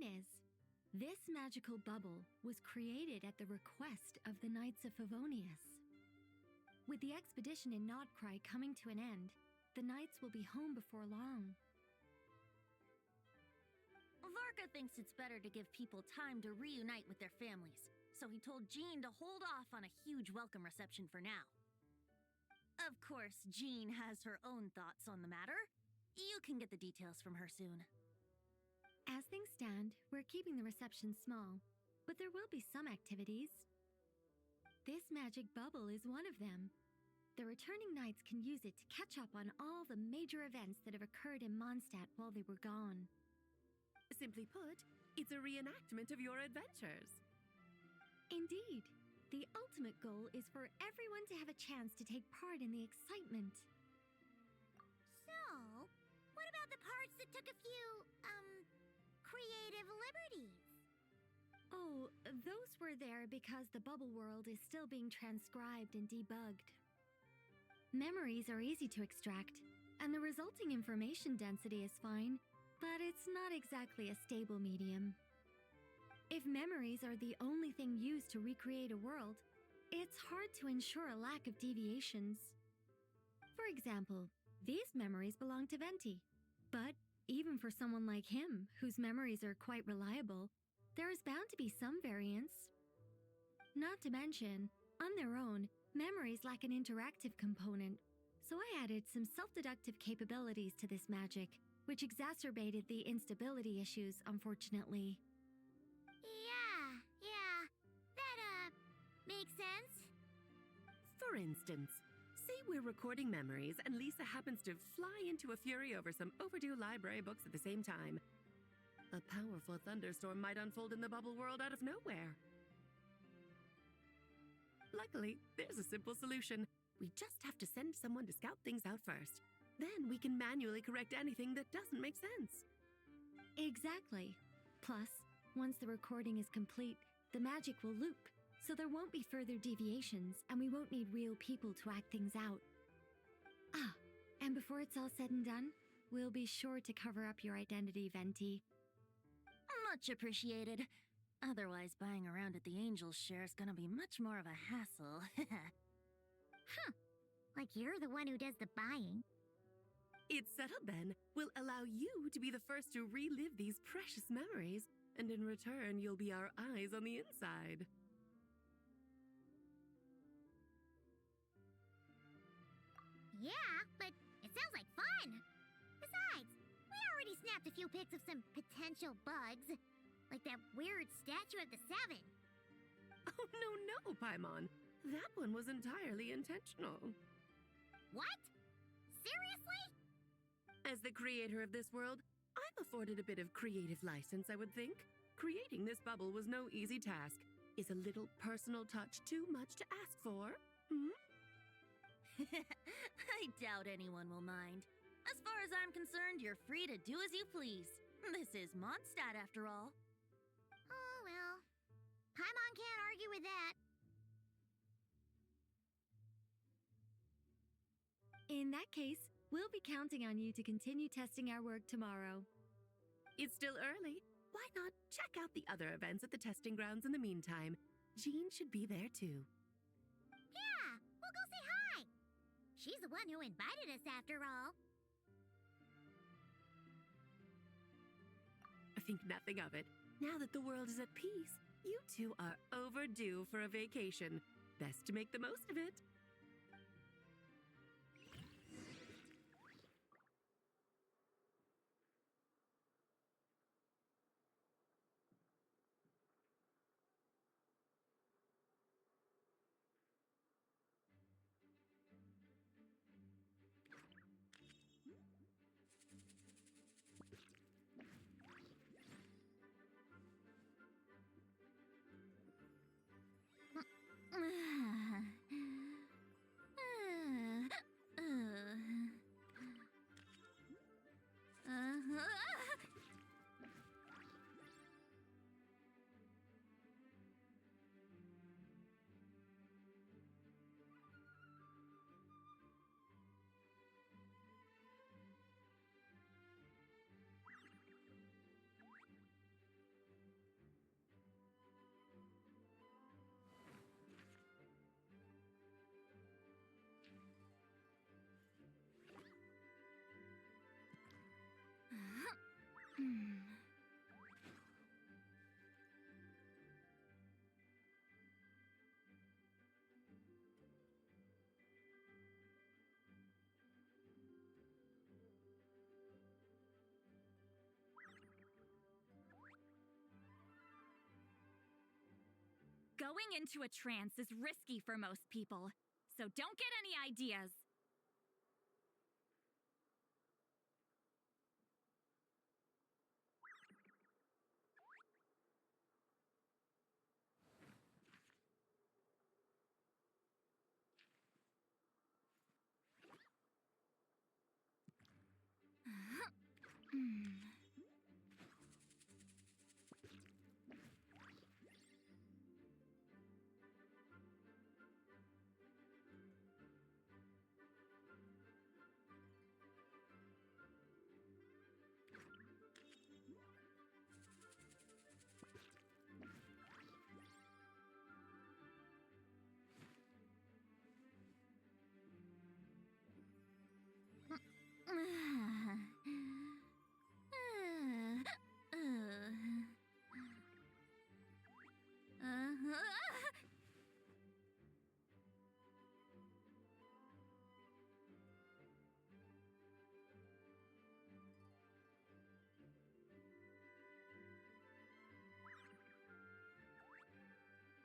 point is, this magical bubble was created at the request of the Knights of Favonius. With the expedition in Nodcry coming to an end, the Knights will be home before long. Varka thinks it's better to give people time to reunite with their families, so he told Jean to hold off on a huge welcome reception for now. Of course, Jean has her own thoughts on the matter. You can get the details from her soon. As things stand, we're keeping the reception small, but there will be some activities. This magic bubble is one of them. The returning knights can use it to catch up on all the major events that have occurred in Mondstadt while they were gone. Simply put, it's a reenactment of your adventures. Indeed. The ultimate goal is for everyone to have a chance to take part in the excitement. So, what about the parts that took a few, creative liberties? Oh, those were there because the bubble world is still being transcribed and debugged. Memories are easy to extract, and the resulting information density is fine, but it's not exactly a stable medium. If memories are the only thing used to recreate a world, it's hard to ensure a lack of deviations. For example, these memories belong to Venti, but even for someone like him, whose memories are quite reliable, there is bound to be some variance. Not to mention, on their own, memories lack an interactive component, so I added some self-deductive capabilities to this magic, which exacerbated the instability issues, unfortunately. Yeah, that, makes sense. For instance, say we're recording memories and Lisa happens to fly into a fury over some overdue library books at the same time. A powerful thunderstorm might unfold in the bubble world out of nowhere. Luckily, there's a simple solution. We just have to send someone to scout things out first. Then we can manually correct anything that doesn't make sense. Exactly. Plus, once the recording is complete, the magic will loop, so there won't be further deviations and we won't need real people to act things out. Ah, and before it's all said and done, we'll be sure to cover up your identity, Venti. Much appreciated. Otherwise, buying around at the Angels share is gonna be much more of a hassle. Huh. Like you're the one who does the buying. It's settled then. We'll allow you to be the first to relive these precious memories, and in return, you'll be our eyes on the inside. Yeah, but it sounds like fun! Besides, we already snapped a few pics of some potential bugs, like that weird statue of the Seven. Oh, no, Paimon. That one was entirely intentional. What? Seriously? As the creator of this world, I'm afforded a bit of creative license, I would think. Creating this bubble was no easy task. Is a little personal touch too much to ask for? I doubt anyone will mind. As far as I'm concerned, you're free to do as you please. This is Mondstadt, after all. Oh, well. Paimon can't argue with that. In that case, we'll be counting on you to continue testing our work tomorrow. It's still early. Why not check out the other events at the testing grounds in the meantime? Jean should be there too. Yeah, we'll go say hi. She's the one who invited us after all. I think nothing of it. Now that the world is at peace, you two are overdue for a vacation. Best to make the most of it. Going into a trance is risky for most people, so don't get any ideas.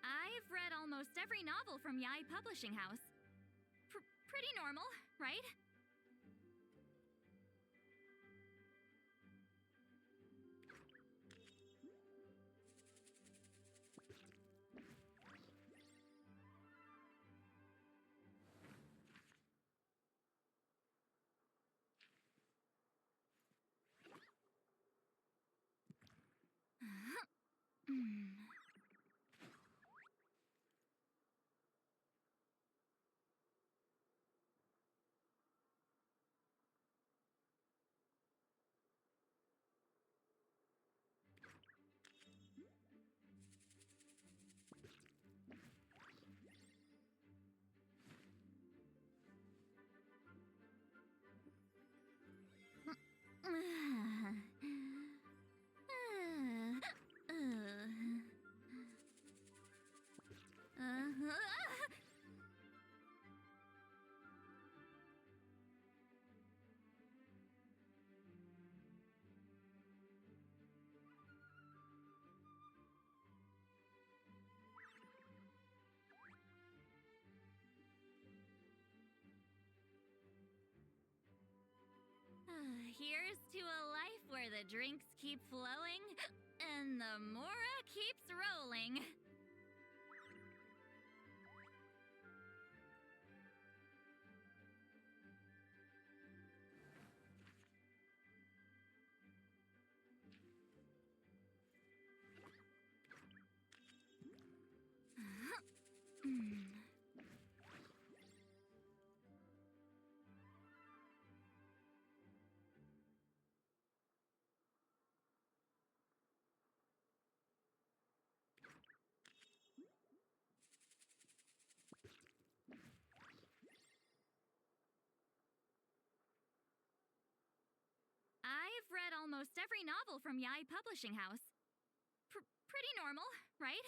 I've read almost every novel from Yai Publishing House. Pretty normal, right? Here's to a life where the drinks keep flowing and the Mora keeps rolling. I've read almost every novel from Yai Publishing House. Pretty normal, right?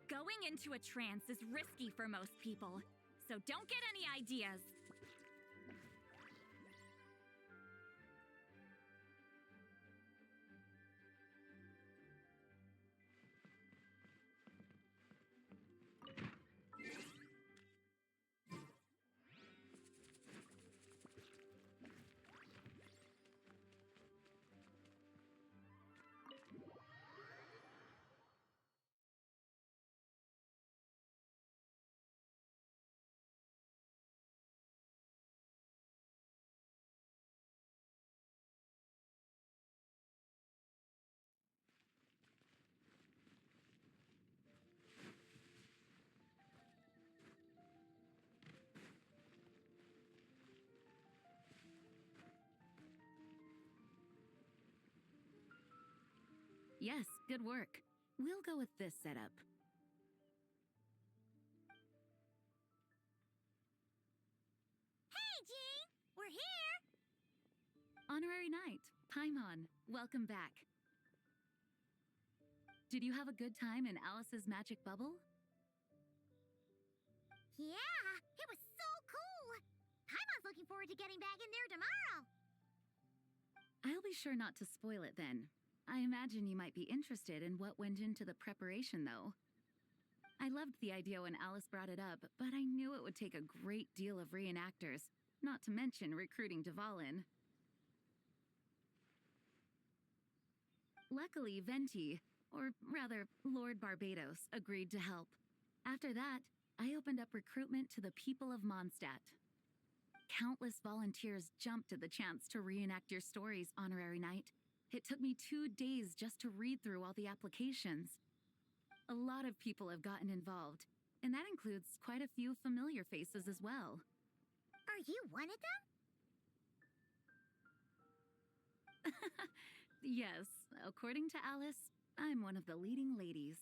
Going into a trance is risky for most people, so don't get any ideas. Good work. We'll go with this setup. Hey, Jean! We're here! Honorary Knight, Paimon, welcome back. Did you have a good time in Alice's magic bubble? Yeah, it was so cool! Paimon's looking forward to getting back in there tomorrow. I'll be sure not to spoil it then. I imagine you might be interested in what went into the preparation, though. I loved the idea when Alice brought it up, but I knew it would take a great deal of reenactors, not to mention recruiting Dvalin. Luckily, Venti, or rather, Lord Barbados, agreed to help. After that, I opened up recruitment to the people of Mondstadt. Countless volunteers jumped at the chance to reenact your stories, Honorary Knight. It took me 2 days just to read through all the applications. A lot of people have gotten involved, and that includes quite a few familiar faces as well. Are you one of them? Yes, according to Alice, I'm one of the leading ladies.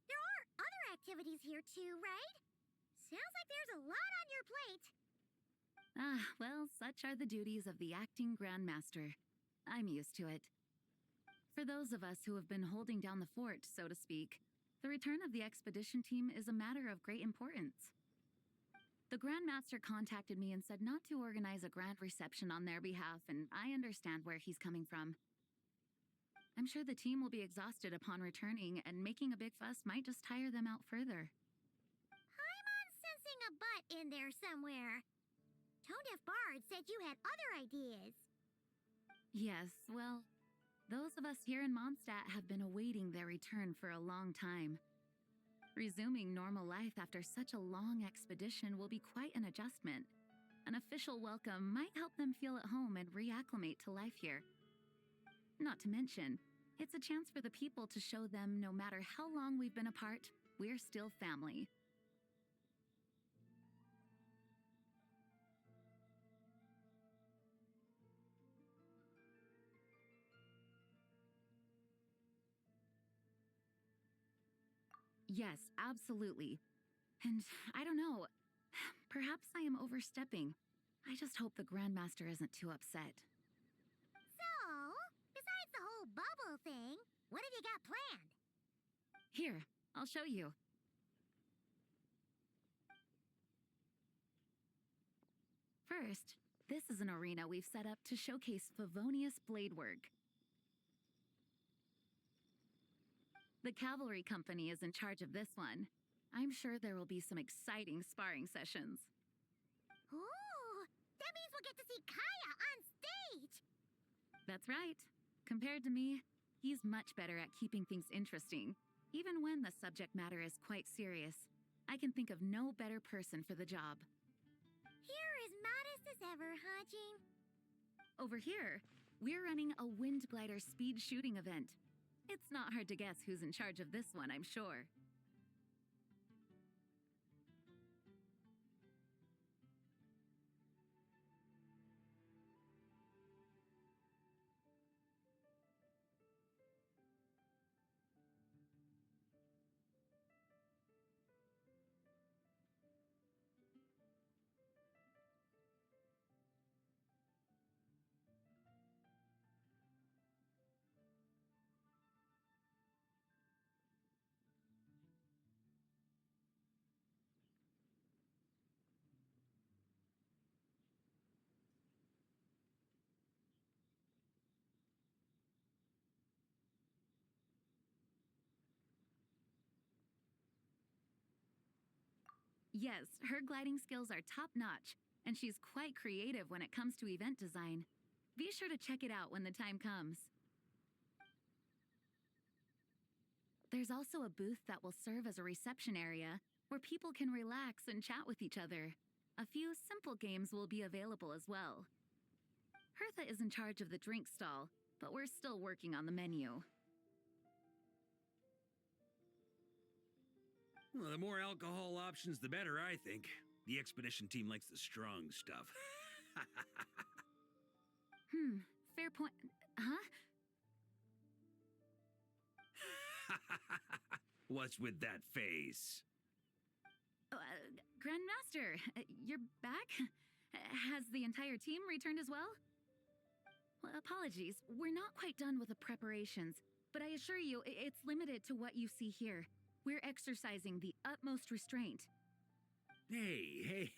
There are other activities here too, right? Sounds like there's a lot on your plate. Ah, well, such are the duties of the acting Grandmaster. I'm used to it. For those of us who have been holding down the fort, so to speak, the return of the expedition team is a matter of great importance. The Grandmaster contacted me and said not to organize a grand reception on their behalf, and I understand where he's coming from. I'm sure the team will be exhausted upon returning, and making a big fuss might just tire them out further. Paimon's sensing a butt in there somewhere. Tone-deaf Bard said you had other ideas. Yes, well, those of us here in Mondstadt have been awaiting their return for a long time. Resuming normal life after such a long expedition will be quite an adjustment. An official welcome might help them feel at home and reacclimate to life here. Not to mention, it's a chance for the people to show them no matter how long we've been apart, we're still family. Yes, absolutely. And I don't know, perhaps I am overstepping. I just hope the Grandmaster isn't too upset. So, besides the whole bubble thing, what have you got planned? Here, I'll show you. First, this is an arena we've set up to showcase Favonius blade work. The cavalry company is in charge of this one. I'm sure there will be some exciting sparring sessions. Ooh, that means we'll get to see Kaya on stage. That's right. Compared to me, he's much better at keeping things interesting, even when the subject matter is quite serious. I can think of no better person for the job. You're as modest as ever, huh, Jean? Over here, we're running a wind glider speed shooting event. It's not hard to guess who's in charge of this one, I'm sure. Yes, her gliding skills are top-notch, and she's quite creative when it comes to event design. Be sure to check it out when the time comes. There's also a booth that will serve as a reception area, where people can relax and chat with each other. A few simple games will be available as well. Hertha is in charge of the drink stall, but we're still working on the menu. Well, the more alcohol options, the better, I think. The expedition team likes the strong stuff. Fair point. Huh? What's with that face? Grandmaster, you're back? Has the entire team returned as well? Well, apologies, we're not quite done with the preparations, but I assure you, it's limited to what you see here. We're exercising the utmost restraint. Hey.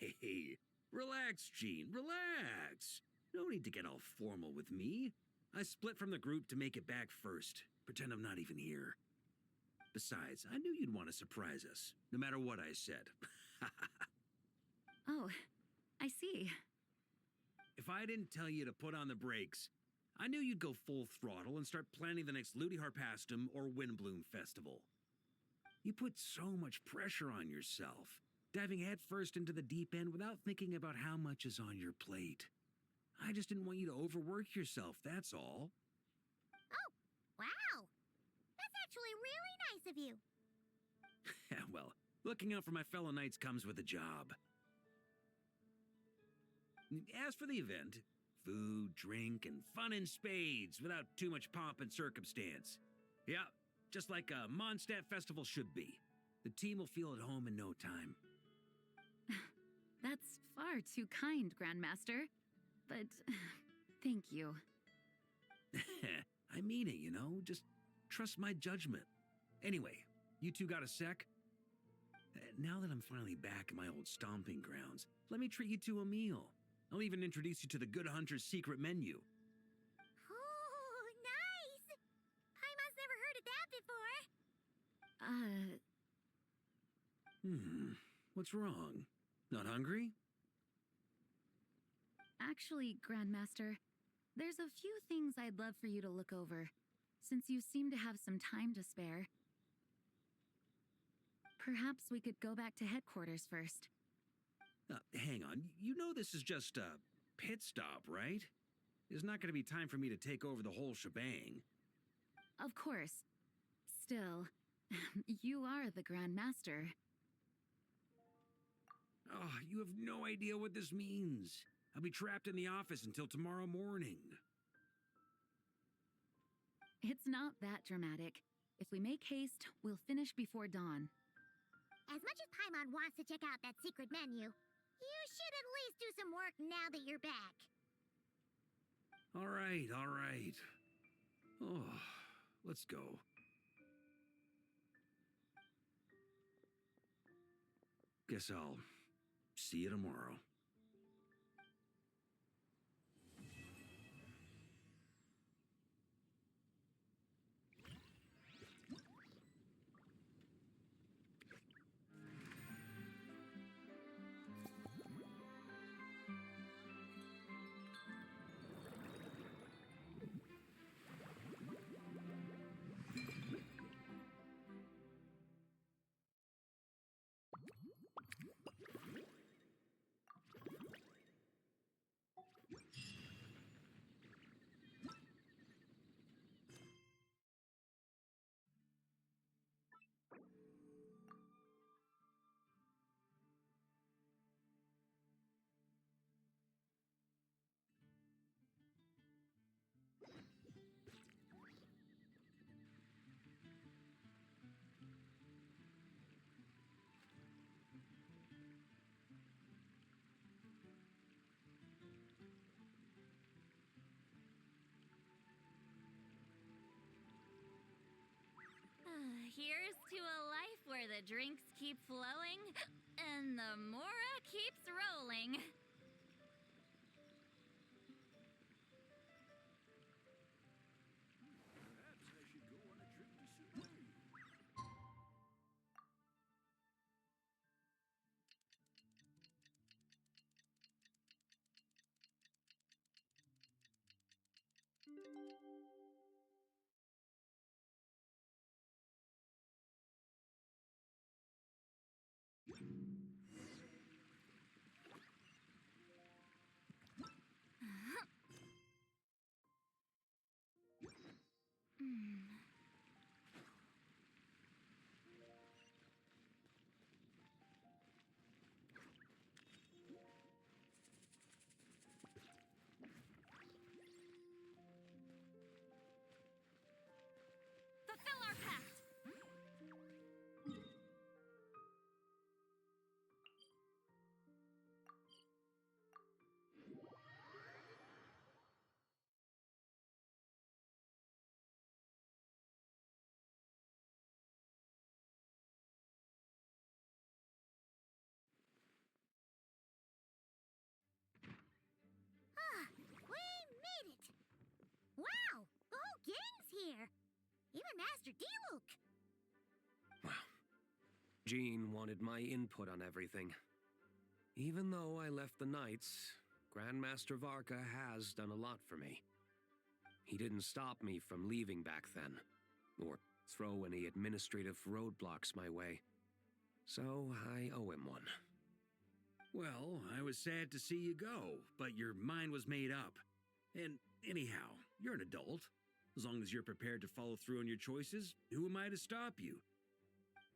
Relax, Jean, relax. No need to get all formal with me. I split from the group to make it back first. Pretend I'm not even here. Besides, I knew you'd want to surprise us, no matter what I said. Oh, I see. If I didn't tell you to put on the brakes, I knew you'd go full throttle and start planning the next Ludi Harpastum or Windbloom Festival. You put so much pressure on yourself, diving headfirst into the deep end without thinking about how much is on your plate. I just didn't want you to overwork yourself, that's all. Oh, wow. That's actually really nice of you. Well, looking out for my fellow knights comes with a job. As for the event, food, drink, and fun in spades without too much pomp and circumstance. Yeah, just like a Mondstadt festival should be. The team will feel at home in no time. That's far too kind, Grandmaster. But thank you. I mean it, you know? Just trust my judgment. Anyway, you two got a sec? Now that I'm finally back in my old stomping grounds, let me treat you to a meal. I'll even introduce you to the Good Hunter's secret menu. Oh, nice! Paimon's never heard of that before. What's wrong? Not hungry? Actually, Grandmaster, there's a few things I'd love for you to look over, since you seem to have some time to spare. Perhaps we could go back to headquarters first. Hang on. You know this is just a pit stop, right? There's not going to be time for me to take over the whole shebang. Of course. Still, you are the Grandmaster. Oh, you have no idea what this means. I'll be trapped in the office until tomorrow morning. It's not that dramatic. If we make haste, we'll finish before dawn. As much as Paimon wants to check out that secret menu, you should at least do some work now that you're back. All right. Oh, let's go. Guess I'll see you tomorrow. Here's to a life where the drinks keep flowing and the Mora keeps rolling. Grandmaster Diluc! Well, Jean wanted my input on everything. Even though I left the Knights, Grandmaster Varka has done a lot for me. He didn't stop me from leaving back then, or throw any administrative roadblocks my way. So I owe him one. Well, I was sad to see you go, but your mind was made up. And anyhow, you're an adult. As long as you're prepared to follow through on your choices, who am I to stop you?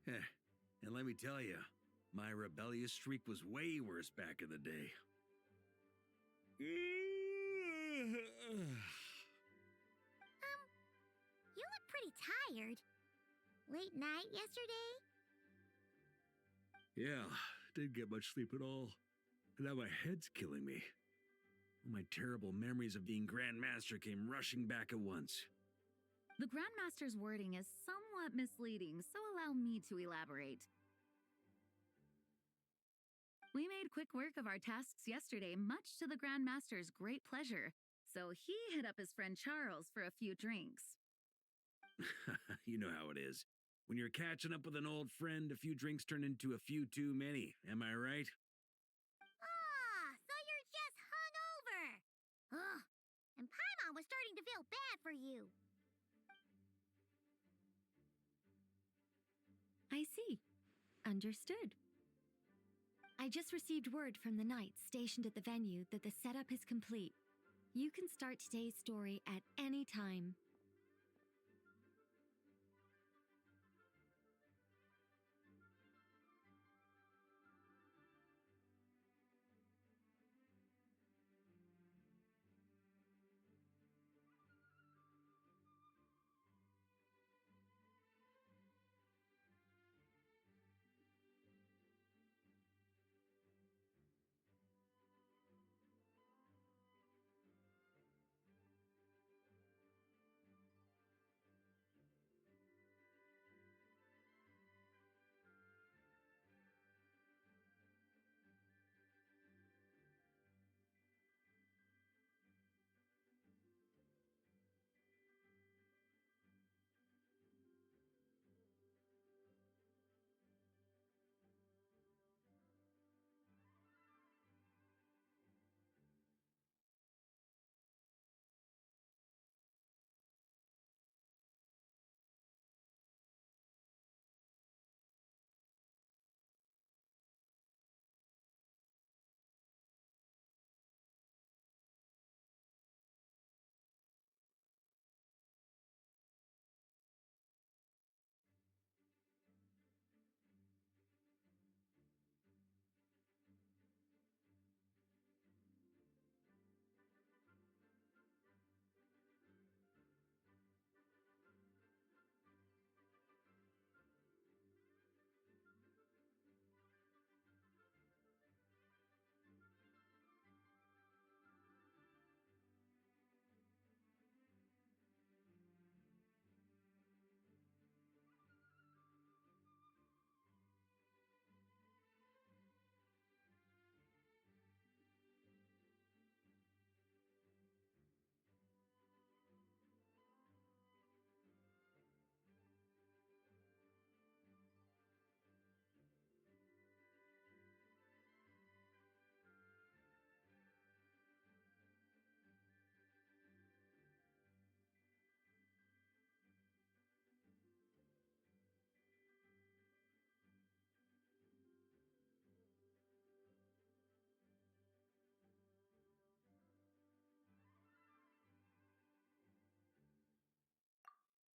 And let me tell you, my rebellious streak was way worse back in the day. You look pretty tired. Late night yesterday? Yeah, didn't get much sleep at all. And now my head's killing me. My terrible memories of being Grandmaster came rushing back at once. The Grandmaster's wording is somewhat misleading, so allow me to elaborate. We made quick work of our tasks yesterday, much to the Grandmaster's great pleasure, so he hit up his friend Charles for a few drinks. You know how it is. When you're catching up with an old friend, a few drinks turn into a few too many. Am I right? Ah, so you're just hungover! Ugh, and Paimon was starting to feel bad for you. I see. Understood. I just received word from the knights stationed at the venue that the setup is complete. You can start today's story at any time.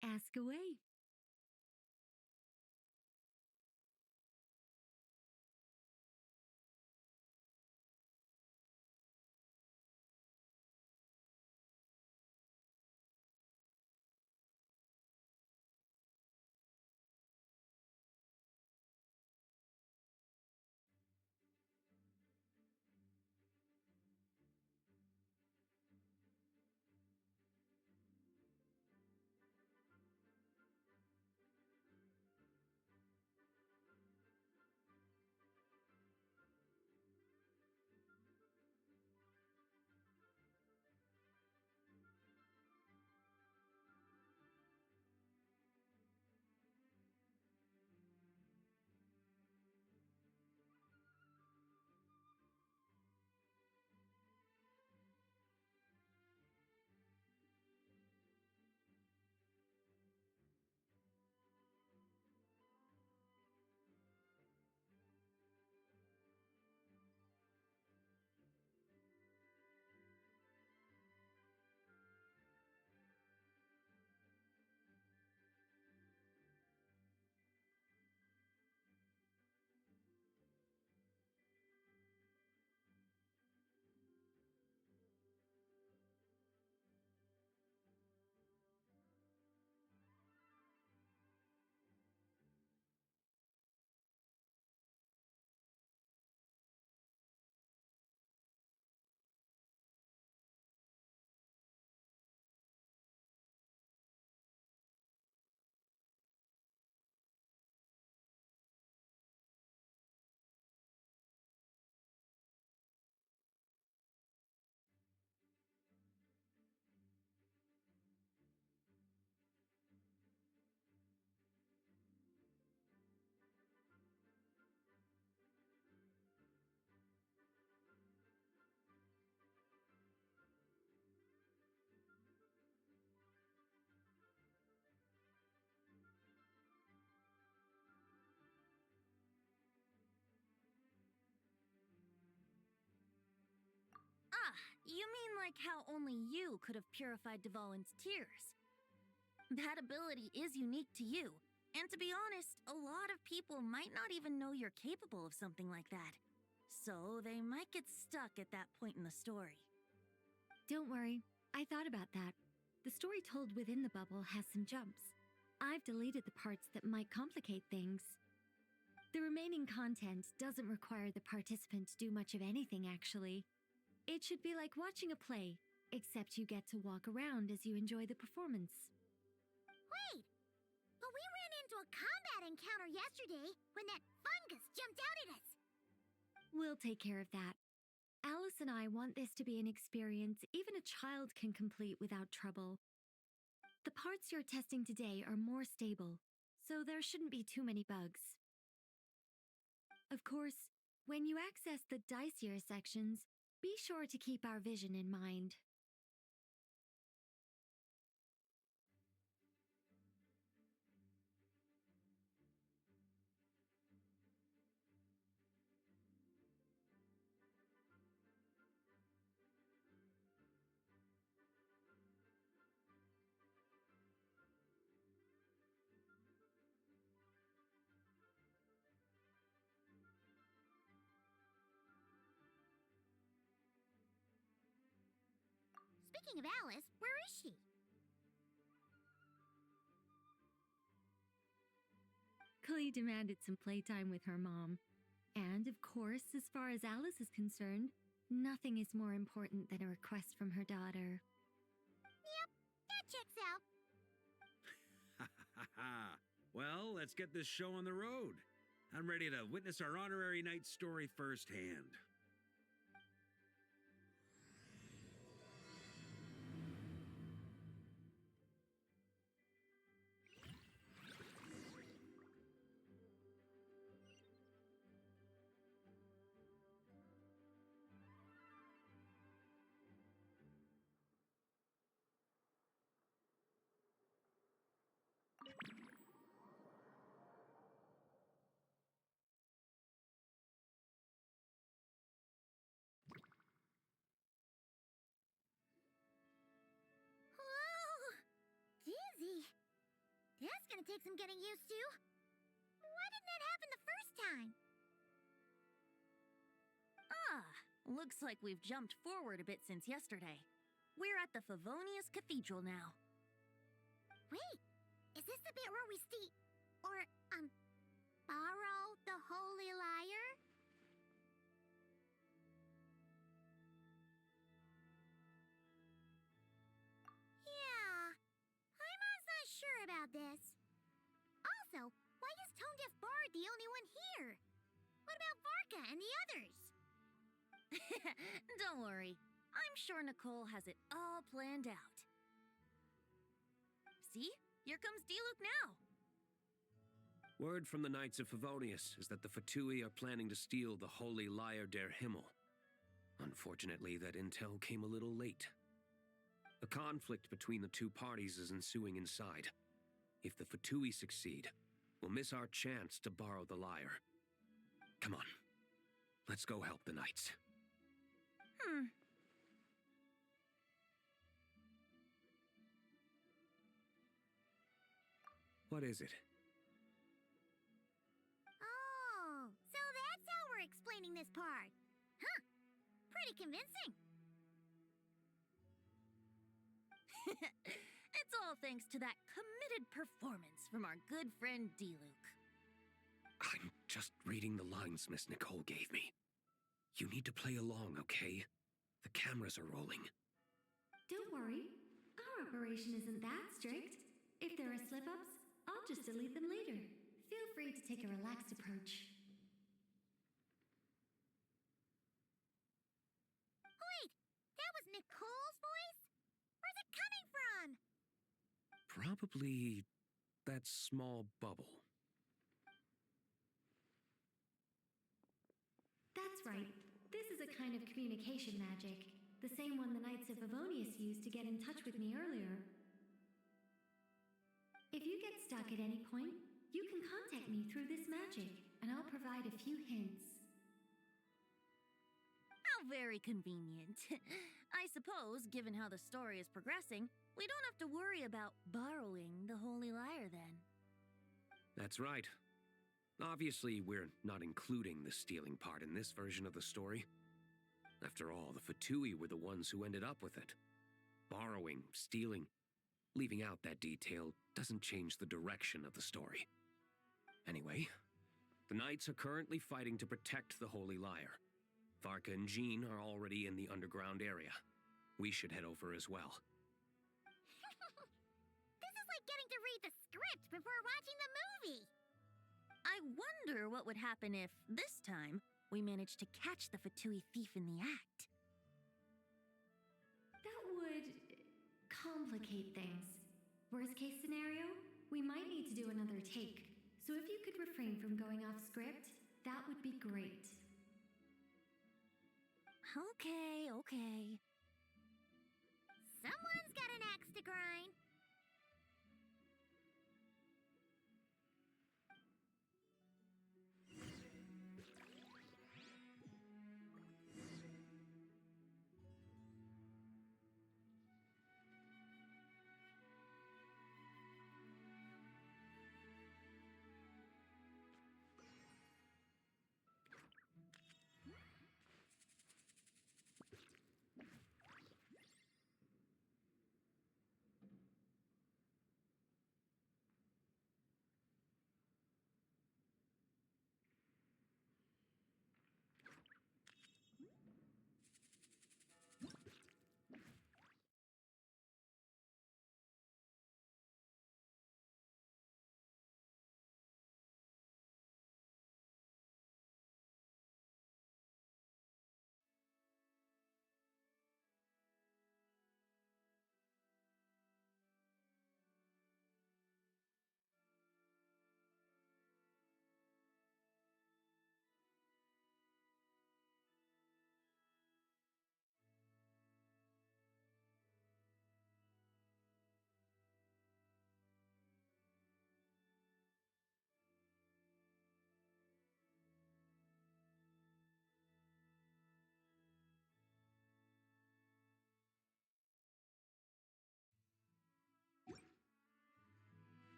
Ask away. You mean like how only you could have purified Dvalin's tears? That ability is unique to you, and to be honest, a lot of people might not even know you're capable of something like that. So they might get stuck at that point in the story. Don't worry, I thought about that. The story told within the bubble has some jumps. I've deleted the parts that might complicate things. The remaining content doesn't require the participant to do much of anything, actually. It should be like watching a play, except you get to walk around as you enjoy the performance. Wait! But we ran into a combat encounter yesterday when that fungus jumped out at us! We'll take care of that. Alice and I want this to be an experience even a child can complete without trouble. The parts you're testing today are more stable, so there shouldn't be too many bugs. Of course, when you access the dicier sections, be sure to keep our vision in mind. Speaking of Alice, where is she? Klee demanded some playtime with her mom. And of course, as far as Alice is concerned, nothing is more important than a request from her daughter. Yep, that checks out. Ha ha ha! Well, let's get this show on the road. I'm ready to witness our honorary knight's story firsthand. Whoa! Dizzy. That's gonna take some getting used to. Why didn't that happen the first time? Looks like we've jumped forward a bit since yesterday. We're at the Favonius Cathedral now. Wait, is this the bit where we borrow the Holy Lyre? Yeah, I'm not sure about this. Also, why is Tone Deaf Bard the only one here? What about Varka and the others? Don't worry. I'm sure Nicole has it all planned out. See? Here comes Diluc now. Word from the Knights of Favonius is that the Fatui are planning to steal the Holy Lyre der Himmel. Unfortunately, that intel came a little late. A conflict between the two parties is ensuing inside. If the Fatui succeed, we'll miss our chance to borrow the lyre. Come on. Let's go help the Knights. What is it? Oh, so that's how we're explaining this part. Huh, pretty convincing. It's all thanks to that committed performance from our good friend Diluc. I'm just reading the lines Miss Nicole gave me. You need to play along, okay? The cameras are rolling. Don't worry, our operation isn't that strict. If there are slip-ups, I'll just delete them later. Feel free to take a relaxed approach. Wait, that was Nicole's voice? Where's it coming from? Probably that small bubble. That's right. This is a kind of communication magic. The same one the Knights of Favonius used to get in touch with me earlier. If you get stuck at any point, you can contact me through this magic, and I'll provide a few hints. How very convenient. I suppose, given how the story is progressing, we don't have to worry about borrowing the Holy Lyre then. That's right. Obviously, we're not including the stealing part in this version of the story. After all, the Fatui were the ones who ended up with it. Borrowing, stealing, leaving out that detail doesn't change the direction of the story. Anyway, the Knights are currently fighting to protect the Holy Lyre. Varka and Jean are already in the underground area. We should head over as well. This is like getting to read the script before watching the movie. I wonder what would happen if, this time, we managed to catch the Fatui thief in the act. That would complicate things. Worst case scenario, we might need to do another take. So if you could refrain from going off script, that would be great. Okay. Someone's got an axe to grind.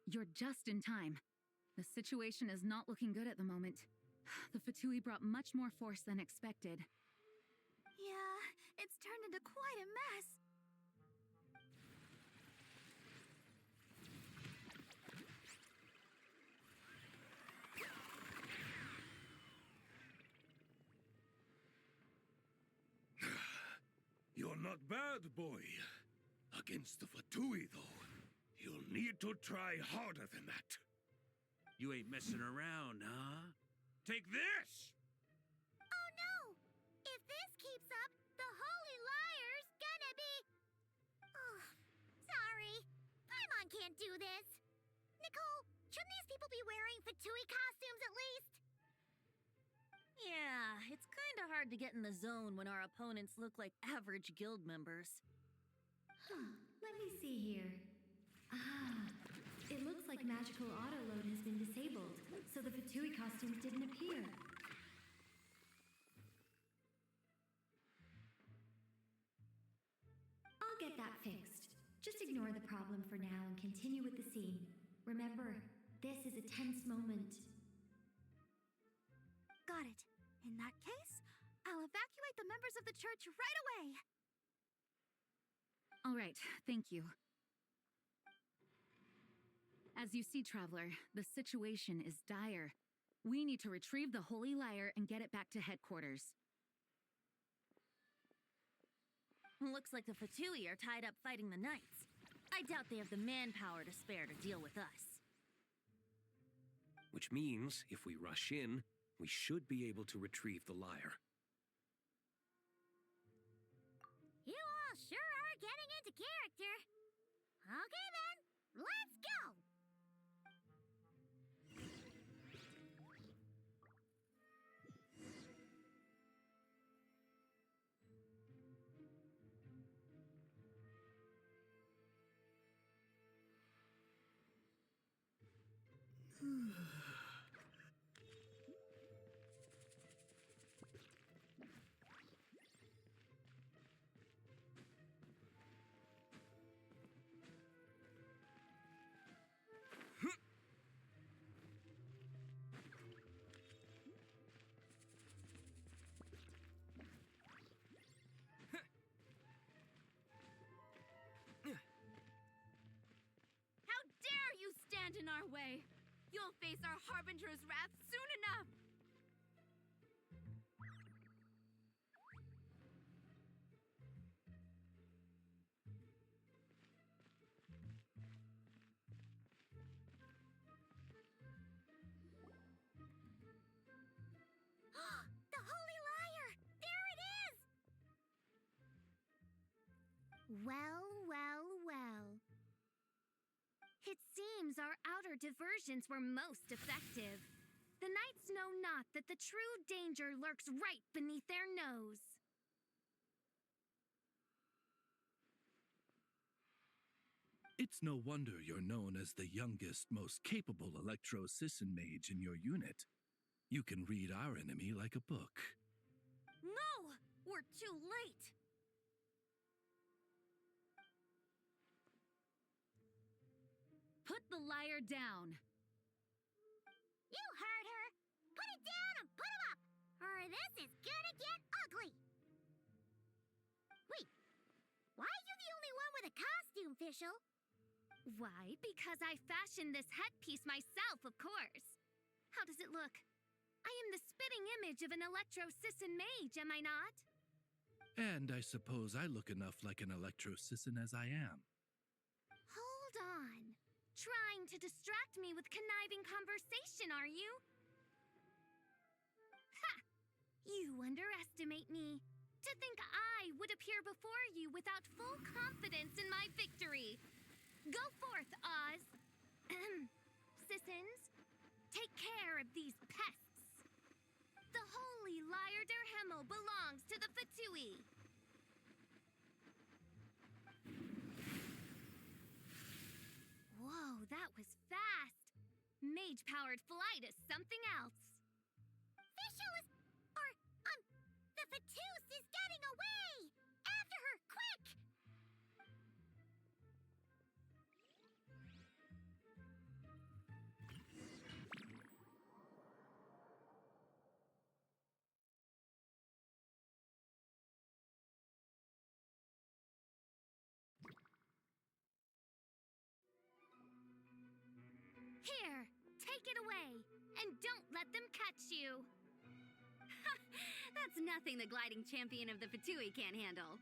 You're just in time. The situation is not looking good at the moment. The Fatui brought much more force than expected. Yeah, it's turned into quite a mess. You're not bad, boy. Against the Fatui, though, you'll need to try harder than that. You ain't messing around, huh? Take this! Oh no! If this keeps up, the Holy Lyre's gonna be... Oh, sorry. Paimon can't do this. Nicole, shouldn't these people be wearing Fatui costumes at least? Yeah, it's kinda hard to get in the zone when our opponents look like average guild members. Let me see here. It looks like magical autoload has been disabled, so the Fatui costumes didn't appear. I'll get that fixed. Just ignore the problem for now and continue with the scene. Remember, this is a tense moment. Got it. In that case, I'll evacuate the members of the church right away. All right, thank you. As you see, Traveler, the situation is dire. We need to retrieve the Holy Lyre and get it back to headquarters. Looks like the Fatui are tied up fighting the Knights. I doubt they have the manpower to spare to deal with us. Which means, if we rush in, we should be able to retrieve the lyre. You all sure are getting into Master. Okay then, let's go! How dare you stand in our way! You'll face our Harbinger's wrath soon enough! The Holy Liar! There it is! Well, well, well. It seems our outer diversions were most effective. The knights know not that the true danger lurks right beneath their nose. It's no wonder you're known as the youngest, most capable electro-Sisson mage in your unit. You can read our enemy like a book. No! We're too late! Put the liar down! You heard her! Put it down and put him up! Or this is gonna get ugly! Wait, why are you the only one with a costume, Fischl? Why? Because I fashioned this headpiece myself, of course. How does it look? I am the spitting image of an electro-Sisson mage, am I not? And I suppose I look enough like an electro-Sisson as I am. Hold on. Trying to distract me with conniving conversation, are you? Ha! You underestimate me. To think I would appear before you without full confidence in my victory. Go forth, Oz. Sissons, take care of these pests. The holy Liar der Himmel belongs to the Fatui. Whoa, that was fast. Mage-powered flight is something else. Fischl is... the Fatus is getting away! After her, quick! Here, take it away, and don't let them catch you. That's nothing the gliding champion of the Fatui can't handle.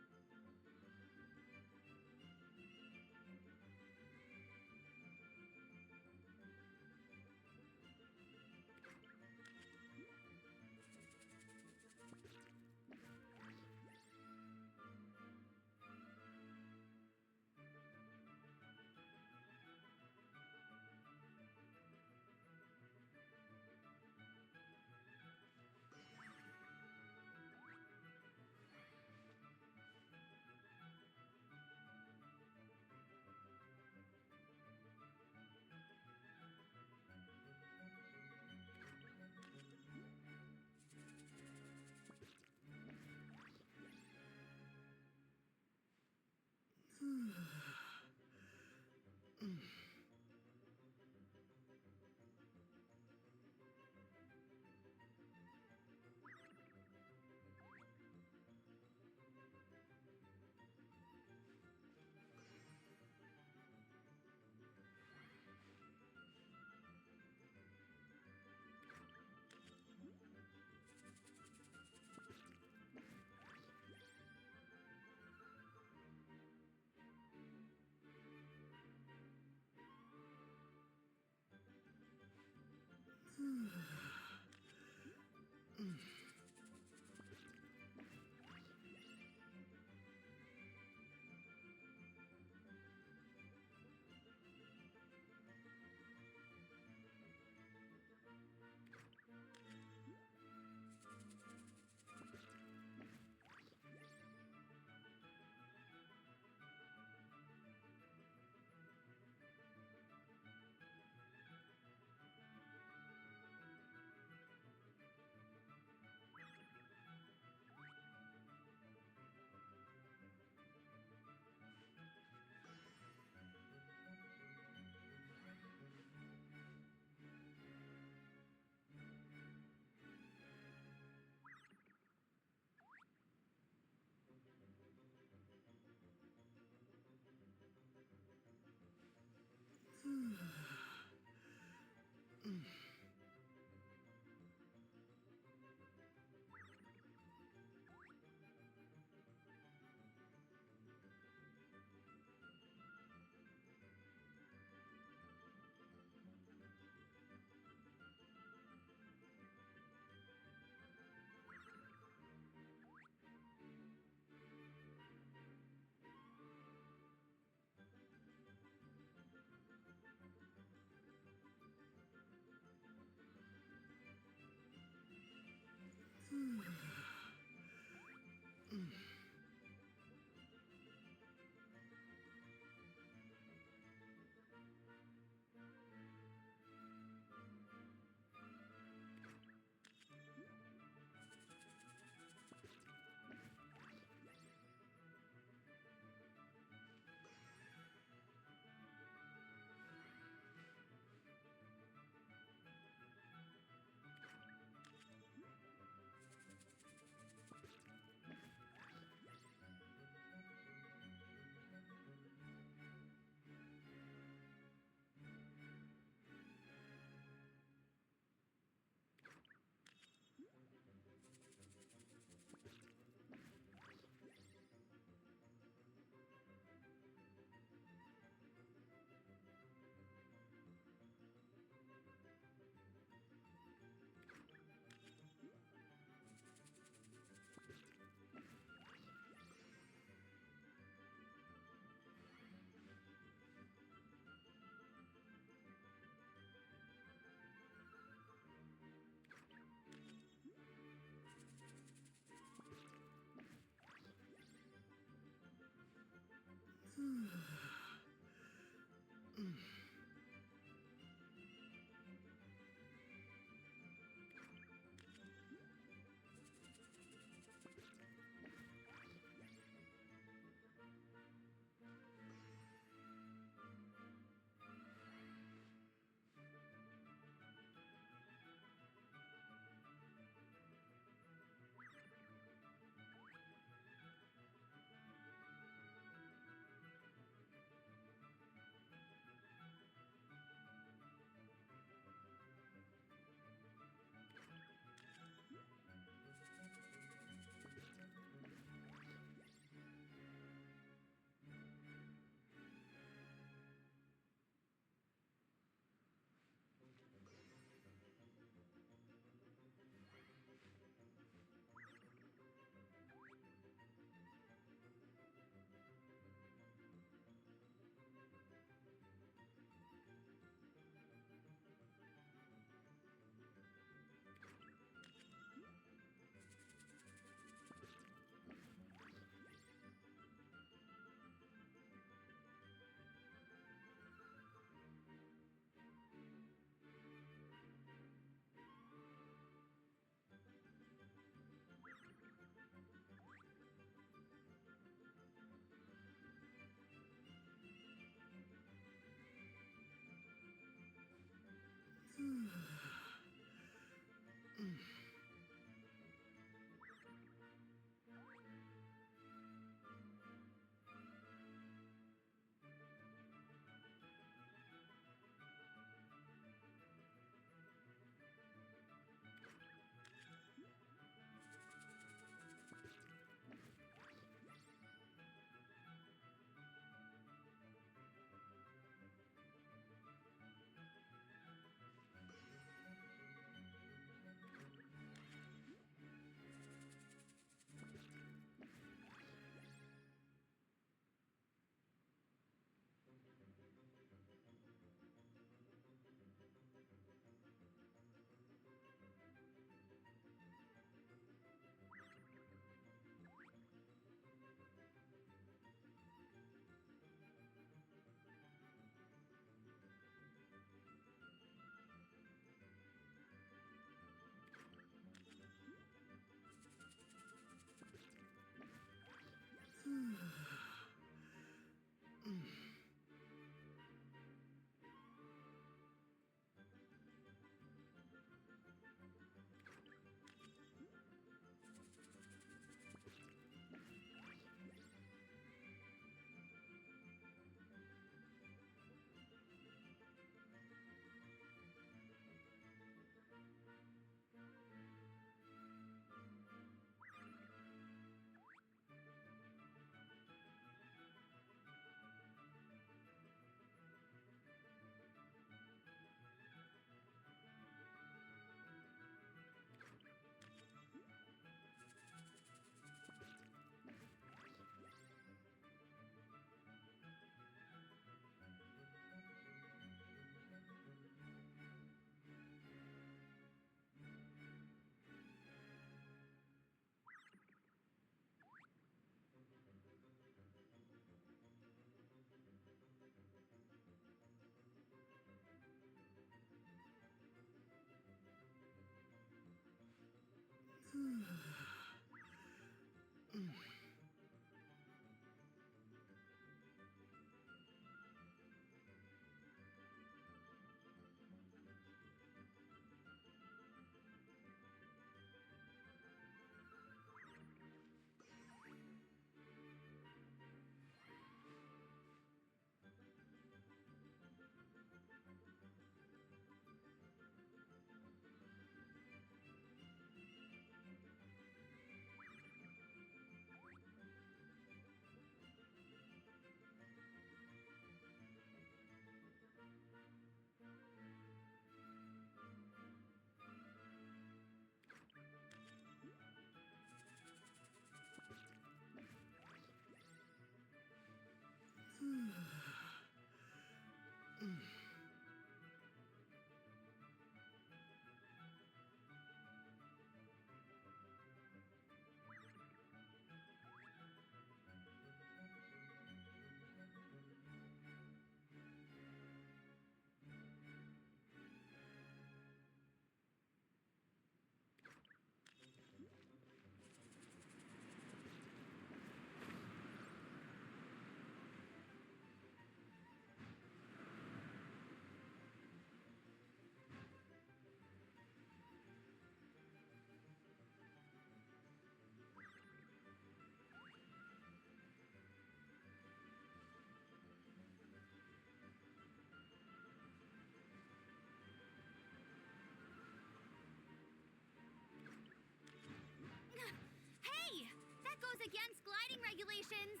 Congratulations!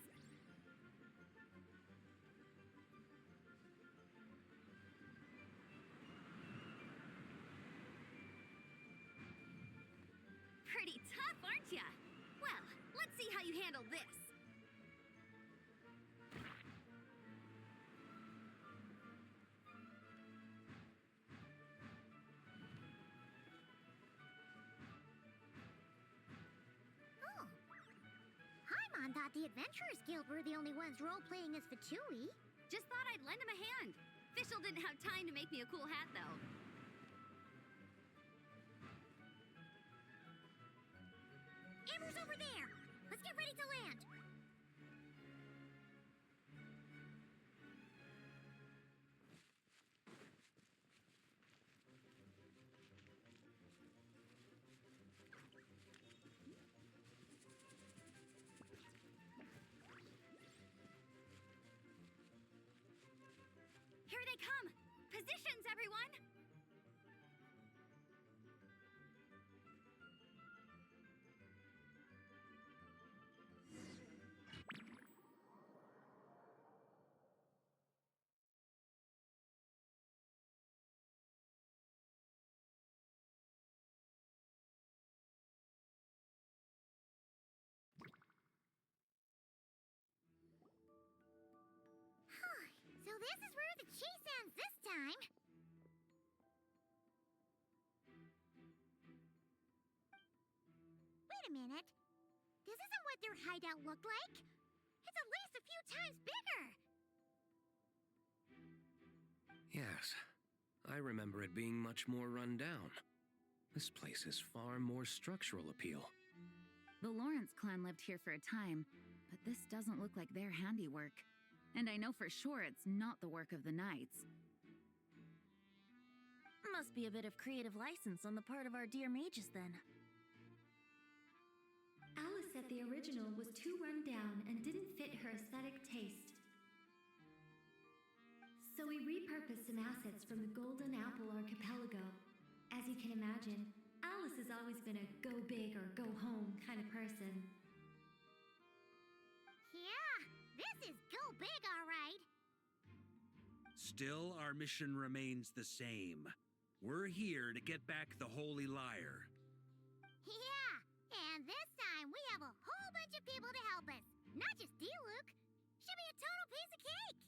Pretty tough, aren't ya? Well, let's see how you handle this. Oh. Paimon thought the Adventurers Guild were the only ones role-playing as Fatui. Just thought I'd lend him a hand. Fischl didn't have time to make me a cool hat, though. Amber's over there! Let's get ready to land! Here they come! Positions, everyone! So this is where the chase ends this time. Wait a minute. This isn't what their hideout looked like. It's at least a few times bigger. Yes, I remember it being much more run down. This place has far more structural appeal. The Lawrence clan lived here for a time, but this doesn't look like their handiwork. And I know for sure it's not the work of the knights. Must be a bit of creative license on the part of our dear mages, then. Alice said the original was too run down and didn't fit her aesthetic taste. So we repurposed some assets from the Golden Apple Archipelago. As you can imagine, Alice has always been a go big or go home kind of person. Yeah, this is go big, all right. Still, our mission remains the same. We're here to get back the Holy Lyre. Yeah, and this time we have a whole bunch of people to help us. Not just D-Luke. Should be a total piece of cake.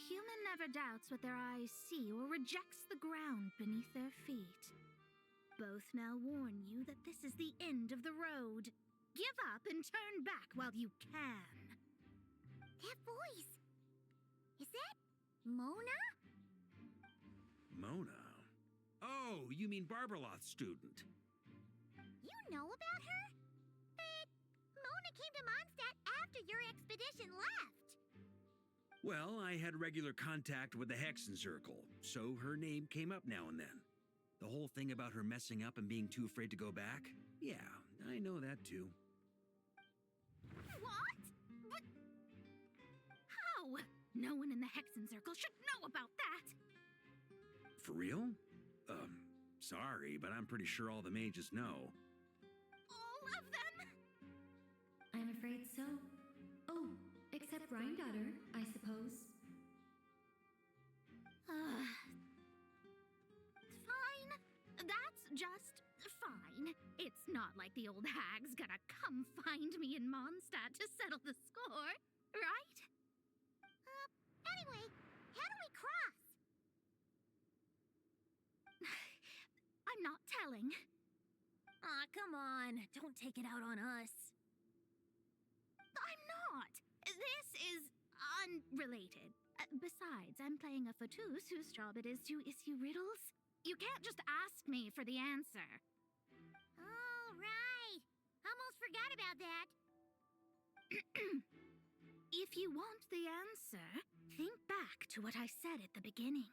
human never doubts what their eyes see or rejects the ground beneath their feet. Both now warn you that this is the end of the road. Give up and turn back while you can. That voice. Is that Mona? Mona? Oh, you mean Barbarloth's student. You know about her? But Mona came to Mondstadt after your expedition left. Well, I had regular contact with the Hexen Circle, so her name came up now and then. The whole thing about her messing up and being too afraid to go back? Yeah, I know that too. What? But how? No one in the Hexen Circle should know about that. For real? Sorry, but I'm pretty sure all the mages know. All of them? I'm afraid so. Oh, except Rhindaughter, I suppose. Fine. That's just fine. It's not like the old hag's gonna come find me in Mondstadt to settle the score, right? Anyway, how do we cross? I'm not telling. Aw, come on. Don't take it out on us. I'm not. This is unrelated. Besides, I'm playing a fatus whose job it is to issue riddles. You can't just ask me for the answer. Oh, right. Almost forgot about that. If you want the answer, think back to what I said at the beginning.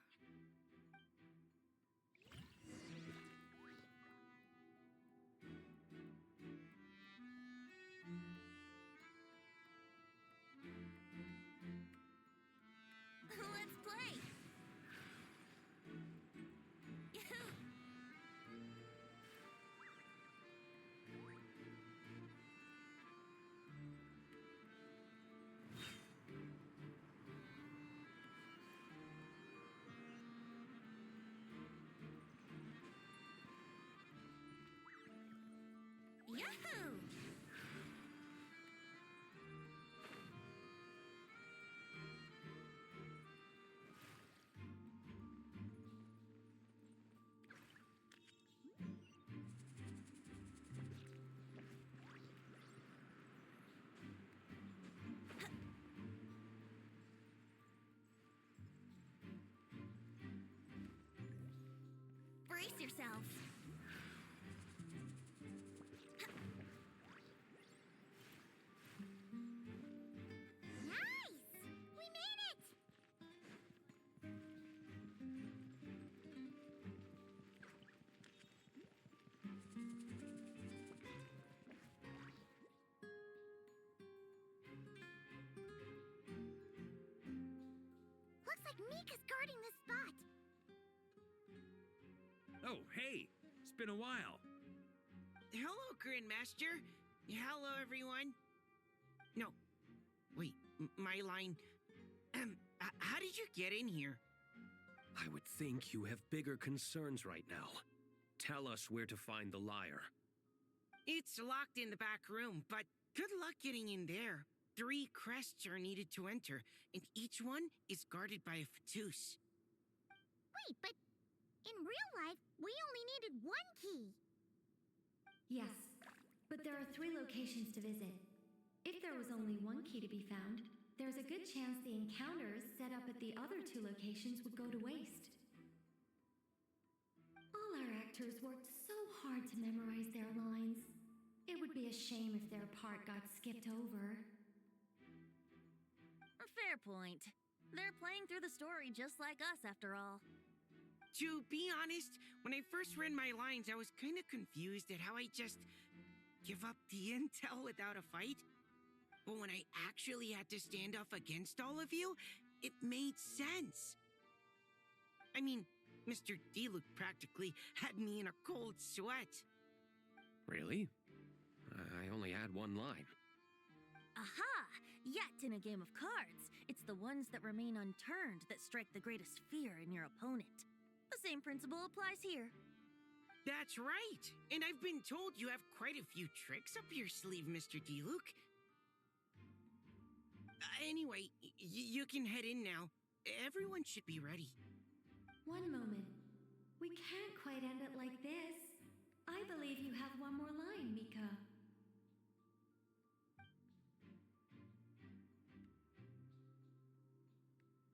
Let's play. Yahoo! Brace yourselves. Nice! We made it! Looks like Mika's guarding this spot. Oh, hey! It's been a while. Hello, Grandmaster. Hello, everyone. No. Wait, my line. How did you get in here? I would think you have bigger concerns right now. Tell us where to find the liar. It's locked in the back room, but good luck getting in there. 3 crests are needed to enter, and each one is guarded by a fatus. Wait, but in real life, we only needed 1 key. Yes, but there are 3 locations to visit. If there was only 1 key to be found, there's a good chance the encounters set up at the other 2 locations would go to waste. All our actors worked so hard to memorize their lines. It would be a shame if their part got skipped over. Fair point. They're playing through the story just like us, after all. To be honest, when I first read my lines, I was kind of confused at how I just give up the intel without a fight. But when I actually had to stand up against all of you, it made sense. I mean, Mr. Diluc practically had me in a cold sweat. Really? I only had one line. Aha! Yet in a game of cards, it's the ones that remain unturned that strike the greatest fear in your opponent. The same principle applies here. That's right! And I've been told you have quite a few tricks up your sleeve, Mr. Diluc. Anyway, you can head in now. everyone should be ready. One moment. We can't quite end it like this. I believe you have one more line, Mika.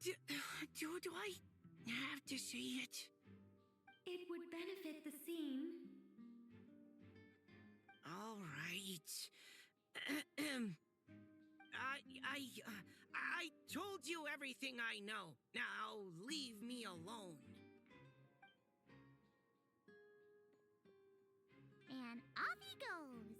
Do I have to say it? It would benefit the scene. All right. I told you everything I know. Now leave me alone. And off he goes.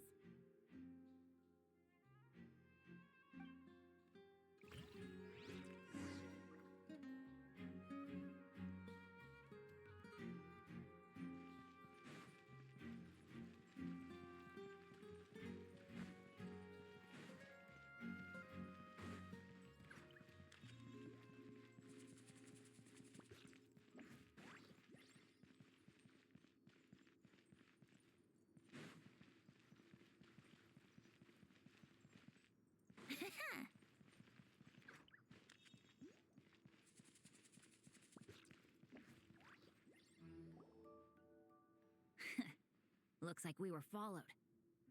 Looks like we were followed.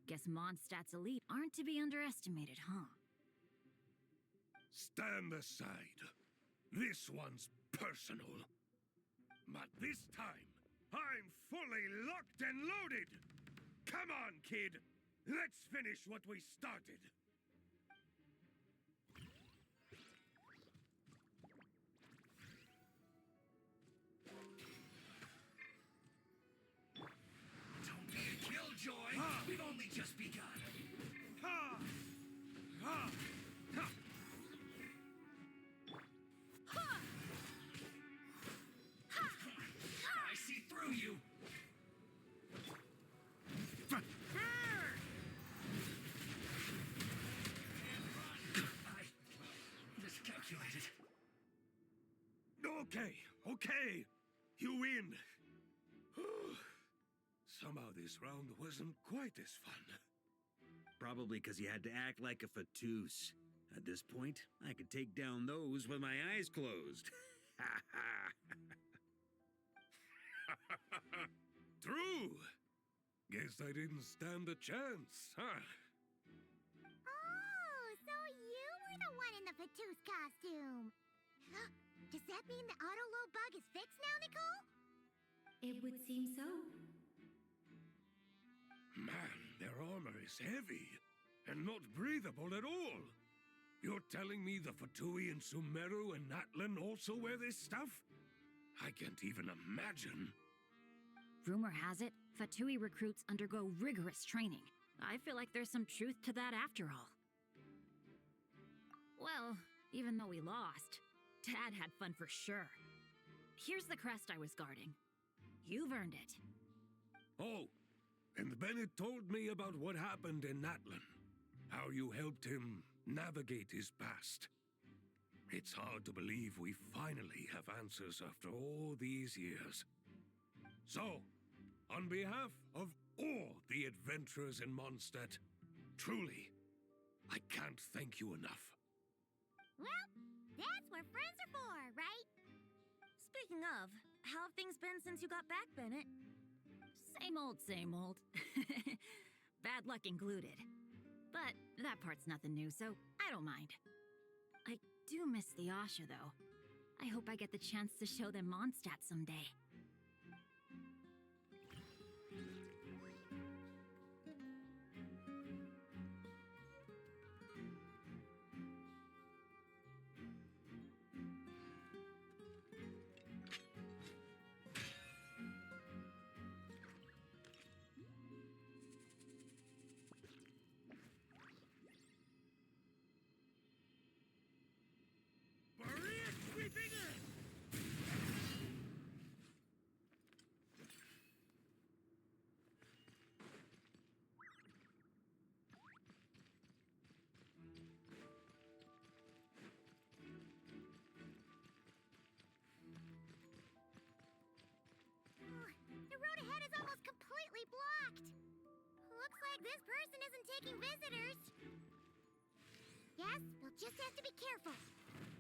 Guess Mondstadt's elite aren't to be underestimated, huh? Stand aside. This one's personal. But this time, I'm fully locked and loaded! Come on, kid! Let's finish what we started! Don't be a killjoy! We've only just begun! Ha! Ha! Ha! I see through you! I miscalculated. Okay. You win. Somehow this round wasn't quite as fun. Probably because you had to act like a fatoose. At this point, I could take down those with my eyes closed. True. Guess I didn't stand a chance, huh? Oh, so you were the one in the Fatoose costume. Does that mean the auto-load bug is fixed now, Nicole? It would seem so. Man, their armor is heavy and not breathable at all. You're telling me the Fatui in Sumeru and Natlan also wear this stuff? I can't even imagine. Rumor has it, Fatui recruits undergo rigorous training. I feel like there's some truth to that after all. Well, even though we lost, Dad had fun for sure. Here's the crest I was guarding. You've earned it. Oh, and Bennett told me about what happened in Natlan. How you helped him navigate his past. It's hard to believe we finally have answers after all these years. So, on behalf of all the adventurers in Mondstadt, truly, I can't thank you enough. Well, that's what friends are for, right? Speaking of, how have things been since you got back, Bennett? Same old, same old. Bad luck included. But that part's nothing new, so I don't mind. I do miss the Asha, though. I hope I get the chance to show them Mondstadt someday. Barrier sweeping in! The road ahead is almost completely blocked. Looks like this person isn't taking visitors. Yes, we'll just have to be careful.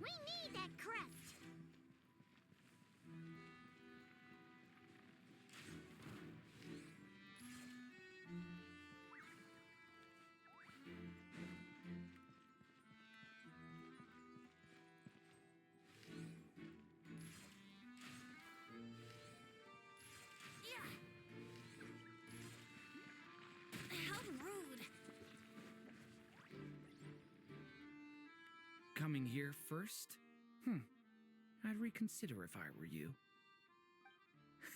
We need that crest. coming here first? I'd reconsider if I were you.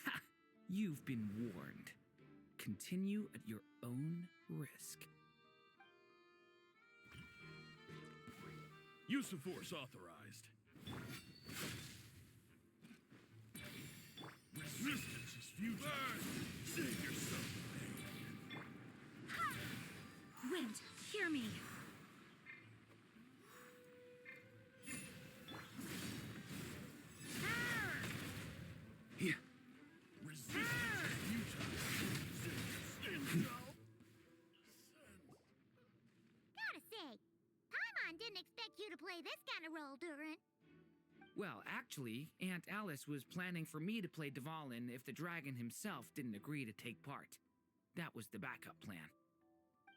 Ha! You've been warned. Continue at your own risk. Use of force authorized. Resistance is futile. Save yourself. Wind, hear me. Here. Resistance is futile. Save yourself. Gotta say, Paimon didn't expect you to play this kind of role, Durin. Well, actually, Aunt Alice was planning for me to play Dvalin if the dragon himself didn't agree to take part. That was the backup plan.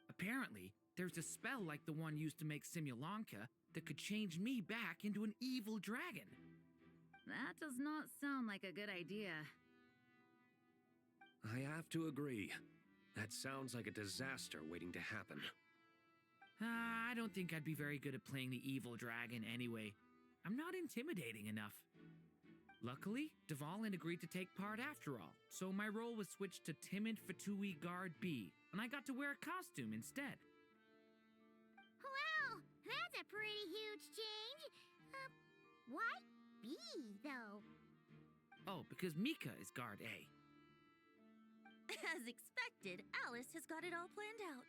Apparently, there's a spell like the one used to make Simulanka that could change me back into an evil dragon. That does not sound like a good idea. I have to agree. That sounds like a disaster waiting to happen. I don't think I'd be very good at playing the evil dragon anyway. I'm not intimidating enough. Luckily, Dvalin agreed to take part after all, so my role was switched to Timid Fatui Guard B, and I got to wear a costume instead. Wow, that's a pretty huge change. Why B, though? Oh, because Mika is Guard A. As expected, Alice has got it all planned out.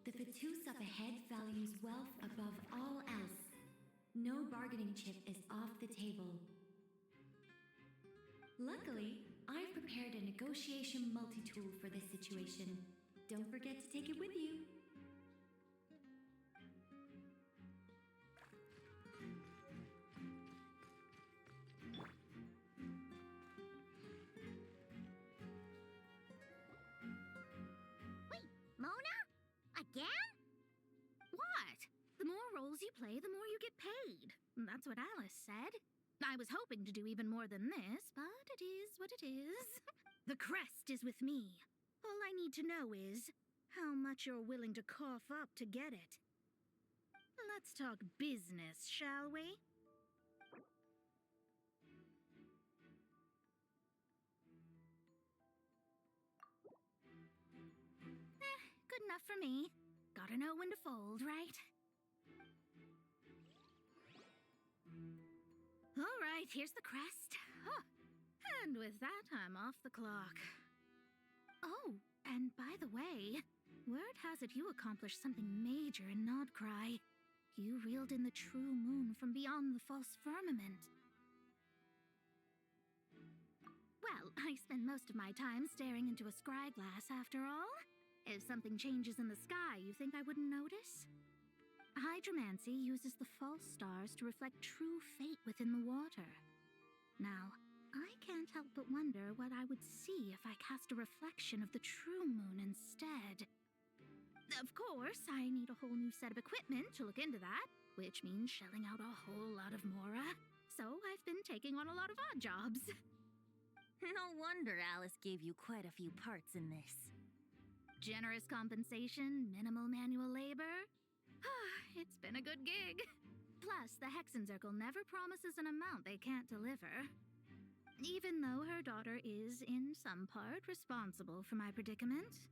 The Fatus up ahead values wealth above all else. No bargaining chip is off the table. Luckily, I've prepared a negotiation multi-tool for this situation. Don't forget to take it with you. Wait, Mona? Again? What? The more roles you play, the more you get paid. That's what Alice said. I was hoping to do even more than this, but it is what it is. The crest is with me. All I need to know is how much you're willing to cough up to get it. Let's talk business, shall we? Good enough for me. Gotta know when to fold, right? All right, here's the crest. Huh. And with that, I'm off the clock. Oh, and by the way, word has it you accomplished something major in Nodcry. You reeled in the true moon from beyond the false firmament. Well, I spend most of my time staring into a scry glass after all. If something changes in the sky, you think I wouldn't notice? Hydromancy uses the false stars to reflect true fate within the water. Now, I can't help but wonder what I would see if I cast a reflection of the true moon instead. Of course, I need a whole new set of equipment to look into that, which means shelling out a whole lot of mora. So I've been taking on a lot of odd jobs. No wonder Alice gave you quite a few parts in this. Generous compensation, minimal manual labor. It's been a good gig. Plus, the Hexenzirkel never promises an amount they can't deliver. Even though her daughter is, in some part, responsible for my predicament.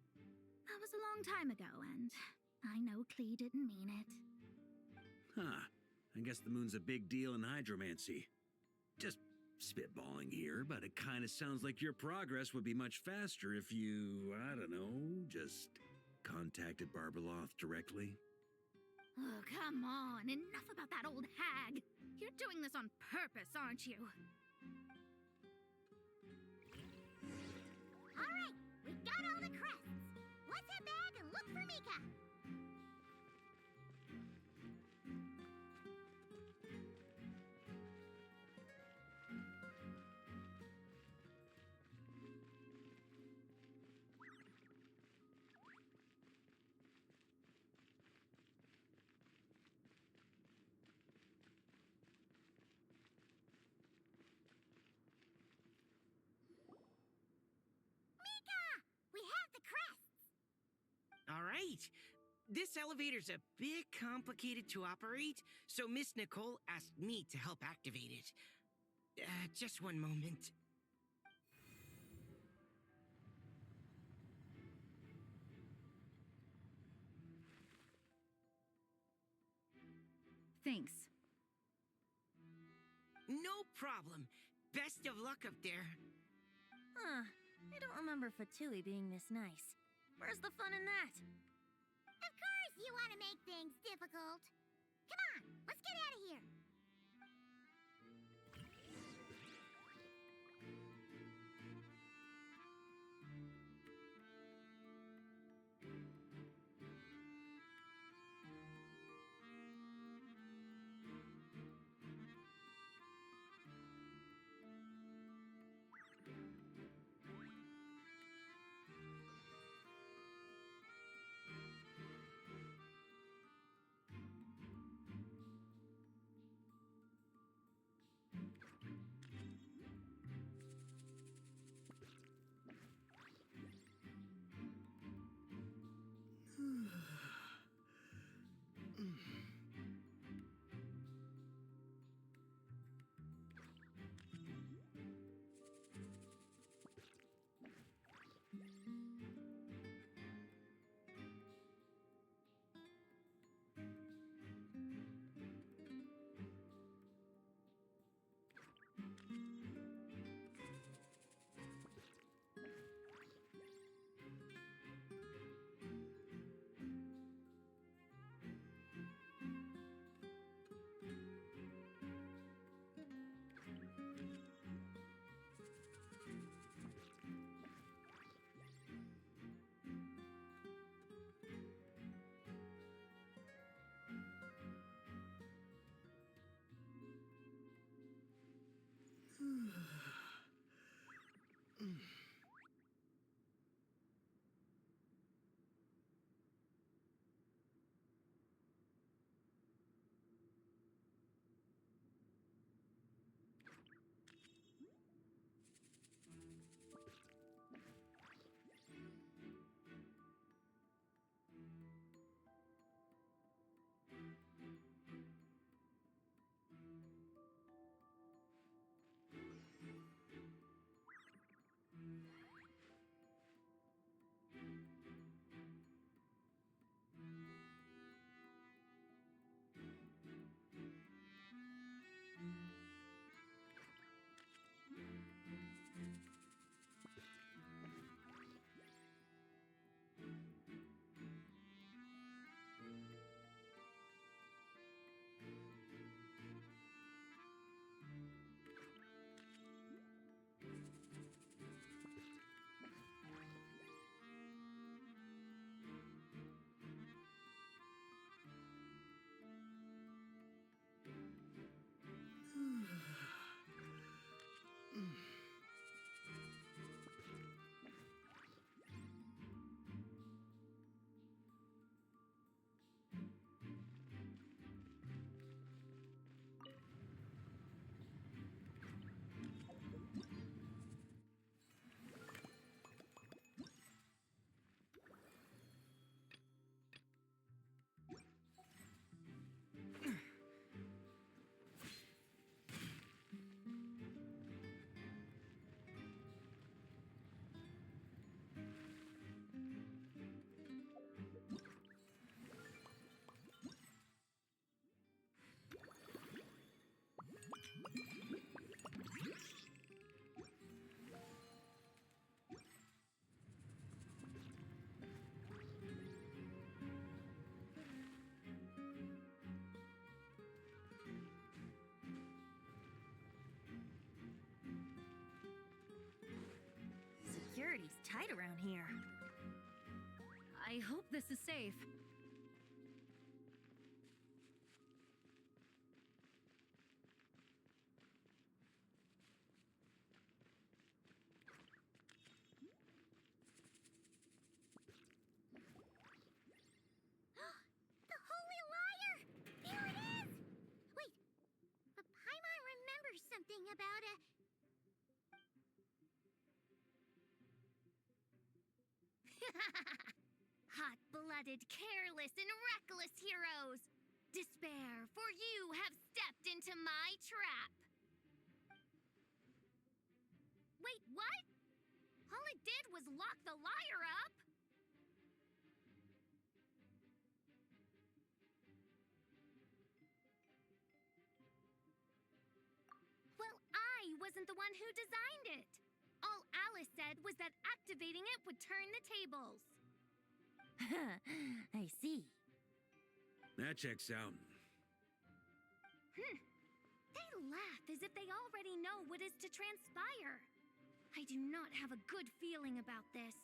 That was a long time ago, and I know Klee didn't mean it. Huh. I guess the moon's a big deal in hydromancy. Just spitballing here, but it kind of sounds like your progress would be much faster if you, I don't know, just contacted Barbeloth directly. Oh, come on. Enough about that old hag. You're doing this on purpose, aren't you? All right, we got all the crests. Let's head back and look for Mika. We have the crests! All right. This elevator's a bit complicated to operate, so Miss Nicole asked me to help activate it. Just one moment. Thanks. No problem. Best of luck up there. Huh. I don't remember Fatui being this nice. Where's the fun in that? Of course you want to make things difficult. Come on, let's get out of here. here. I hope this is safe. The Holy Liar! There it is! Wait, but Paimon remembers something about a... Hot-blooded, careless, and reckless heroes! Despair, for you have stepped into my trap! Wait, what? All it did was lock the liar up? Well, I wasn't the one who designed it. All Alice said was that activating it would turn the tables. I see. That checks out. They laugh as if they already know what is to transpire. I do not have a good feeling about this.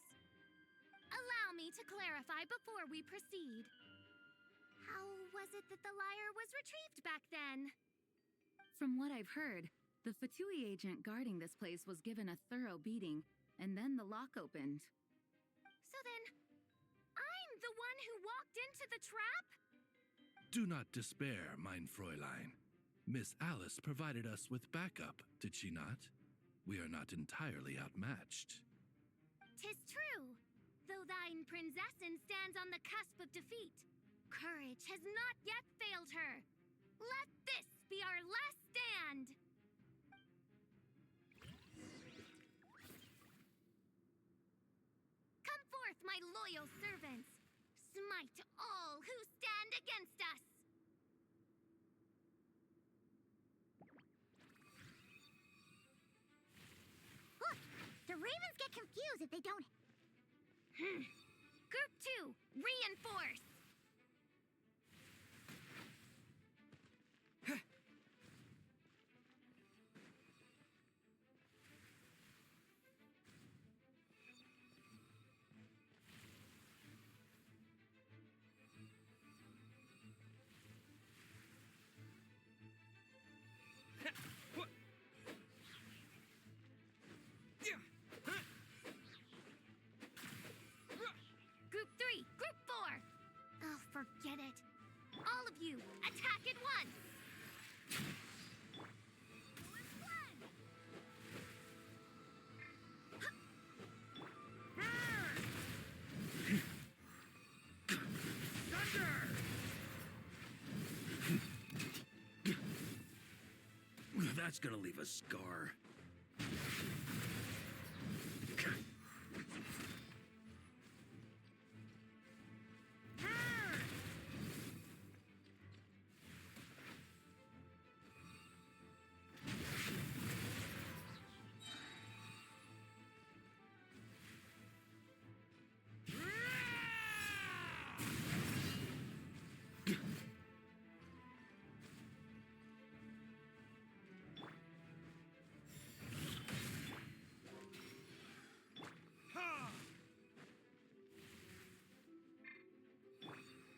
Allow me to clarify before we proceed. How was it that the liar was retrieved back then? From what I've heard, the Fatui agent guarding this place was given a thorough beating, and then the lock opened. So then, I'm the one who walked into the trap? Do not despair, mein Fräulein. Miss Alice provided us with backup, did she not? We are not entirely outmatched. 'Tis true. Though thine prinzessin stands on the cusp of defeat, courage has not yet failed her. Let this be our last stand! Come forth, my loyal servants! Smite all who stand against us! Look, the ravens get confused if they don't... Group 2, reinforce! Group 3, Group 4! Oh, forget it. All of you, attack at once! That's gonna leave a scar.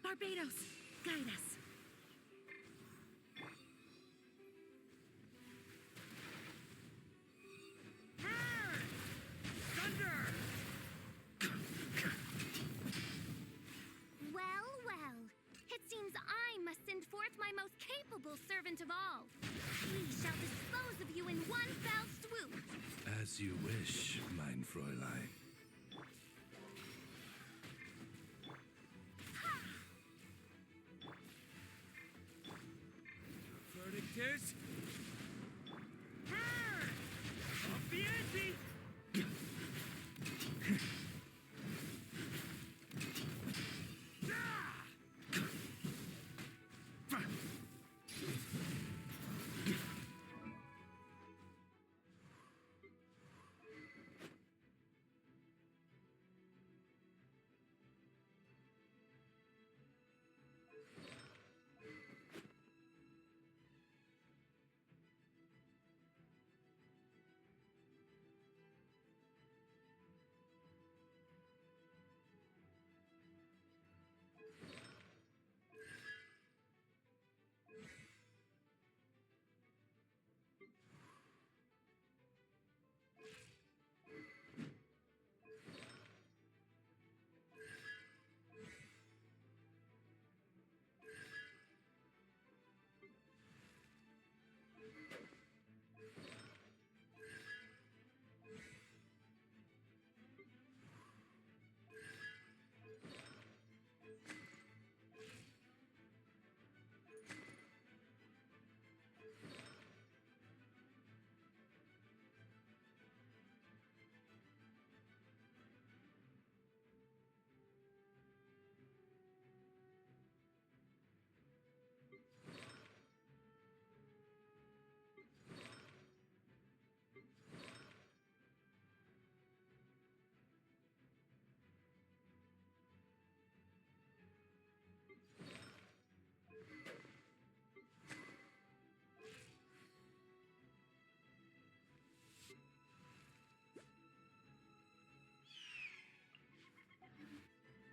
Barbados, guide us. Well, well. It seems I must send forth my most capable servant of all. He shall dispose of you in one fell swoop. As you wish, mein Fräulein. Verdict is... Up the ante!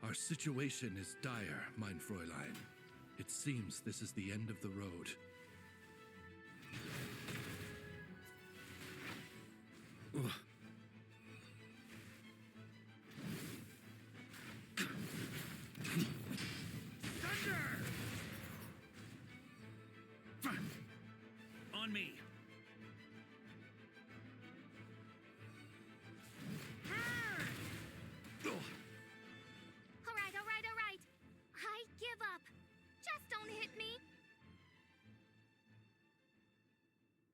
Our situation is dire, mein Fräulein. It seems this is the end of the road. Ugh. On me. All right. I give up. Just don't hit me.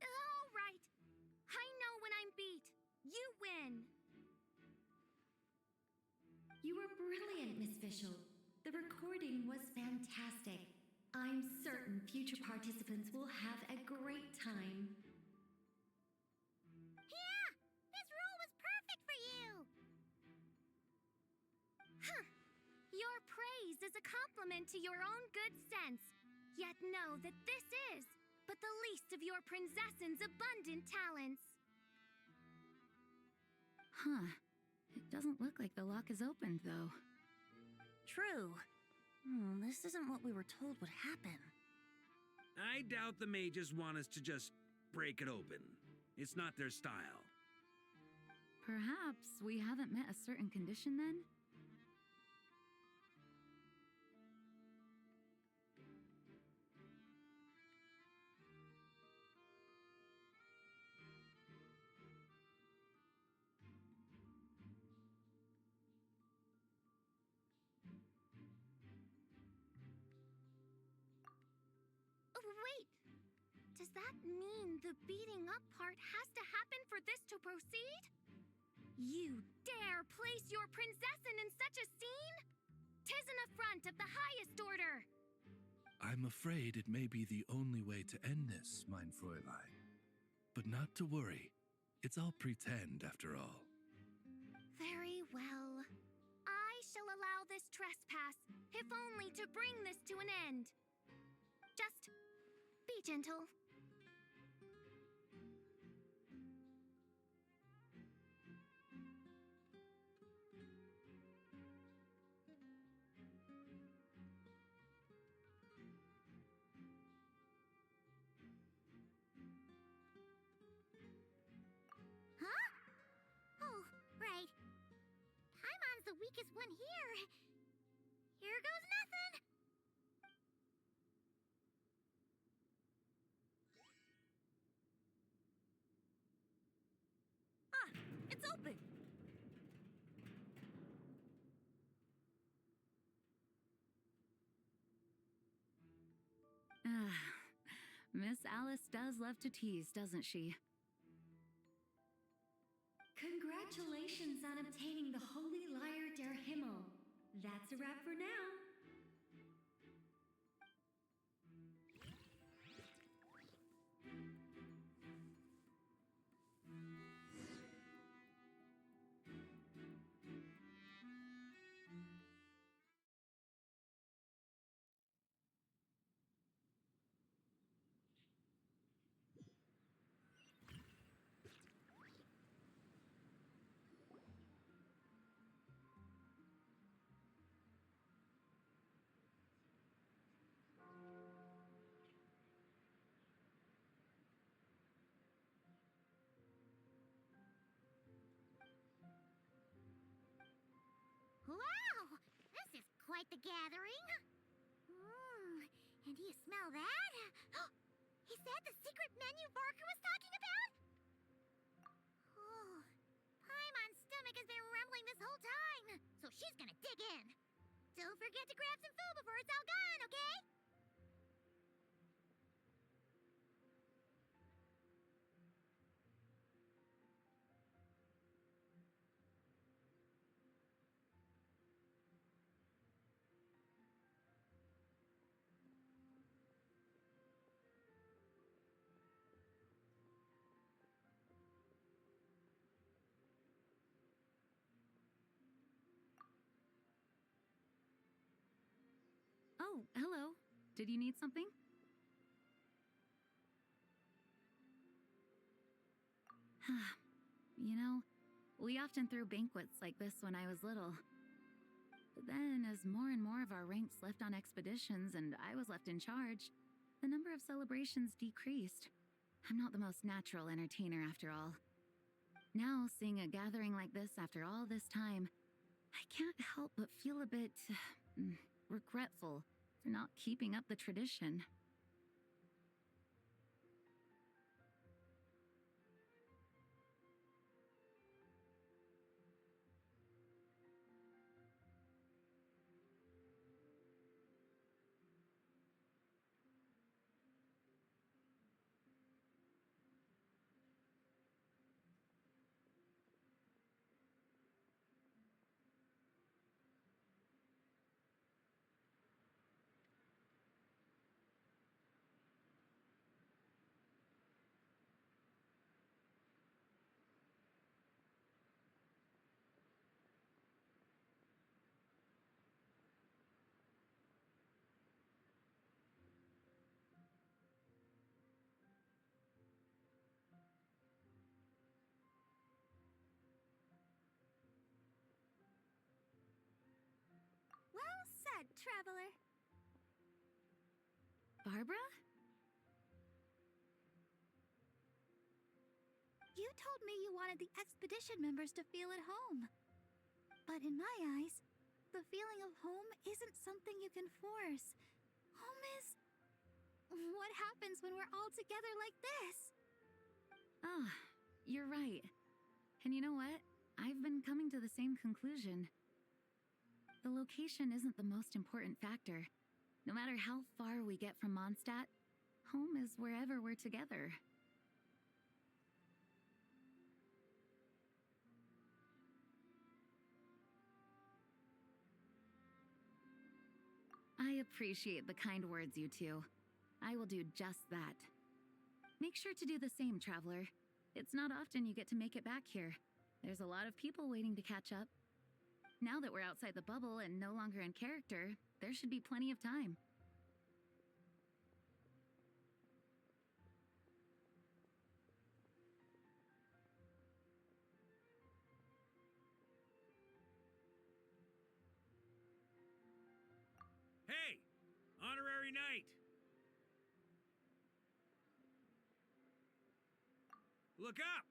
All right. I know when I'm beat. You win. You were brilliant, Miss Fischel. The recording was fantastic. I'm certain future participants will have a great time. Yeah, this role was perfect for you. Huh. Your praise is a compliment to your own good sense. Yet know that this is but the least of your princess's abundant talents. Huh. It doesn't look like the lock is opened, though. True. This isn't what we were told would happen. I doubt the mages want us to just break it open. It's not their style. Perhaps we haven't met a certain condition then? Wait. Does that mean the beating up part has to happen for this to proceed? You dare place your princessin in such a scene? 'Tis an affront of the highest order. I'm afraid it may be the only way to end this, mein Fräulein. But not to worry. It's all pretend, after all. Very well. I shall allow this trespass, if only to bring this to an end. Just be gentle. Huh? Oh, right. Paimon's the weakest one here. Here goes nothing. It's open! Miss Alice does love to tease, doesn't she? Congratulations on obtaining the Holy Lyre der Himmel. That's a wrap for now. Wow! This is quite the gathering. And do you smell that? Is that the secret menu Barker was talking about? Oh, Paimon's stomach has been rumbling this whole time, so she's gonna dig in. Don't forget to grab some food before it's all gone, okay? Oh, hello. Did you need something? You know, we often threw banquets like this when I was little. But then, As more and more of our ranks left on expeditions and I was left in charge, the number of celebrations decreased. I'm not the most natural entertainer after all. Now, seeing a gathering like this after all this time, I can't help but feel a bit regretful for not keeping up the tradition. Well said, traveler. Barbara? You told me you wanted the expedition members to feel at home. But in my eyes, the feeling of home isn't something you can force. Home is what happens when we're all together like this. Ah, you're right. And you know what? I've been coming to the same conclusion. The location isn't the most important factor. No matter how far we get from Mondstadt, home is wherever we're together. I appreciate the kind words, you two. I will do just that. Make sure to do the same, traveler. It's not often you get to make it back here. There's a lot of people waiting to catch up. Now that we're outside the bubble and no longer in character, there should be plenty of time. Hey! Honorary Knight! Look up!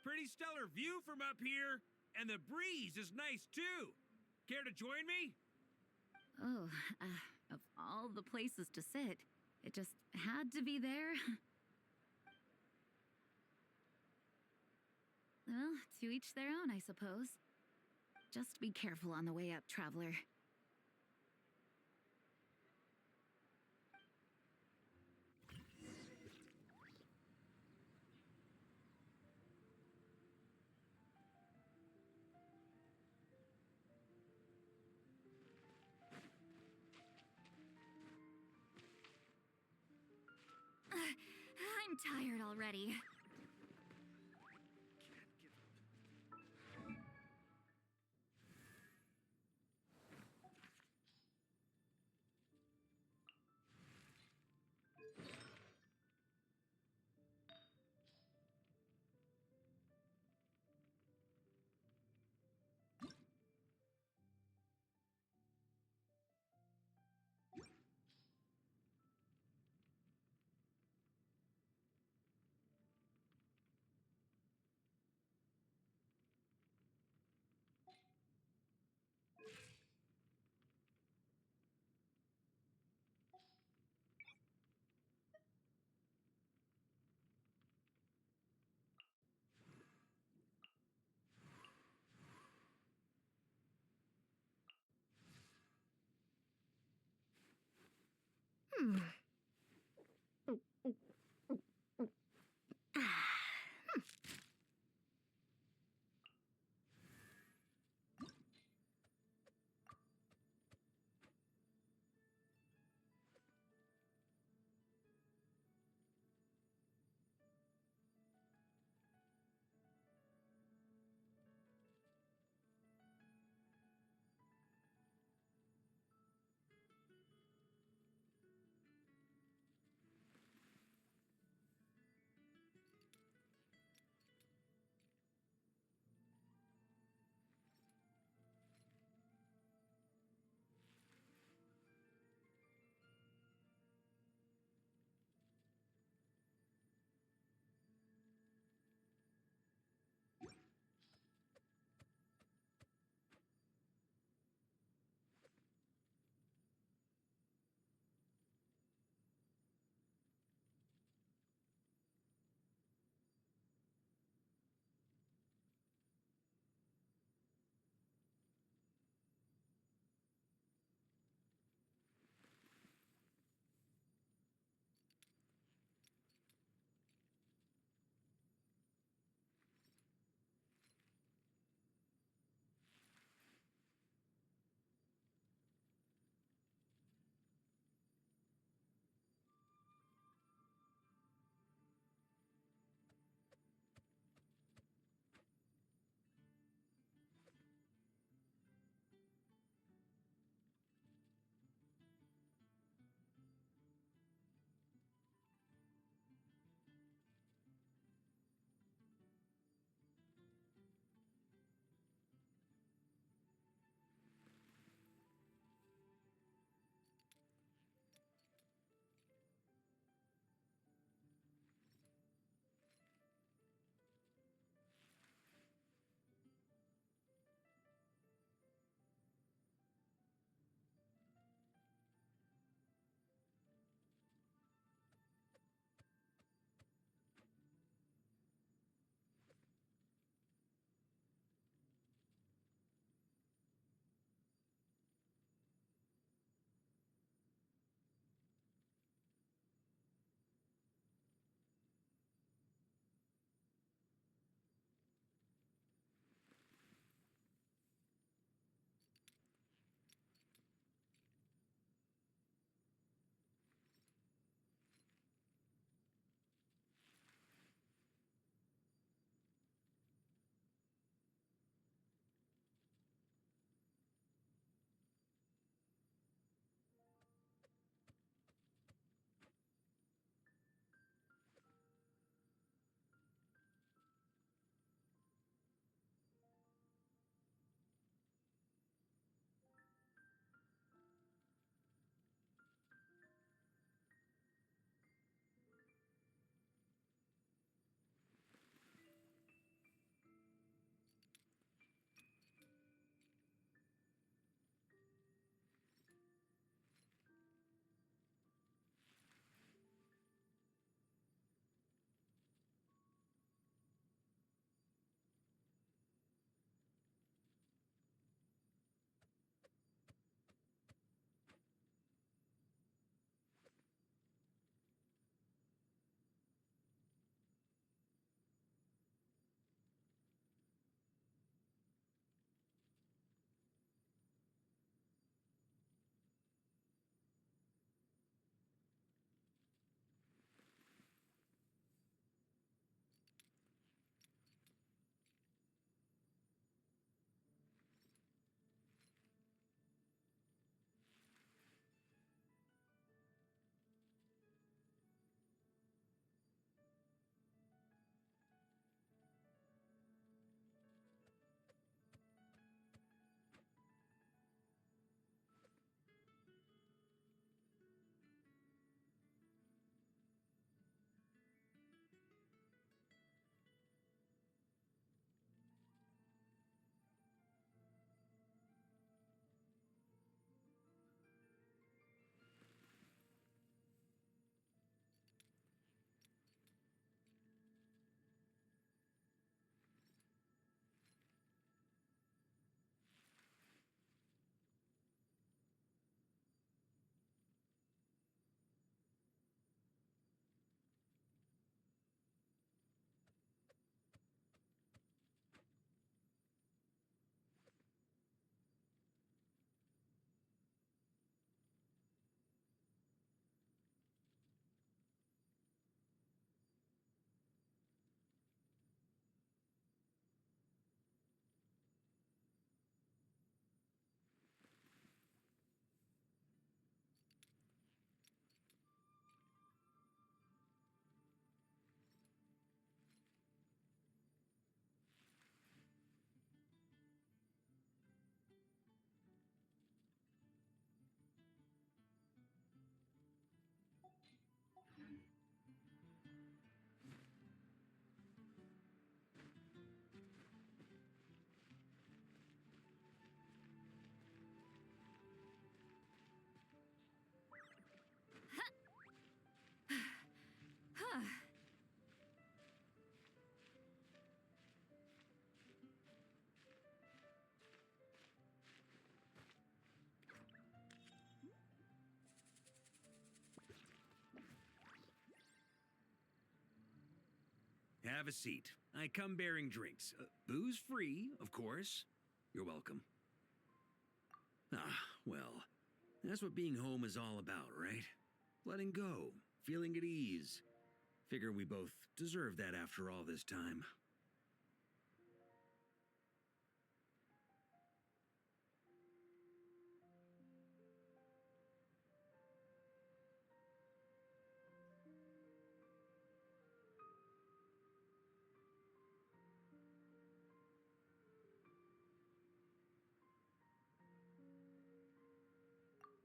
Pretty stellar view from up here, and the breeze is nice too. Care to join me? Oh, of all the places to sit, it just had to be there. Well, to each their own, I suppose. Just be careful on the way up, traveler. I'm tired already. Have a seat. I come bearing drinks. Booze free, of course. You're welcome. Ah, well, that's what being home is all about, right? Letting go, feeling at ease. Figure we both deserve that after all this time.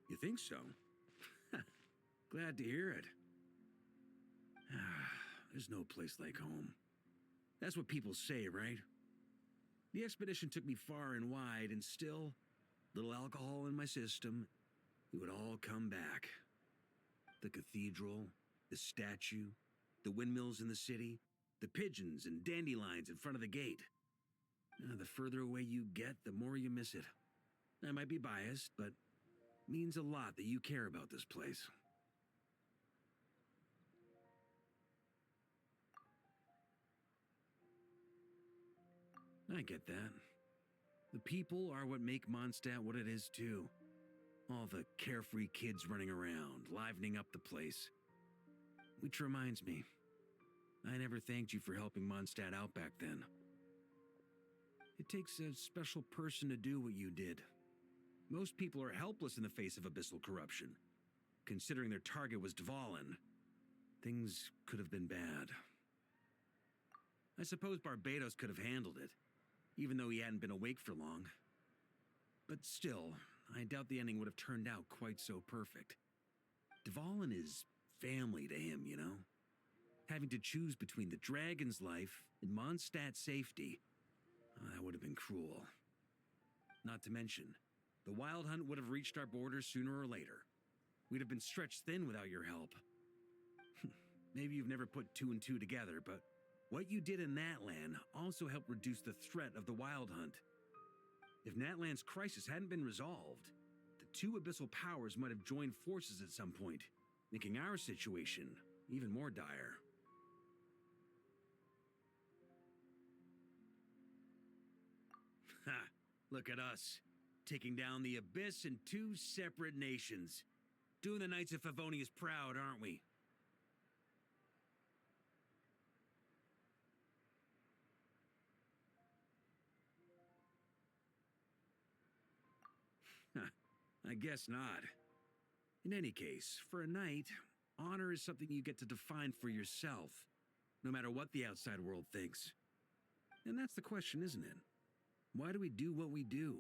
You think so? Glad to hear it. There's no place like home. That's what people say, right? The expedition took me far and wide, and still, little alcohol in my system, it would all come back. The cathedral, the statue, the windmills in the city, the pigeons and dandelions in front of the gate. The further away you get, the more you miss it. I might be biased, but it means a lot that you care about this place. I get that. The people are what make Mondstadt what it is, too. All the carefree kids running around, livening up the place. Which reminds me, I never thanked you for helping Mondstadt out back then. It takes a special person to do what you did. Most people are helpless in the face of abyssal corruption. Considering their target was Dvalin, things could have been bad. I suppose Barbados could have handled it, even though he hadn't been awake for long. But still, I doubt the ending would have turned out quite so perfect. Dvalin is family to him, you know? Having to choose between the dragon's life and Mondstadt's safety, that would have been cruel. Not to mention, the Wild Hunt would have reached our borders sooner or later. We'd have been stretched thin without your help. Maybe you've never put two and two together, but what you did in that land also helped reduce the threat of the Wild Hunt. If Natlan's crisis hadn't been resolved, the two abyssal powers might have joined forces at some point, making our situation even more dire. Ha! Look at us, taking down the Abyss in two separate nations. Doing the Knights of Favonius proud, aren't we? I guess not. In any case, for a knight, honor is something you get to define for yourself, no matter what the outside world thinks. And that's the question, isn't it? Why do we do what we do?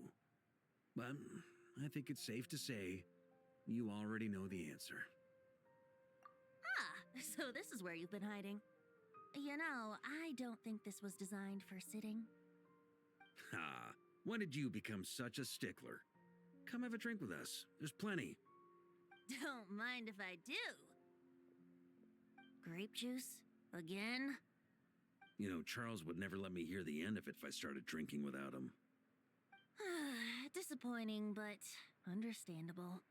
Well, I think it's safe to say you already know the answer. Ah, so this is where you've been hiding. You know, I don't think this was designed for sitting. Ah, when did you become such a stickler? Come have a drink with us. There's plenty. Don't mind if I do. Grape juice? Again? You know, Charles would never let me hear the end of it if I started drinking without him. Disappointing, but understandable.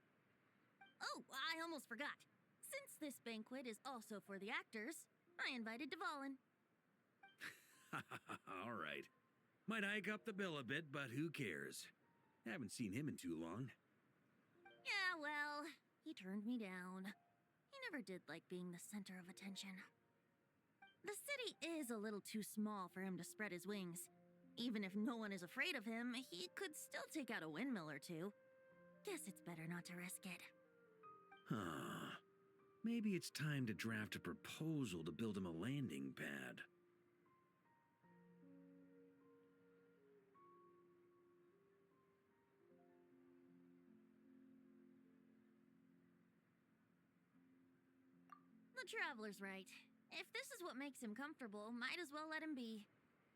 Oh, I almost forgot. Since this banquet is also for the actors, I invited Dvalin. All right. Might hike up the bill a bit, but who cares? Haven't seen him in too long. Yeah, well, he turned me down. He never did like being the center of attention. The city is a little too small for him to spread his wings. Even if no one is afraid of him, he could still take out a windmill or two. Guess it's better not to risk it. Huh. Maybe it's time to draft a proposal to build him a landing pad. The Traveler's right. If this is what makes him comfortable, might as well let him be.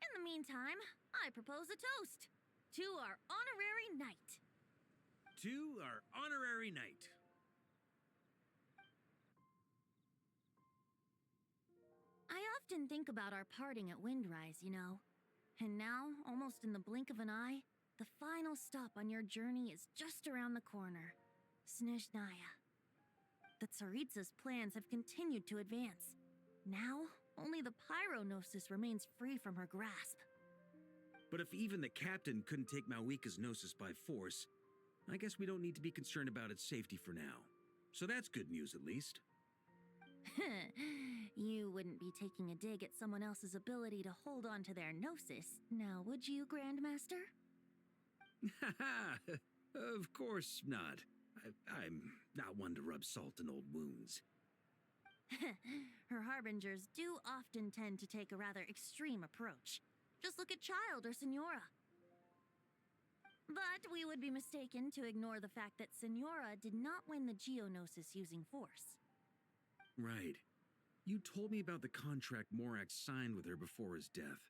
In the meantime, I propose a toast to our honorary knight. To our honorary knight. I often think about our parting at Windrise, you know. And now, almost in the blink of an eye, the final stop on your journey is just around the corner. Snezhnaya. The Tsaritsa's plans have continued to advance. Now, Only the pyronosis remains free from her grasp. But if even the captain couldn't take Mawika's gnosis by force, I guess we don't need to be concerned about its safety for now. So that's good news, at least. You wouldn't be taking a dig at someone else's ability to hold on to their gnosis, now would you, Grandmaster? Of course not. I'm not one to rub salt in old wounds. Her harbingers do often tend to take a rather extreme approach. Just look at Child or Senora. But we would be mistaken to ignore the fact that Senora did not win the Geonosis using force. Right. You told me about the contract Morax signed with her before his death.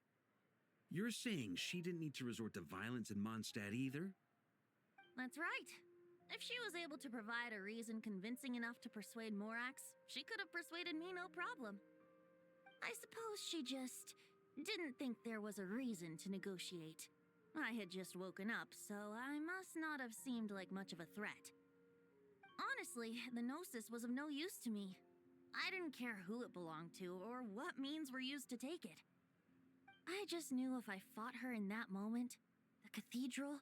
You're saying she didn't need to resort to violence in Mondstadt either? That's right. If she was able to provide a reason convincing enough to persuade Morax, she could have persuaded me no problem. I suppose she just didn't think there was a reason to negotiate. I had just woken up, so I must not have seemed like much of a threat. Honestly, the Gnosis was of no use to me. I didn't care who it belonged to or what means were used to take it. I just knew if I fought her in that moment, the cathedral,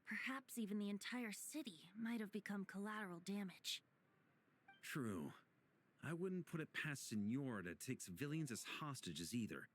perhaps even the entire city, might have become collateral damage. True. I wouldn't put it past Senora to take civilians as hostages either.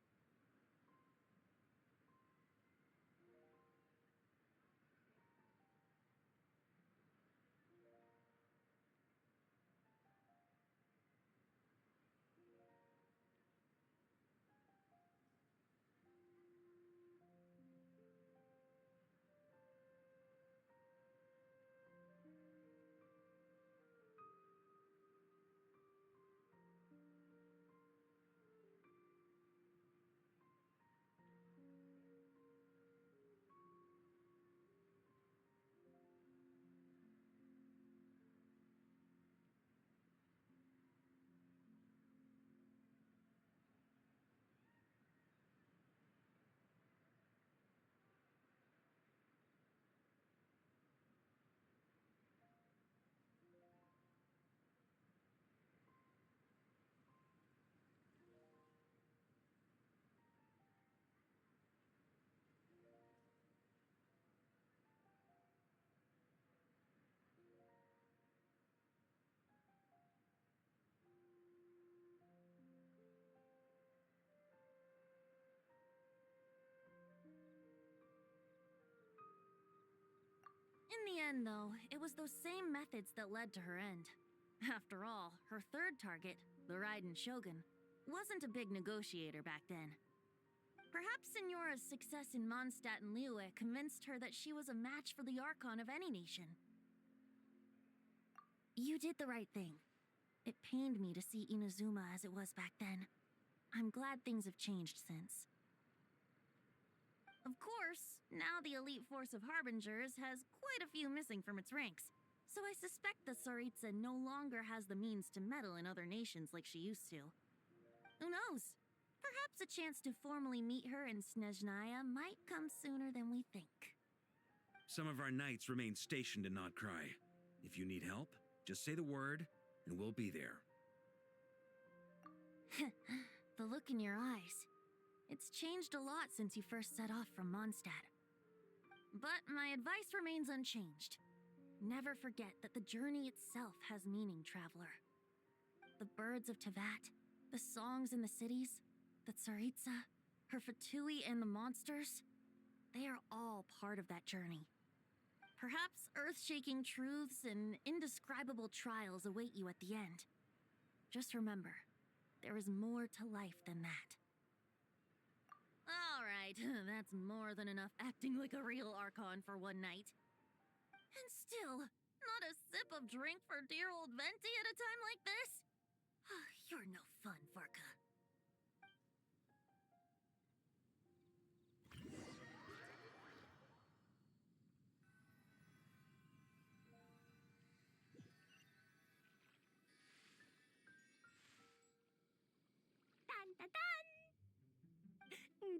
In the end, though, it was those same methods that led to her end. After all, her third target, the Raiden Shogun, wasn't a big negotiator back then. Perhaps Senora's success in Mondstadt and Liyue convinced her that she was a match for the Archon of any nation. You did the right thing. It pained me to see Inazuma as it was back then. I'm glad things have changed since. Of course, now the elite force of Harbingers has quite a few missing from its ranks, so I suspect the Tsaritsa no longer has the means to meddle in other nations like she used to. Who knows? Perhaps a chance to formally meet her in Snezhnaya might come sooner than we think. Some of our knights remain stationed in Not Cry. If you need help, just say the word, and we'll be there. The look in your eyes. It's changed a lot since you first set off from Mondstadt. But my advice remains unchanged. Never forget that the journey itself has meaning, traveler. The birds of Tevat, the songs in the cities, the Tsaritsa, her Fatui and the monsters, they are all part of that journey. Perhaps earth-shaking truths and indescribable trials await you at the end. Just remember, there is more to life than that. All right, that's more than enough acting like a real Archon for one night. And still, not a sip of drink for dear old Venti at a time like this? You're no fun, Varka. Dun dun dun!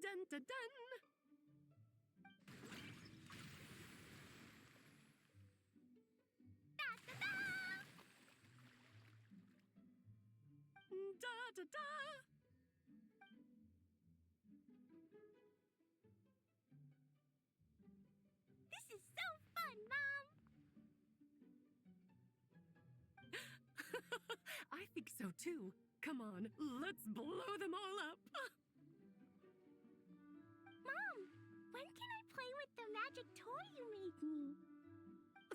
Dun dun dun! Da da da! Da da da! so too. Come on, let's blow them all up. Mom, when can I play with the magic toy you made me?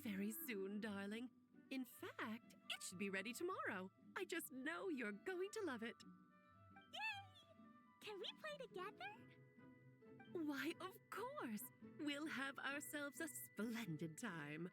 Very soon, darling. In fact, it should be ready tomorrow. I just know you're going to love it. Yay! Can we play together? Why, of course. We'll have ourselves a splendid time.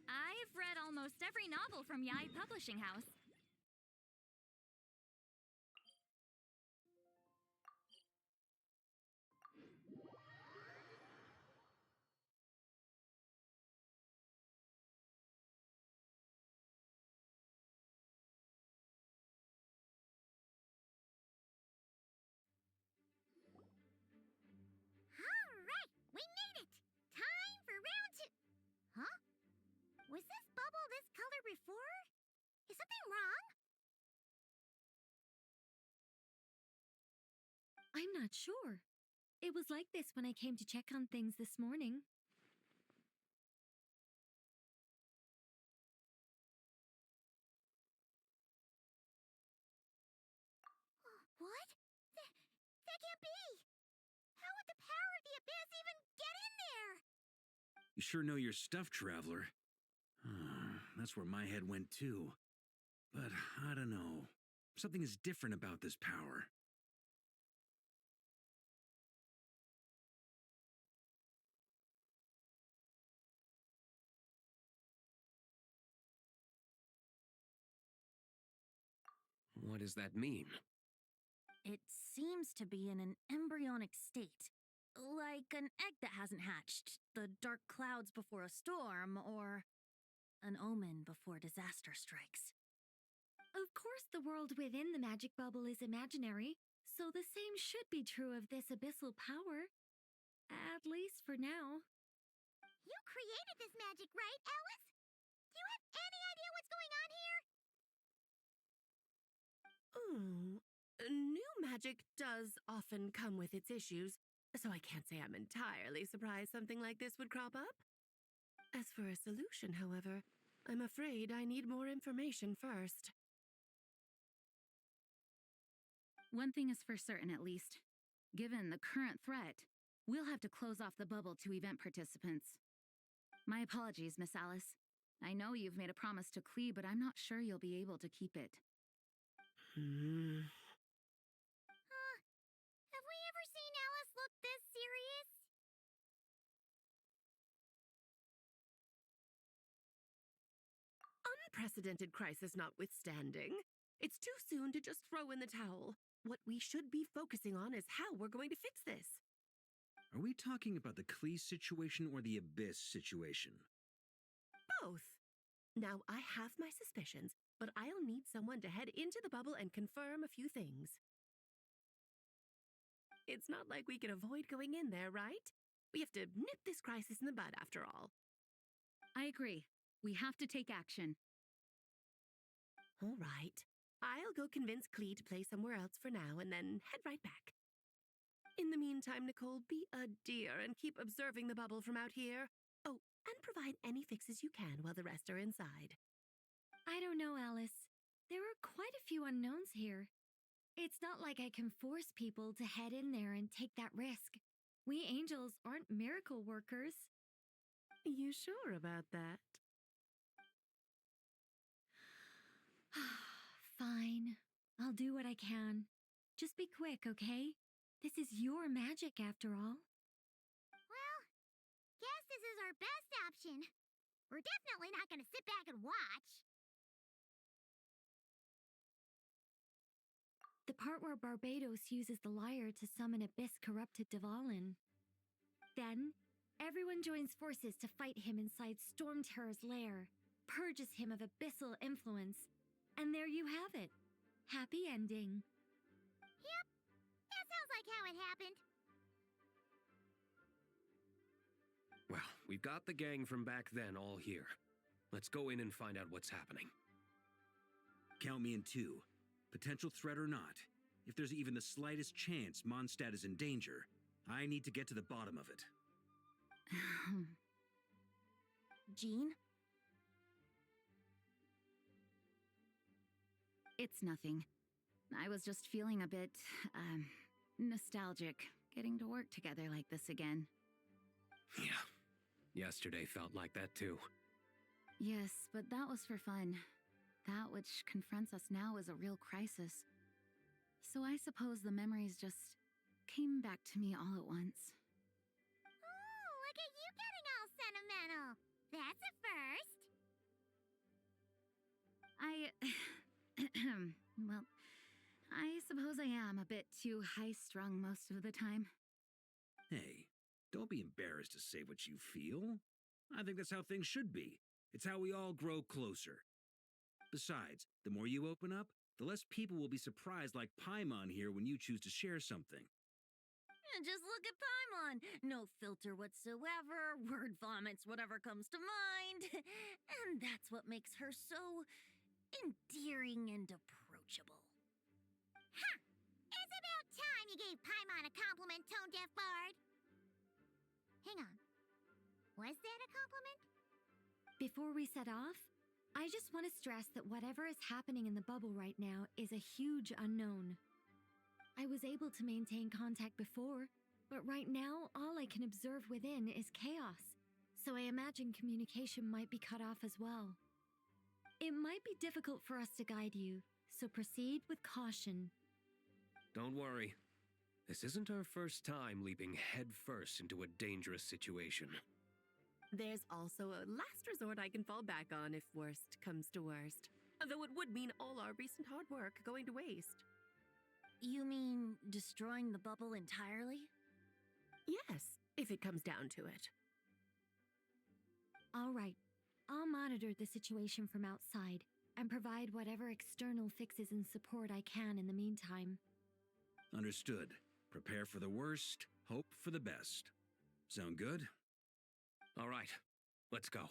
I've read almost every novel from Yai Publishing House. Alright, we made it! Time for round two! Huh? Was this bubble this color before? Is something wrong? I'm not sure. It was like this when I came to check on things this morning. What? That can't be! How would the power of the abyss even get in there? You sure know your stuff, Traveler. That's where my head went too. But I don't know. Something is different about this power. What does that mean? It seems to be in an embryonic state. Like an egg that hasn't hatched, the dark clouds before a storm, or an omen before disaster strikes. Of course, the world within the magic bubble is imaginary, so the same should be true of this abyssal power. At least for now. You created this magic, right, Alice? Do you have any idea what's going on here? New magic does often come with its issues, so I can't say I'm entirely surprised something like this would crop up. As for a solution, however, I'm afraid I need more information first. One thing is for certain, at least. Given the current threat, we'll have to close off the bubble to event participants. My apologies, Miss Alice. I know you've made a promise to Klee, but I'm not sure you'll be able to keep it. Have we ever seen Alice look this serious? Unprecedented crisis notwithstanding, it's too soon to just throw in the towel. What we should be focusing on is how we're going to fix this. Are we talking about the Klee situation or the Abyss situation? Both. Now, I have my suspicions, but I'll need someone to head into the bubble and confirm a few things. It's not like we can avoid going in there, right? We have to nip this crisis in the bud, after all. I agree. We have to take action. All right. I'll go convince Klee to play somewhere else for now and then head right back. In the meantime, Nicole, be a dear and keep observing the bubble from out here. Oh, and provide any fixes you can while the rest are inside. I don't know, Alice. There are quite a few unknowns here. It's not like I can force people to head in there and take that risk. We angels aren't miracle workers. You sure about that? Fine. I'll do what I can. Just be quick, okay? This is your magic, after all. Well, guess this is our best option. We're definitely not gonna sit back and watch. The part where Barbados uses the lyre to summon Abyss-corrupted Dvalin. Then, everyone joins forces to fight him inside Storm Terror's lair, purges him of abyssal influence, and there you have it. Happy ending. Yep, that sounds like how it happened. Well, we've got the gang from back then all here. Let's go in and find out what's happening. Count me in 2. Potential threat or not, if there's even the slightest chance Mondstadt is in danger, I need to get to the bottom of it. Jean? It's nothing. I was just feeling a bit, nostalgic, getting to work together like this again. Yeah. Yesterday felt like that too. Yes, but that was for fun. That which confronts us now is a real crisis. So I suppose the memories just came back to me all at once. Ooh, look at you getting all sentimental. That's a first. Well, I suppose I am a bit too high-strung most of the time. Hey, don't be embarrassed to say what you feel. I think that's how things should be. It's how we all grow closer. Besides, the more you open up, the less people will be surprised like Paimon here when you choose to share something. And just look at Paimon. No filter whatsoever, word vomits whatever comes to mind. And that's what makes her so endearing and approachable. Ha! It's about time you gave Paimon a compliment, tone-deaf bard. Hang on. Was that a compliment? Before we set off, I just want to stress that whatever is happening in the bubble right now is a huge unknown. I was able to maintain contact before, but right now all I can observe within is chaos, so I imagine communication might be cut off as well. It might be difficult for us to guide you, so proceed with caution. Don't worry. This isn't our first time leaping headfirst into a dangerous situation. There's also a last resort I can fall back on if worst comes to worst. Though it would mean all our recent hard work going to waste. You mean destroying the bubble entirely? Yes, if it comes down to it. All right, I'll monitor the situation from outside and provide whatever external fixes and support I can in the meantime. Understood. Prepare for the worst, hope for the best. Sound good? All right, let's go.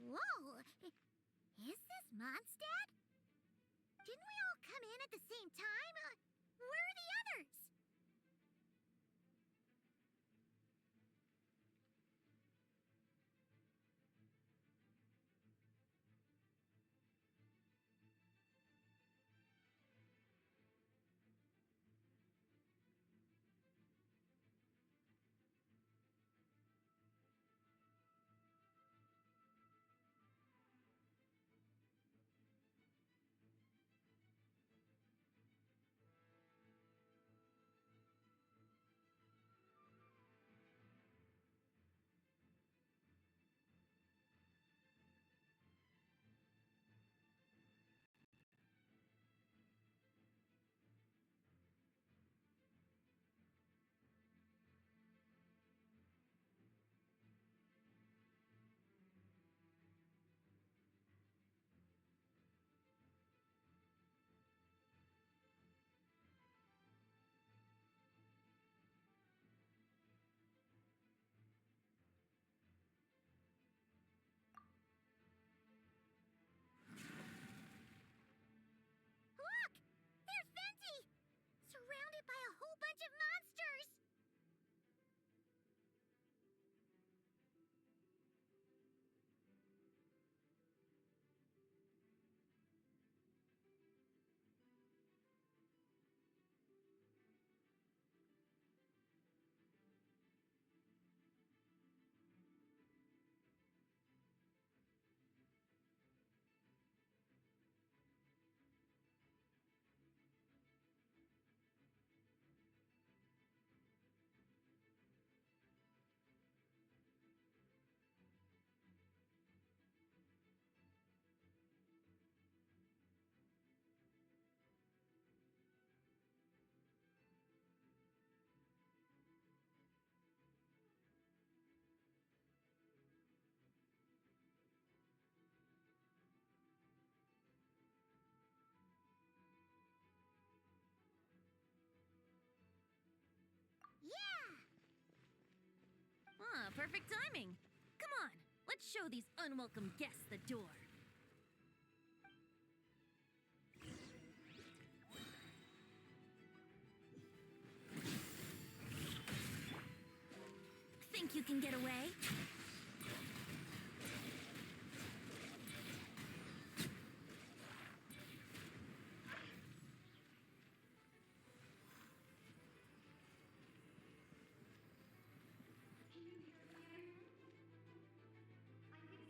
Whoa! Is this Mondstadt? Didn't we all come in at the same time? Where are the others? timing! Come on, let's show these unwelcome guests the door. Think you can get away?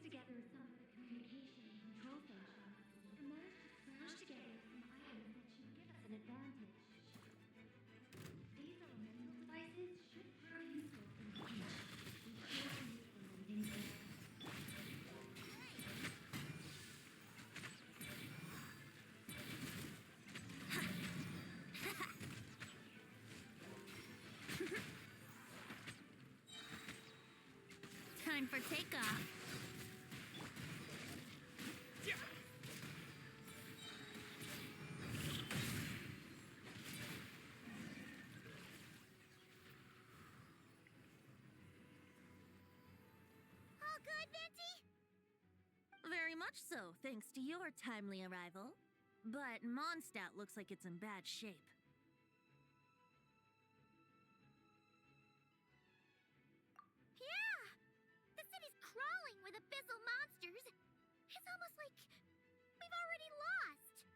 Together some of the communication and control stations and managed to smash together some items that should give us an advantage. These elemental devices should prove useful in the future. We should use them when things get Time for takeoff. All good, Venti? Very much so, thanks to your timely arrival. But Mondstadt looks like it's in bad shape. Yeah! The city's crawling with abyssal monsters. It's almost like we've already lost.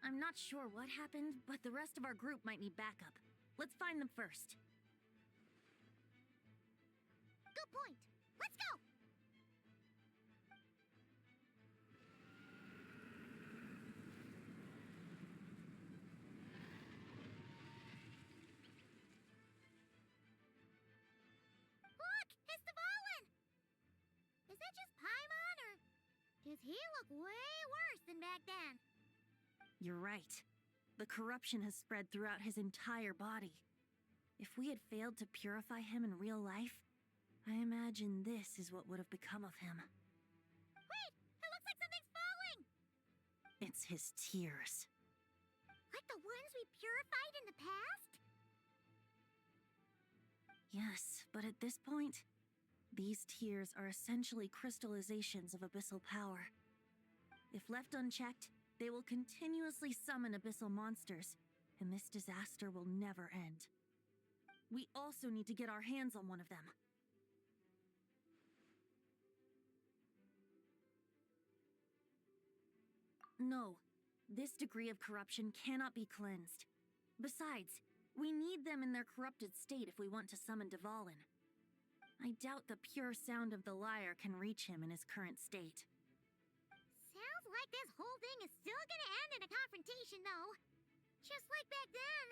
I'm not sure what happened, but the rest of our group might need backup. Let's find them first. Good point. Let's go! Look! It's Dvalin! Is that just Paimon, or does he look way worse than back then? You're right. The corruption has spread throughout his entire body. If we had failed to purify him in real life, I imagine this is what would have become of him. Wait! It looks like something's falling! It's his tears. Like the ones we purified in the past? Yes, but at this point, these tears are essentially crystallizations of abyssal power. If left unchecked, they will continuously summon abyssal monsters, and this disaster will never end. We also need to get our hands on one of them. No, this degree of corruption cannot be cleansed. Besides, we need them in their corrupted state if we want to summon Dvalin. I doubt the pure sound of the lyre can reach him in his current state. Sounds like this whole thing is still gonna end in a confrontation, though. Just like back then.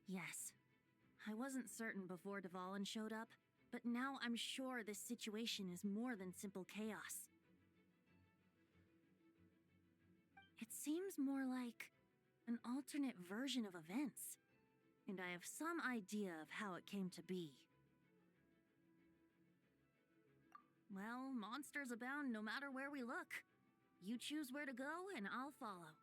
Yes. I wasn't certain before Dvalin showed up, but now I'm sure this situation is more than simple chaos. It seems more like an alternate version of events, and I have some idea of how it came to be. Well, monsters abound no matter where we look. You choose where to go, and I'll follow.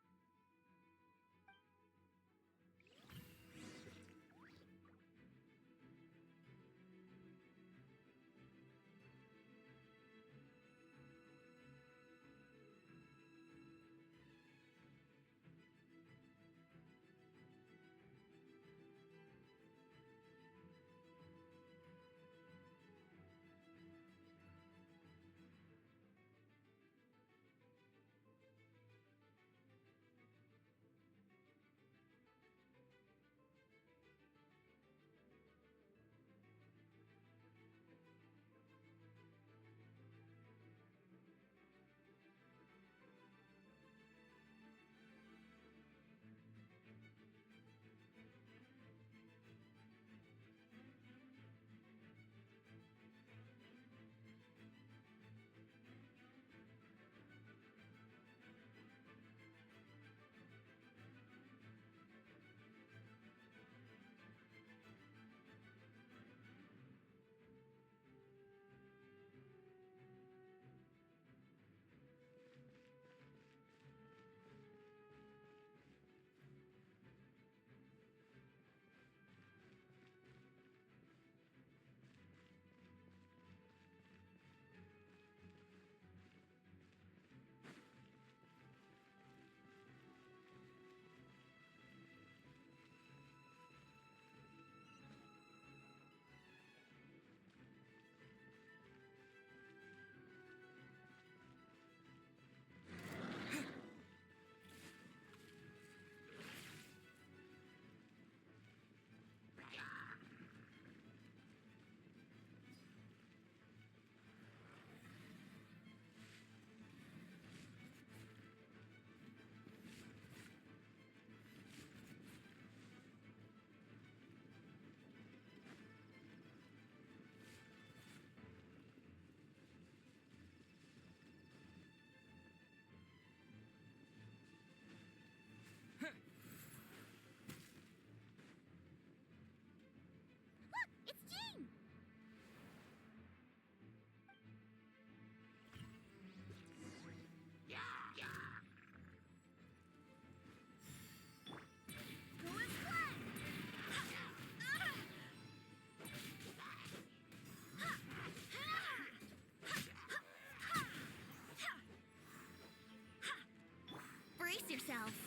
yourselves.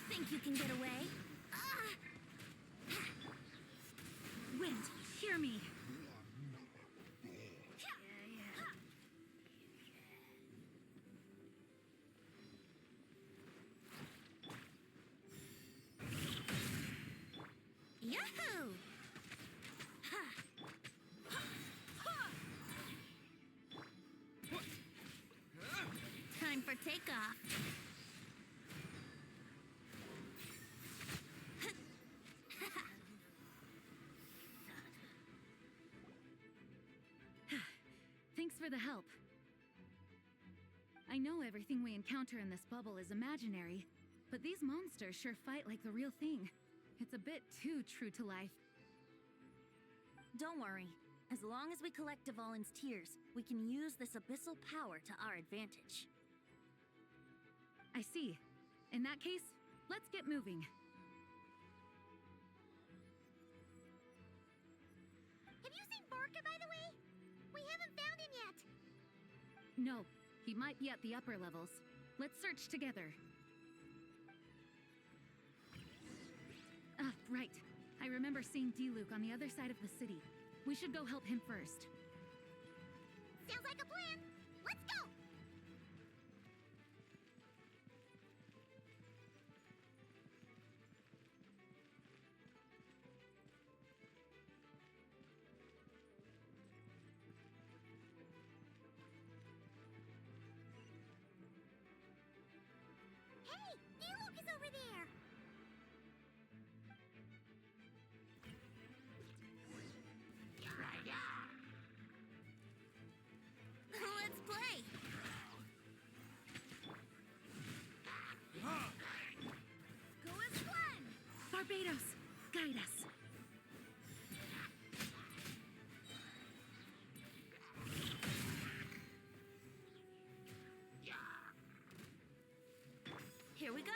Think you can get away? Wind, hear me. Yahoo! Time for takeoff. Thanks for the help. I know everything we encounter in this bubble is imaginary, but these monsters sure fight like the real thing. It's a bit too true to life. Don't worry. As long as we collect Dvalin's tears, we can use this abyssal power to our advantage. I see. In that case, let's get moving. Have you seen Barca, by the way? We haven't found him yet. No, he might be at the upper levels. Let's search together. Ah, right. I remember seeing D-Luke on the other side of the city. We should go help him first. Sounds like a plan. Let's go! Hey! D-Luke is over there! Let's play! Go as one! Barbados, guide us. Here we go!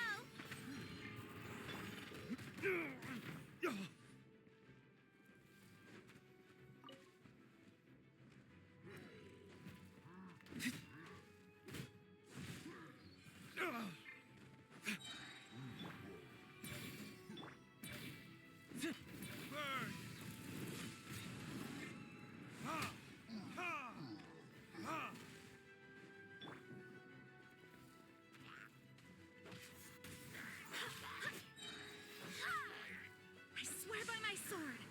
I swear by my sword.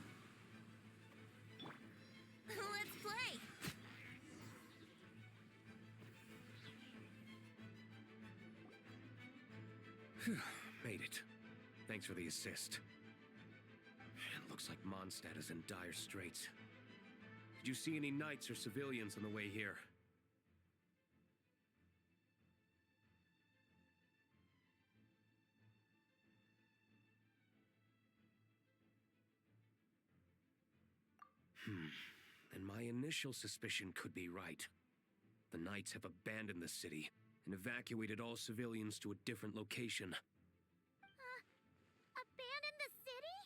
Let's play! Made it. Thanks for the assist. It looks like Mondstadt is in dire straits. Did you see any knights or civilians on the way here? Then my initial suspicion could be right. The knights have abandoned the city and evacuated all civilians to a different location. Abandon the city?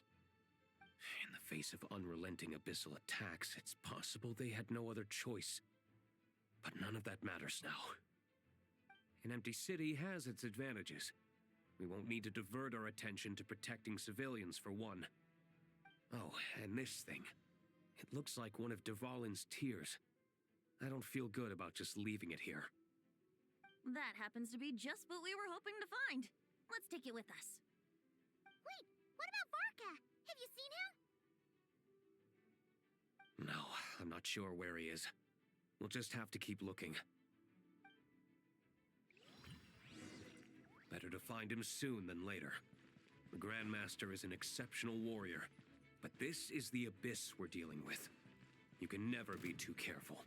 In the face of unrelenting abyssal attacks, it's possible they had no other choice. But none of that matters now. An empty city has its advantages. We won't need to divert our attention to protecting civilians, for one. Oh, and this thing. It looks like one of Dvalin's tears. I don't feel good about just leaving it here. That happens to be just what we were hoping to find. Let's take it with us. Wait, what about Barca? Have you seen him? No, I'm not sure where he is. We'll just have to keep looking. Better to find him soon than later. The Grandmaster is an exceptional warrior, but this is the abyss we're dealing with. You can never be too careful.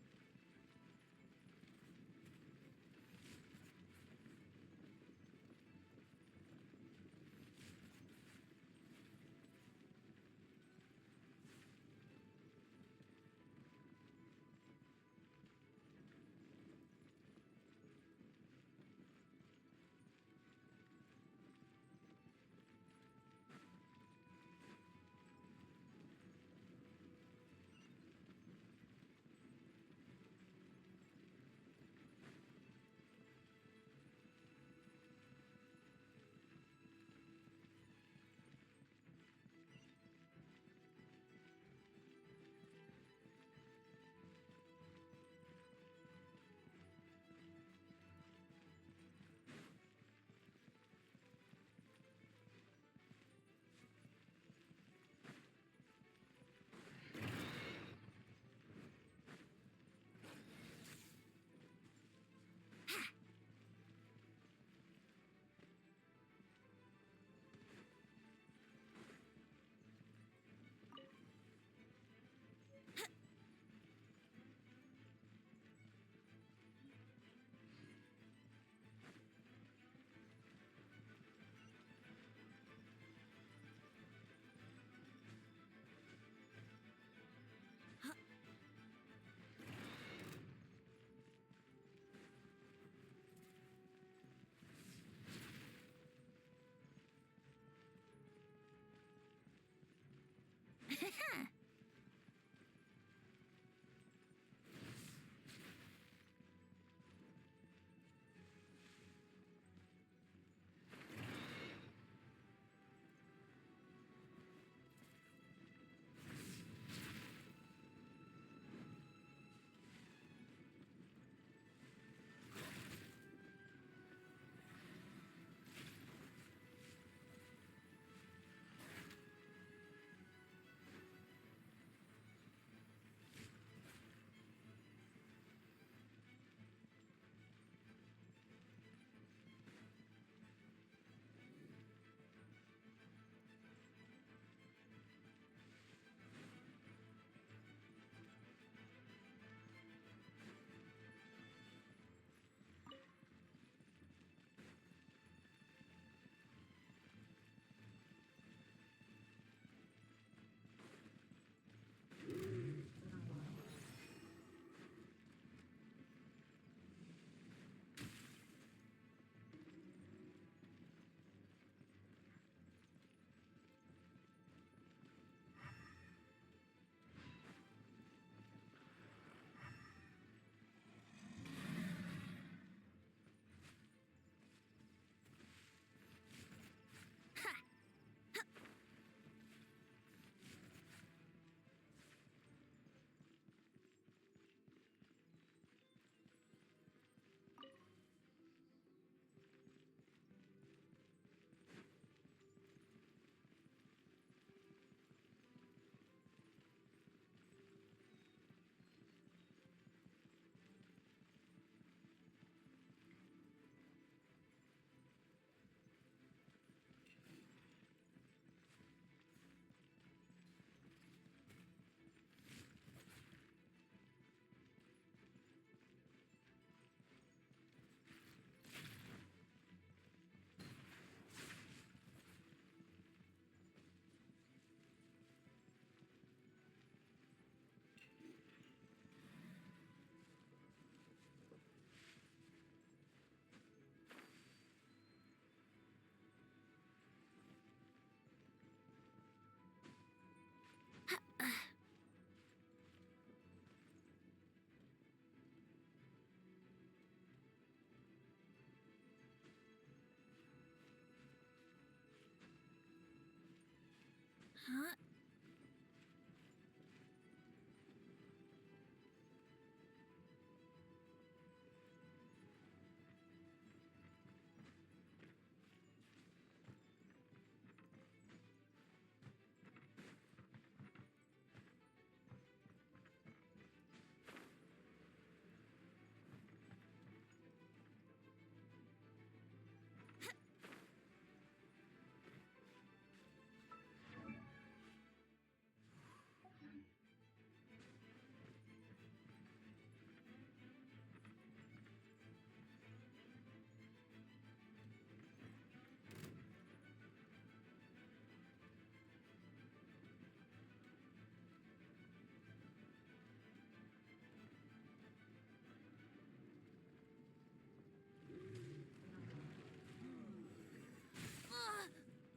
Huh?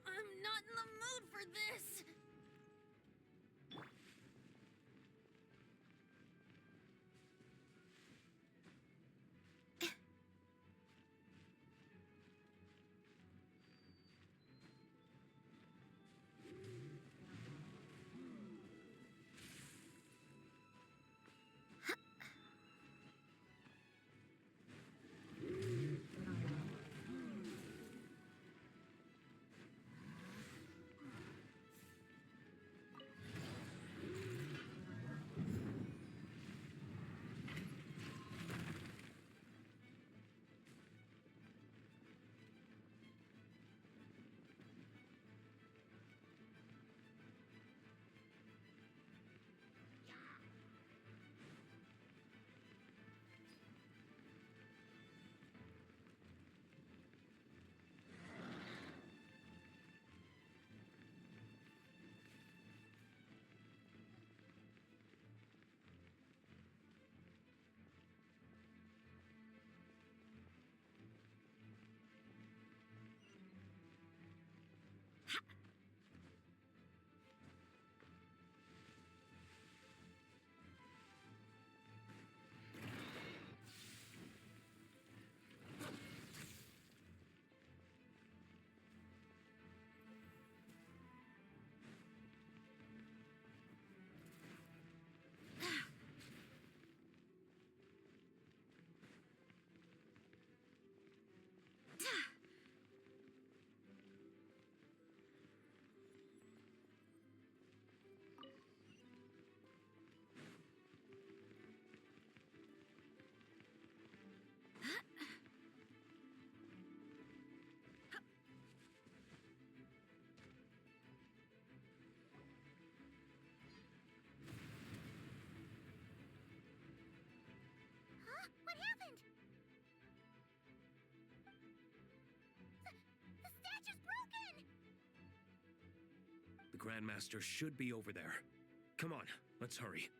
I'm not in the mood for this. Huh? What happened? The statue's broken! The Grandmaster should be over there. Come on, let's hurry.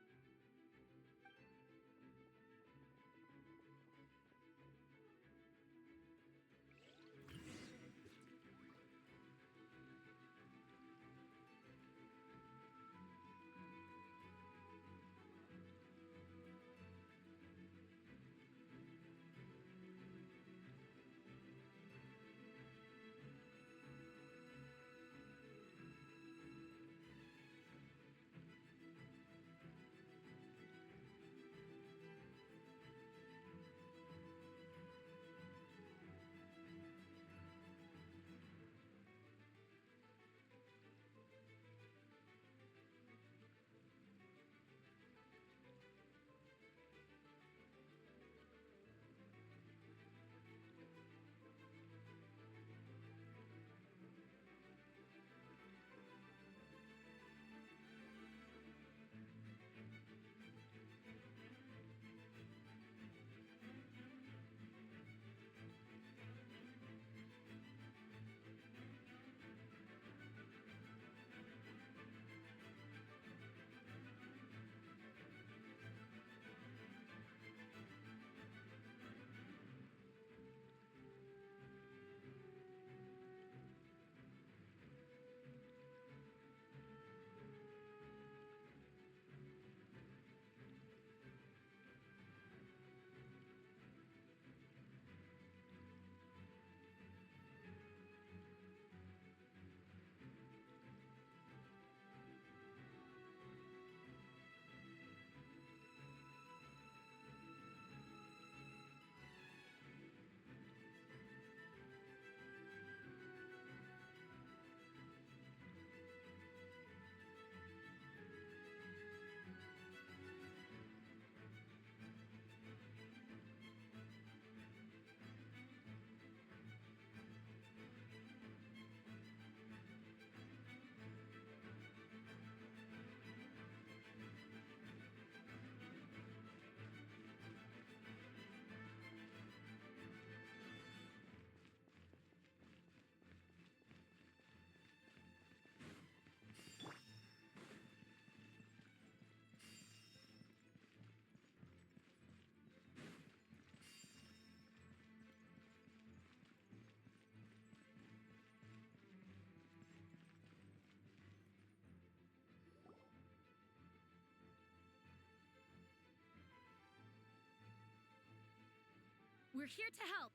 We're here to help.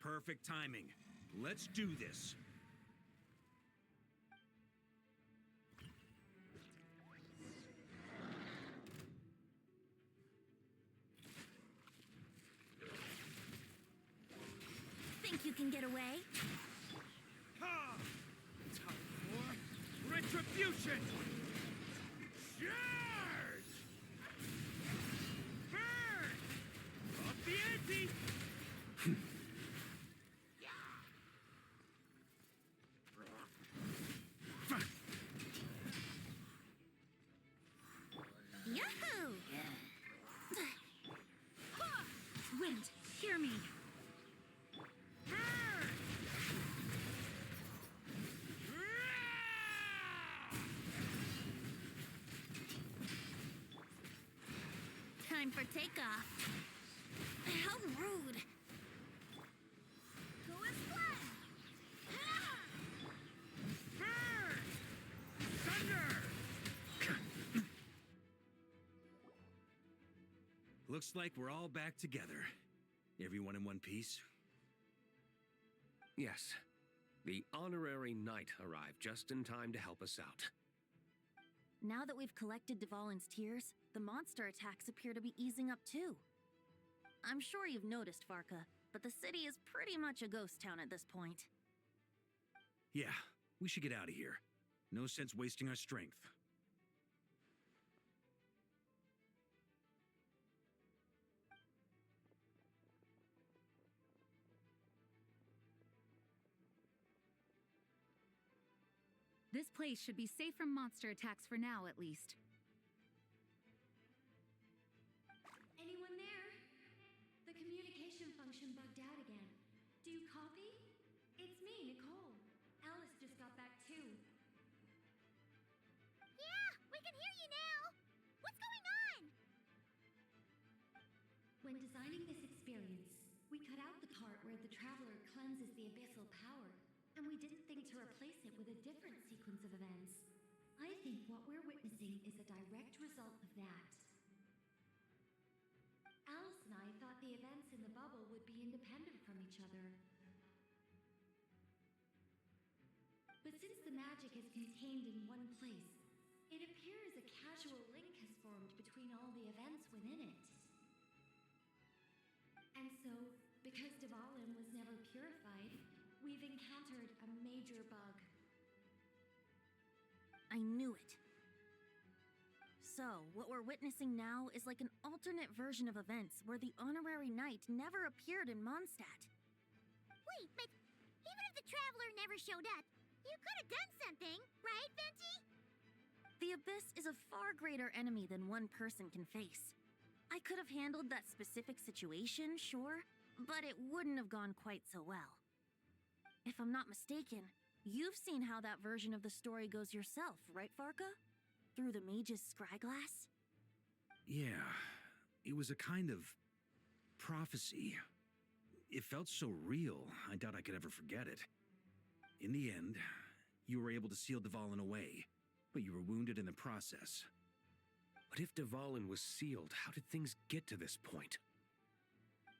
Perfect timing. Let's do this. Think you can get away? Ha! Time for retribution! Charge! Burn! Up the ante! Yahoo! Wind, hear me. Time for takeoff. How rude! Go and fly! Looks like we're all back together. Everyone in one piece? Yes. The honorary knight arrived just in time to help us out. Now that we've collected Dvalin's tears, the monster attacks appear to be easing up too. I'm sure you've noticed, Varka, but the city is pretty much a ghost town at this point. Yeah, we should get out of here. No sense wasting our strength. This place should be safe from monster attacks for now, at least. Anyone there? The communication function bugged out again. Do you copy? It's me, Nicole. Alice just got back too. Yeah, we can hear you now! What's going on? When designing this experience, we cut out the part where the traveler cleanses the abyssal power, and we didn't think to replace it with a different sequence of events. I think what we're witnessing is a direct result of that. Alice and I thought the events in the bubble would be independent from each other. But since the magic is contained in one place, it appears a casual link has formed between all the events within it. And so, because Dvalin was never purified, we've encountered a major bug. I knew it. So, what we're witnessing now is like an alternate version of events where the honorary knight never appeared in Mondstadt. Wait, but even if the traveler never showed up, you could have done something, right, Venti? The Abyss is a far greater enemy than one person can face. I could have handled that specific situation, sure, but it wouldn't have gone quite so well. If I'm not mistaken, you've seen how that version of the story goes yourself, right, Varka? Through the mage's scryglass? Yeah, it was a kind of prophecy. It felt so real, I doubt I could ever forget it. In the end, you were able to seal Dvalin away, but you were wounded in the process. But if Dvalin was sealed, how did things get to this point?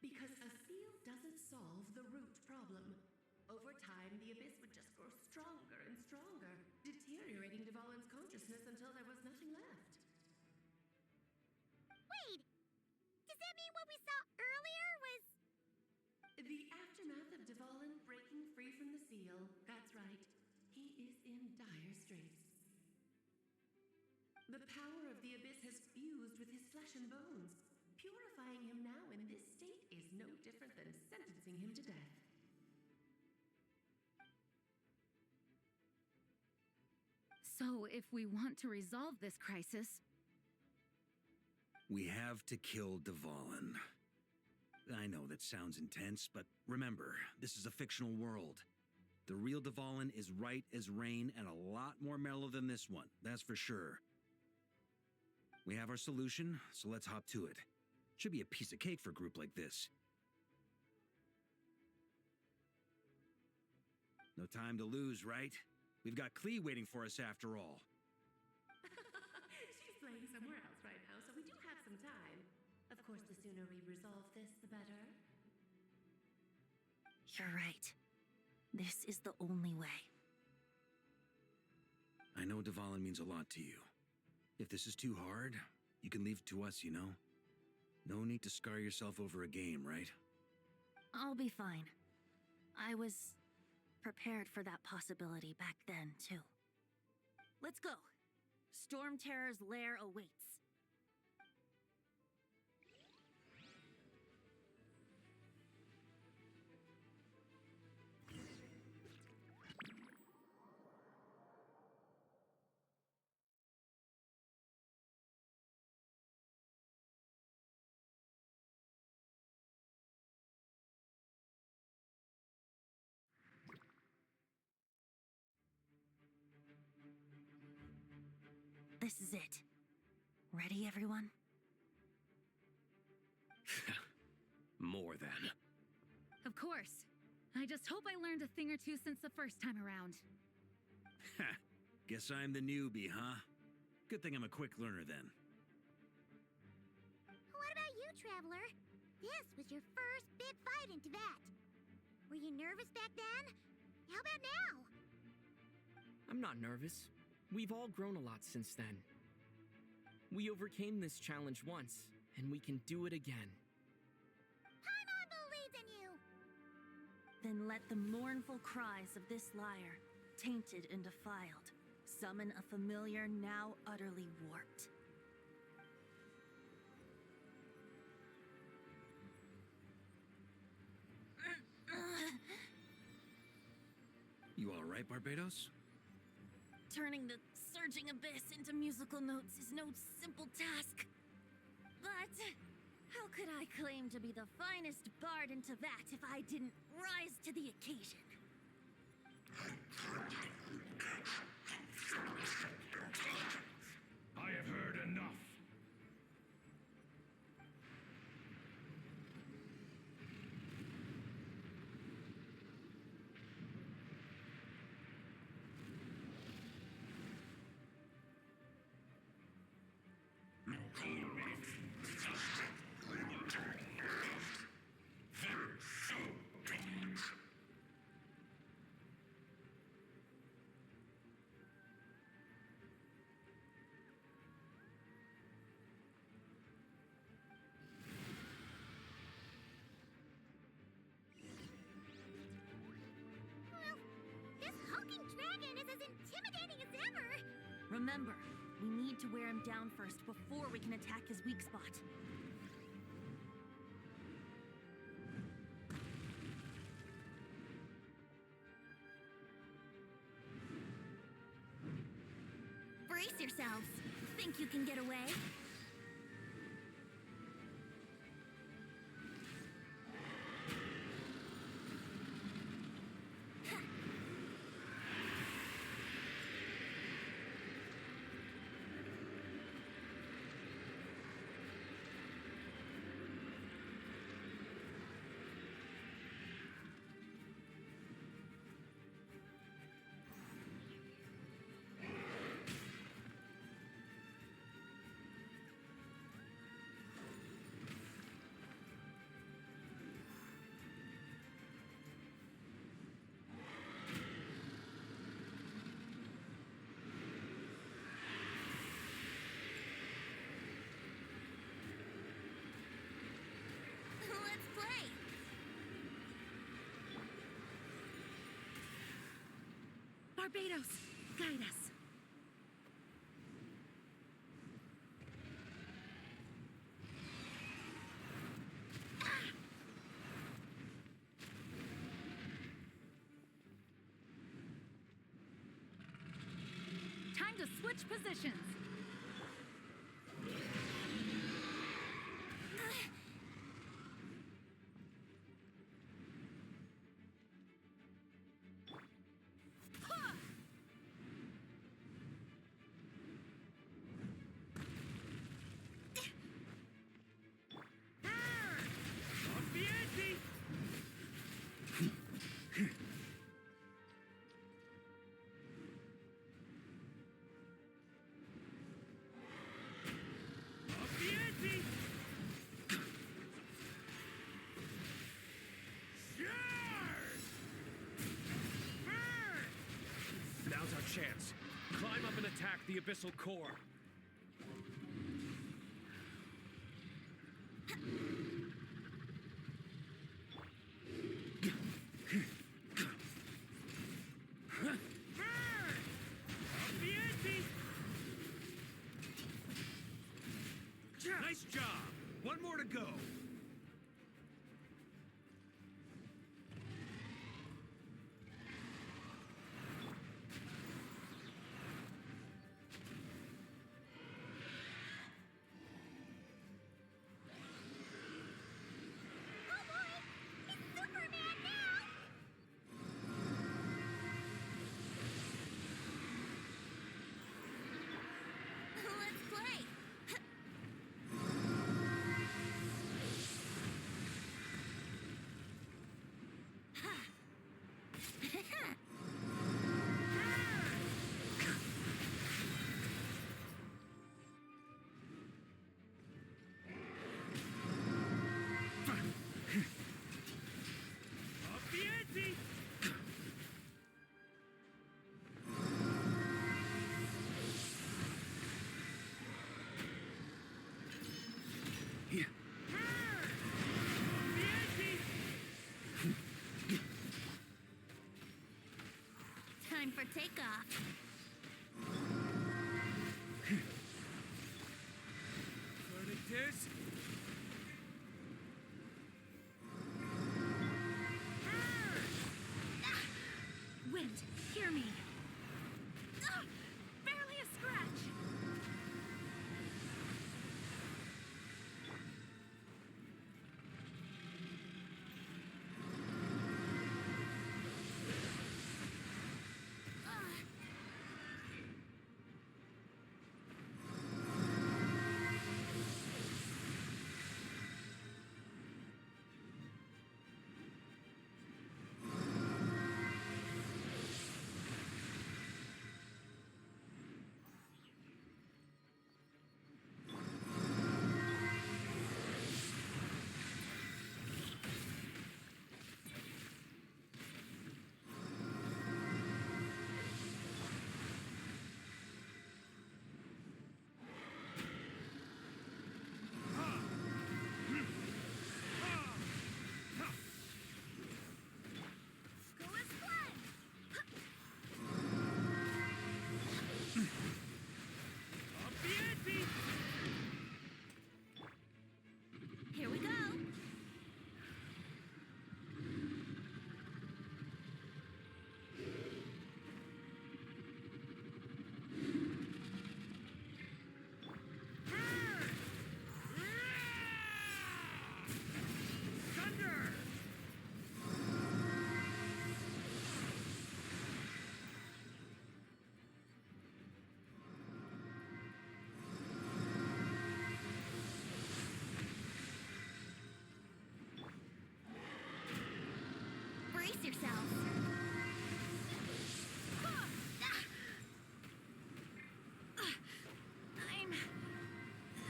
Because a seal doesn't solve the root problem. Over time, the abyss would just grow stronger and stronger, deteriorating Dvalin's consciousness until there was nothing left. Wait! Does that mean what we saw earlier was... The aftermath of Dvalin breaking free from the seal. That's right. He is in dire straits. The power of the abyss has fused with his flesh and bones. Purifying him now in this state is no different than sentencing him to death. So, if we want to resolve this crisis, We have to kill Dvalin. I know that sounds intense, but remember, this is a fictional world. The real Dvalin is right as rain and a lot more mellow than this one, that's for sure. We have our solution, so let's hop to it. Should be a piece of cake for a group like this. No time to lose, right? We've got Klee waiting for us after all. She's playing somewhere else right now, so we do have some time. Of course, the sooner sooner we resolve this, the better. You're right. This is the only way. I know Dvalin means a lot to you. If this is too hard, you can leave it to us, you know? No need to scar yourself over a game, right? I'll be fine. I was prepared for that possibility back then, too. Let's go. Storm Terror's lair awaits. This is it. Ready, everyone? More than. Of course. I just hope I learned a thing or two since the first time around. Guess I'm the newbie, huh? Good thing I'm a quick learner then. What about you, Traveler? This was your first big fight in Tibet. Were you nervous back then? How about now? I'm not nervous. We've all grown a lot since then. We overcame this challenge once, and we can do it again. Paimon believes in you! Then let the mournful cries of this lyre, tainted and defiled, summon a familiar now utterly warped. You all right, Barbados? Turning the surging abyss into musical notes is no simple task. But how could I claim to be the finest bard in Tibet if I didn't rise to the occasion? I have heard enough. Well, this hulking dragon is as intimidating as ever! Remember, we need to wear him down first before we can attack his weak spot. Brace yourselves. Think you can get away? Let's play! Barbados, guide us. Time to switch positions. Venti! Now's our chance. Climb up and attack the abyssal core. Nice job! One more to go. Oh boy! It's Superman now! Let's play. Up the ante! Yeah. Up the ante! Time for takeoff. Verdict Wind, hear me. Barely a scratch. Go as planned! Up the ante! Here we go. Thunder! Brace yourselves.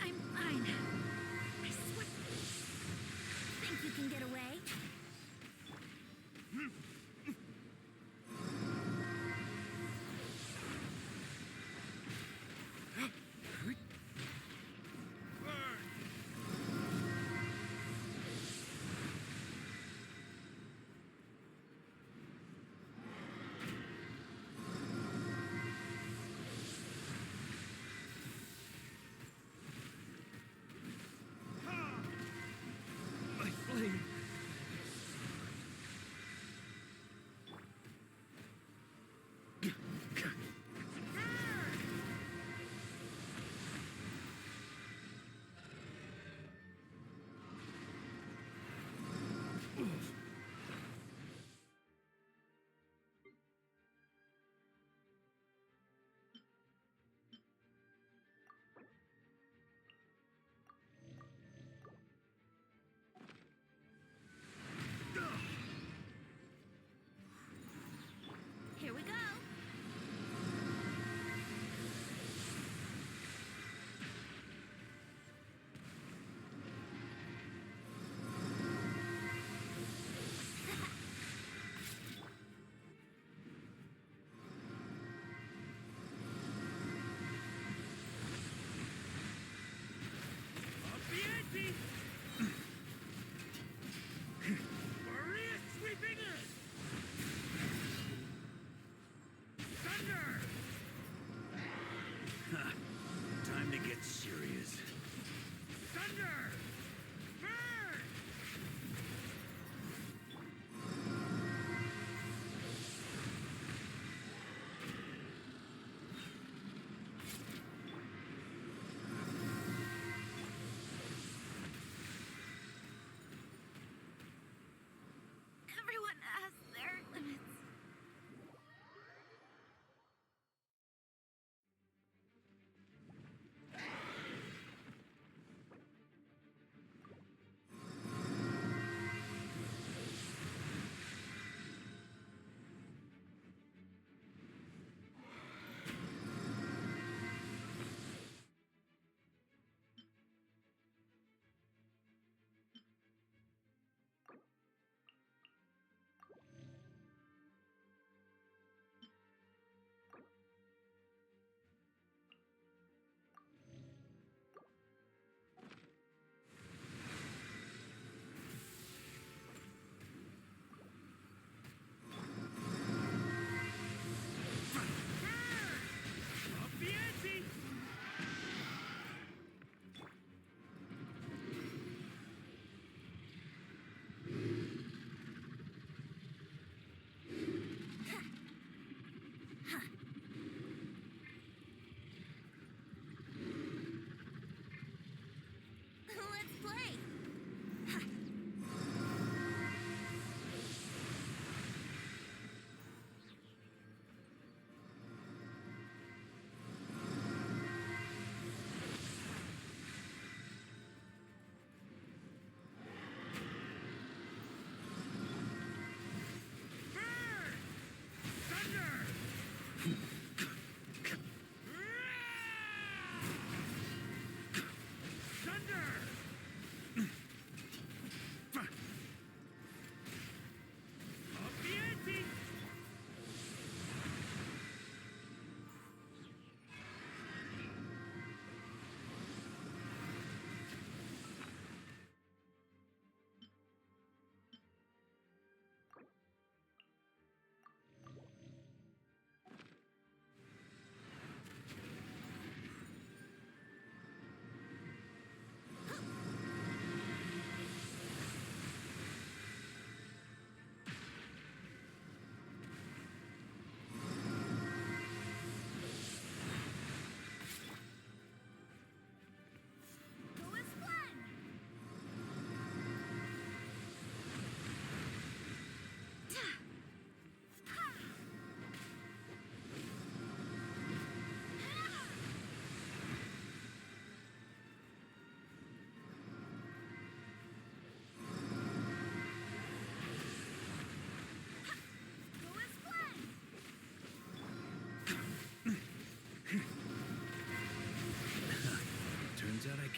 I'm fine. I swear. Think you can get away?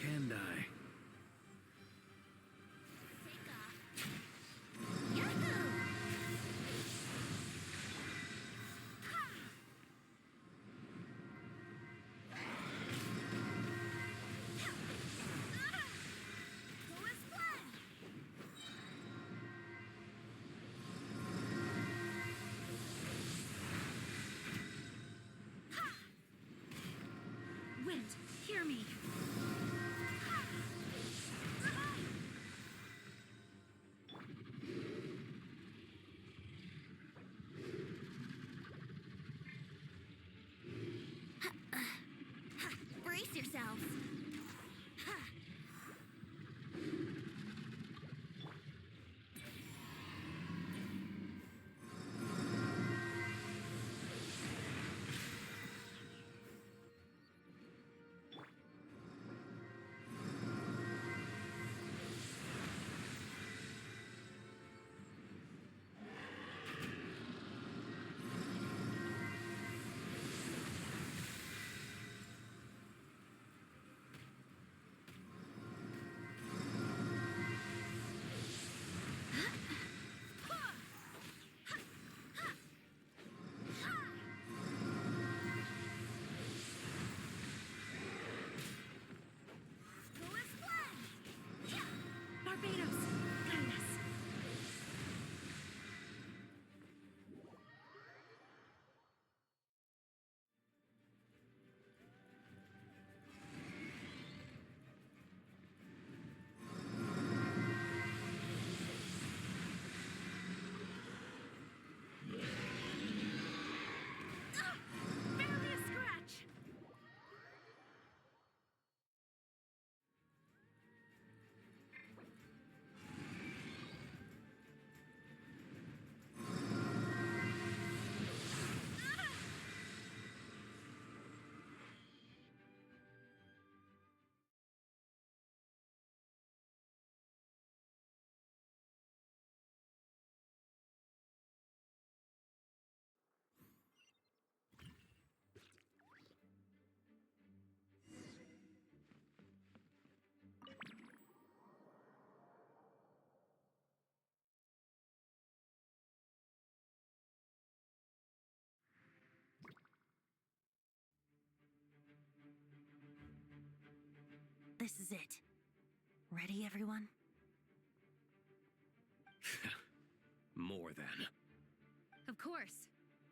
can't I? Wind, hear me. Brace yourselves. Barbados, guide us. Barely a scratch. This is it. Ready, everyone? More than. Of course.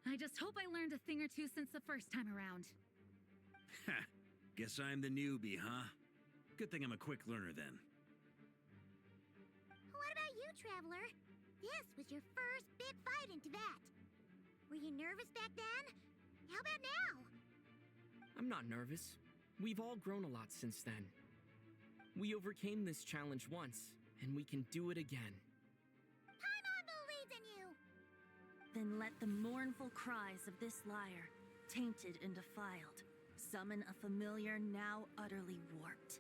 I just hope I learned a thing or two since the first time around. Ha! Guess I'm the newbie, huh? Good thing I'm a quick learner then. What about you, Traveler? This was your first big fight in Tibet. Were you nervous back then? How about now? I'm not nervous. We've all grown a lot since then. We overcame this challenge once, and we can do it again. Paimon believes in you! Then let the mournful cries of this lyre, tainted and defiled, summon a familiar now utterly warped.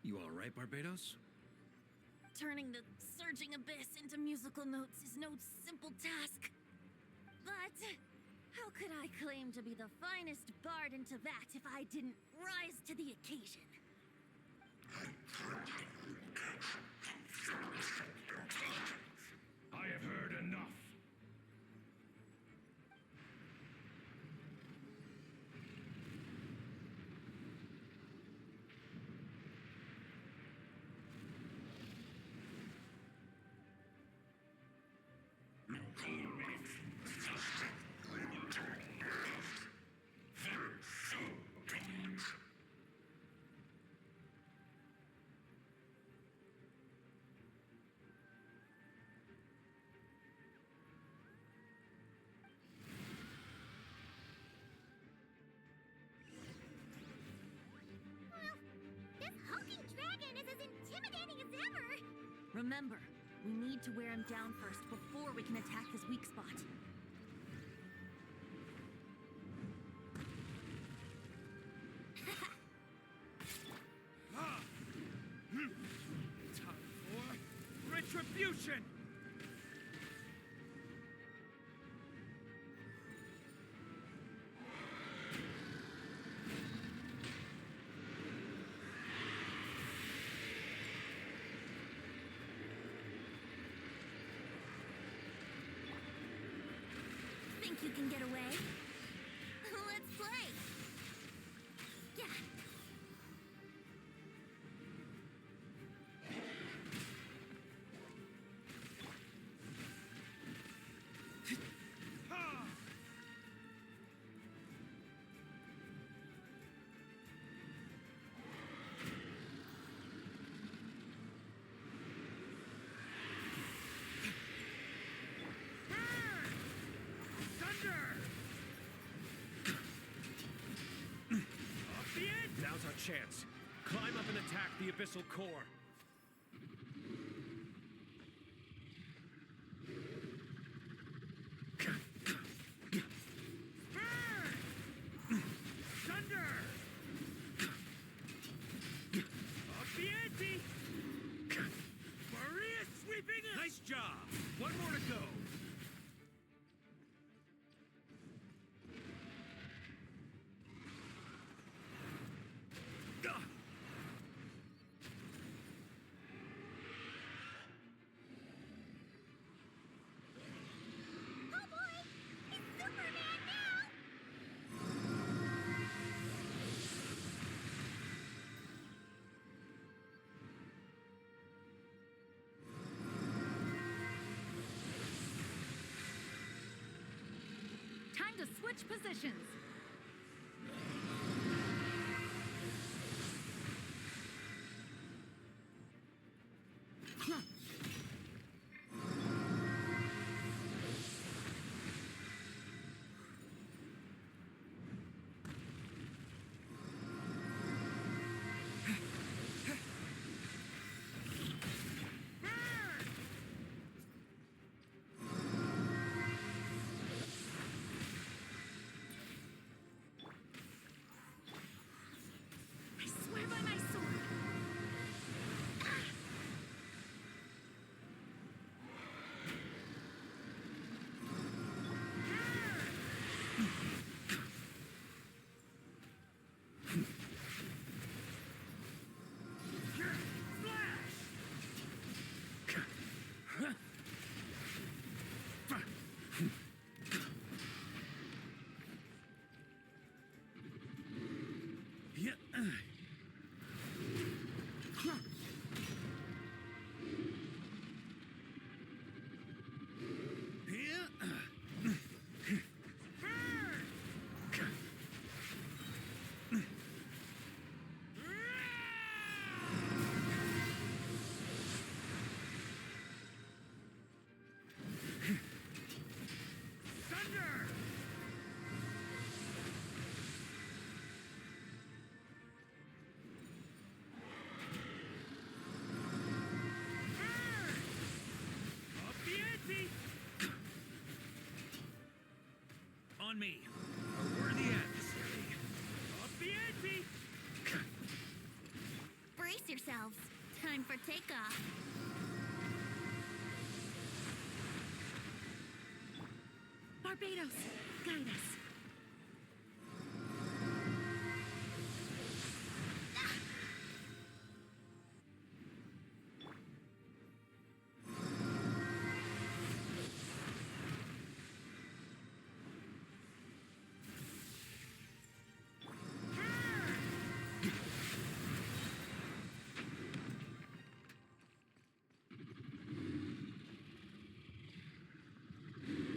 You alright, Barbados? Turning the surging abyss into musical notes is no simple task. But how could I claim to be the finest bard in Tibet if I didn't rise to the occasion? I have heard enough. This hulking dragon is as intimidating as ever! Remember, we need to wear him down first before we can attack his weak spot. Time for retribution! you can get away? Let's play! Yeah. Now's our chance. Climb up and attack the abyssal core. Thunder! Venti! Maria sweeping it! Nice job! One more to go. Oh boy! It's Superman now! Time to switch positions. I swear by my sword. Yeah. Thunder! Venti! On me, a worthy adversary. Venti! Brace yourselves. Time for takeoff. Barbados, guide us.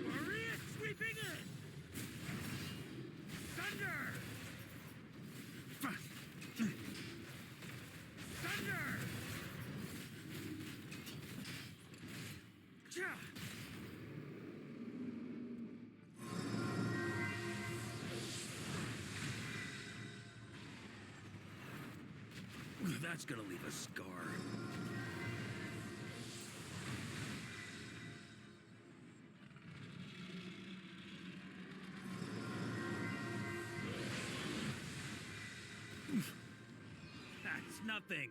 Maria sweeping it! Thunder! Thunder! Cha! That's gonna leave a scar. That's nothing.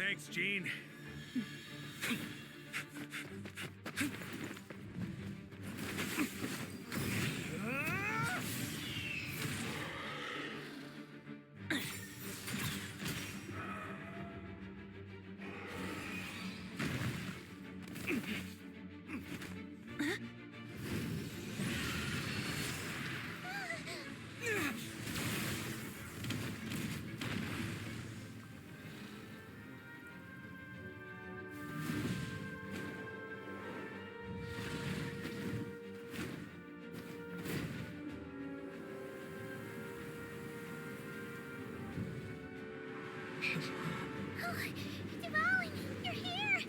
Thanks, Gene. Dvalin, you're here!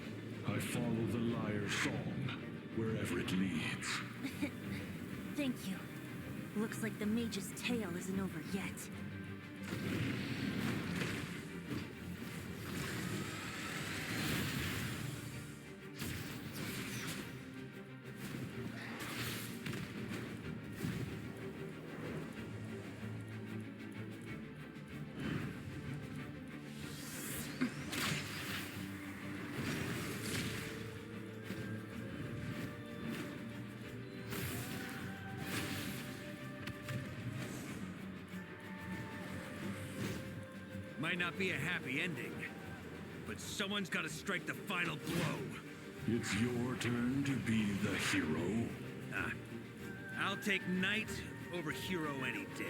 I follow the liar's song, wherever it leads. Thank you. Looks like the mage's tale isn't over yet. Might not be a happy ending, but someone's got to strike the final blow. It's your turn to be the hero. I'll take knight over hero any day.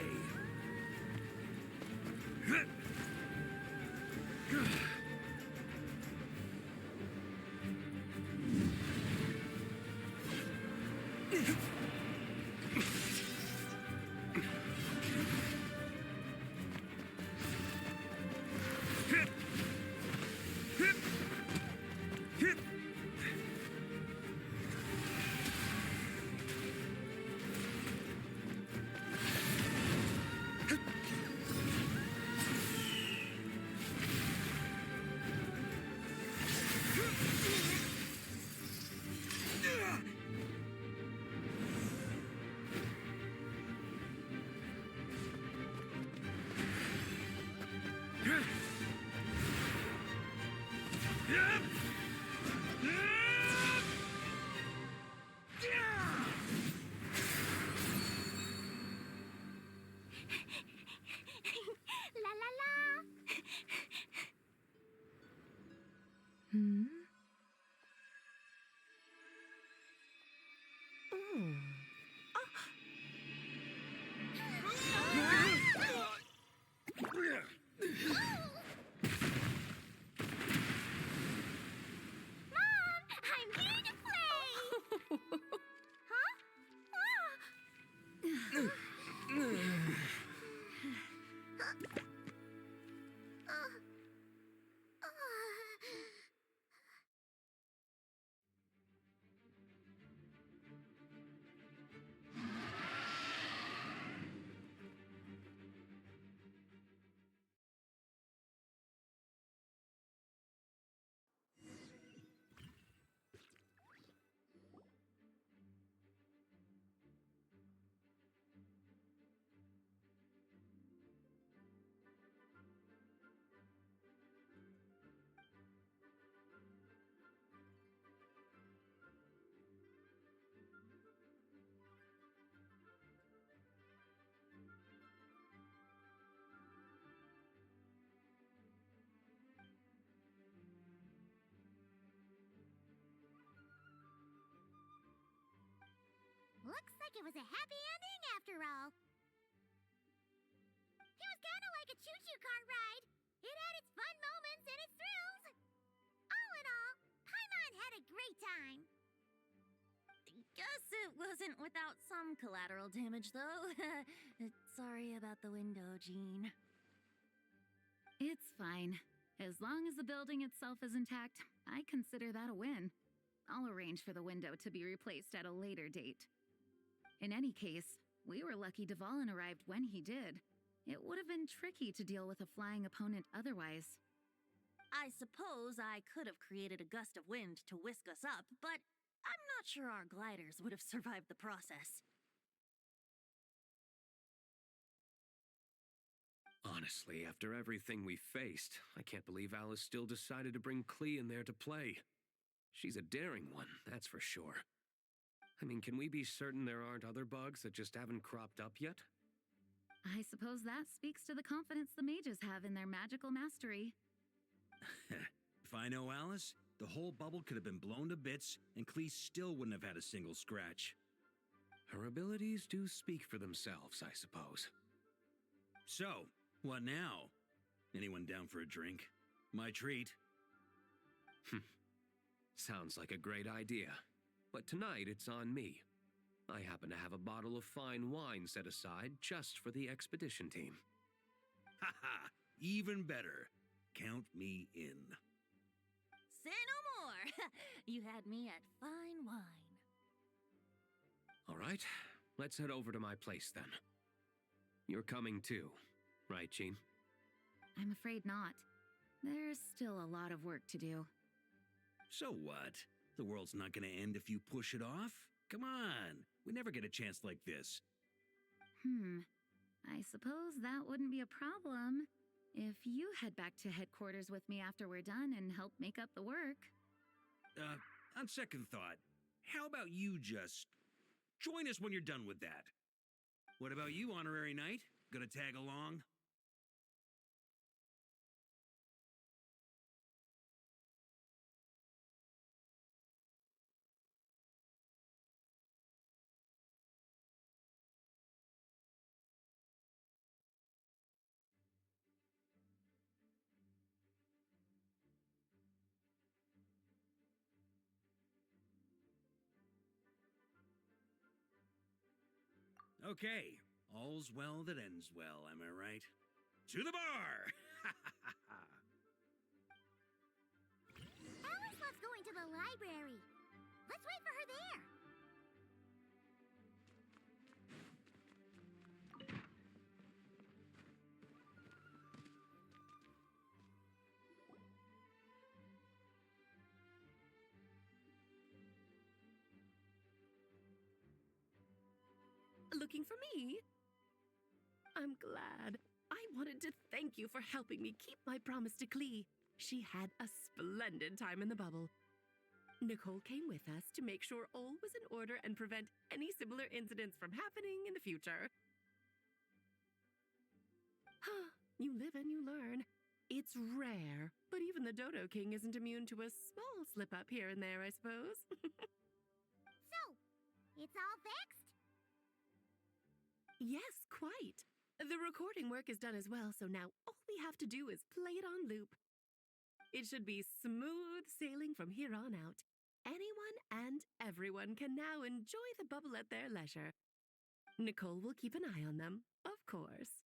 La la la! Hmm? Oh. Mom, I'm here to play! Huh? Looks like it was a happy ending after all. It was kind of like a choo-choo cart ride. It had its fun moments and its thrills. All in all, Paimon had a great time. Guess it wasn't without some collateral damage, though. Sorry about the window, Jean. It's fine. As long as the building itself is intact, I consider that a win. I'll arrange for the window to be replaced at a later date. In any case, we were lucky Dvalin arrived when he did. It would have been tricky to deal with a flying opponent otherwise. I suppose I could have created a gust of wind to whisk us up, but I'm not sure our gliders would have survived the process. Honestly, after everything we faced, I can't believe Alice still decided to bring Klee in there to play. She's a daring one, that's for sure. I mean, can we be certain there aren't other bugs that just haven't cropped up yet? I suppose that speaks to the confidence the mages have in their magical mastery. If I know Alice, the whole bubble could have been blown to bits, and Klee still wouldn't have had a single scratch. Her abilities do speak for themselves, I suppose. So, what now? Anyone down for a drink? My treat. Sounds like a great idea. But tonight it's on me. I happen to have a bottle of fine wine set aside just for the expedition team. Haha, even better. Count me in. Say no more. You had me at fine wine. All right, let's head over to my place then. You're coming too, right, Jean? I'm afraid not. There's still a lot of work to do. So what? The world's not gonna end if you push it off? Come on, we never get a chance like this. I suppose that wouldn't be a problem if you head back to headquarters with me after we're done and help make up the work. On second thought, how about you just join us when you're done with that? What about you, Honorary Knight? Gonna tag along? Okay, all's well that ends well, am I right? To the bar! Alice loves going to the library. Let's wait for her there. Looking for me? I'm glad. I wanted to thank you for helping me keep my promise to Klee. She had a splendid time in the bubble. Nicole came with us to make sure all was in order and prevent any similar incidents from happening in the future. You live and you learn. It's rare, but even the Dodo King isn't immune to a small slip-up here and there, I suppose. So, it's all fixed? Yes, quite. The recording work is done as well, so now all we have to do is play it on loop. It should be smooth sailing from here on out. Anyone and everyone can now enjoy the bubble at their leisure. Nicole will keep an eye on them, of course.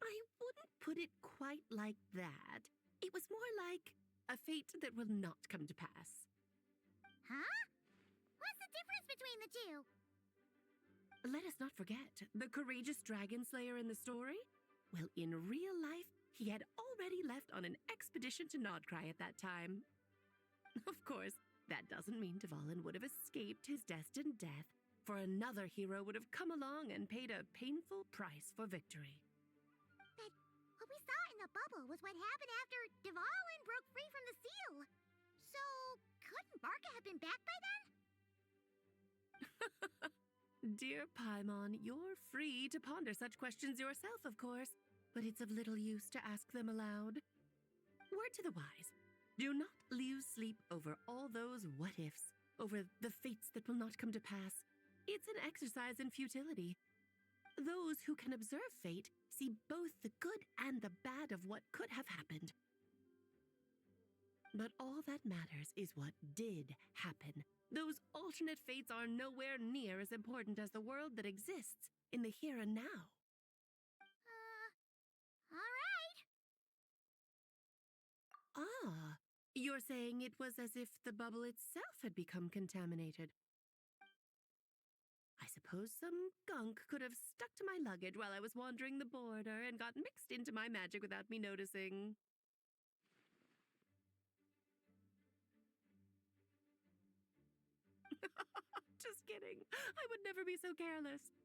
I wouldn't put it quite like that. It was more like a fate that will not come to pass. Huh? What's the difference between the two? Let us not forget the courageous dragon slayer in the story. Well, in real life, he had already left on an expedition to Nodcry at that time. Of course, that doesn't mean Dvalin would have escaped his destined death, for another hero would have come along and paid a painful price for victory. But what we saw in the bubble was what happened after Dvalin broke free from the seal. So, couldn't Barca have been back by then? Dear Paimon, you're free to ponder such questions yourself, of course, but it's of little use to ask them aloud. Word to the wise, do not lose sleep over all those what-ifs, over the fates that will not come to pass. It's an exercise in futility. Those who can observe fate see both the good and the bad of what could have happened. But all that matters is what did happen. Those alternate fates are nowhere near as important as the world that exists in the here and now. All right. Ah, you're saying it was as if the bubble itself had become contaminated. I suppose some gunk could have stuck to my luggage while I was wandering the border and got mixed into my magic without me noticing. Just kidding. I would never be so careless.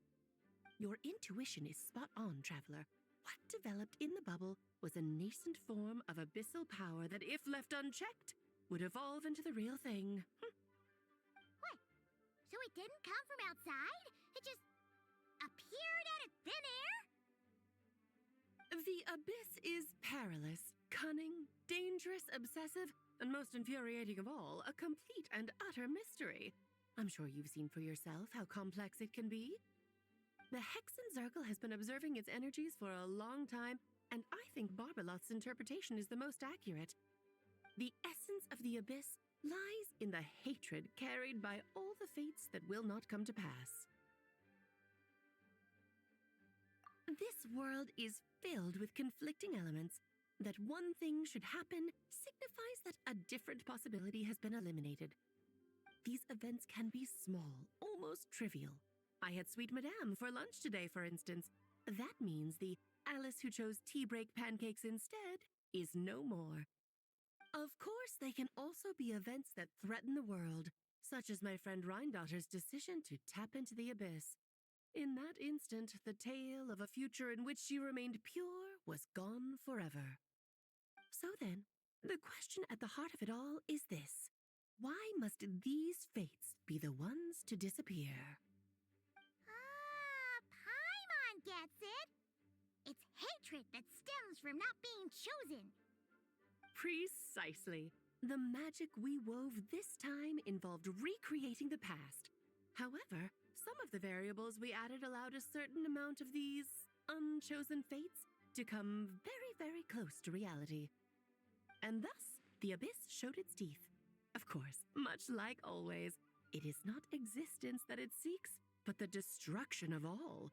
Your intuition is spot on, Traveler. What developed in the bubble was a nascent form of abyssal power that, if left unchecked, would evolve into the real thing. What? So it didn't come from outside? It just appeared out of thin air? The abyss is perilous, cunning, dangerous, obsessive, and most infuriating of all, a complete and utter mystery. I'm sure you've seen for yourself how complex it can be. The Hexen Circle has been observing its energies for a long time, and I think Barbalot's interpretation is the most accurate. The essence of the abyss lies in the hatred carried by all the fates that will not come to pass. This world is filled with conflicting elements. That one thing should happen signifies that a different possibility has been eliminated. These events can be small, almost trivial. I had Sweet Madame for lunch today, for instance. That means the Alice who chose tea break pancakes instead is no more. Of course, they can also be events that threaten the world, such as my friend Rhindotter's decision to tap into the abyss. In that instant, the tale of a future in which she remained pure was gone forever. So then, the question at the heart of it all is this: why must these fates be the ones to disappear? Paimon gets it. It's hatred that stems from not being chosen. Precisely. The magic we wove this time involved recreating the past. However, some of the variables we added allowed a certain amount of these unchosen fates to come very, very close to reality. And thus, the abyss showed its teeth. Of course, much like always, it is not existence that it seeks, but the destruction of all.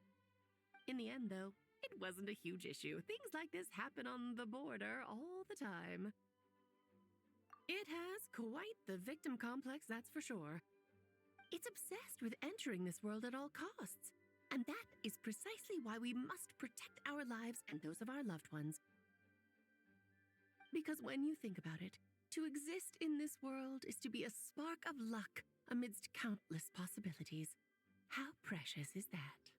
In the end, though, it wasn't a huge issue. Things like this happen on the border all the time. It has quite the victim complex, that's for sure. It's obsessed with entering this world at all costs. And that is precisely why we must protect our lives and those of our loved ones. Because when you think about it, to exist in this world is to be a spark of luck amidst countless possibilities. How precious is that?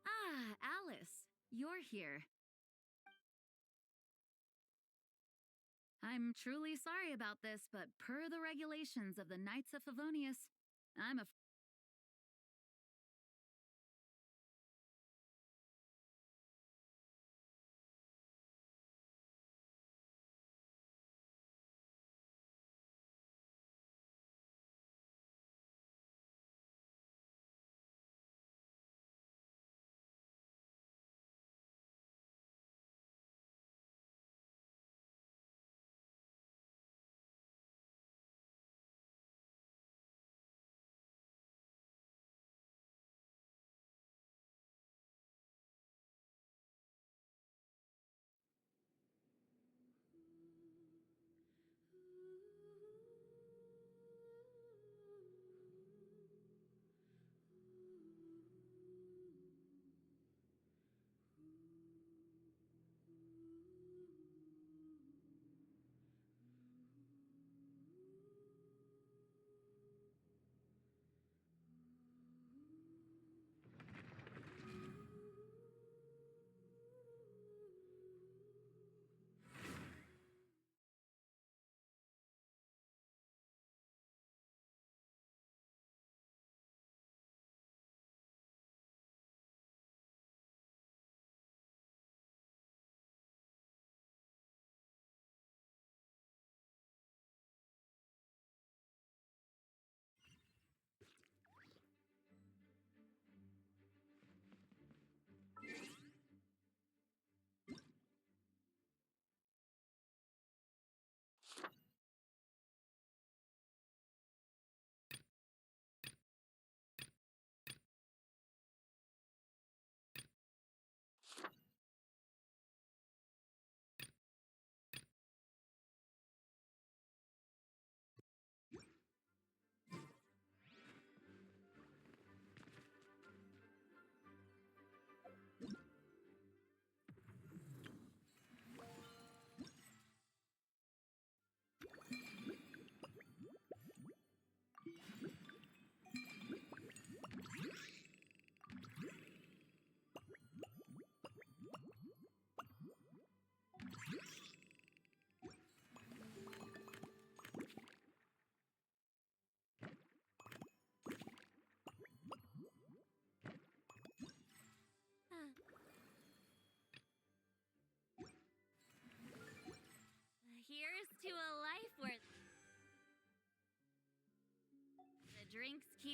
Ah, Alice, you're here. I'm truly sorry about this, but per the regulations of the Knights of Favonius, I'm afraid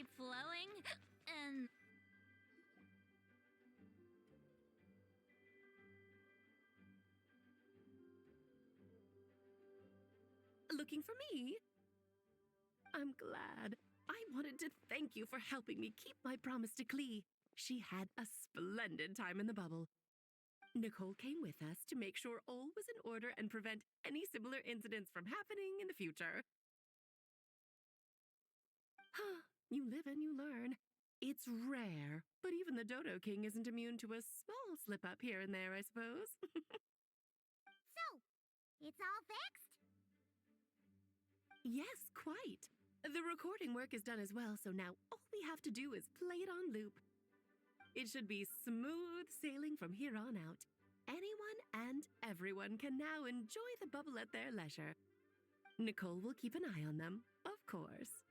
keep flowing and. Looking for me? I'm glad. I wanted to thank you for helping me keep my promise to Klee. She had a splendid time in the bubble. Nicole came with us to make sure all was in order and prevent any similar incidents from happening in the future. You live and you learn. It's rare, but even the Dodo King isn't immune to a small slip-up here and there, I suppose. So, it's all fixed? Yes, quite. The recording work is done as well, so now all we have to do is play it on loop. It should be smooth sailing from here on out. Anyone and everyone can now enjoy the bubble at their leisure. Nicole will keep an eye on them, of course.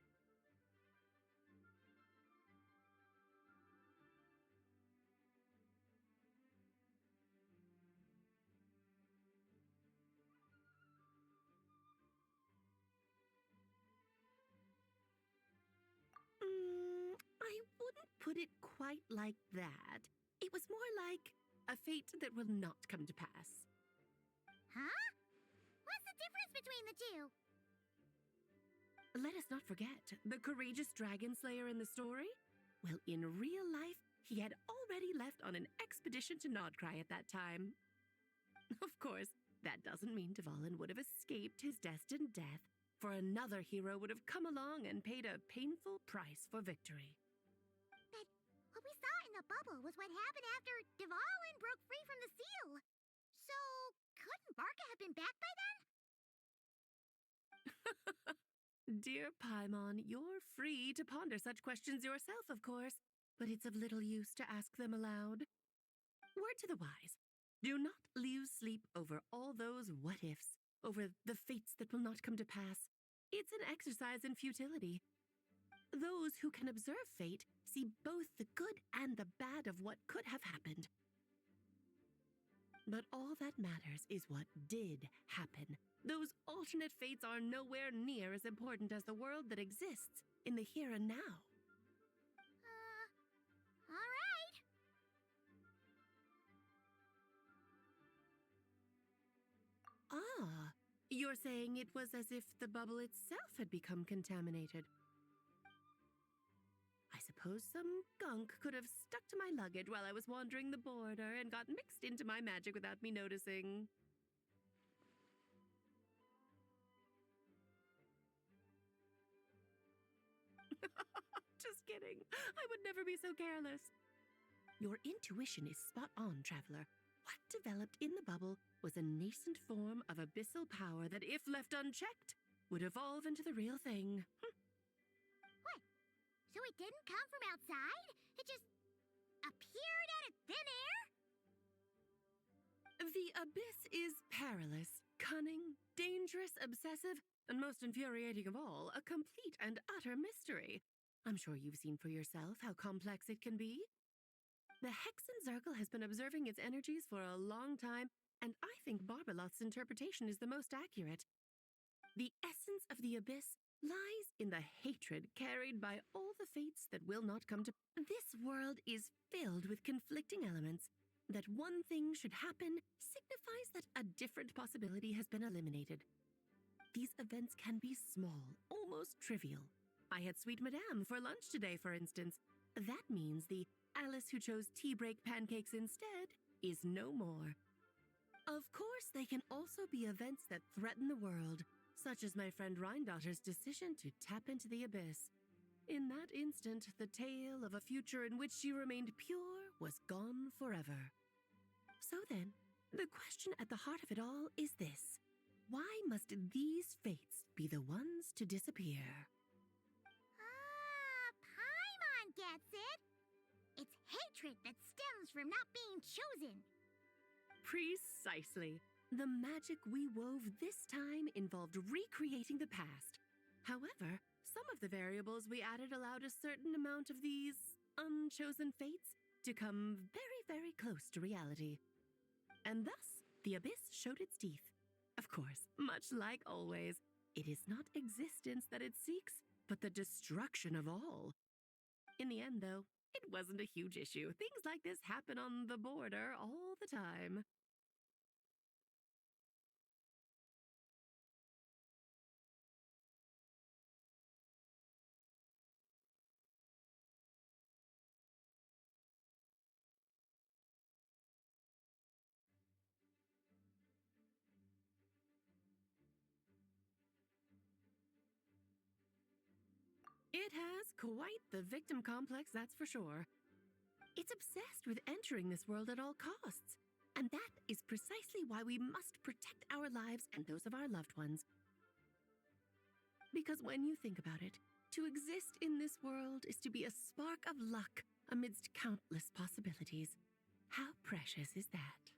I wouldn't put it quite like that. It was more like a fate that will not come to pass. Huh? What's the difference between the two? Let us not forget the courageous dragon slayer in the story. Well, in real life, he had already left on an expedition to Nodcry at that time. Of course, that doesn't mean Dvalin would have escaped his destined death, for another hero would have come along and paid a painful price for victory. But what we saw in the bubble was what happened after Dvalin broke free from the seal. So, couldn't Barca have been back by then? Dear Paimon, you're free to ponder such questions yourself, of course, but it's of little use to ask them aloud. Word to the wise, do not lose sleep over all those what-ifs, over the fates that will not come to pass. It's an exercise in futility. Those who can observe fate see both the good and the bad of what could have happened. But all that matters is what did happen. Those alternate fates are nowhere near as important as the world that exists in the here and now. All right. Ah, you're saying it was as if the bubble itself had become contaminated. I suppose some gunk could have stuck to my luggage while I was wandering the border and got mixed into my magic without me noticing. Just kidding. I would never be so careless. Your intuition is spot on, Traveler. What developed in the bubble was a nascent form of abyssal power that, if left unchecked, would evolve into the real thing. What? So it didn't come from outside? It just appeared out of thin air? The abyss is perilous, cunning, dangerous, obsessive, and most infuriating of all, a complete and utter mystery. I'm sure you've seen for yourself how complex it can be. The Hexen Circle has been observing its energies for a long time, and I think Barbalot's interpretation is the most accurate. The essence of the abyss lies in the hatred carried by all the fates that will not come to. This world is filled with conflicting elements. That one thing should happen signifies that a different possibility has been eliminated. These events can be small, almost trivial. I had Sweet Madame for lunch today, for instance. That means the Alice who chose tea break pancakes instead is no more. Of course, they can also be events that threaten the world, such as my friend Rhindotter's decision to tap into the abyss. In that instant, the tale of a future in which she remained pure was gone forever. So then, the question at the heart of it all is this: why must these fates be the ones to disappear? Paimon gets it. It's hatred that stems from not being chosen. Precisely. The magic we wove this time involved recreating the past. However, some of the variables we added allowed a certain amount of these unchosen fates to come very, very close to reality. And thus, the abyss showed its teeth. Of course, much like always, it is not existence that it seeks, but the destruction of all. In the end, though, it wasn't a huge issue. Things like this happen on the border all the time. It has quite the victim complex, that's for sure. It's obsessed with entering this world at all costs. And that is precisely why we must protect our lives and those of our loved ones. Because when you think about it, to exist in this world is to be a spark of luck amidst countless possibilities. How precious is that?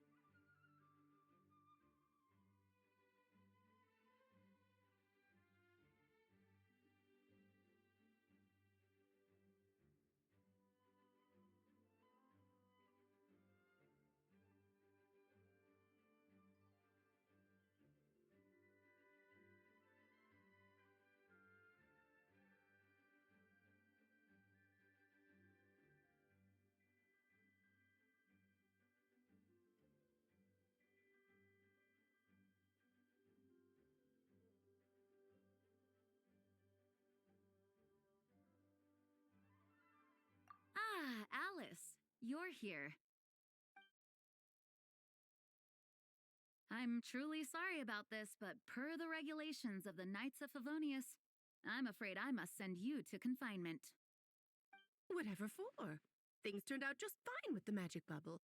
Ah, Alice, you're here. I'm truly sorry about this, but per the regulations of the Knights of Favonius, I'm afraid I must send you to confinement. Whatever for? Things turned out just fine with the magic bubble.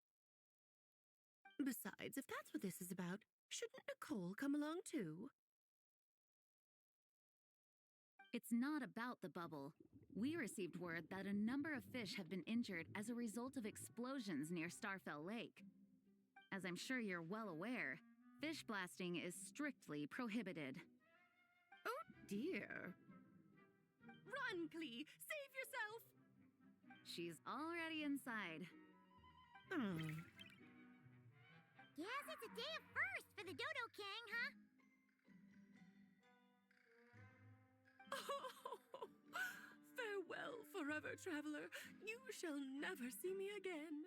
Besides, if that's what this is about, shouldn't Nicole come along too? It's not about the bubble. We received word that a number of fish have been injured as a result of explosions near Starfell Lake. As I'm sure you're well aware, fish blasting is strictly prohibited. Oh dear. Run, Clee! Save yourself! She's already inside. Guess it's a day of first for the Dodo King, huh? Oh, farewell, forever traveler. You shall never see me again.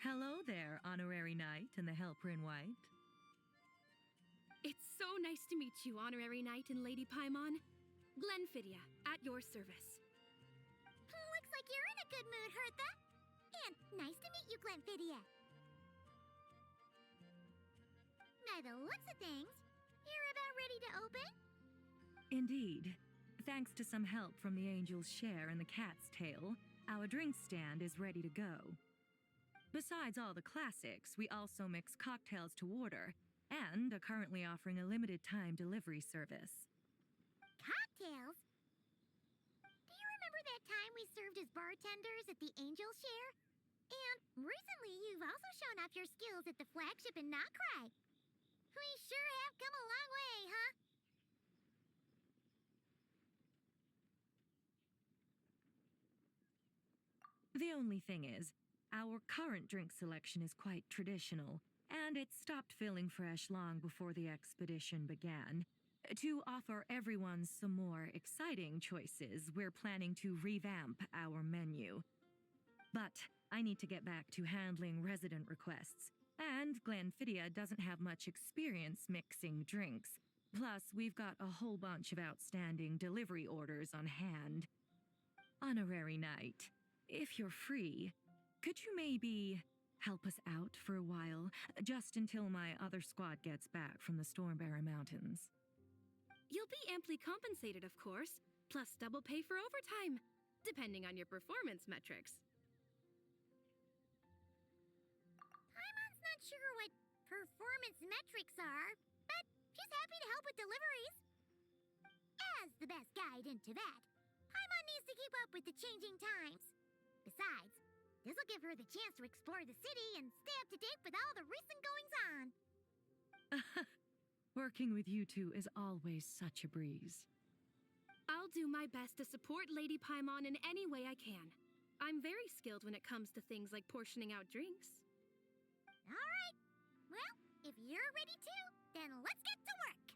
Hello there, Honorary Knight and the Helper in White. It's so nice to meet you, Honorary Knight and Lady Paimon. Glenfidia, at your service. Looks like you're in a good mood, Hertha. And nice to meet you, Glenfidia. By the looks of things, you're about ready to open? Indeed. Thanks to some help from the Angel's Share and the Cat's Tail, our drink stand is ready to go. Besides all the classics, we also mix cocktails to order and are currently offering a limited-time delivery service. Cocktails? Do you remember that time we served as bartenders at the Angel's Share? And recently, you've also shown off your skills at the flagship in Nocrai. We sure have come a long way, huh? The only thing is, our current drink selection is quite traditional, and it stopped feeling fresh long before the expedition began. To offer everyone some more exciting choices, we're planning to revamp our menu. But I need to get back to handling resident requests. And Glenfidia doesn't have much experience mixing drinks. Plus, we've got a whole bunch of outstanding delivery orders on hand. Honorary Knight, if you're free, could you maybe help us out for a while, just until my other squad gets back from the Stormbearer Mountains? You'll be amply compensated, of course, plus double pay for overtime, depending on your performance metrics. Paimon's not sure what performance metrics are, but she's happy to help with deliveries. As the best guide into that, Paimon needs to keep up with the changing times. Besides, this'll give her the chance to explore the city and stay up to date with all the recent goings-on. Working with you two is always such a breeze. I'll do my best to support Lady Paimon in any way I can. I'm very skilled when it comes to things like portioning out drinks. All right. Well, if you're ready to, then let's get to work.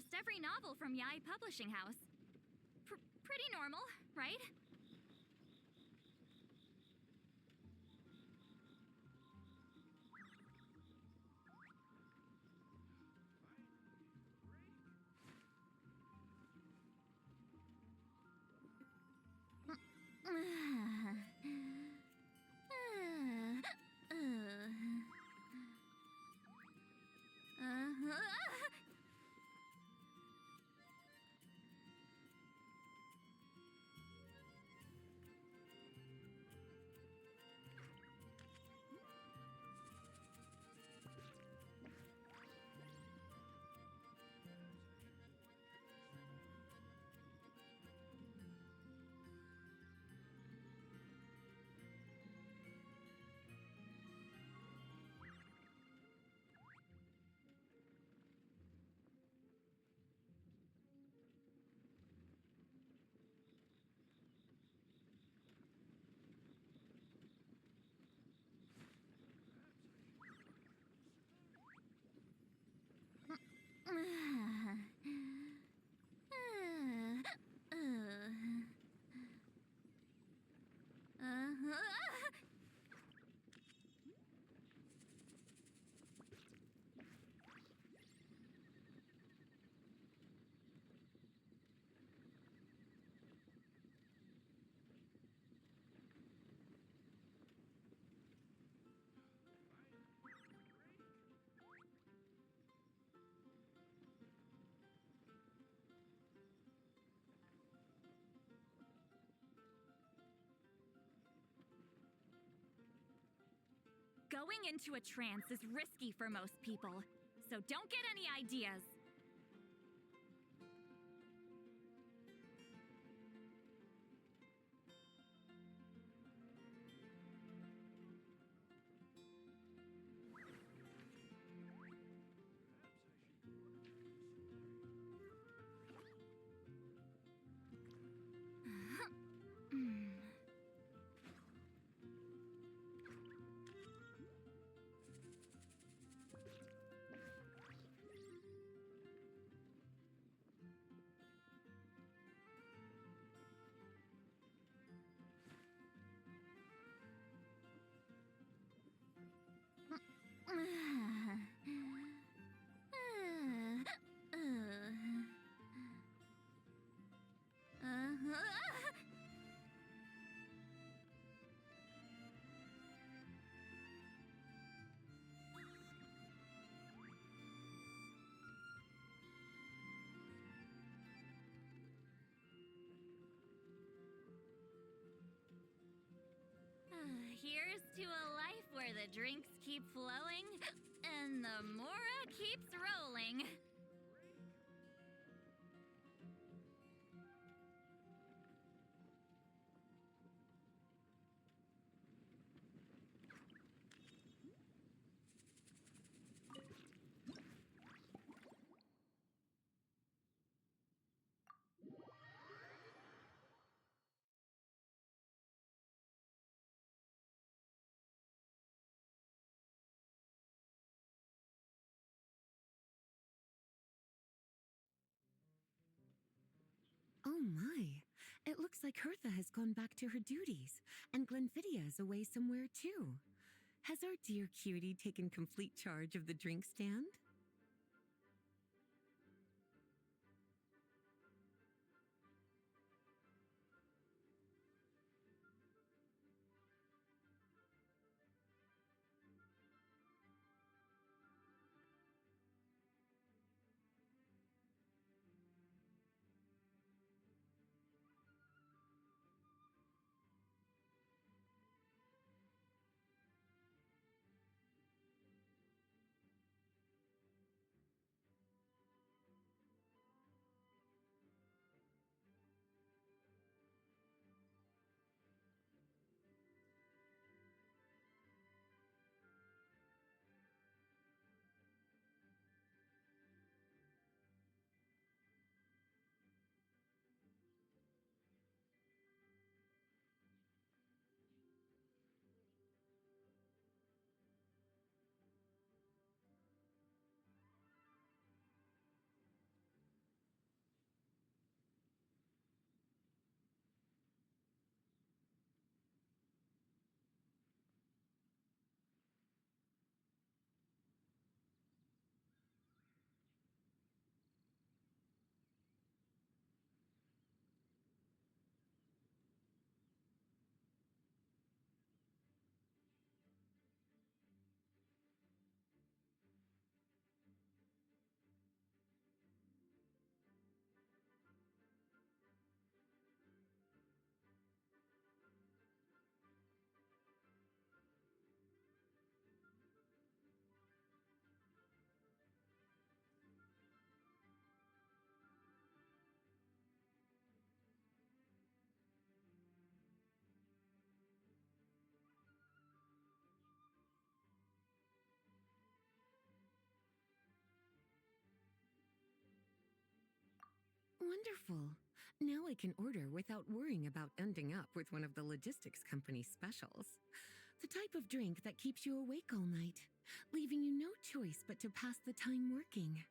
almost every novel from Yai Publishing House. Pretty normal, right? Going into a trance is risky for most people, so don't get any ideas. Here's to a life where the drinks keep flowing and the Mora keeps rolling. Oh my. It looks like Hertha has gone back to her duties, and Glenfidia is away somewhere too. Has our dear cutie taken complete charge of the drink stand? Wonderful. Now I can order without worrying about ending up with one of the logistics company's specials. The type of drink that keeps you awake all night, leaving you no choice but to pass the time working.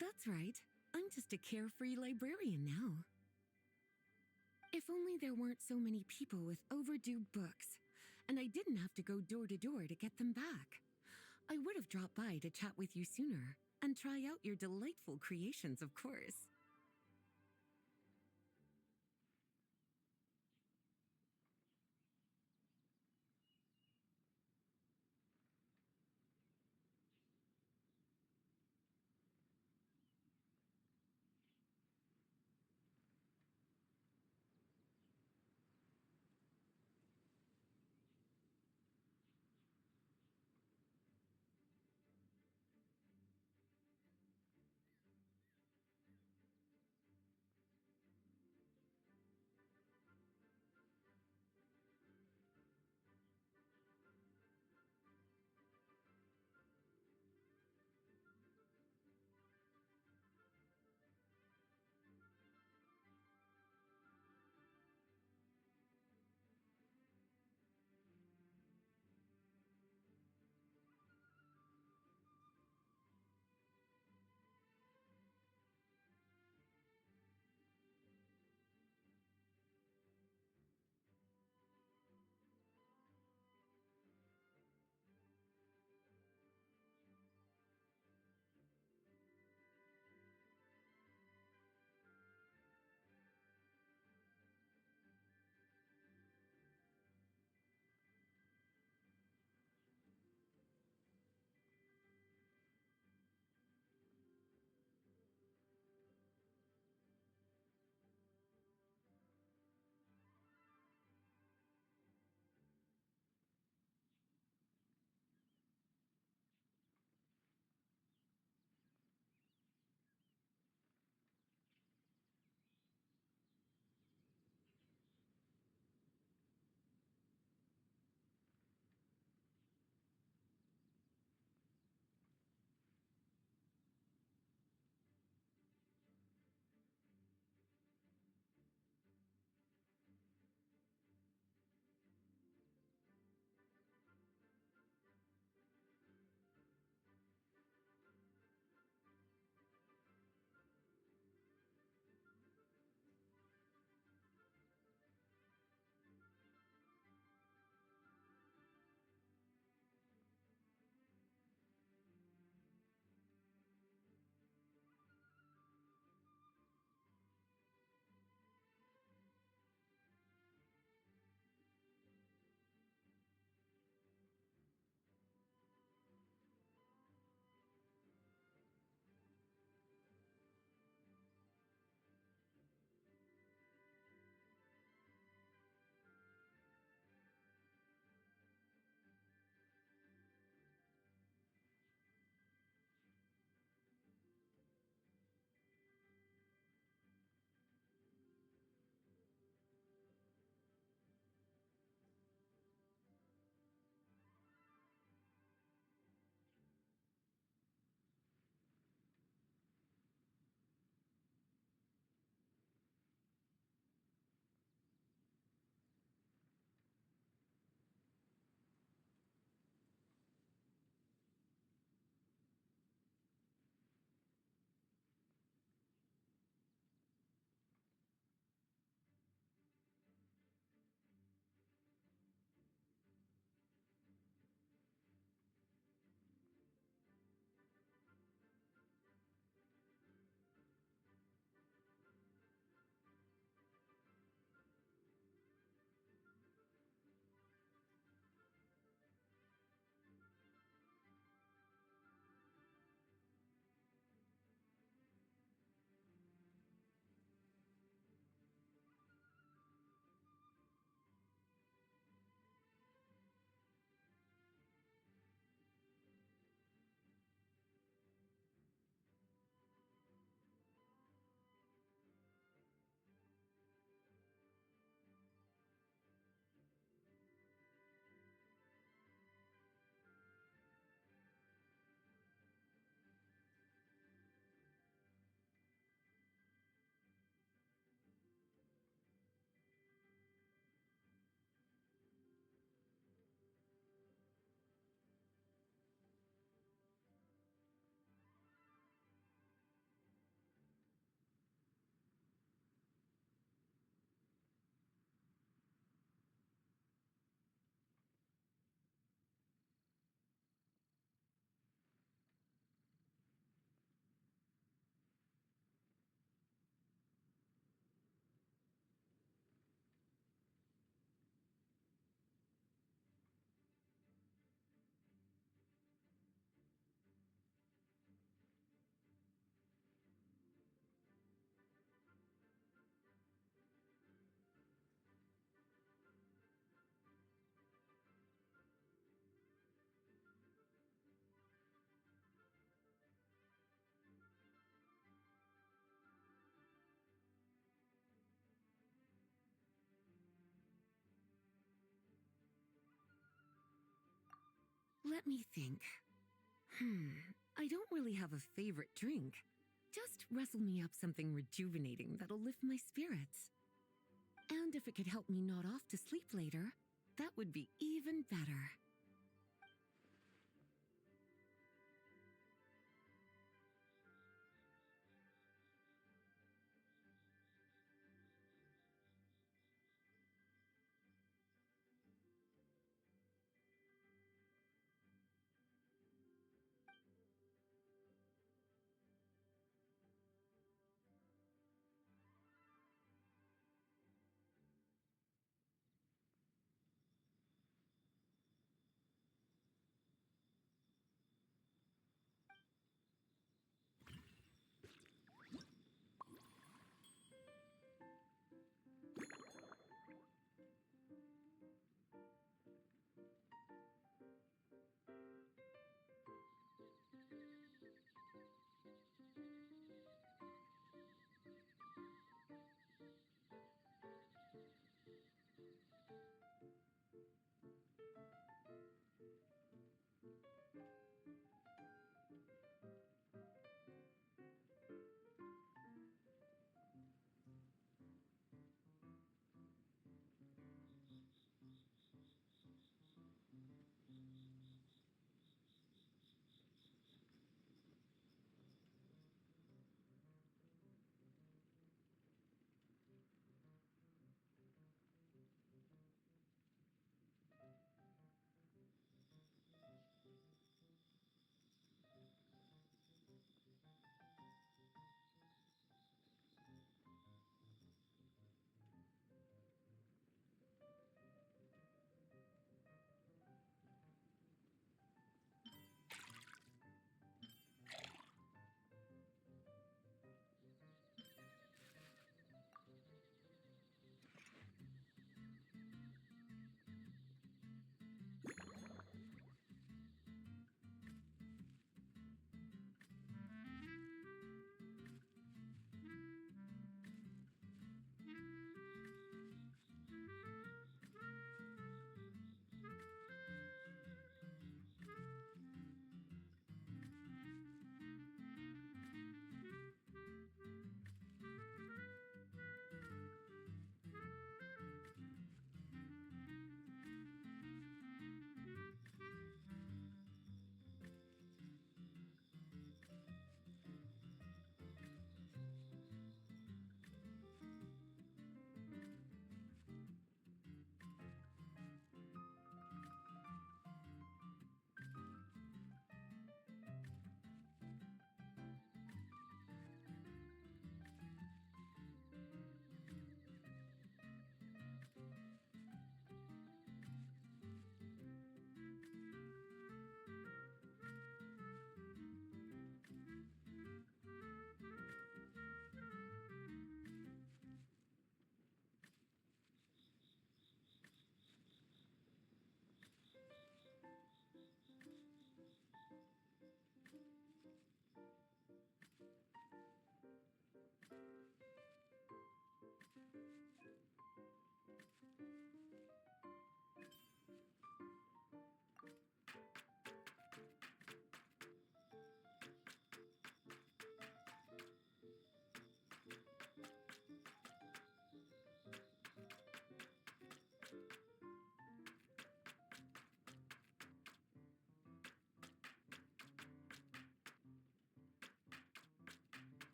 That's right. I'm just a carefree librarian now. If only there weren't so many people with overdue books, and I didn't have to go door to door to get them back. I would have dropped by to chat with you sooner, and try out your delightful creations, of course. Let me think. I don't really have a favorite drink. Just rustle me up something rejuvenating that'll lift my spirits. And if it could help me nod off to sleep later, that would be even better.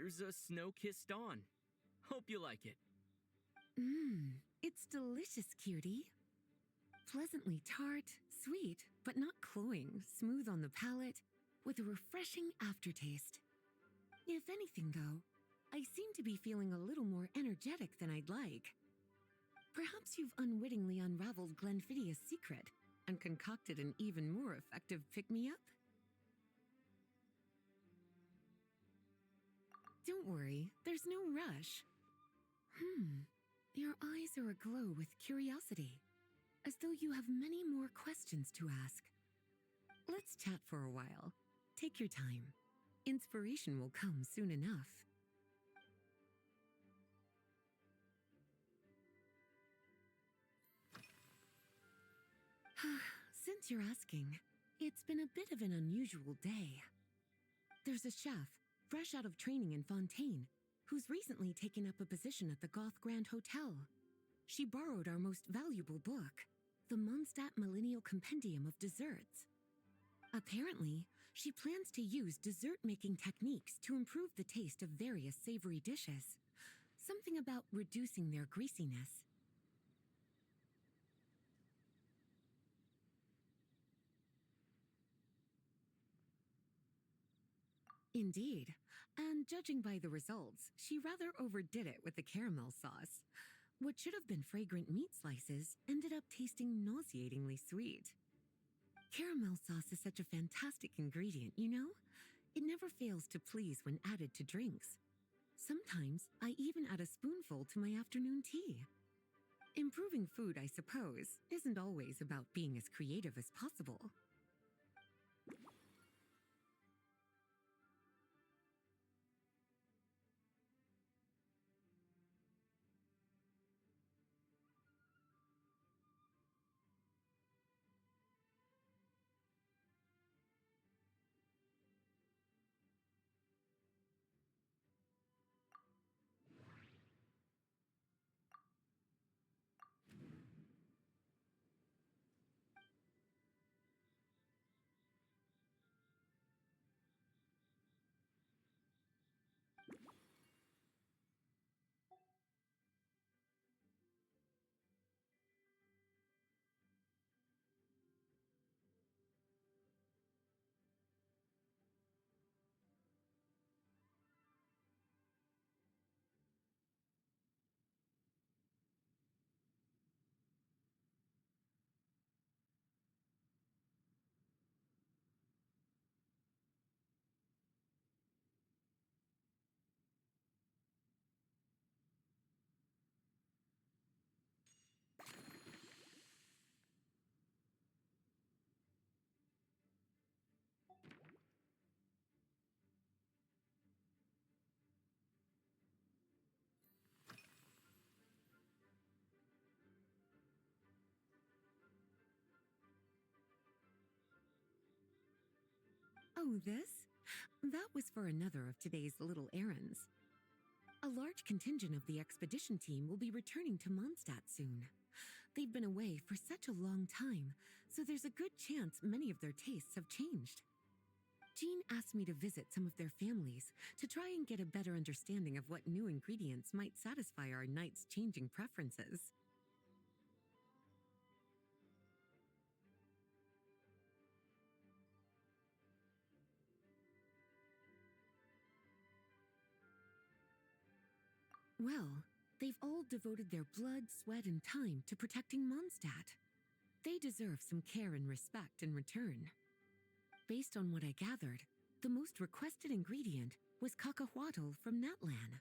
Here's a snow-kissed dawn. Hope you like it. It's delicious, cutie. Pleasantly tart, sweet, but not cloying, smooth on the palate, with a refreshing aftertaste. If anything, though, I seem to be feeling a little more energetic than I'd like. Perhaps you've unwittingly unraveled Glenfiddia's secret and concocted an even more effective pick-me-up? Don't worry, there's no rush. Your eyes are aglow with curiosity, as though you have many more questions to ask. Let's chat for a while. Take your time. Inspiration will come soon enough. Since you're asking, it's been a bit of an unusual day. There's a chef, fresh out of training in Fontaine, who's recently taken up a position at the Goth Grand Hotel. She borrowed our most valuable book, the Mondstadt Millennial Compendium of Desserts. Apparently, she plans to use dessert-making techniques to improve the taste of various savory dishes. Something about reducing their greasiness. Indeed, and judging by the results, she rather overdid it with the caramel sauce. What should have been fragrant meat slices ended up tasting nauseatingly sweet. Caramel sauce is such a fantastic ingredient, you know? It never fails to please when added to drinks. Sometimes I even add a spoonful to my afternoon tea. Improving food, I suppose, isn't always about being as creative as possible. Oh, this? That was for another of today's little errands. A large contingent of the expedition team will be returning to Mondstadt soon. They've been away for such a long time, so there's a good chance many of their tastes have changed. Jean asked me to visit some of their families to try and get a better understanding of what new ingredients might satisfy our knights' changing preferences. Well, they've all devoted their blood, sweat, and time to protecting Mondstadt. They deserve some care and respect in return. Based on what I gathered, the most requested ingredient was cacahuatl from Natlan.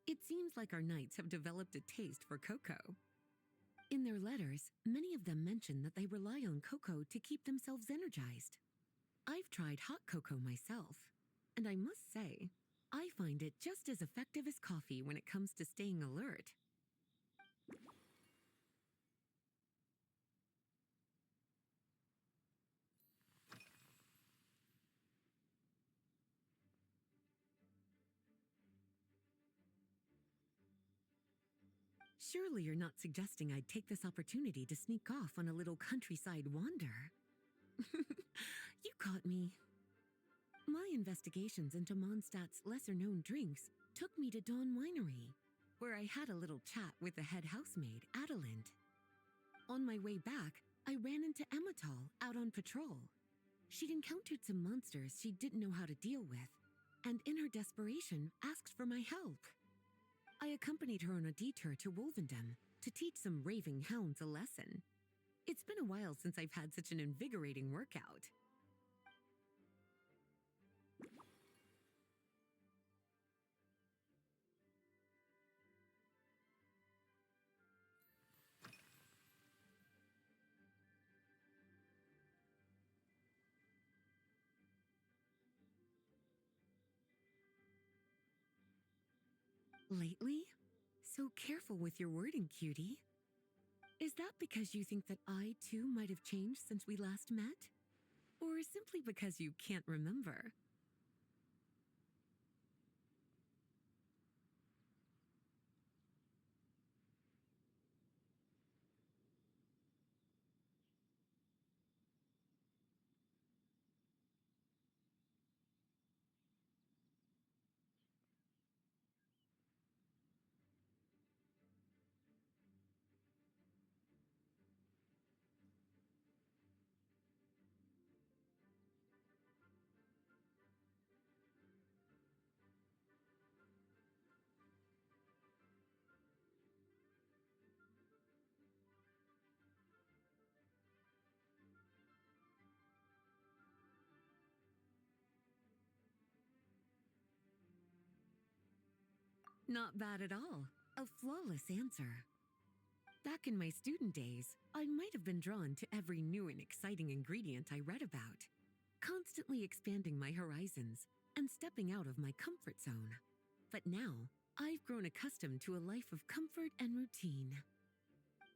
It seems like our knights have developed a taste for cocoa. In their letters, many of them mention that they rely on cocoa to keep themselves energized. I've tried hot cocoa myself, and I must say, I find it just as effective as coffee when it comes to staying alert. Surely you're not suggesting I'd take this opportunity to sneak off on a little countryside wander? You caught me. My investigations into Mondstadt's lesser-known drinks took me to Dawn Winery, where I had a little chat with the head housemaid, Adelind. On my way back, I ran into Emmetall out on patrol. She'd encountered some monsters she didn't know how to deal with, and in her desperation, asked for my help. I accompanied her on a detour to Wolvendom to teach some raving hounds a lesson. It's been a while since I've had such an invigorating workout. Lately? So careful with your wording, cutie. Is that because you think that I, too, might have changed since we last met? Or simply because you can't remember? Not bad at all. A flawless answer. Back in my student days, I might have been drawn to every new and exciting ingredient I read about, constantly expanding my horizons and stepping out of my comfort zone. But now, I've grown accustomed to a life of comfort and routine.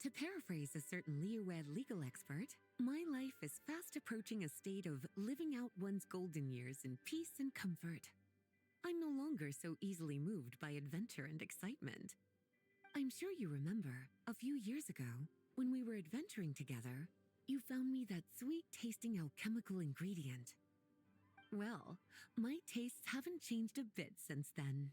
To paraphrase a certain Leowed legal expert, my life is fast approaching a state of living out one's golden years in peace and comfort. I'm no longer so easily moved by adventure and excitement. I'm sure you remember, a few years ago, when we were adventuring together, you found me that sweet-tasting alchemical ingredient. Well, my tastes haven't changed a bit since then.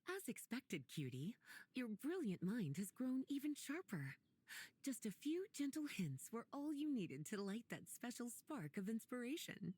As expected, cutie, your brilliant mind has grown even sharper. Just a few gentle hints were all you needed to light that special spark of inspiration.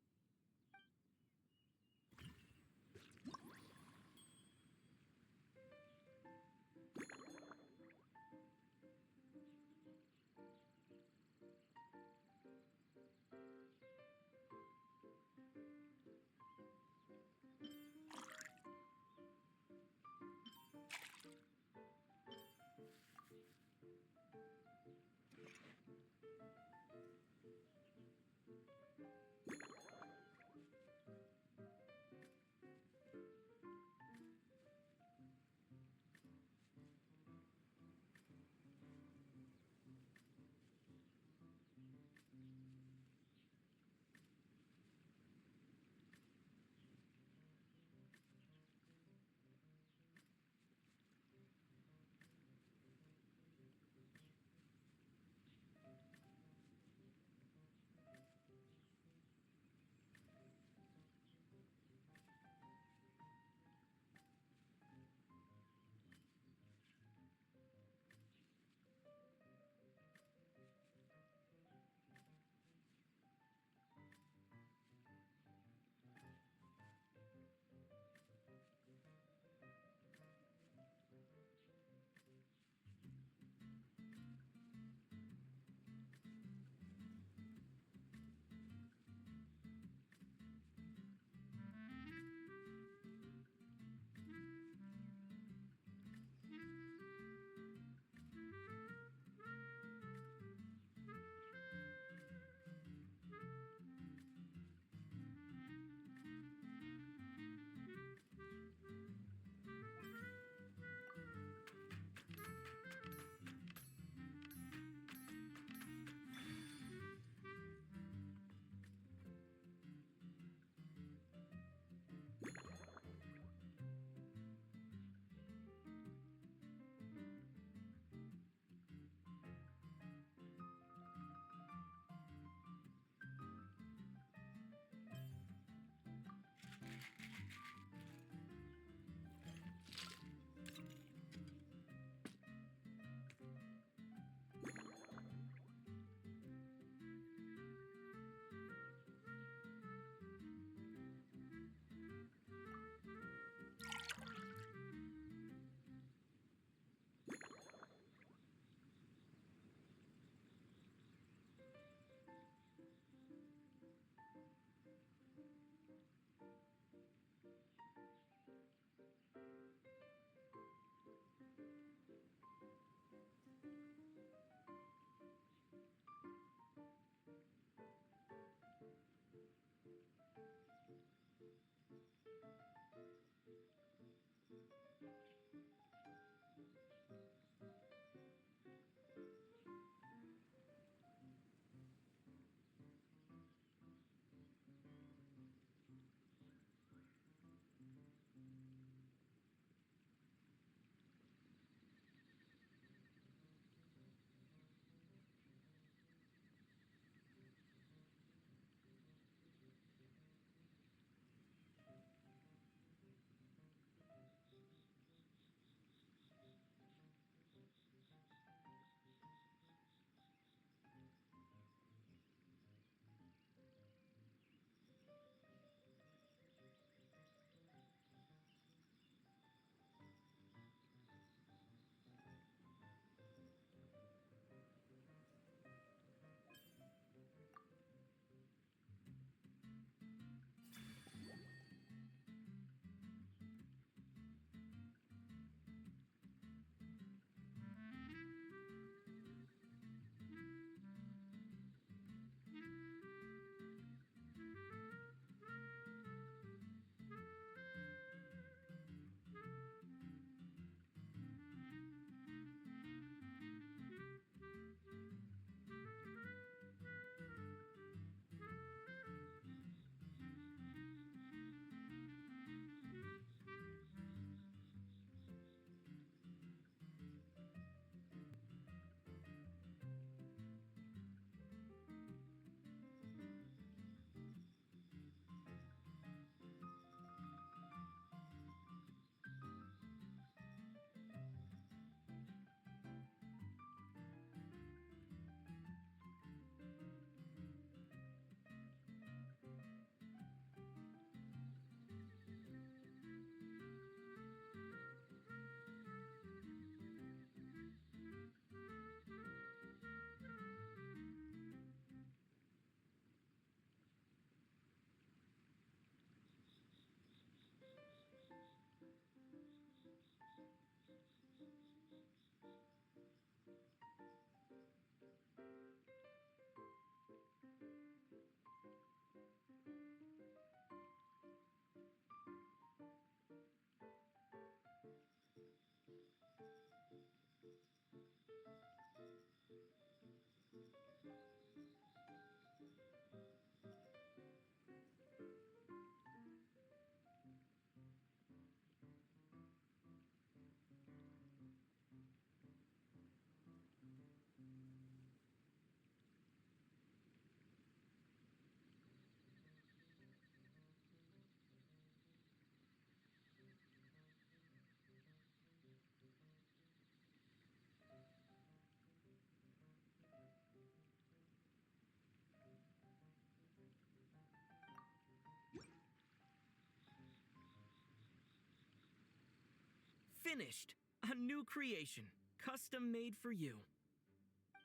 Finished! A new creation, custom made for you.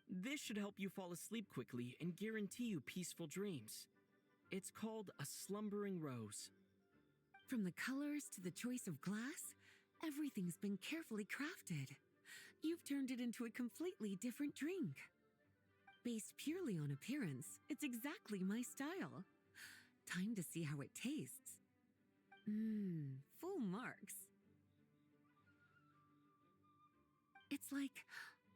This should help you fall asleep quickly and guarantee you peaceful dreams. It's called a slumbering rose. From the colors to the choice of glass, everything's been carefully crafted. You've turned it into a completely different drink. Based purely on appearance, it's exactly my style. Time to see how it tastes. Full marks. It's like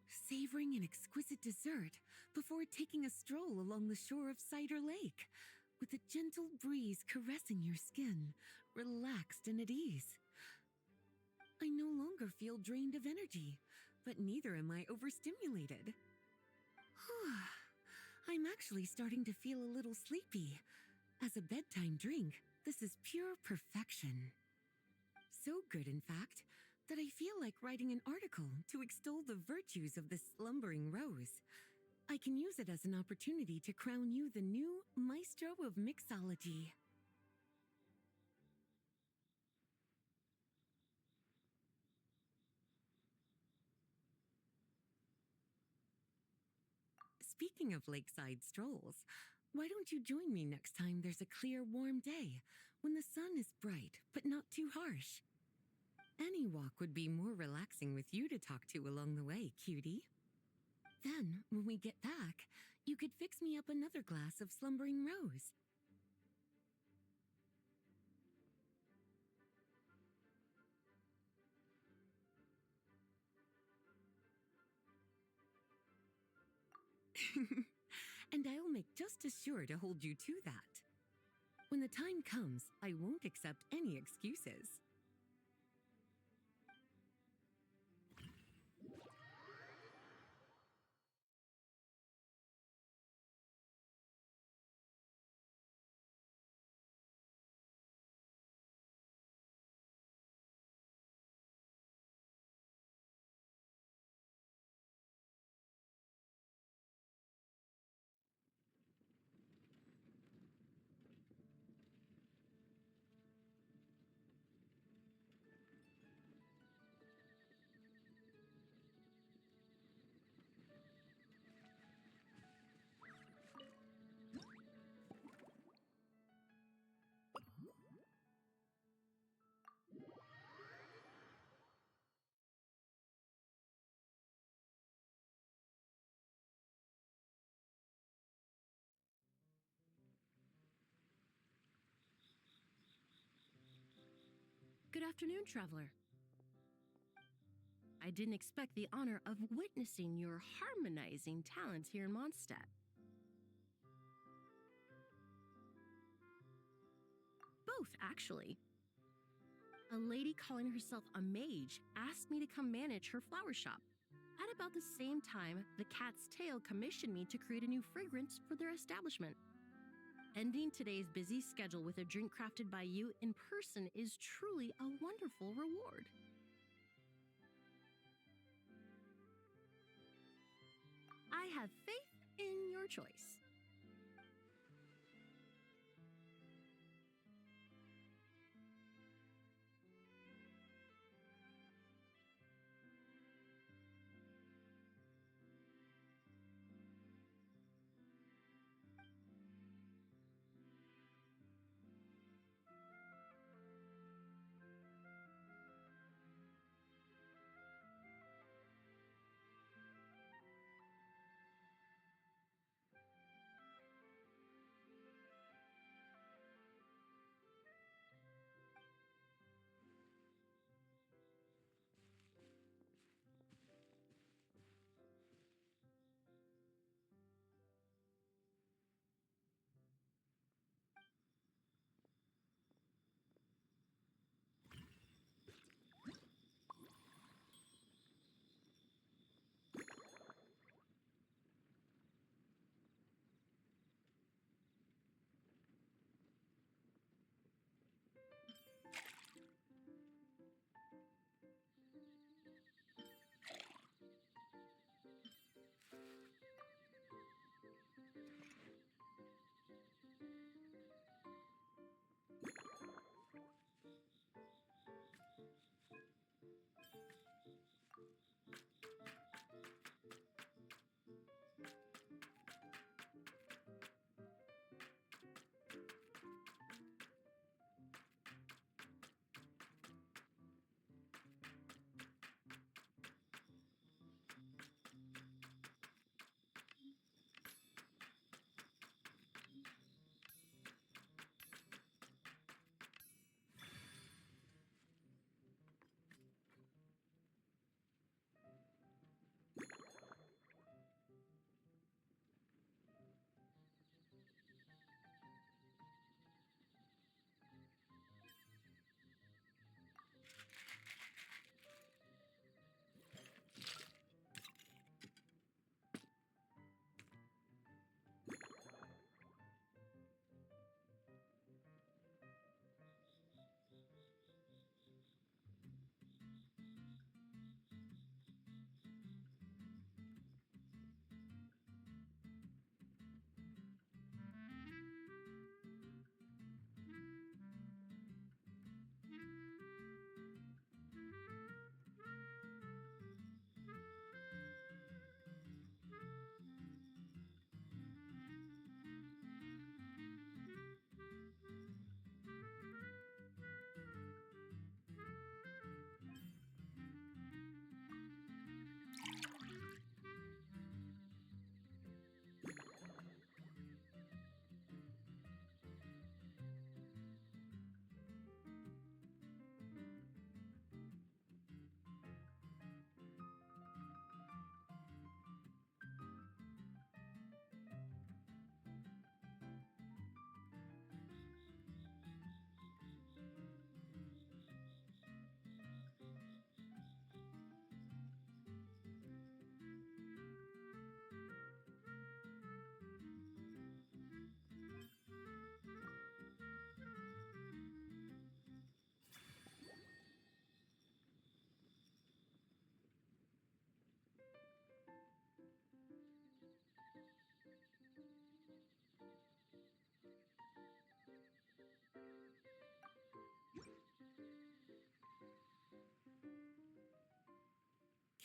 savoring an exquisite dessert before taking a stroll along the shore of Cider Lake, with a gentle breeze caressing your skin, relaxed and at ease. I no longer feel drained of energy, but neither am I overstimulated. I'm actually starting to feel a little sleepy. As a bedtime drink, this is pure perfection. So good, in fact, that I feel like writing an article to extol the virtues of the slumbering rose. I can use it as an opportunity to crown you the new maestro of mixology. Speaking of lakeside strolls, why don't you join me next time there's a clear, warm day, when the sun is bright but not too harsh? Any walk would be more relaxing with you to talk to along the way, cutie. Then, when we get back, you could fix me up another glass of slumbering rose. And I'll make just as sure to hold you to that. When the time comes, I won't accept any excuses. Good afternoon, traveler. I didn't expect the honor of witnessing your harmonizing talents here in Mondstadt. Both, actually. A lady calling herself a mage asked me to come manage her flower shop. At about the same time, the Cat's Tail commissioned me to create a new fragrance for their establishment. Ending today's busy schedule with a drink crafted by you in person is truly a wonderful reward. I have faith in your choice.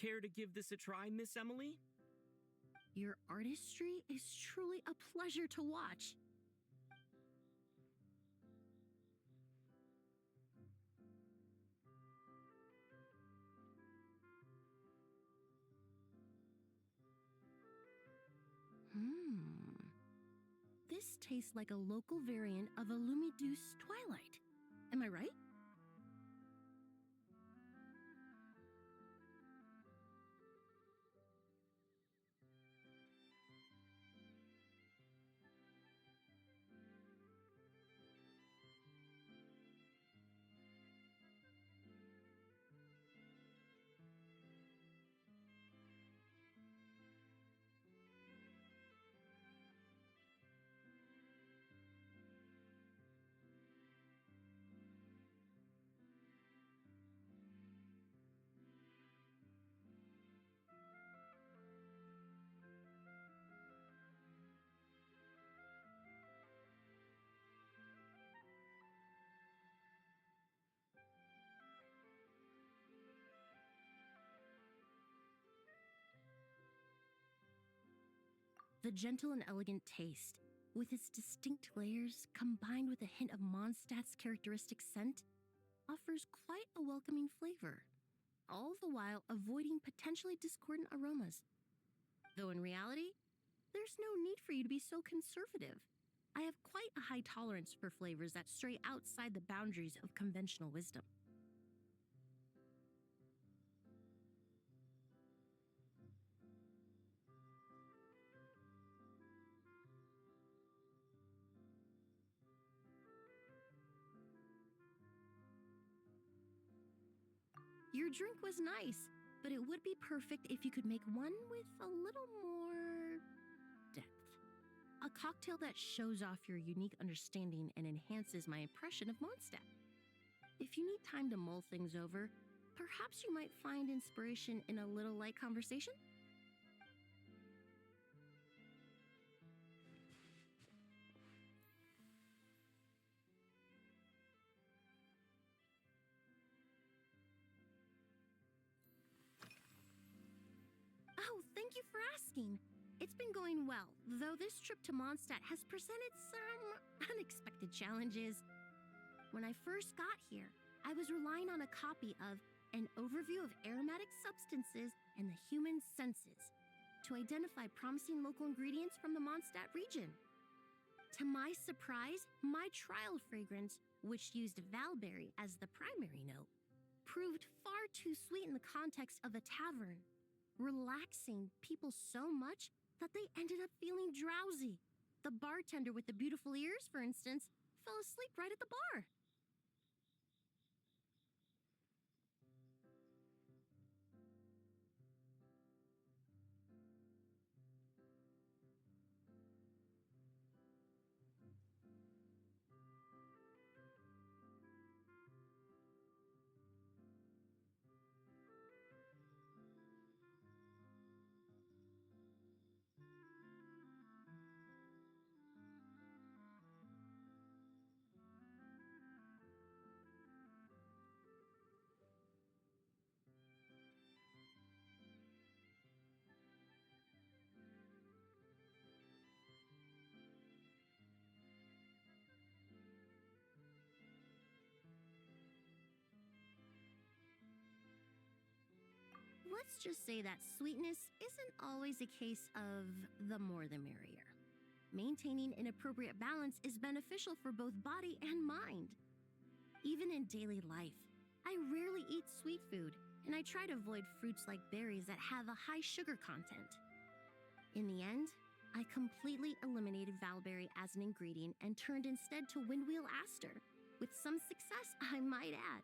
Care to give this a try, Miss Emily? Your artistry is truly a pleasure to watch. This tastes like a local variant of a Lumiduce Twilight. Am I right? The gentle and elegant taste, with its distinct layers combined with a hint of Mondstadt's characteristic scent, offers quite a welcoming flavor, all the while avoiding potentially discordant aromas. Though in reality, there's no need for you to be so conservative. I have quite a high tolerance for flavors that stray outside the boundaries of conventional wisdom. Your drink was nice, but it would be perfect if you could make one with a little more depth. A cocktail that shows off your unique understanding and enhances my impression of Mondstadt. If you need time to mull things over, perhaps you might find inspiration in a little light conversation? Oh, thank you for asking. It's been going well, though this trip to Mondstadt has presented some unexpected challenges. When I first got here, I was relying on a copy of An Overview of Aromatic Substances and the Human Senses to identify promising local ingredients from the Mondstadt region. To my surprise, my trial fragrance, which used valberry as the primary note, proved far too sweet in the context of a tavern, relaxing people so much that they ended up feeling drowsy. The bartender with the beautiful ears, for instance, fell asleep right at the bar. Let's just say that sweetness isn't always a case of the more the merrier. Maintaining an appropriate balance is beneficial for both body and mind. Even in daily life, I rarely eat sweet food, and I try to avoid fruits like berries that have a high sugar content. In the end, I completely eliminated valberry as an ingredient and turned instead to windwheel aster, with some success, I might add.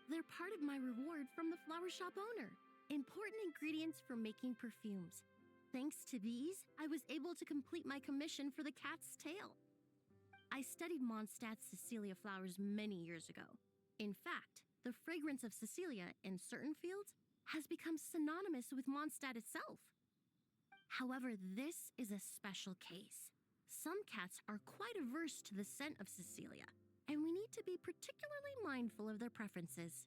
They're part of my reward from the flower shop owner. Important ingredients for making perfumes. Thanks to these, I was able to complete my commission for the cat's tail. I studied Mondstadt's Cecilia flowers many years ago. In fact, the fragrance of Cecilia in certain fields has become synonymous with Mondstadt itself. However, this is a special case. Some cats are quite averse to the scent of Cecilia, and we need to be particularly mindful of their preferences.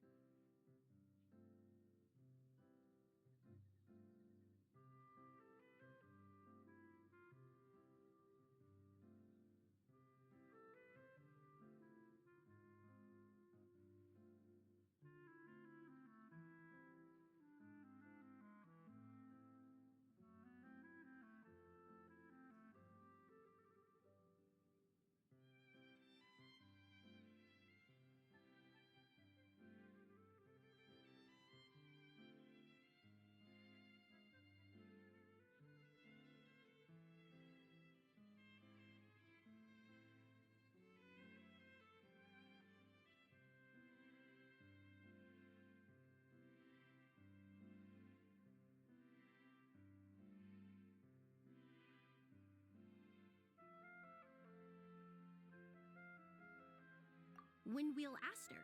Windwheel aster.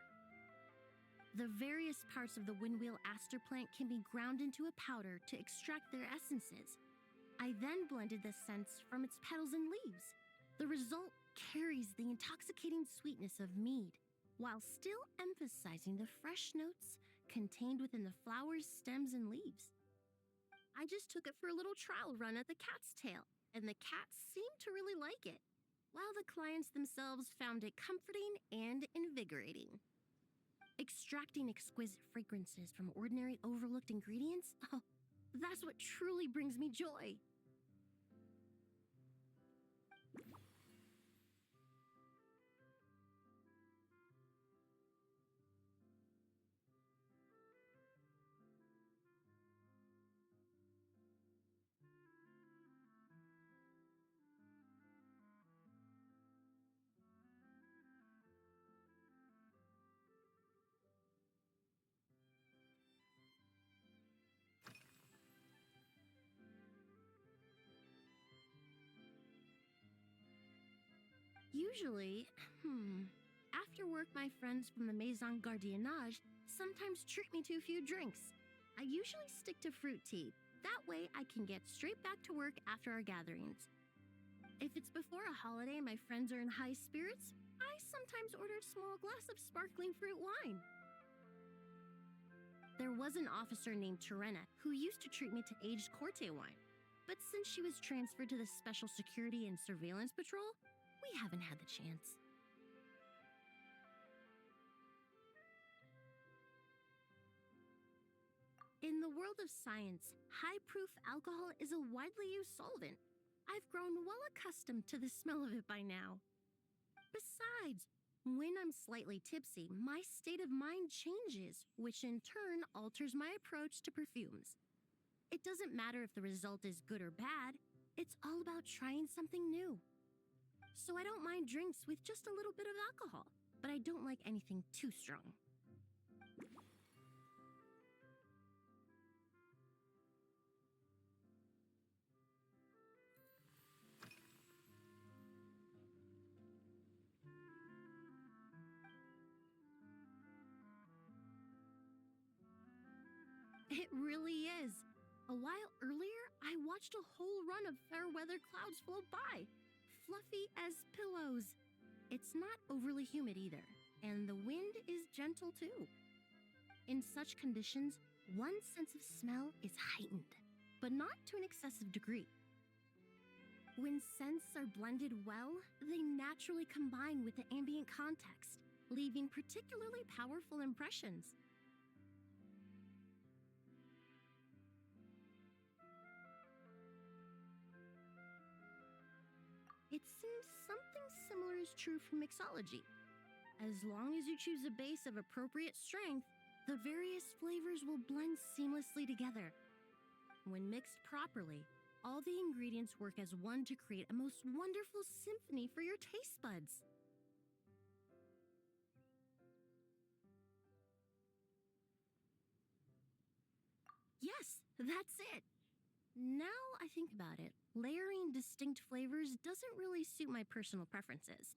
The various parts of the windwheel aster plant can be ground into a powder to extract their essences. I then blended the scents from its petals and leaves. The result carries the intoxicating sweetness of mead, while still emphasizing the fresh notes contained within the flower's stems and leaves. I just took it for a little trial run at the cat's tail, and the cats seemed to really like it, while the clients themselves found it comforting and invigorating. Extracting exquisite fragrances from ordinary overlooked ingredients? Oh, that's what truly brings me joy. Usually, after work, my friends from the Maison Gardiennage sometimes treat me to a few drinks. I usually stick to fruit tea. That way, I can get straight back to work after our gatherings. If it's before a holiday and my friends are in high spirits, I sometimes order a small glass of sparkling fruit wine. There was an officer named Terena who used to treat me to aged Corte wine. But since she was transferred to the Special Security and Surveillance Patrol, we haven't had the chance. In the world of science, high-proof alcohol is a widely used solvent. I've grown well accustomed to the smell of it by now. Besides, when I'm slightly tipsy, my state of mind changes, which in turn alters my approach to perfumes. It doesn't matter if the result is good or bad, it's all about trying something new. So I don't mind drinks with just a little bit of alcohol, but I don't like anything too strong. It really is. A while earlier, I watched a whole run of fair weather clouds float by, fluffy as pillows. It's not overly humid either, and the wind is gentle too. In such conditions, one's sense of smell is heightened, but not to an excessive degree. When scents are blended well, they naturally combine with the ambient context, leaving particularly powerful impressions. It seems something similar is true for mixology. As long as you choose a base of appropriate strength, the various flavors will blend seamlessly together. When mixed properly, all the ingredients work as one to create a most wonderful symphony for your taste buds. Yes, that's it. Now I think about it, layering distinct flavors doesn't really suit my personal preferences.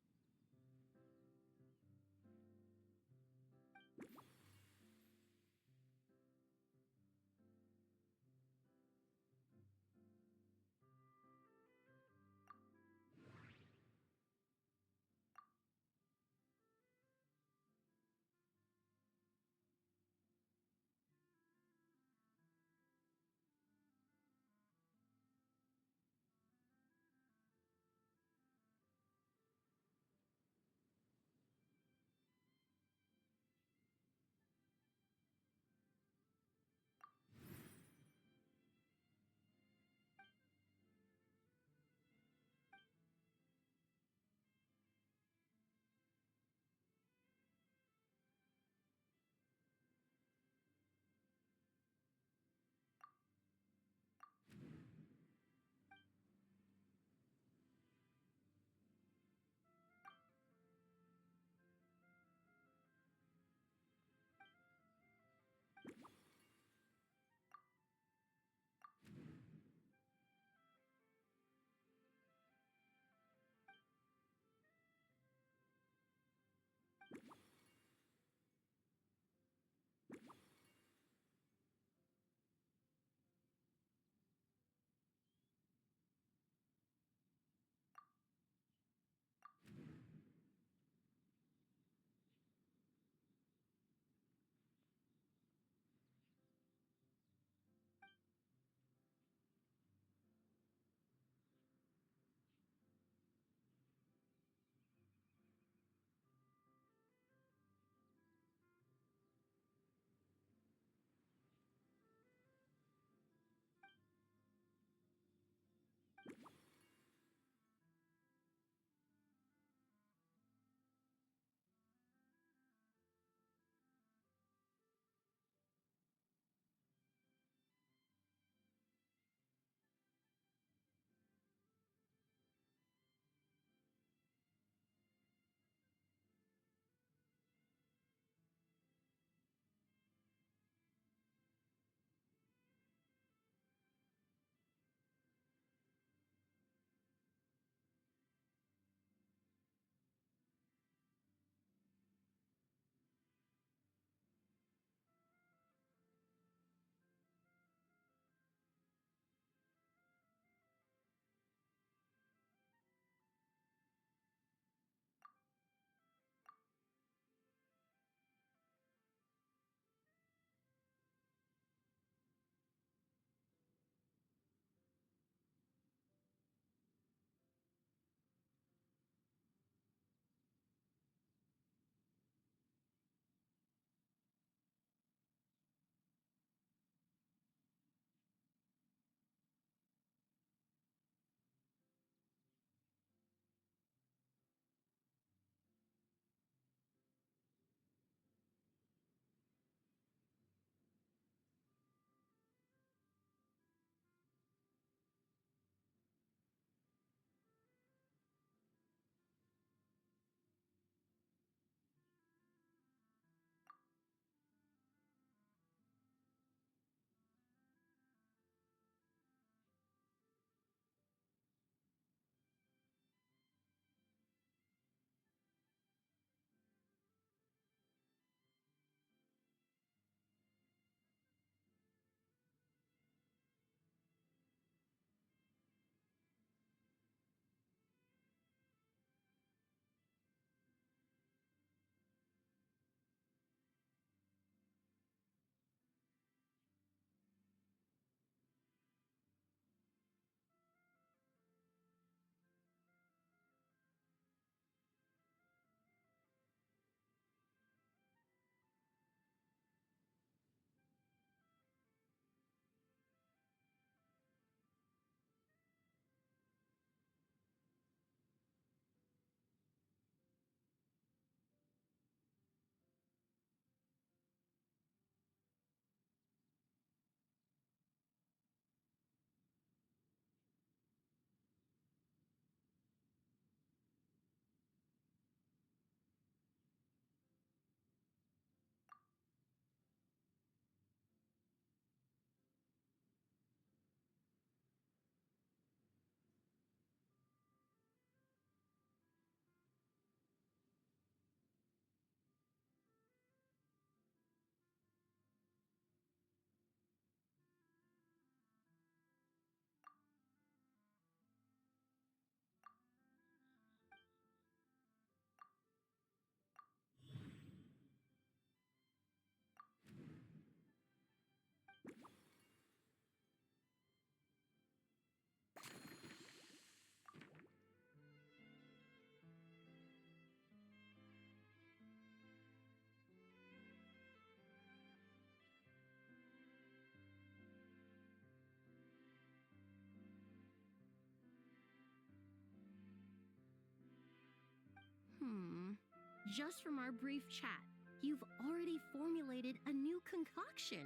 Just from our brief chat, you've already formulated a new concoction.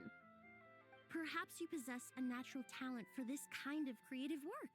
Perhaps you possess a natural talent for this kind of creative work.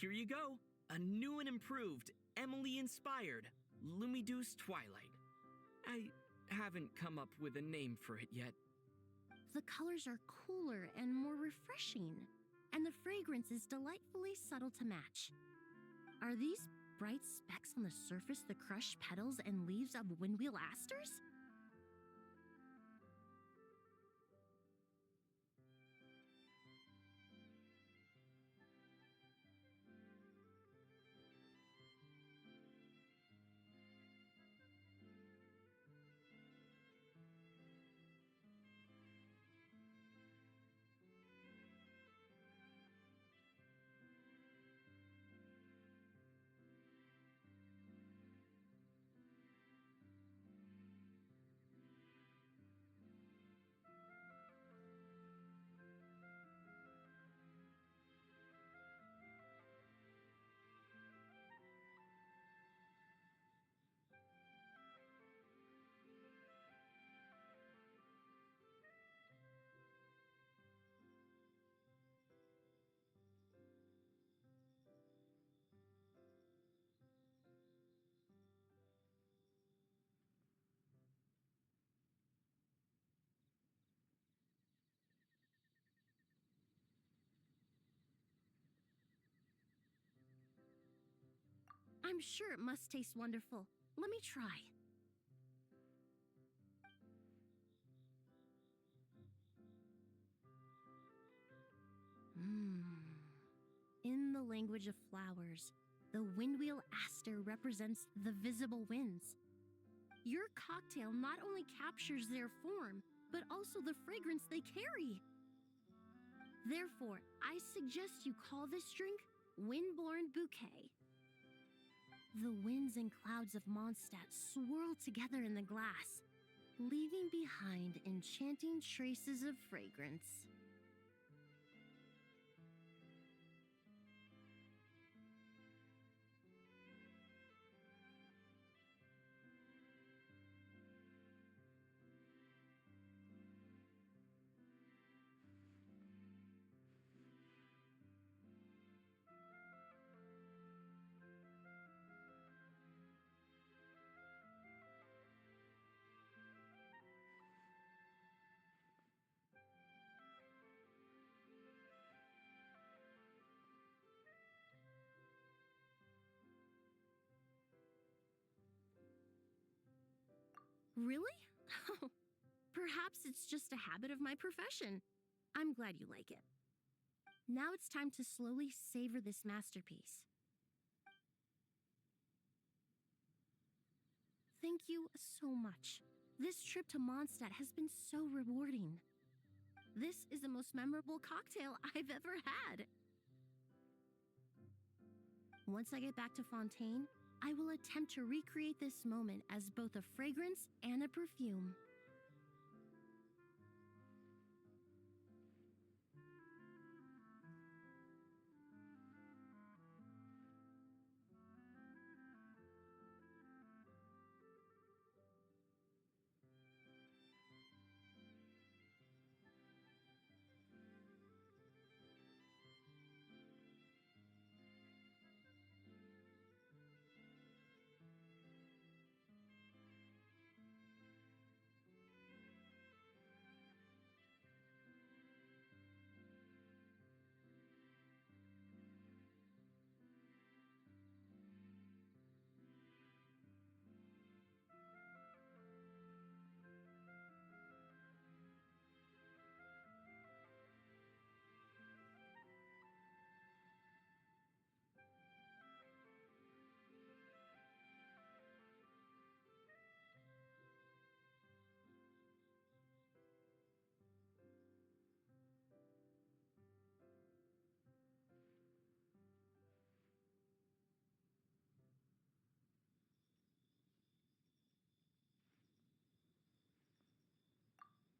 Here you go. A new and improved, Emily-inspired Lumiduce Twilight. I haven't come up with a name for it yet. The colors are cooler and more refreshing, and the fragrance is delightfully subtle to match. Are these bright specks on the surface the crushed petals and leaves of windwheel asters? sure it must taste wonderful. Let me try. In the language of flowers, the windwheel aster represents the visible winds. Your cocktail not only captures their form, but also the fragrance they carry. Therefore, I suggest you call this drink Windborne Bouquet. The winds and clouds of Mondstadt swirl together in the glass, leaving behind enchanting traces of fragrance. Really? Perhaps it's just a habit of my profession. I'm glad you like it. Now it's time to slowly savor this masterpiece. Thank you so much. This trip to Mondstadt has been so rewarding. This is the most memorable cocktail I've ever had. Once I get back to Fontaine, I will attempt to recreate this moment as both a fragrance and a perfume.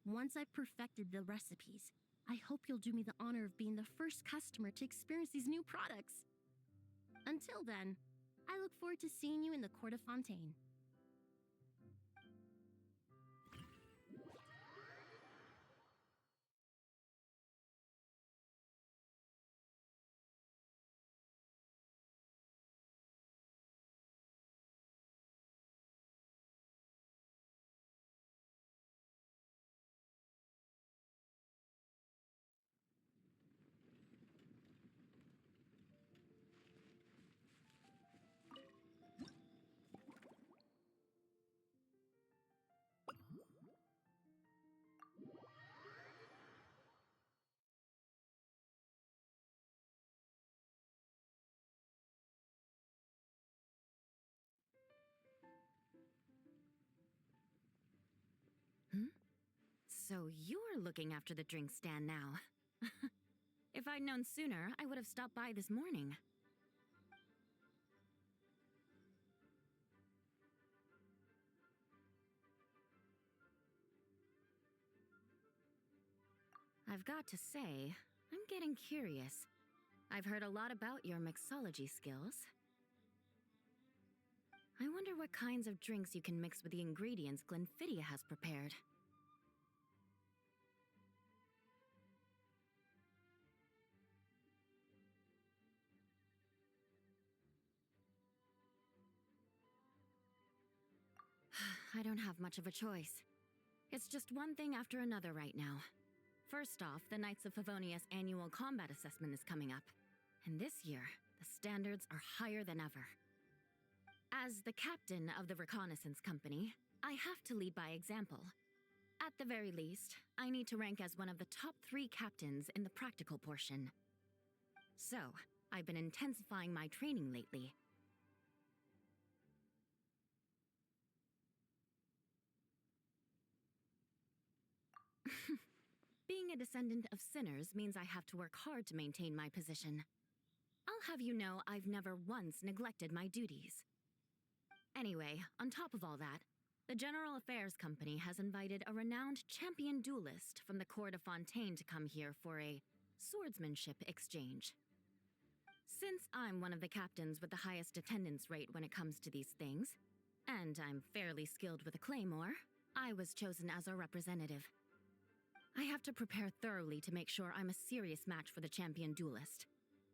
Once I've perfected the recipes, I hope you'll do me the honor of being the first customer to experience these new products. Until then, I look forward to seeing you in the Court of Fontaine. So you're looking after the drink stand now. If I'd known sooner, I would have stopped by this morning. I've got to say, I'm getting curious. I've heard a lot about your mixology skills. I wonder what kinds of drinks you can mix with the ingredients Glenfiddia has prepared. I don't have much of a choice. It's just one thing after another right now. First off, the Knights of Favonius annual combat assessment is coming up. And this year, the standards are higher than ever. As the captain of the reconnaissance company, I have to lead by example. At the very least, I need to rank as one of the top 3 captains in the practical portion. So, I've been intensifying my training lately. Being a descendant of sinners means I have to work hard to maintain my position. I'll have you know I've never once neglected my duties. Anyway, on top of all that, the General Affairs Company has invited a renowned champion duelist from the Court of Fontaine to come here for a swordsmanship exchange. Since I'm one of the captains with the highest attendance rate when it comes to these things, and I'm fairly skilled with a claymore, I was chosen as a representative. I have to prepare thoroughly to make sure I'm a serious match for the champion duelist.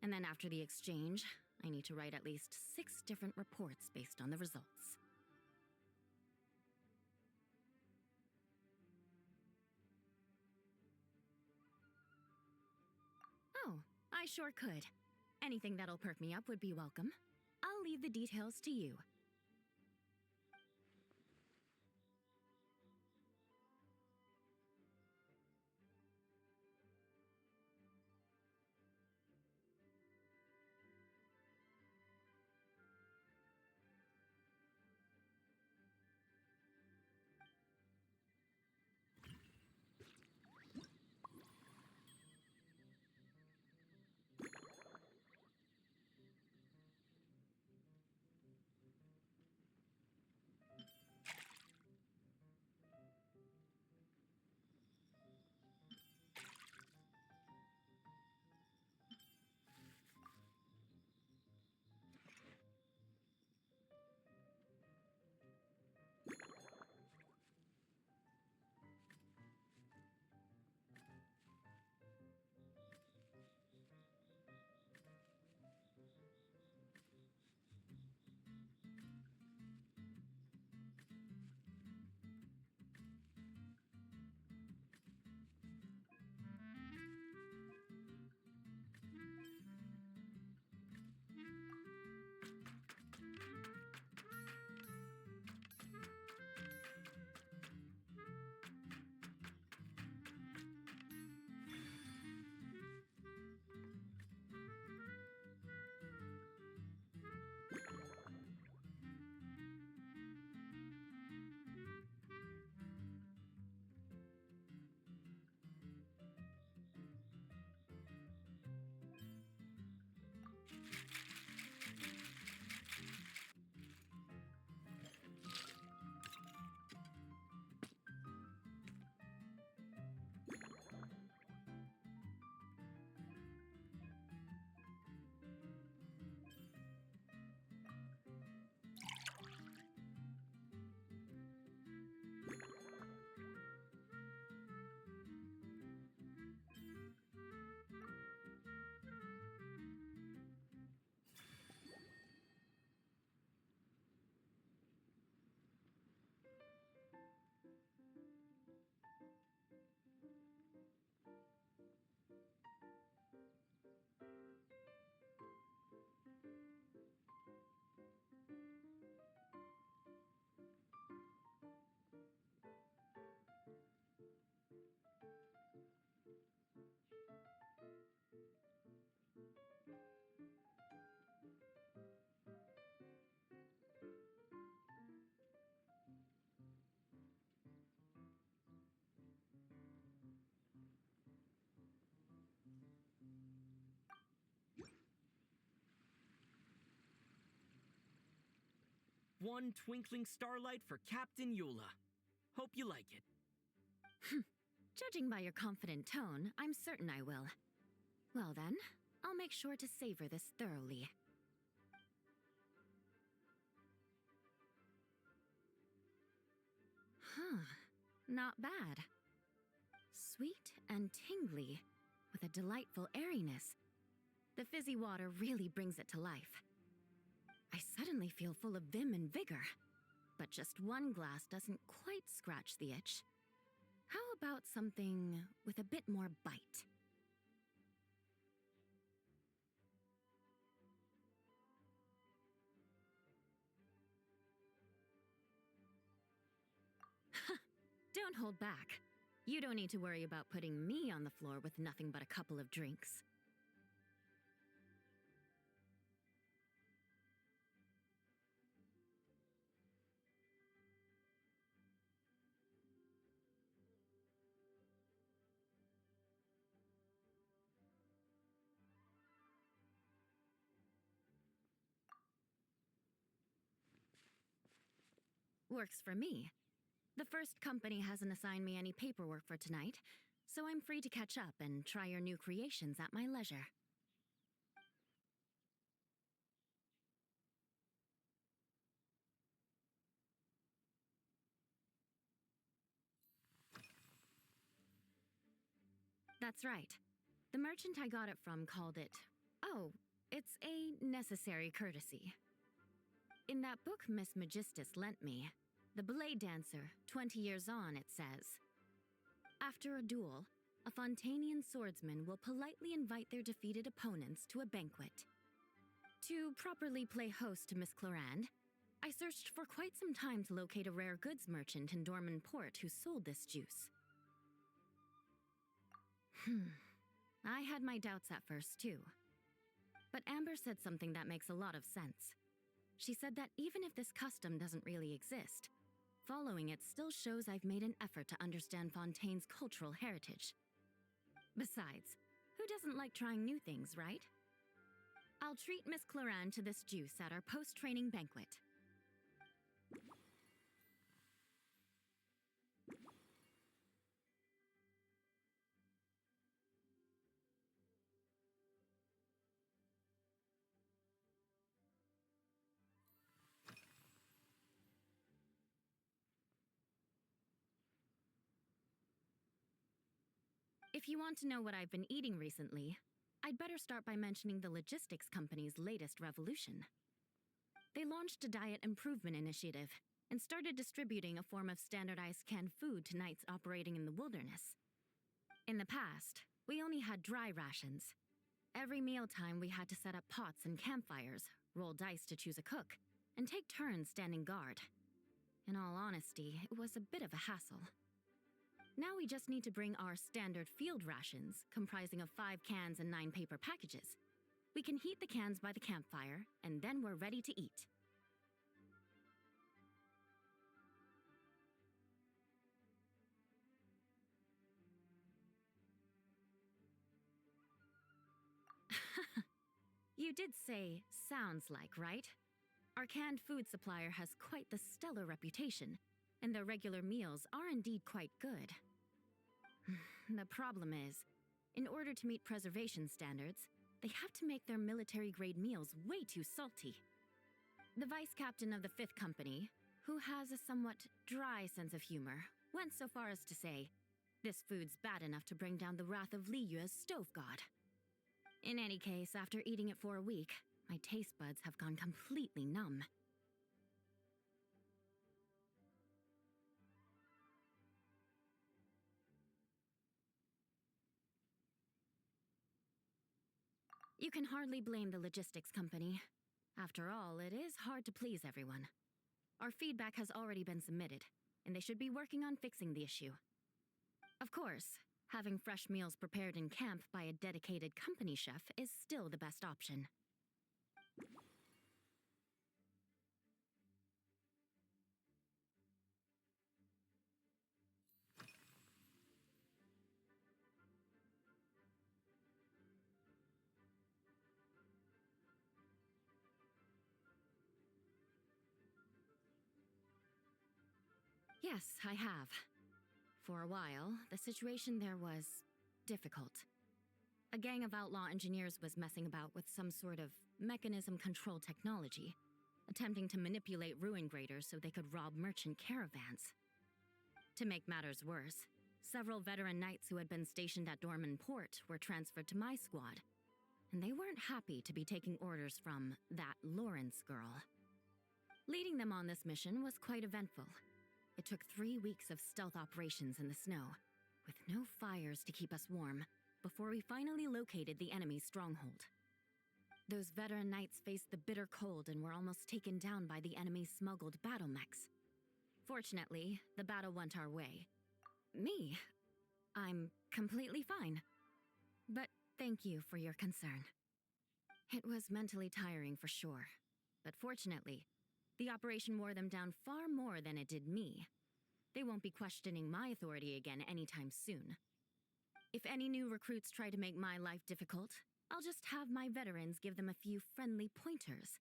And then after the exchange, I need to write at least 6 different reports based on the results. Oh, I sure could. Anything that'll perk me up would be welcome. I'll leave the details to you. One twinkling starlight for Captain Eula. Hope you like it. Judging by your confident tone, I'm certain I will. Well then, I'll make sure to savor this thoroughly. Huh, not bad. Sweet and tingly, with a delightful airiness. The fizzy water really brings it to life. I suddenly feel full of vim and vigor, but just one glass doesn't quite scratch the itch. How about something with a bit more bite? don't hold back. You don't need to worry about putting me on the floor with nothing but a couple of drinks. Works for me. The first company hasn't assigned me any paperwork for tonight, so I'm free to catch up and try your new creations at my leisure. That's right. The merchant I got it from called it... Oh, it's a necessary courtesy. In that book Miss Magistus lent me, The Blade Dancer, 20 years on, it says, after a duel, a Fontanian swordsman will politely invite their defeated opponents to a banquet. To properly play host to Miss Clorand, I searched for quite some time to locate a rare goods merchant in Dorman Port who sold this juice. I had my doubts at first, too. But Amber said something that makes a lot of sense. She said that even if this custom doesn't really exist, following it still shows I've made an effort to understand Fontaine's cultural heritage. Besides, who doesn't like trying new things, right? I'll treat Miss Clorand to this juice at our post-training banquet. If you want to know what I've been eating recently, I'd better start by mentioning the logistics company's latest revolution. They launched a diet improvement initiative and started distributing a form of standardized canned food to knights operating in the wilderness. In the past, we only had dry rations. Every mealtime we had to set up pots and campfires, roll dice to choose a cook, and take turns standing guard. In all honesty, it was a bit of a hassle. Now we just need to bring our standard field rations, comprising of 5 cans and 9 paper packages. We can heat the cans by the campfire, and then we're ready to eat. You did say, sounds like, right? Our canned food supplier has quite the stellar reputation, and their regular meals are indeed quite good. The problem is, in order to meet preservation standards, they have to make their military-grade meals way too salty. The vice captain of the 5th Company, who has a somewhat dry sense of humor, went so far as to say, this food's bad enough to bring down the wrath of Liyue's stove god. In any case, after eating it for a week, my taste buds have gone completely numb. You can hardly blame the logistics company. After all, it is hard to please everyone. Our feedback has already been submitted, and they should be working on fixing the issue. Of course, having fresh meals prepared in camp by a dedicated company chef is still the best option. Yes, I have. For a while, the situation there was difficult. A gang of outlaw engineers was messing about with some sort of mechanism control technology, attempting to manipulate ruin graders so they could rob merchant caravans. To make matters worse, several veteran knights who had been stationed at Dorman Port were transferred to my squad, and they weren't happy to be taking orders from that Lawrence girl. Leading them on this mission was quite eventful. It took 3 weeks of stealth operations in the snow, with no fires to keep us warm, before we finally located the enemy's stronghold. Those veteran knights faced the bitter cold and were almost taken down by the enemy's smuggled battle mechs. Fortunately, the battle went our way, Me? I'm completely fine. But thank you for your concern. It was mentally tiring for sure, but fortunately, the operation wore them down far more than it did me. They won't be questioning my authority again anytime soon. If any new recruits try to make my life difficult, I'll just have my veterans give them a few friendly pointers.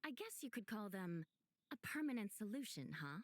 I guess you could call them a permanent solution, huh?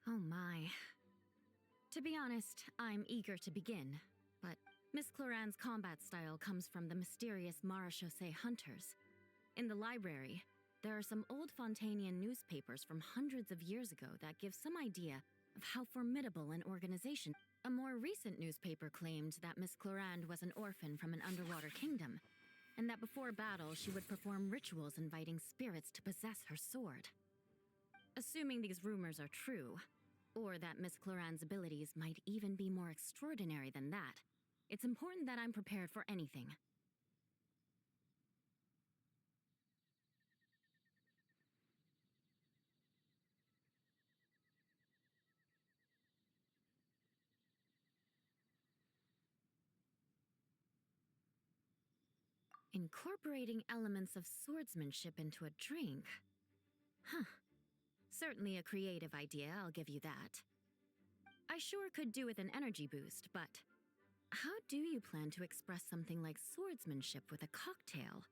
Oh my. To be honest, I'm eager to begin, but Miss Cloran's combat style comes from the mysterious Marechaussee hunters. In the library, there are some old Fontanian newspapers from hundreds of years ago that give some idea of how formidable an organization. A more recent newspaper claimed that Miss Cloran was an orphan from an underwater kingdom, and that before battle she would perform rituals inviting spirits to possess her sword. Assuming these rumors are true, or that Miss Cloran's abilities might even be more extraordinary than that, it's important that I'm prepared for anything. Incorporating elements of swordsmanship into a drink. Huh. Certainly a creative idea, I'll give you that. I sure could do with an energy boost, but how do you plan to express something like swordsmanship with a cocktail?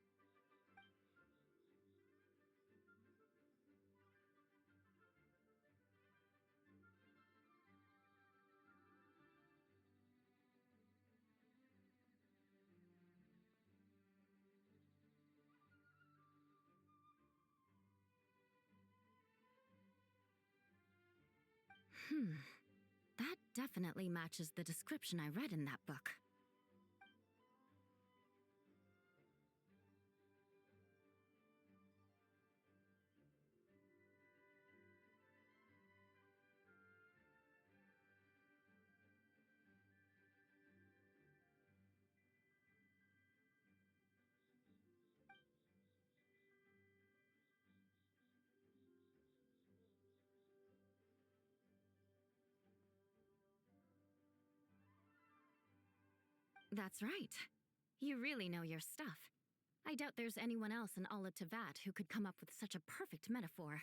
That definitely matches the description I read in that book. That's right. You really know your stuff. I doubt there's anyone else in all of Tevat who could come up with such a perfect metaphor.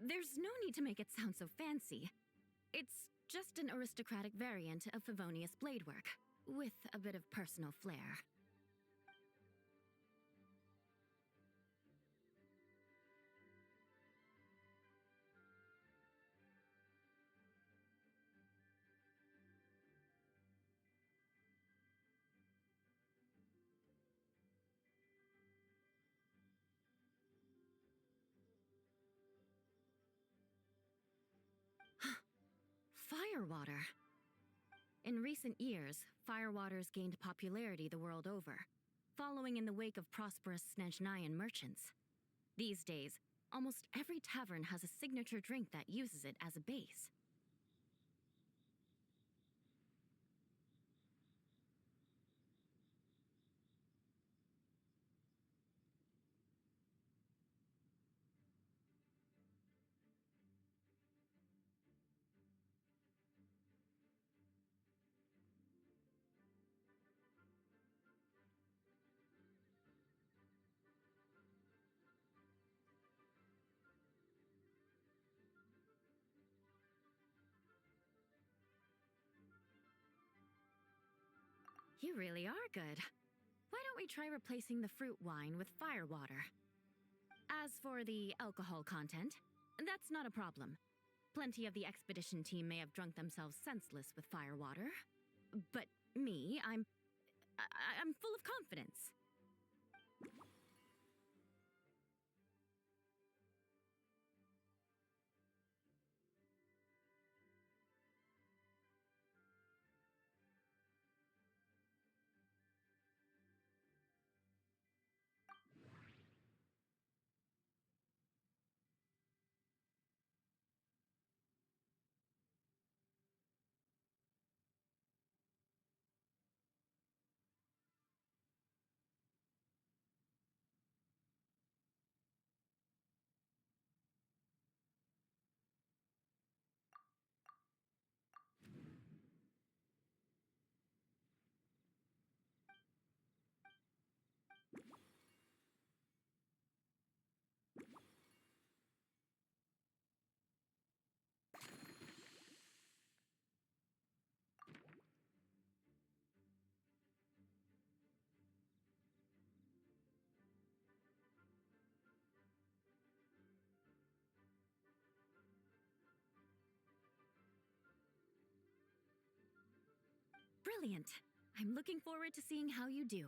There's no need to make it sound so fancy. It's just an aristocratic variant of Favonius blade work, with a bit of personal flair. Firewater. In recent years, firewaters gained popularity the world over, following in the wake of prosperous Snezhnayan merchants. These days, almost every tavern has a signature drink that uses it as a base. You really are good. Why don't we try replacing the fruit wine with firewater? As for the alcohol content, that's not a problem. Plenty of the expedition team may have drunk themselves senseless with firewater. But me, I'm full of confidence. Brilliant. I'm looking forward to seeing how you do.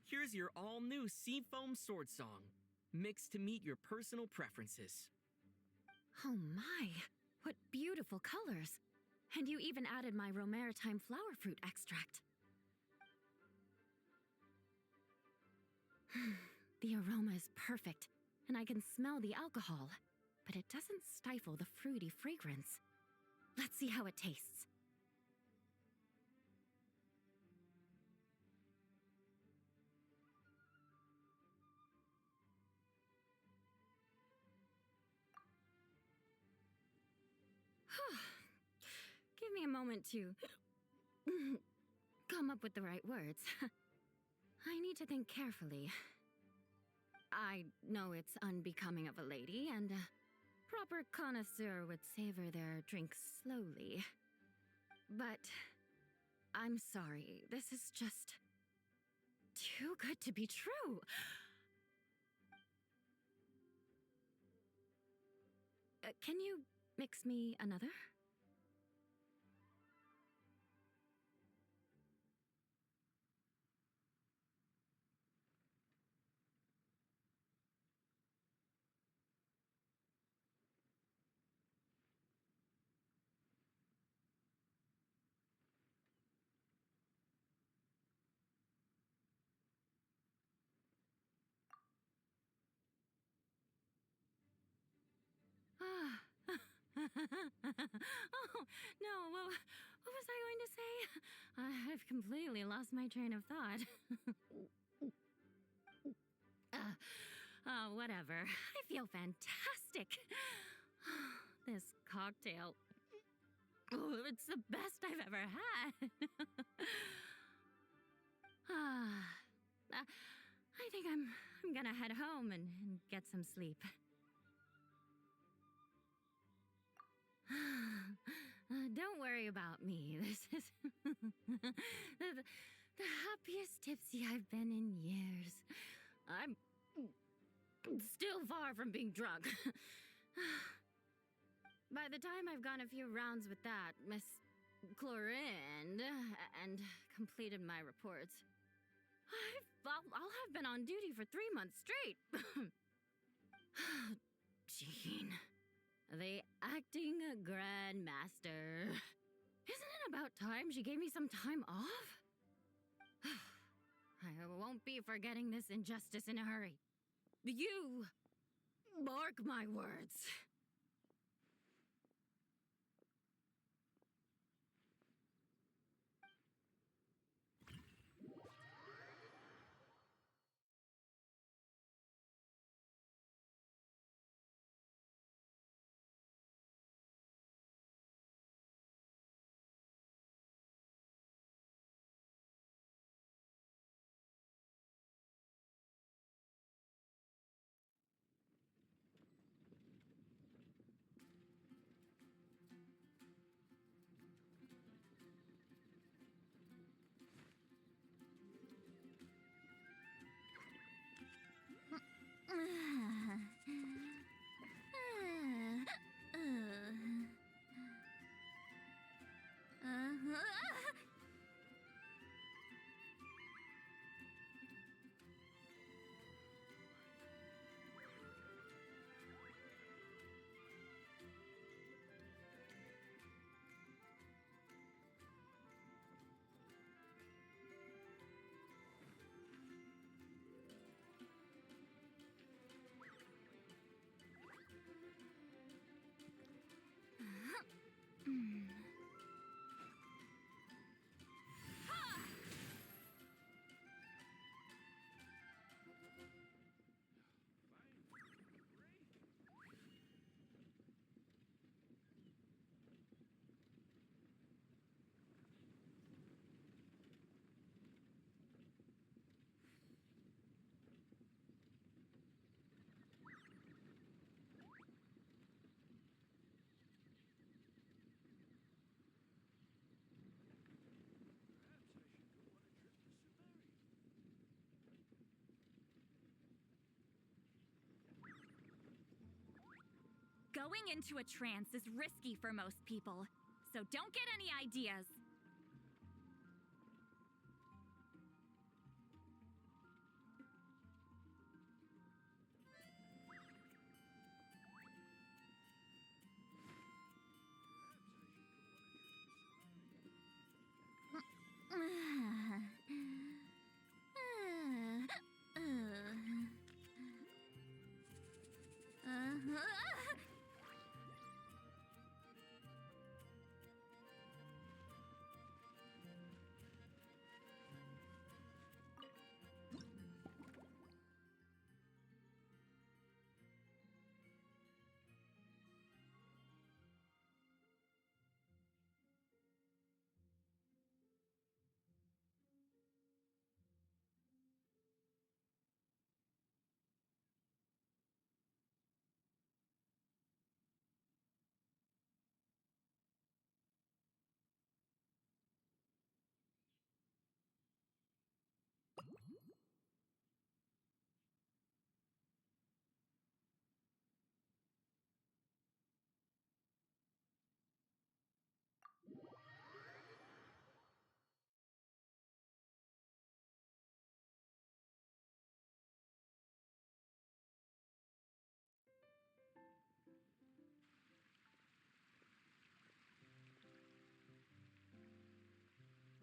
Here's your all-new Seafoam Sword Song, mixed to meet your personal preferences. Oh my, what beautiful colors. And you even added my romaritime flower fruit extract. The aroma is perfect, and I can smell the alcohol, but it doesn't stifle the fruity fragrance. Let's see how it tastes. Give me a moment to come up with the right words. I need to think carefully. I know it's unbecoming of a lady, and a proper connoisseur would savor their drink slowly. But I'm sorry, this is just too good to be true. Can you mix me another? Oh, no, what was I going to say? I've completely lost my train of thought. Whatever. I feel fantastic. This cocktail. Oh, it's the best I've ever had. I think I'm gonna head home and get some sleep. Don't worry about me. This is the happiest tipsy I've been in years. I'm still far from being drunk. By the time I've gone a few rounds with that, Miss Chlorinde, and completed my reports, I'll have been on duty for 3 months straight. Jean, the acting grandmaster. Isn't it about time she gave me some time off? I won't be forgetting this injustice in a hurry. You mark my words. Going into a trance is risky for most people, so don't get any ideas.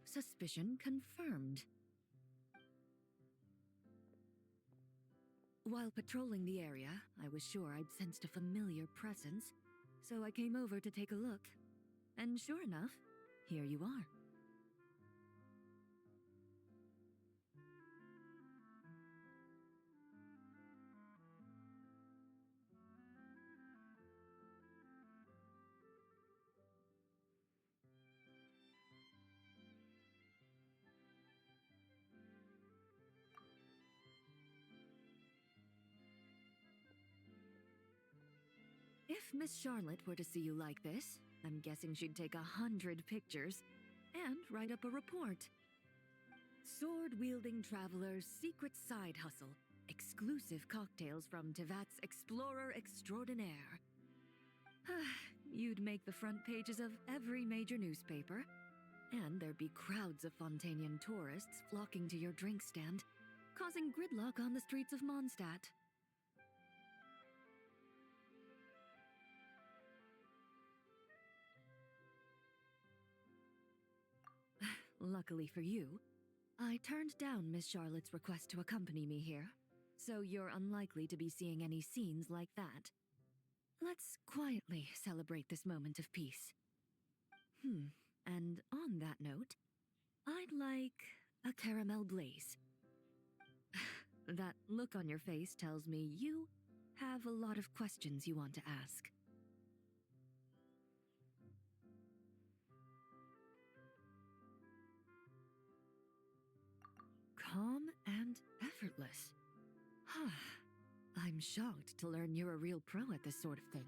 Suspicion confirmed. While patrolling the area, I was sure I'd sensed a familiar presence, so I came over to take a look. And sure enough, here you are. If Miss Charlotte were to see you like this, I'm guessing she'd take 100 pictures and write up a report. Sword-wielding traveler's secret side hustle. Exclusive cocktails from Tevat's Explorer Extraordinaire. You'd make the front pages of every major newspaper, and there'd be crowds of Fontanian tourists flocking to your drink stand, causing gridlock on the streets of Mondstadt. Luckily for you, I turned down Miss Charlotte's request to accompany me here, so you're unlikely to be seeing any scenes like that. Let's quietly celebrate this moment of peace. And on that note, I'd like a caramel blaze. That look on your face tells me you have a lot of questions you want to ask. Calm and effortless. I'm shocked to learn you're a real pro at this sort of thing.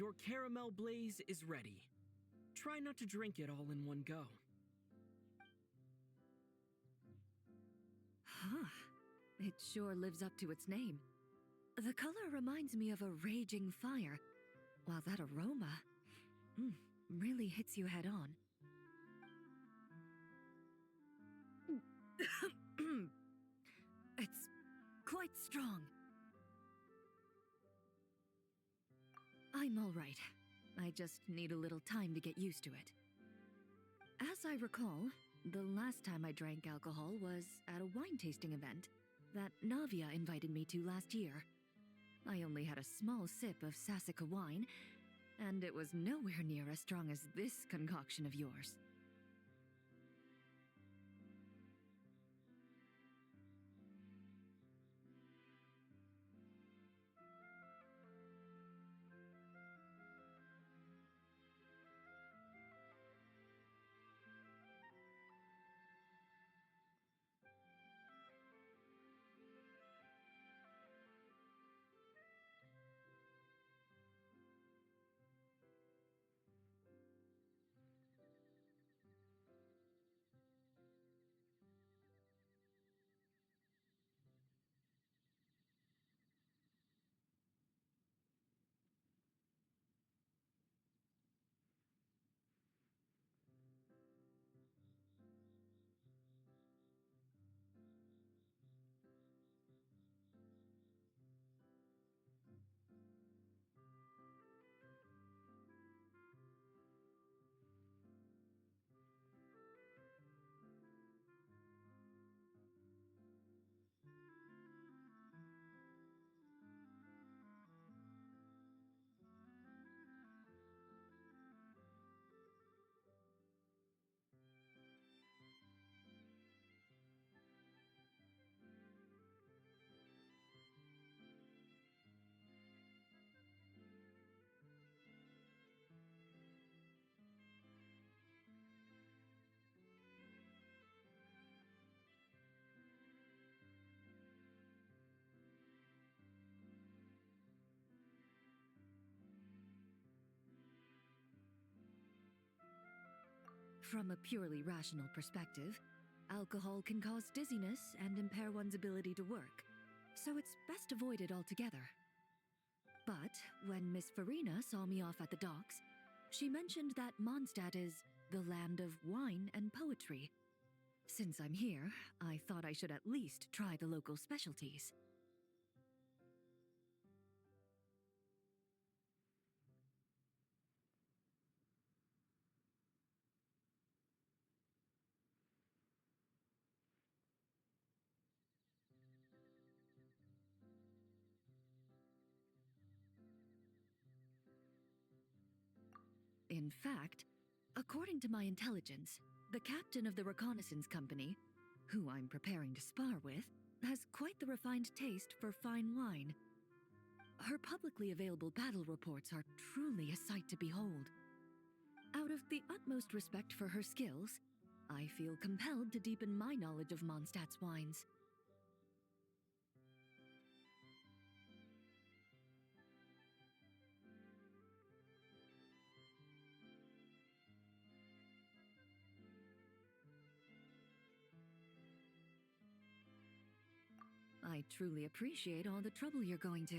Your caramel blaze is ready. Try not to drink it all in one go. Huh. It sure lives up to its name. The color reminds me of a raging fire, while that aroma really hits you head on. It's quite strong. I'm all right. I just need a little time to get used to it. As I recall, the last time I drank alcohol was at a wine tasting event that Navia invited me to last year. I only had a small sip of Sassica wine, and it was nowhere near as strong as this concoction of yours. From a purely rational perspective, alcohol can cause dizziness and impair one's ability to work, so it's best avoided altogether. But when Miss Farina saw me off at the docks, she mentioned that Mondstadt is the land of wine and poetry. Since I'm here, I thought I should at least try the local specialties. In fact, according to my intelligence, the captain of the reconnaissance company, who I'm preparing to spar with, has quite the refined taste for fine wine. Her publicly available battle reports are truly a sight to behold. Out of the utmost respect for her skills, I feel compelled to deepen my knowledge of Mondstadt's wines. I truly appreciate all the trouble you're going to.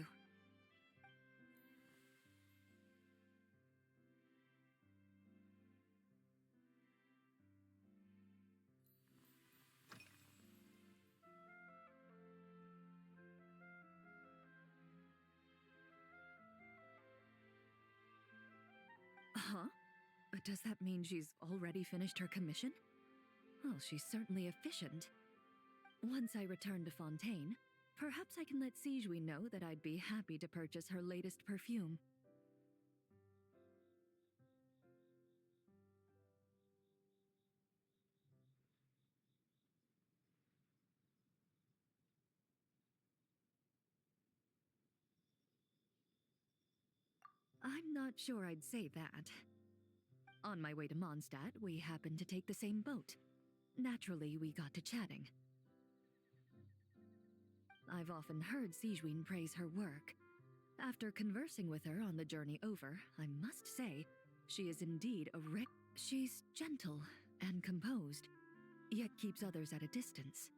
Huh? Does that mean she's already finished her commission? Well, she's certainly efficient. Once I return to Fontaine, perhaps I can let Sigewin know that I'd be happy to purchase her latest perfume. I'm not sure I'd say that. On my way to Mondstadt, we happened to take the same boat. Naturally, we got to chatting. I've often heard Sigewin praise her work. After conversing with her on the journey over, I must say, she is indeed a She's gentle and composed, yet keeps others at a distance.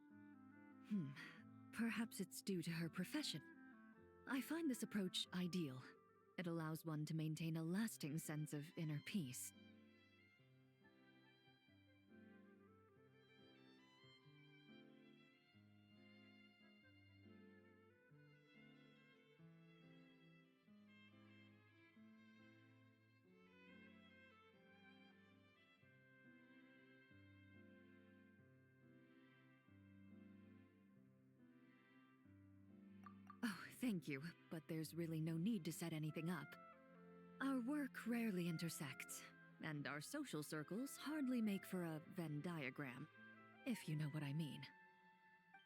Perhaps it's due to her profession. I find this approach ideal. It allows one to maintain a lasting sense of inner peace. Oh, thank you, but there's really no need to set anything up. Our work rarely intersects, and our social circles hardly make for a Venn diagram, if you know what I mean.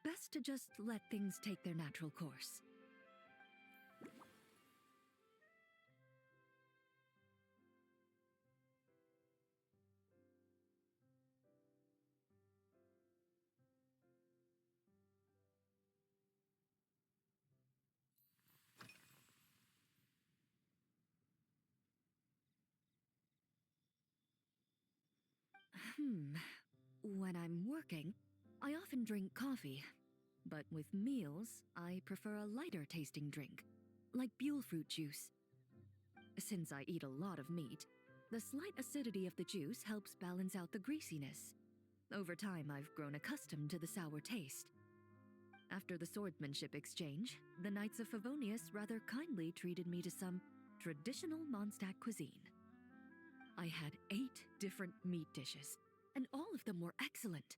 Best to just let things take their natural course. When I'm working, I often drink coffee. But with meals, I prefer a lighter tasting drink, like Buell fruit juice. Since I eat a lot of meat, the slight acidity of the juice helps balance out the greasiness. Over time, I've grown accustomed to the sour taste. After the swordsmanship exchange, the Knights of Favonius rather kindly treated me to some traditional Mondstadt cuisine. I had 8 different meat dishes, and all of them were excellent.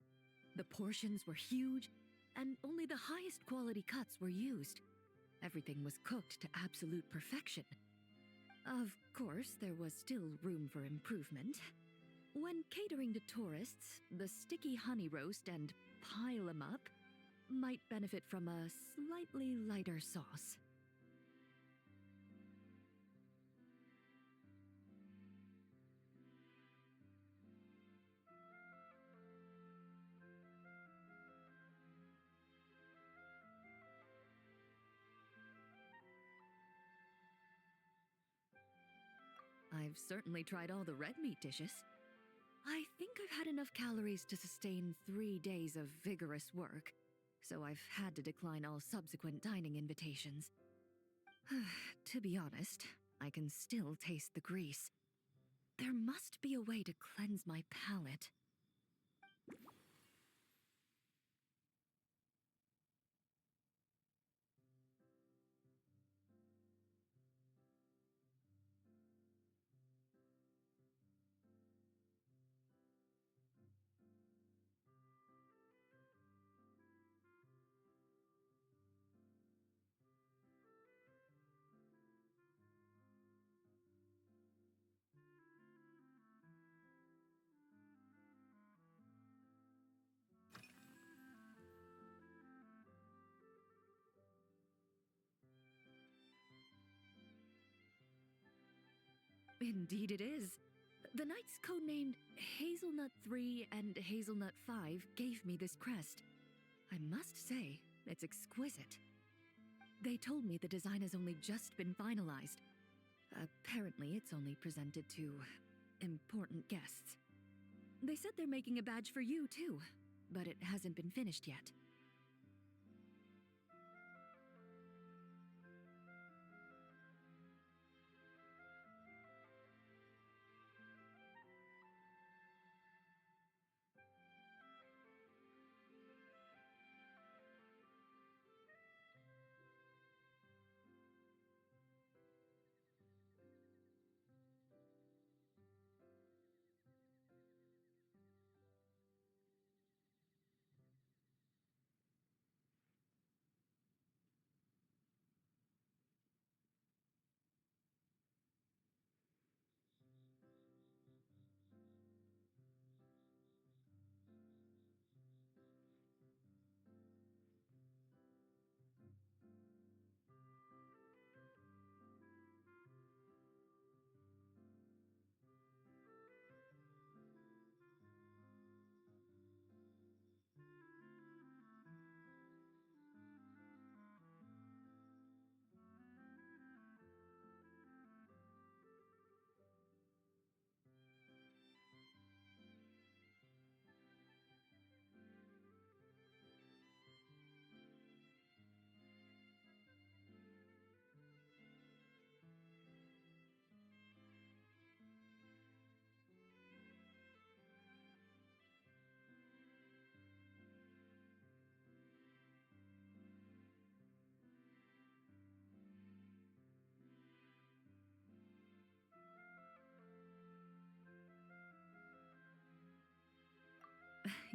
The portions were huge, and only the highest quality cuts were used. Everything was cooked to absolute perfection. Of course, there was still room for improvement. When catering to tourists, the sticky honey roast and pile 'em up might benefit from a slightly lighter sauce. I've certainly tried all the red meat dishes. I think I've had enough calories to sustain 3 days of vigorous work, so I've had to decline all subsequent dining invitations. To be honest, I can still taste the grease. There must be a way to cleanse my palate. Indeed it is. The knights codenamed Hazelnut 3 and Hazelnut 5 gave me this crest. I must say, it's exquisite. They told me the design has only just been finalized. Apparently, it's only presented to important guests. They said they're making a badge for you, too, but it hasn't been finished yet.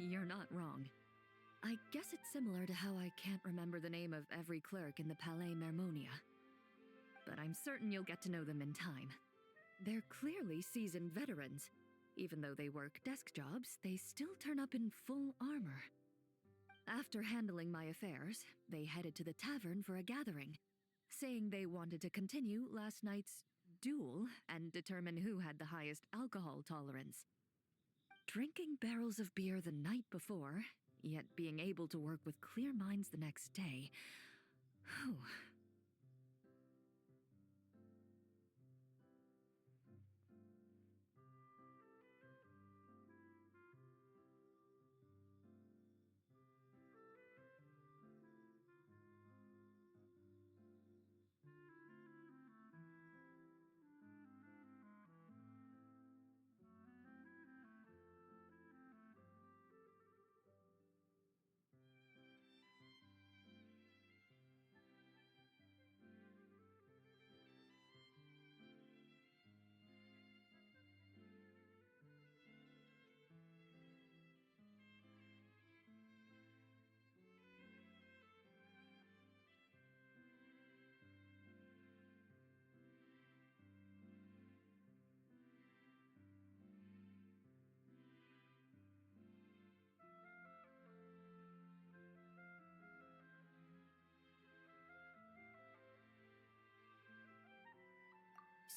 you're not wrong. I guess it's similar to how I can't remember the name of every clerk in the Palais Mermonia. But I'm certain you'll get to know them in time. They're clearly seasoned veterans. Even though they work desk jobs, they still turn up in full armor. After handling my affairs, they headed to the tavern for a gathering, saying they wanted to continue last night's duel and determine who had the highest alcohol tolerance. Drinking barrels of beer the night before, yet being able to work with clear minds the next day. Whew.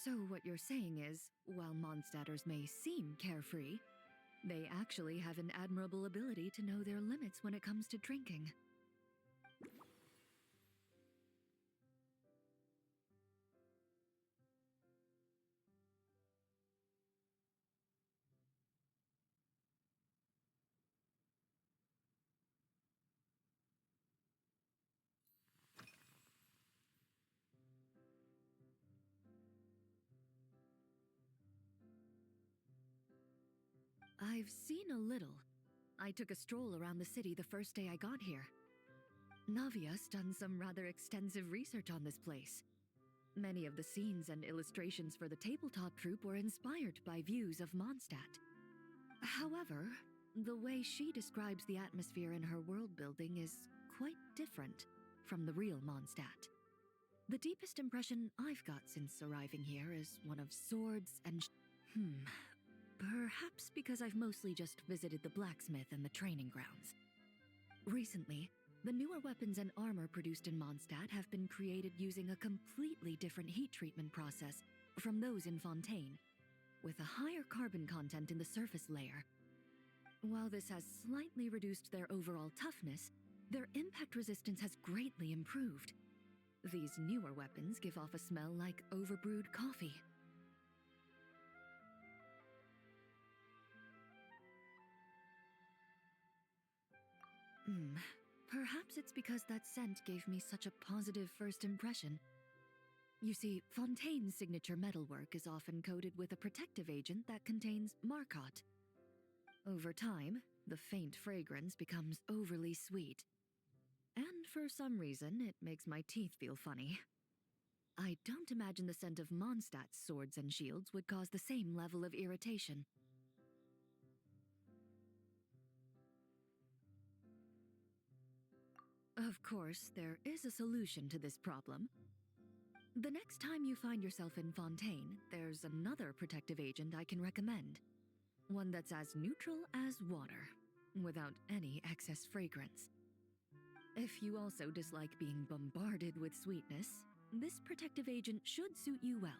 So what you're saying is, while Mondstadters may seem carefree, they actually have an admirable ability to know their limits when it comes to drinking. I've seen a little. I took a stroll around the city the first day I got here. Navia's done some rather extensive research on this place. Many of the scenes and illustrations for the tabletop troupe were inspired by views of Mondstadt. However, the way she describes the atmosphere in her world building is quite different from the real Mondstadt. The deepest impression I've got since arriving here is one of swords and perhaps because I've mostly just visited the blacksmith and the training grounds. Recently, the newer weapons and armor produced in Mondstadt have been created using a completely different heat treatment process from those in Fontaine, with a higher carbon content in the surface layer. While this has slightly reduced their overall toughness, their impact resistance has greatly improved. These newer weapons give off a smell like overbrewed coffee. Perhaps it's because that scent gave me such a positive first impression. You see, Fontaine's signature metalwork is often coated with a protective agent that contains Marcotte. Over time, the faint fragrance becomes overly sweet. And for some reason, it makes my teeth feel funny. I don't imagine the scent of Mondstadt's swords and shields would cause the same level of irritation. Of course, there is a solution to this problem. The next time you find yourself in Fontaine, there's another protective agent I can recommend. One that's as neutral as water, without any excess fragrance. If you also dislike being bombarded with sweetness, this protective agent should suit you well.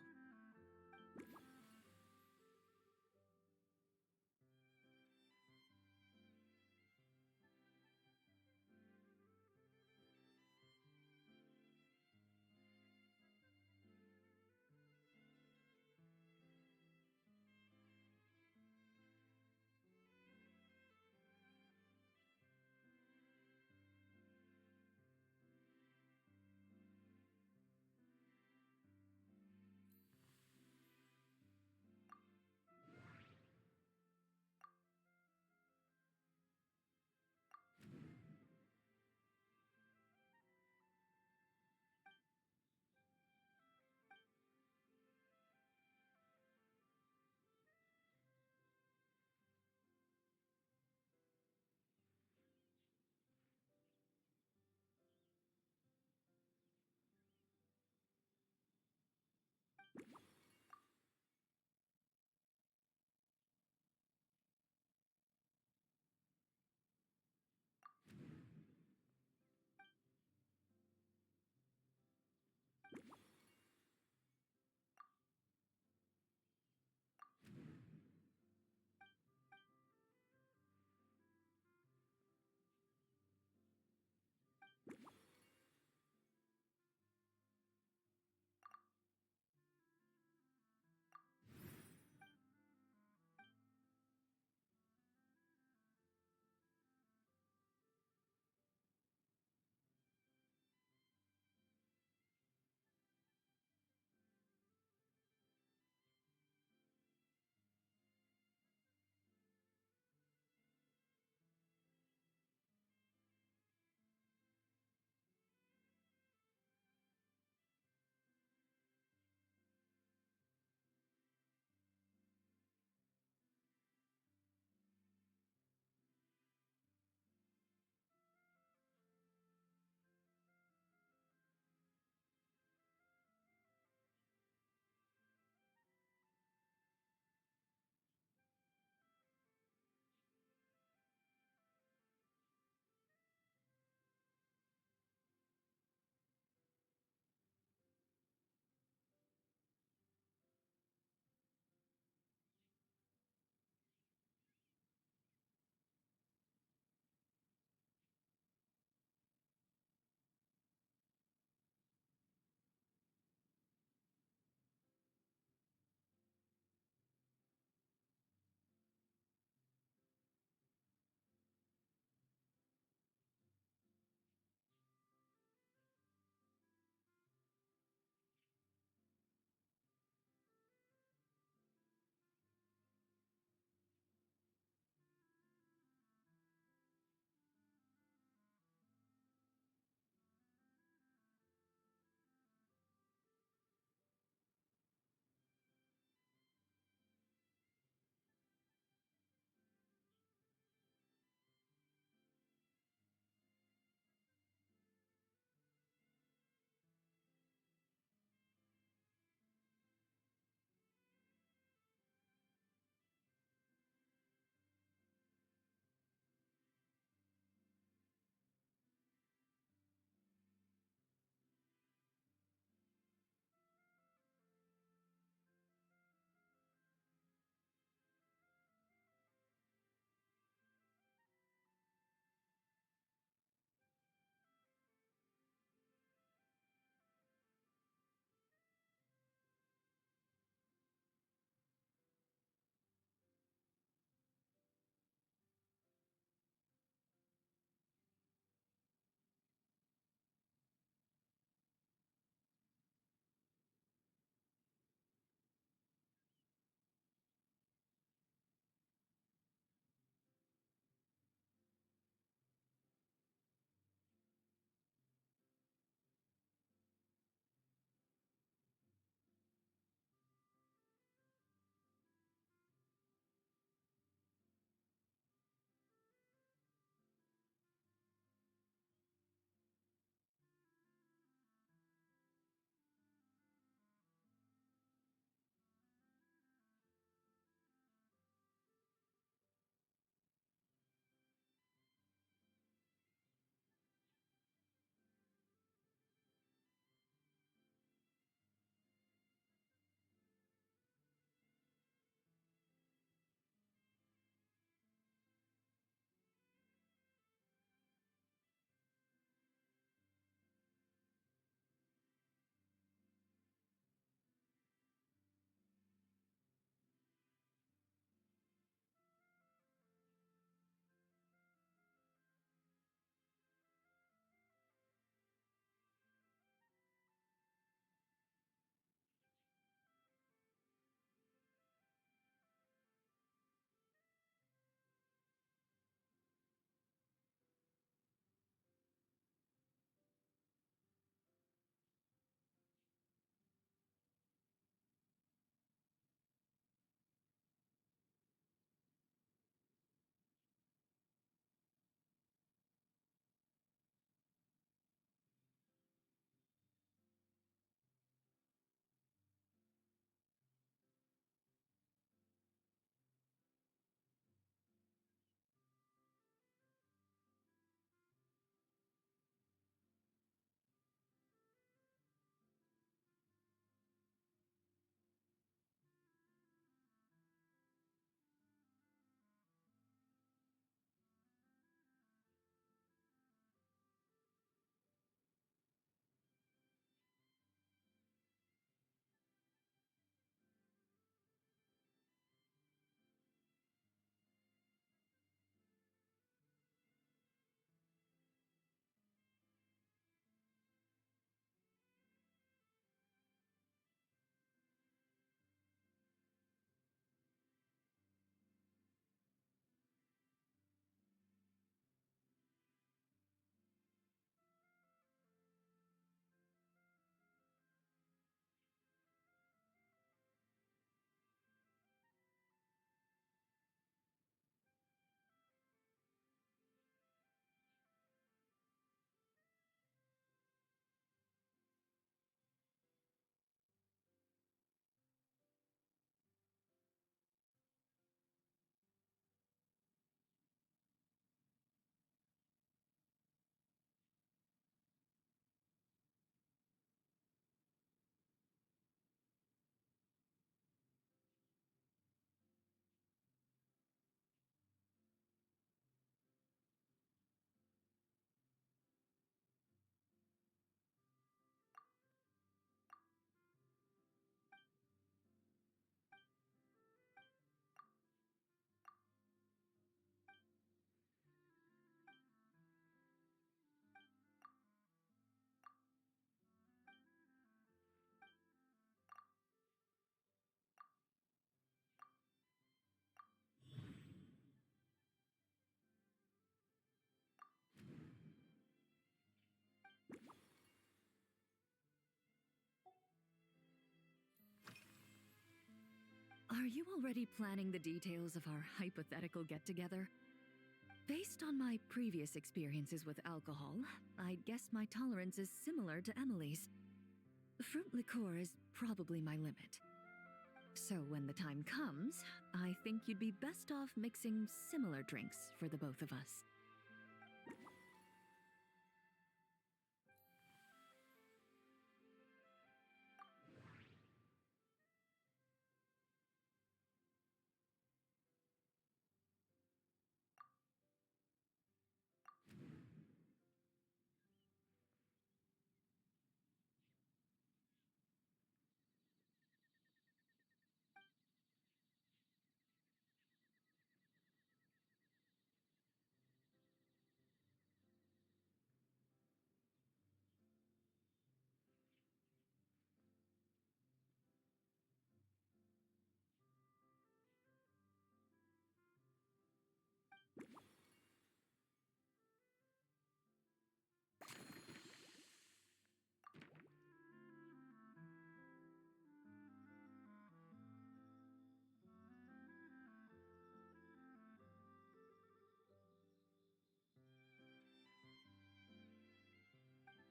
Are you already planning the details of our hypothetical get-together? Based on my previous experiences with alcohol, I'd guess my tolerance is similar to Emily's. Fruit liqueur is probably my limit. So when the time comes, I think you'd be best off mixing similar drinks for the both of us.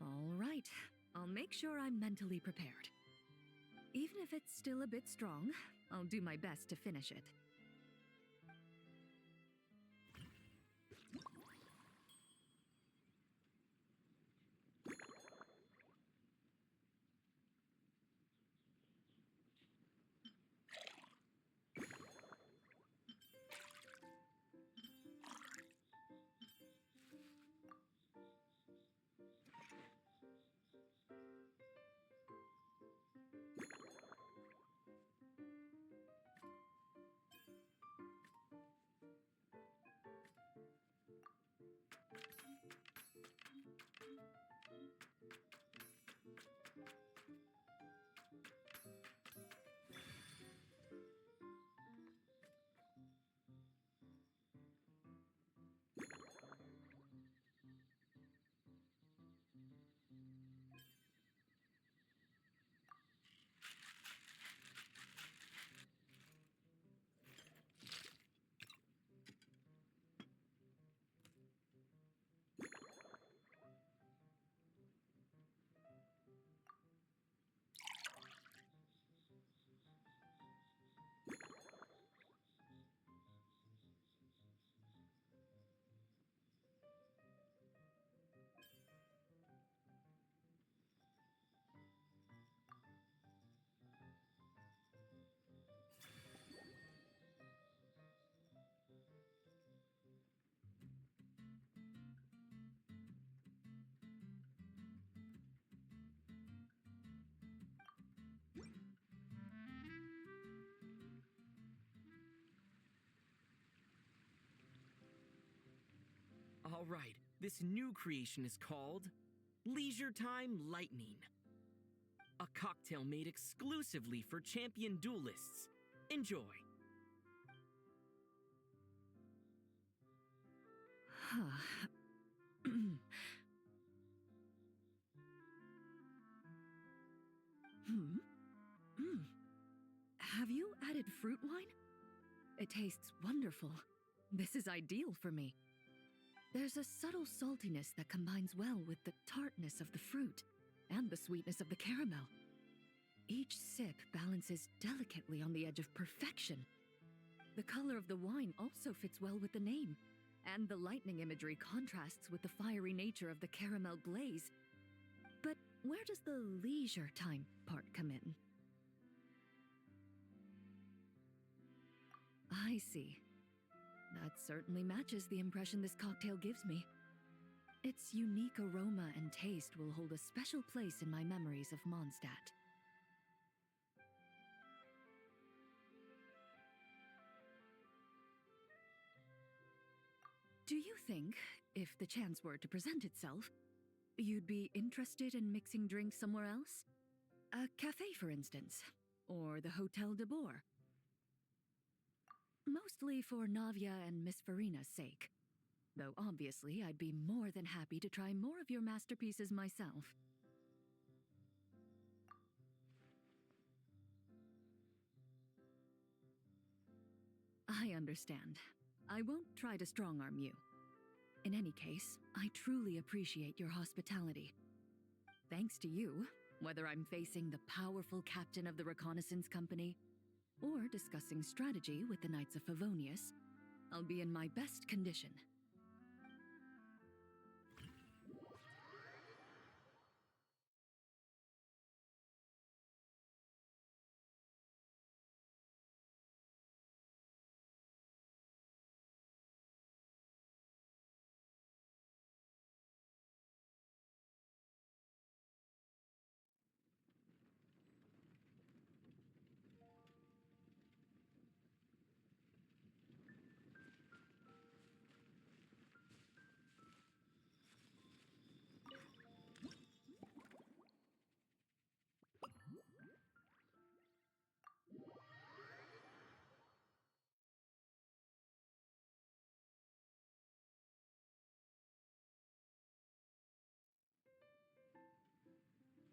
All right, I'll make sure I'm mentally prepared. Even if it's still a bit strong, I'll do my best to finish it. All right, this new creation is called Leisure Time Lightning. A cocktail made exclusively for champion duelists. Enjoy. Have you added fruit wine? It tastes wonderful. This is ideal for me. There's a subtle saltiness that combines well with the tartness of the fruit and the sweetness of the caramel. Each sip balances delicately on the edge of perfection. The color of the wine also fits well with the name, and the lightning imagery contrasts with the fiery nature of the caramel glaze. But where does the leisure time part come in? I see. That certainly matches the impression this cocktail gives me. Its unique aroma and taste will hold a special place in my memories of Mondstadt. Do you think, if the chance were to present itself, you'd be interested in mixing drinks somewhere else? A cafe, for instance, or the Hotel de Boer? Mostly for Navia and Miss Farina's sake. Though obviously I'd be more than happy to try more of your masterpieces myself. understand. I won't try to strong-arm you. In any case, I truly appreciate your hospitality. Thanks to you, whether I'm facing the powerful captain of the reconnaissance company or discussing strategy with the Knights of Favonius, I'll be in my best condition.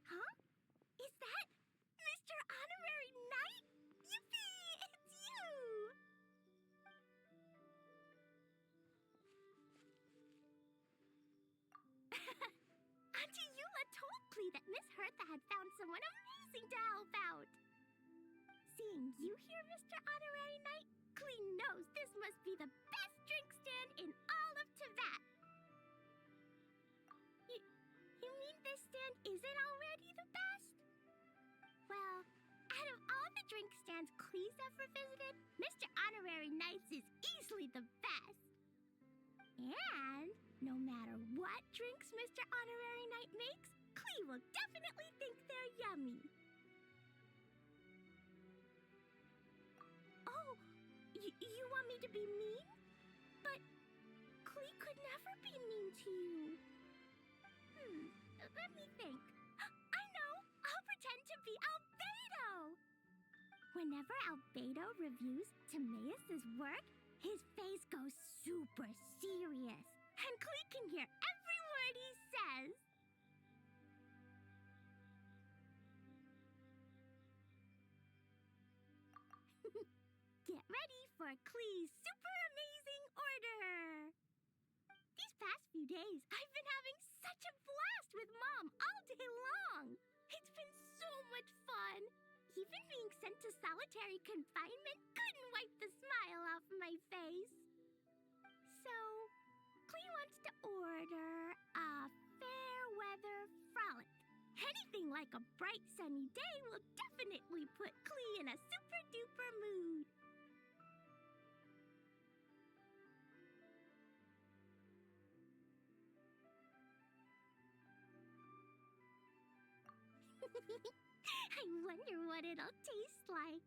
Huh? Is that Mr. Honorary Knight? Yippee! It's you! Auntie Eula told Klee that Miss Hertha had found someone amazing to help out. Seeing you here, Mr. Honorary Knight, Klee knows this must be the best drink stand in all of Teyvat. You mean this stand isn't already the best? Well, out of all the drink stands Klee's ever visited, Mr. Honorary Knight's is easily the best. And no matter what drinks Mr. Honorary Knight makes, Klee will definitely think they're yummy. Oh, you want me to be mean? But Klee could never be mean to you. Let me think. I know! I'll pretend to be Albedo! Whenever Albedo reviews Timaeus' work, his face goes super serious, and Klee can hear every word he says. Get ready for Klee's super amazing order! These past few days, I've been having such a blast with Mom all day long! It's been so much fun! Even being sent to solitary confinement couldn't wipe the smile off my face. So, Klee wants to order a fair weather frolic. Anything like a bright sunny day will definitely put Klee in a super duper mood. I wonder what it'll taste like.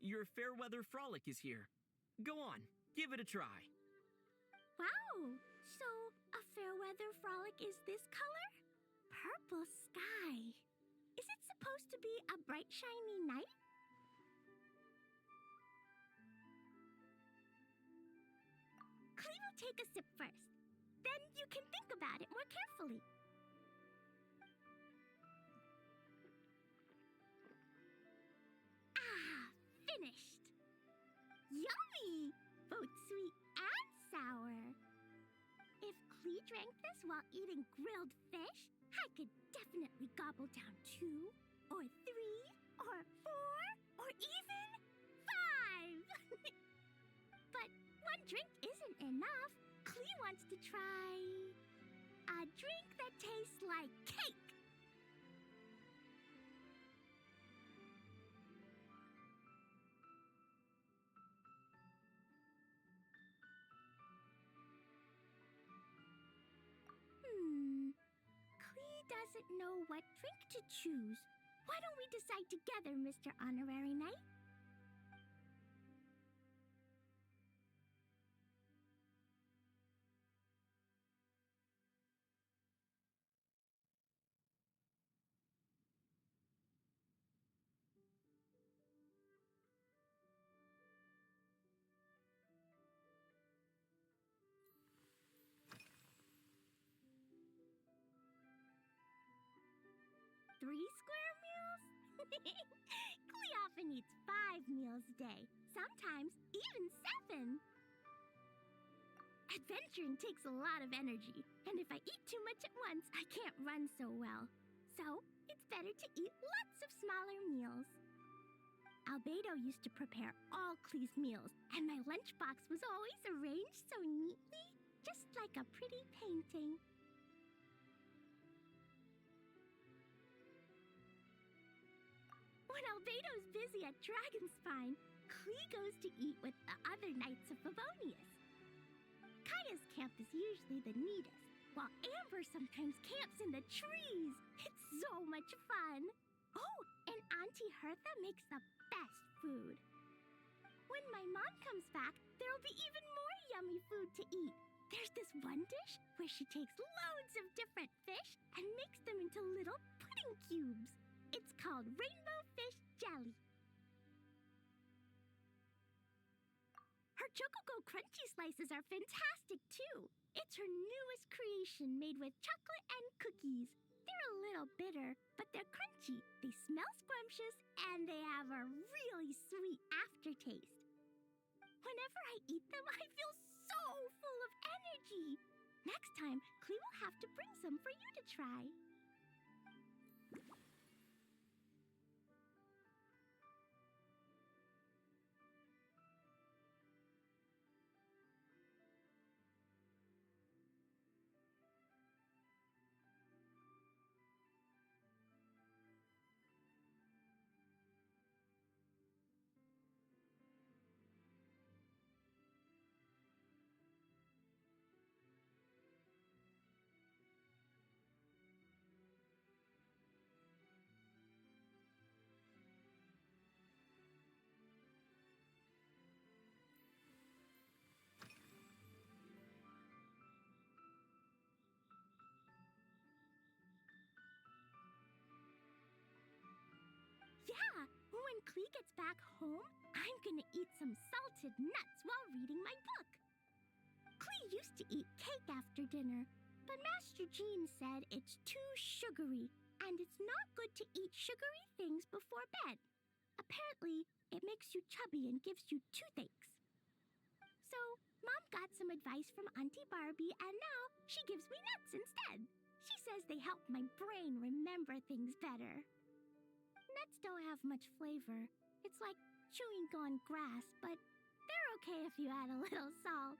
your Fairweather Frolic is here. Go on, give it a try. Wow! So, a Fairweather Frolic is this color? Purple sky. Is it supposed to be a bright, shiny night? Clee will take a sip first. Then you can think about it more carefully. Ah, finished. Yummy! Both sweet and sour. If Clee drank this while eating grilled fish, I could definitely gobble down 2, or 3, or 4, or even 5. But one drink isn't enough. Clee wants to try a drink that tastes like cake. Clee doesn't know what drink to choose. Why don't we decide together, Mr. Honorary Knight? Three square meals? Clee often eats 5 meals a day, sometimes even 7. Adventuring takes a lot of energy, and if I eat too much at once, I can't run so well. So, it's better to eat lots of smaller meals. Albedo used to prepare all Clee's meals, and my lunchbox was always arranged so neatly, just like a pretty painting. When Albedo's busy at Dragonspine, Clee goes to eat with the other Knights of Favonius. Kaya's camp is usually the neatest, while Amber sometimes camps in the trees. It's so much fun. Oh, and Auntie Hertha makes the best food. When my mom comes back, there'll be even more yummy food to eat. There's this one dish where she takes loads of different fish and makes them into little pudding cubes. It's called rainbow fish jelly. Her Chococo Crunchy Slices are fantastic, too. It's her newest creation made with chocolate and cookies. They're a little bitter, but they're crunchy. They smell scrumptious, and they have a really sweet aftertaste. Whenever I eat them, I feel so full of energy. Next time, Clee will have to bring some for you to try. Yeah, when Clee gets back home, I'm gonna eat some salted nuts while reading my book. Clee used to eat cake after dinner, but Master Jean said it's too sugary, and it's not good to eat sugary things before bed. Apparently, it makes you chubby and gives you toothaches. So, Mom got some advice from Auntie Barbie, and now she gives me nuts instead. She says they help my brain remember things better. Nuts don't have much flavor. It's like chewing on grass, but they're okay if you add a little salt.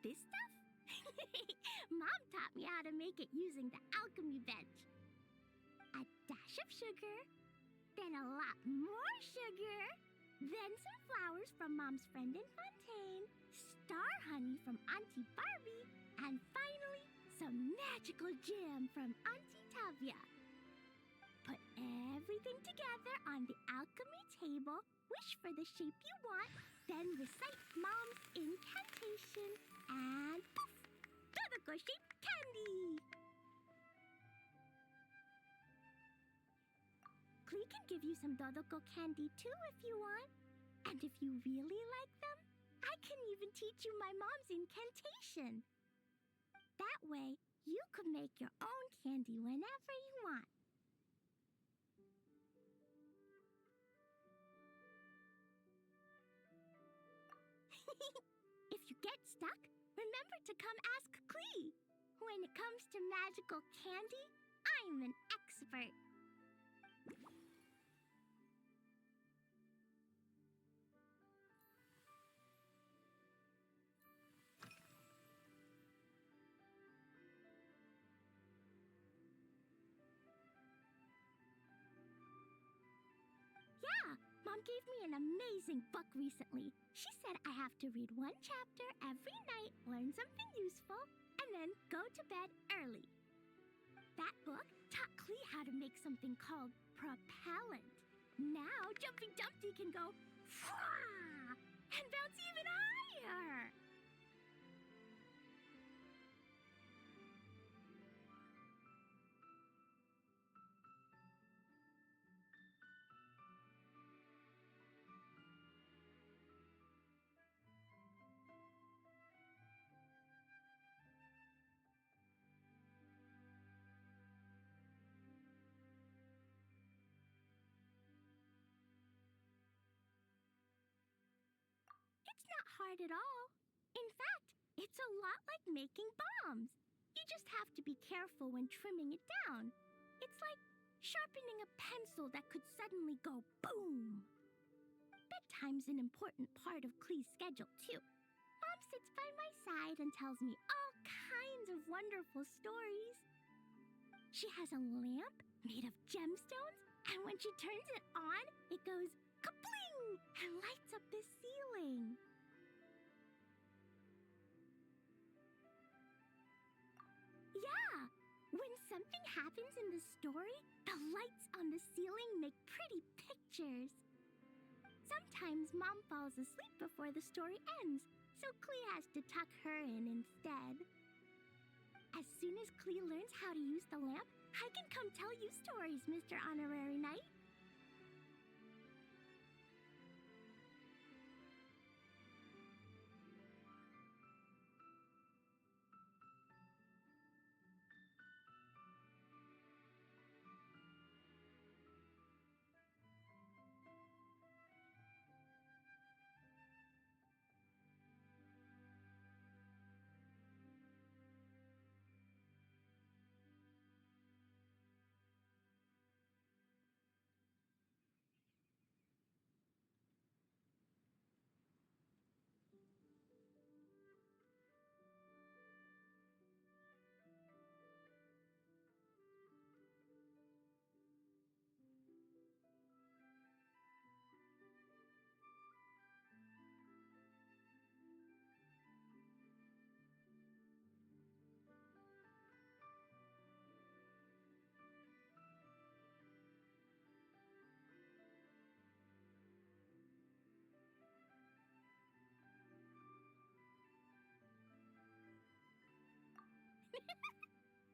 This stuff? Mom taught me how to make it using the alchemy bench. A dash of sugar, then a lot more sugar, then some flowers from Mom's friend in Fontaine, star honey from Auntie Barbie, and finally, some magical jam from Auntie Tavia. Put everything together on the alchemy table, wish for the shape you want, then recite Mom's incantation, and poof! Dodoco-shaped candy! Klee can give you some Dodoco candy too if you want. And if you really like them, I can even teach you my mom's incantation. That way, you could make your own candy whenever you want. If you get stuck, remember to come ask Klee. When it comes to magical candy, I'm an expert. Yeah, Mom gave me an amazing book recently. She said I have to read one chapter every night, learn something useful, and then go to bed early. That book taught Klee how to make something called propellant. Now Jumping Dumpty can go fwah, and bounce even higher. It's not hard at all. In fact, it's a lot like making bombs. You just have to be careful when trimming it down. It's like sharpening a pencil that could suddenly go boom. Bedtime's an important part of Klee's schedule, too. Mom sits by my side and tells me all kinds of wonderful stories. She has a lamp made of gemstones, and when she turns it on, it goes kabling and lights up the ceiling. Yeah, when something happens in the story, the lights on the ceiling make pretty pictures. Sometimes Mom falls asleep before the story ends, so Klee has to tuck her in instead. As soon as Klee learns how to use the lamp, I can come tell you stories, Mr. Honorary Knight.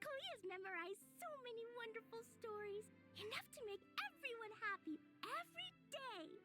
Klee has memorized so many wonderful stories, enough to make everyone happy every day.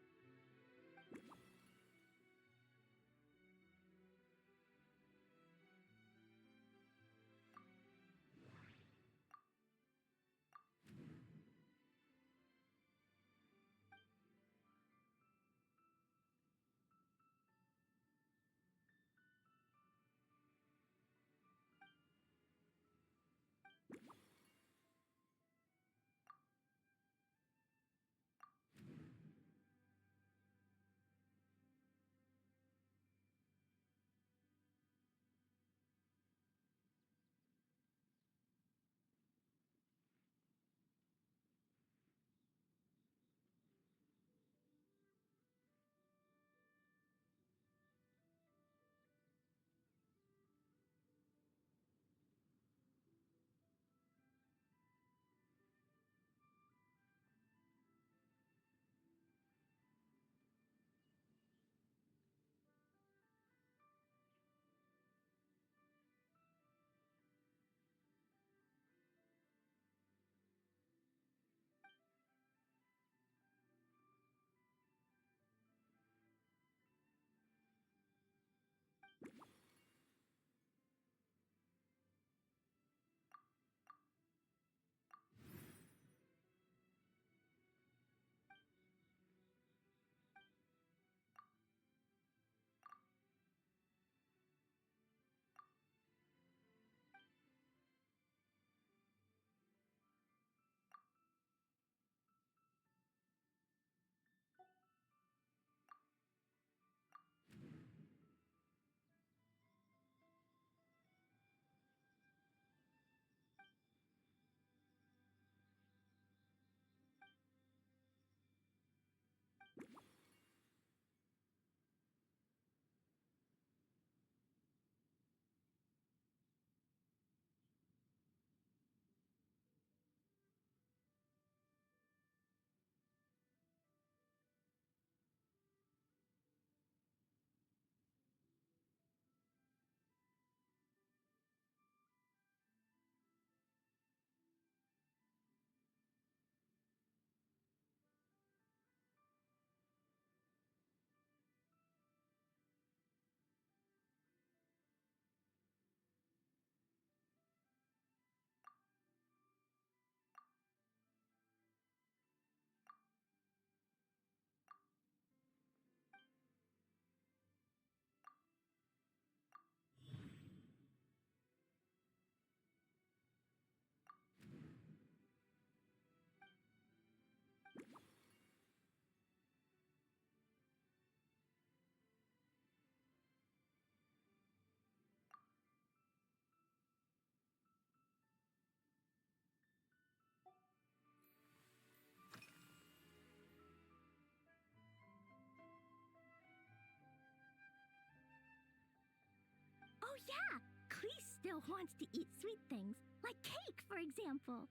still wants to eat sweet things, like cake, for example.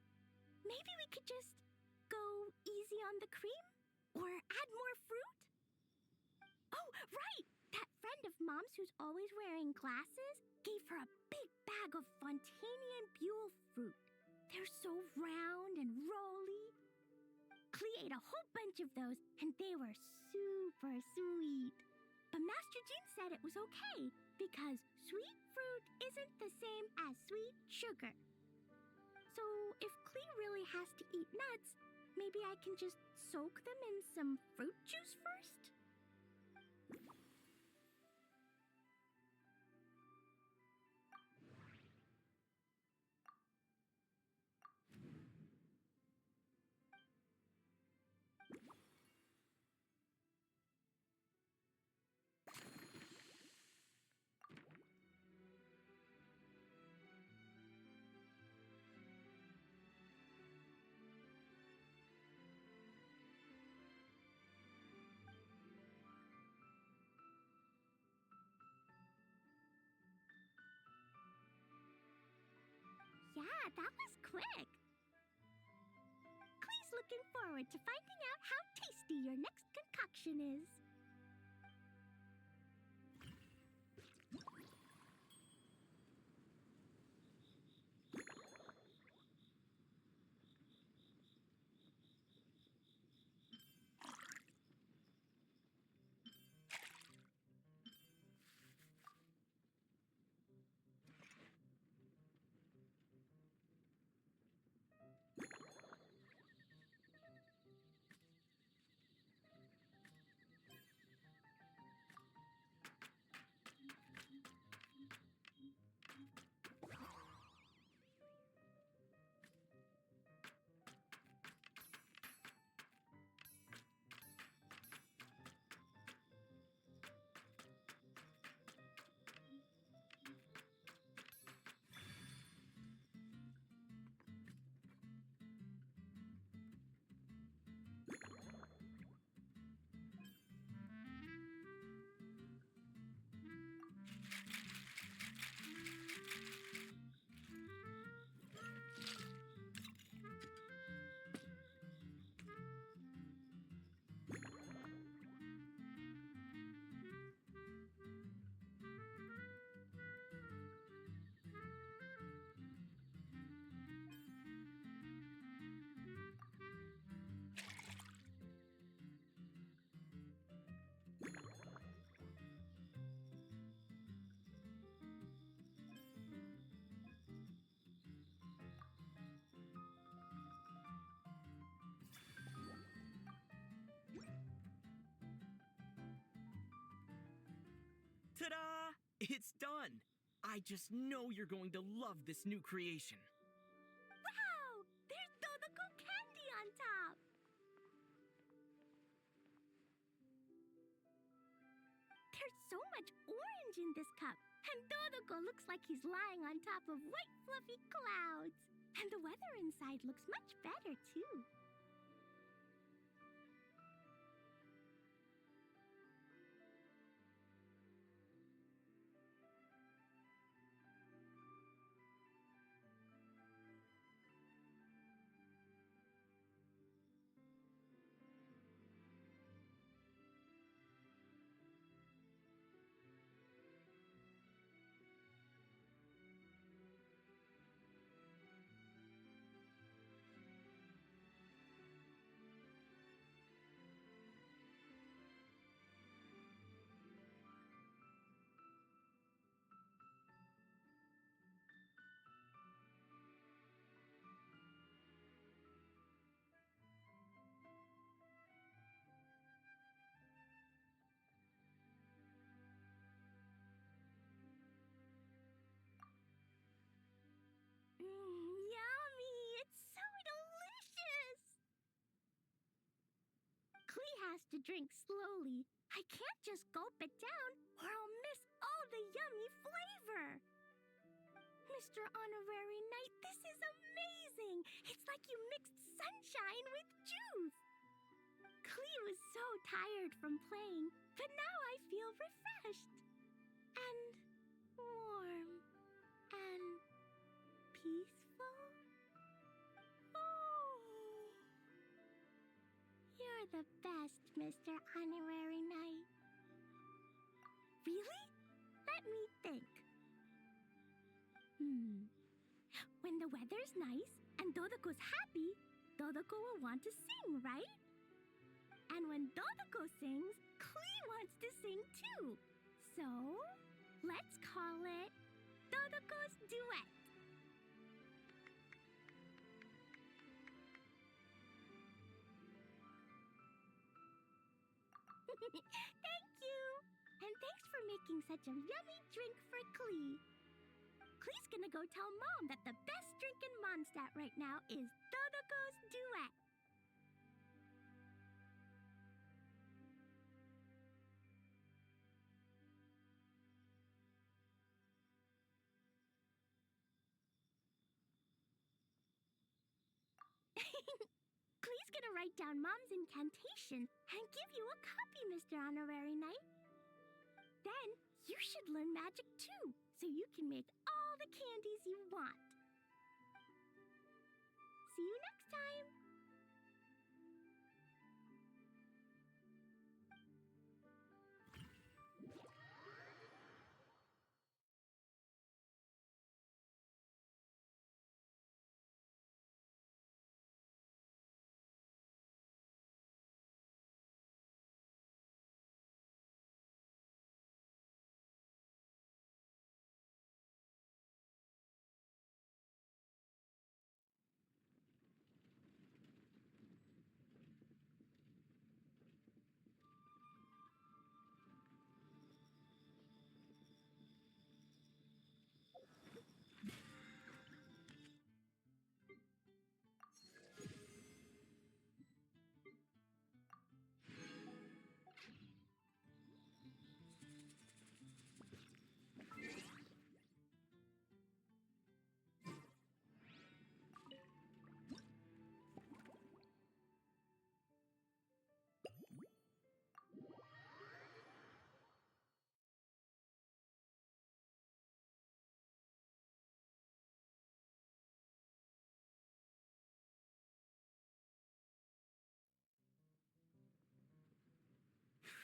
Maybe we could just go easy on the cream? Or add more fruit? Oh, right! That friend of Mom's who's always wearing glasses gave her a big bag of Fontanian Buell fruit. They're so round and rolly. Klee ate a whole bunch of those, and they were super sweet. But Master Jean said it was okay, because sweet fruit isn't the same as sweet sugar. So if Klee really has to eat nuts, maybe I can just soak them in some fruit juice first? Yeah, that was quick. Klee's looking forward to finding out how tasty your next concoction is. Ta-da! It's done! I just know you're going to love this new creation. Wow! There's Dodoko candy on top! There's so much orange in this cup, and Dodoko looks like he's lying on top of white fluffy clouds. And the weather inside looks much better, too. Yummy! It's so delicious! Klee has to drink slowly. I can't just gulp it down, or I'll miss all the yummy flavor. Mr. Honorary Knight, this is amazing! It's like you mixed sunshine with juice. Klee was so tired from playing, but now I feel refreshed. And warm. and peaceful. Oh. You're the best, Mr. Honorary Knight. Really? Let me think. When the weather's nice and Dodoko's happy, Dodoko will want to sing, right? And when Dodoko sings, Klee wants to sing too. So, let's call it Dodoko's Duet. Thank you! And thanks for making such a yummy drink for Klee. Klee's gonna go tell Mom that the best drink in Mondstadt right now is Dodoko's Duet. Klee's gonna write down Mom's incantation and give you a copy, Mr. Honorary Knight. Then you should learn magic too, so you can make all the candies you want. See you next time!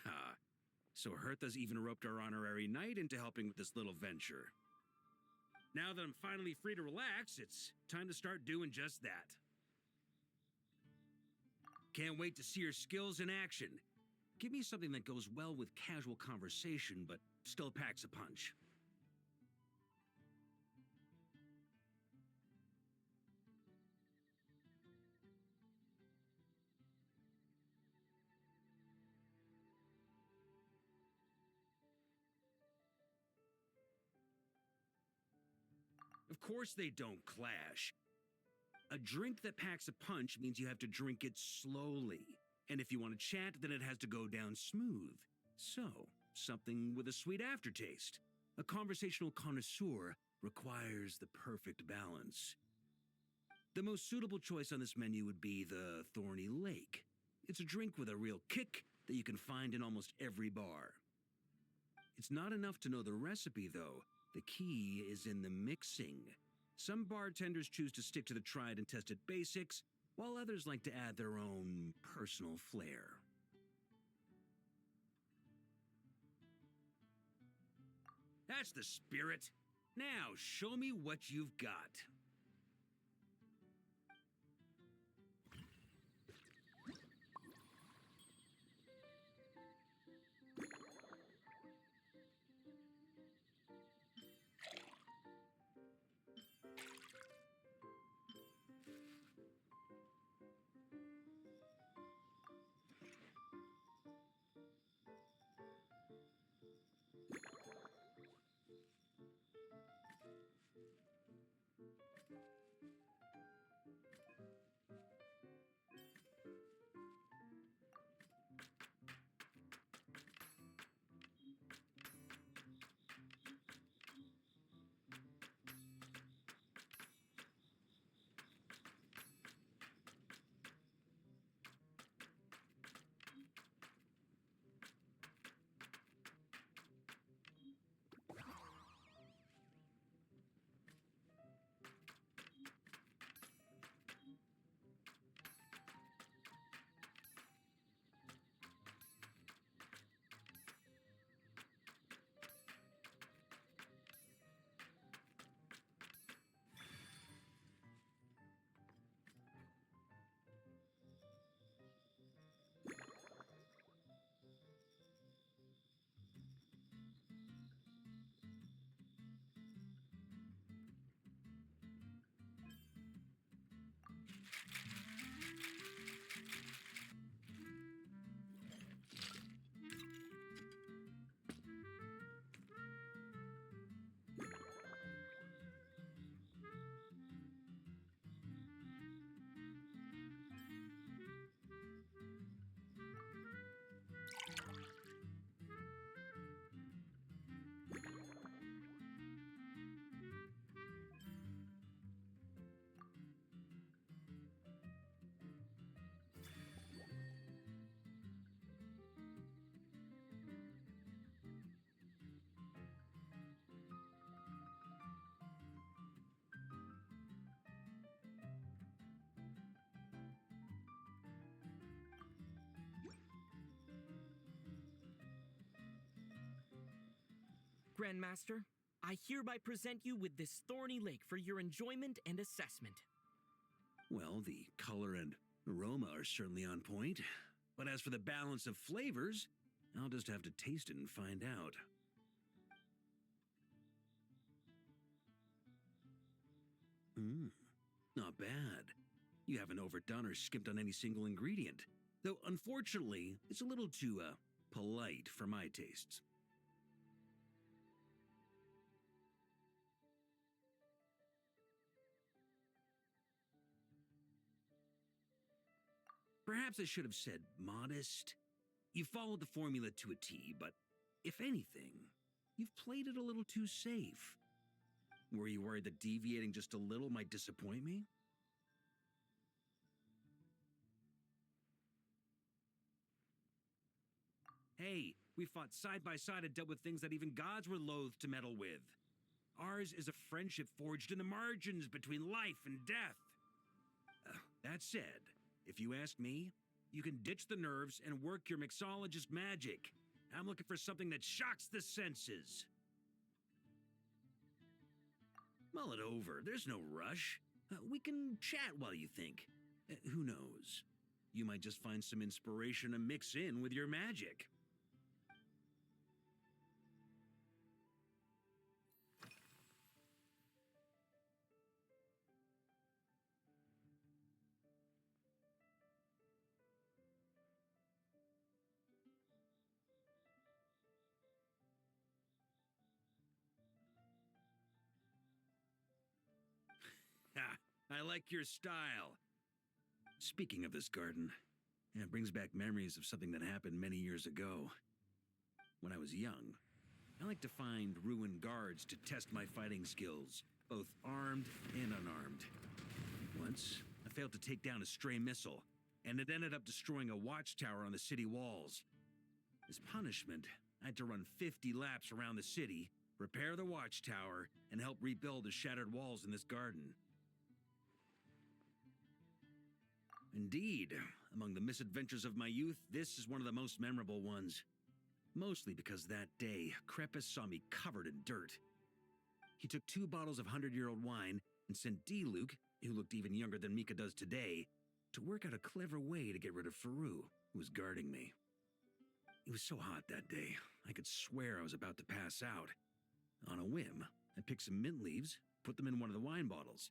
Ah, so Hertha's even roped our honorary knight into helping with this little venture. Now that I'm finally free to relax, it's time to start doing just that. Can't wait to see your skills in action. Give me something that goes well with casual conversation, but still packs a punch. Of course they don't clash. A drink that packs a punch means you have to drink it slowly. And if you want to chat, then it has to go down smooth. So, something with a sweet aftertaste. A conversational connoisseur requires the perfect balance. The most suitable choice on this menu would be the Thorny Lake. It's a drink with a real kick that you can find in almost every bar. It's not enough to know the recipe, though. The key is in the mixing. Some bartenders choose to stick to the tried and tested basics, while others like to add their own personal flair. That's the spirit. Now, show me what you've got. Grandmaster, I hereby present you with this thorny lake for your enjoyment and assessment. Well, the color and aroma are certainly on point. But as for the balance of flavors, I'll just have to taste it and find out. Not bad. You haven't overdone or skimped on any single ingredient. Though, unfortunately, it's a little too, polite for my tastes. Perhaps I should have said modest. You followed the formula to a T, but if anything, you've played it a little too safe. Were you worried that deviating just a little might disappoint me? Hey, we fought side by side and dealt with things that even gods were loath to meddle with. Ours is a friendship forged in the margins between life and death. That said, if you ask me, you can ditch the nerves and work your mixologist magic. I'm looking for something that shocks the senses. Mull it over. There's no rush. We can chat while you think. Who knows? You might just find some inspiration to mix in with your magic. I like your style. Speaking of this garden, it brings back memories of something that happened many years ago. When I was young, I liked to find ruined guards to test my fighting skills, both armed and unarmed. Once, I failed to take down a stray missile, and it ended up destroying a watchtower on the city walls. As punishment, I had to run 50 laps around the city, repair the watchtower, and help rebuild the shattered walls in this garden. Indeed, among the misadventures of my youth, this is one of the most memorable ones. Mostly because that day, Crepus saw me covered in dirt. He took 2 bottles of 100-year-old wine and sent D-Luke, who looked even younger than Mika does today, to work out a clever way to get rid of Faru, who was guarding me. It was so hot that day, I could swear I was about to pass out. On a whim, I picked some mint leaves, put them in one of the wine bottles,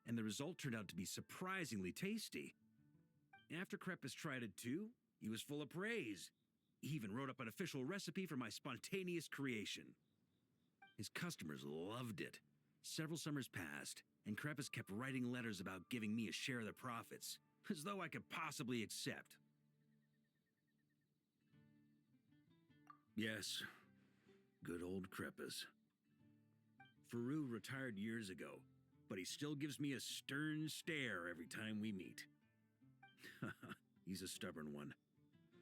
and the result turned out to be surprisingly tasty. After Crepus tried it too, he was full of praise. He even wrote up an official recipe for my spontaneous creation. His customers loved it. Several summers passed, and Crepus kept writing letters about giving me a share of the profits, as though I could possibly accept. Yes, good old Crepus. Faru retired years ago, but he still gives me a stern stare every time we meet. He's a stubborn one.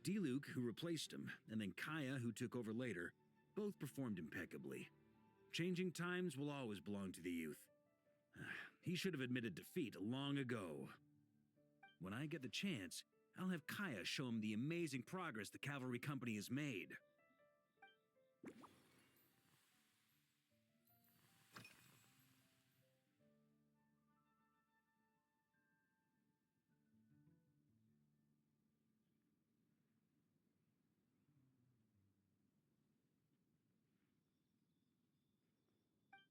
D-Luke, who replaced him, and then Kaya, who took over later, both performed impeccably. Changing times will always belong to the youth. He should have admitted defeat long ago. When I get the chance, I'll have Kaya show him the amazing progress the cavalry company has made.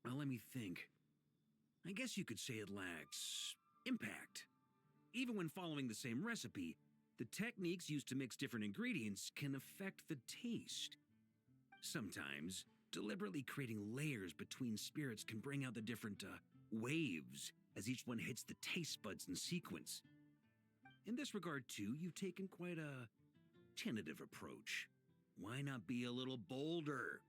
Well, let me think. I guess you could say it lacks impact. Even when following the same recipe, the techniques used to mix different ingredients can affect the taste. Sometimes, deliberately creating layers between spirits can bring out the different, waves as each one hits the taste buds in sequence. In this regard, too, you've taken quite a tentative approach. Why not be a little bolder?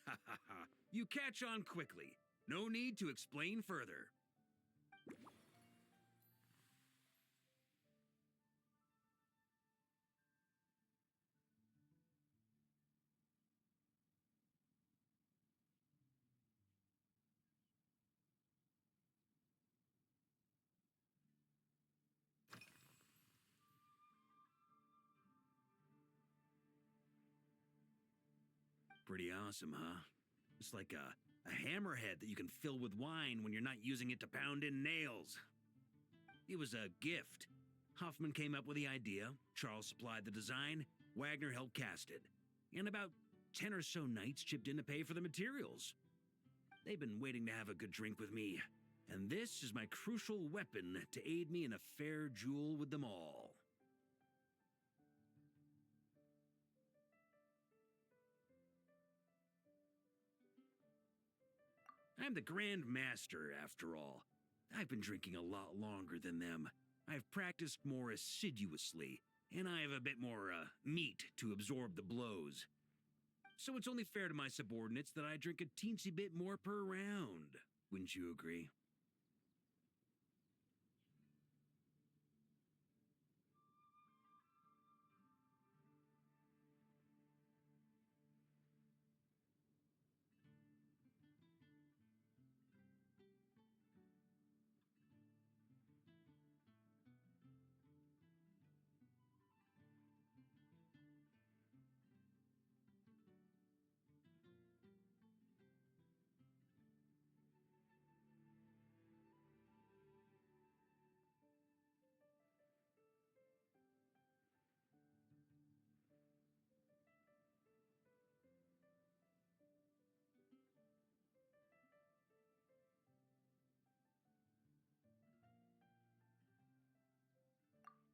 Ha ha ha. You catch on quickly. No need to explain further. Pretty awesome, huh? It's like a hammerhead that you can fill with wine when you're not using it to pound in nails. It was a gift. Hoffman came up with the idea, Charles supplied the design, Wagner helped cast it. And about 10 or so knights chipped in to pay for the materials. They've been waiting to have a good drink with me, and this is my crucial weapon to aid me in a fair duel with them all. I'm the Grand Master, after all. I've been drinking a lot longer than them. I've practiced more assiduously, and I have a bit more, meat to absorb the blows. So it's only fair to my subordinates that I drink a teensy bit more per round. Wouldn't you agree?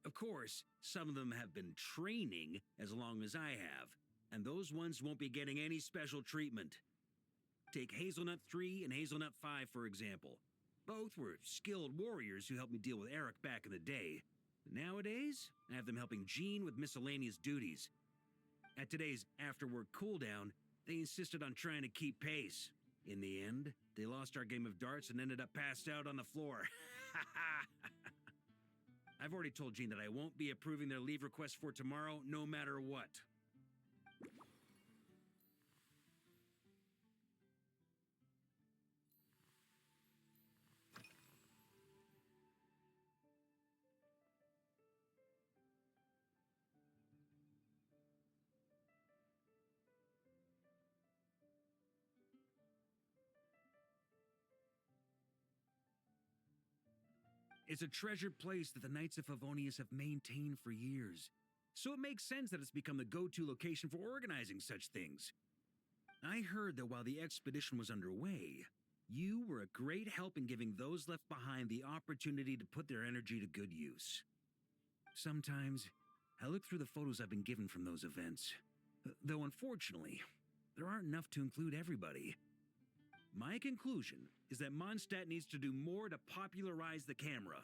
Of course, some of them have been training as long as I have, and those ones won't be getting any special treatment. Take Hazelnut 3 and Hazelnut 5, for example. Both were skilled warriors who helped me deal with Eric back in the day. Nowadays, I have them helping Jean with miscellaneous duties. At today's after-work cooldown, they insisted on trying to keep pace. In the end, they lost our game of darts and ended up passed out on the floor. I've already told Jean that I won't be approving their leave request for tomorrow, no matter what. It's a treasured place that the Knights of Favonius have maintained for years, so it makes sense that it's become the go-to location for organizing such things. I heard that while the expedition was underway, you were a great help in giving those left behind the opportunity to put their energy to good use. Sometimes, I look through the photos I've been given from those events, though unfortunately, there aren't enough to include everybody. My conclusion is that Mondstadt needs to do more to popularize the camera.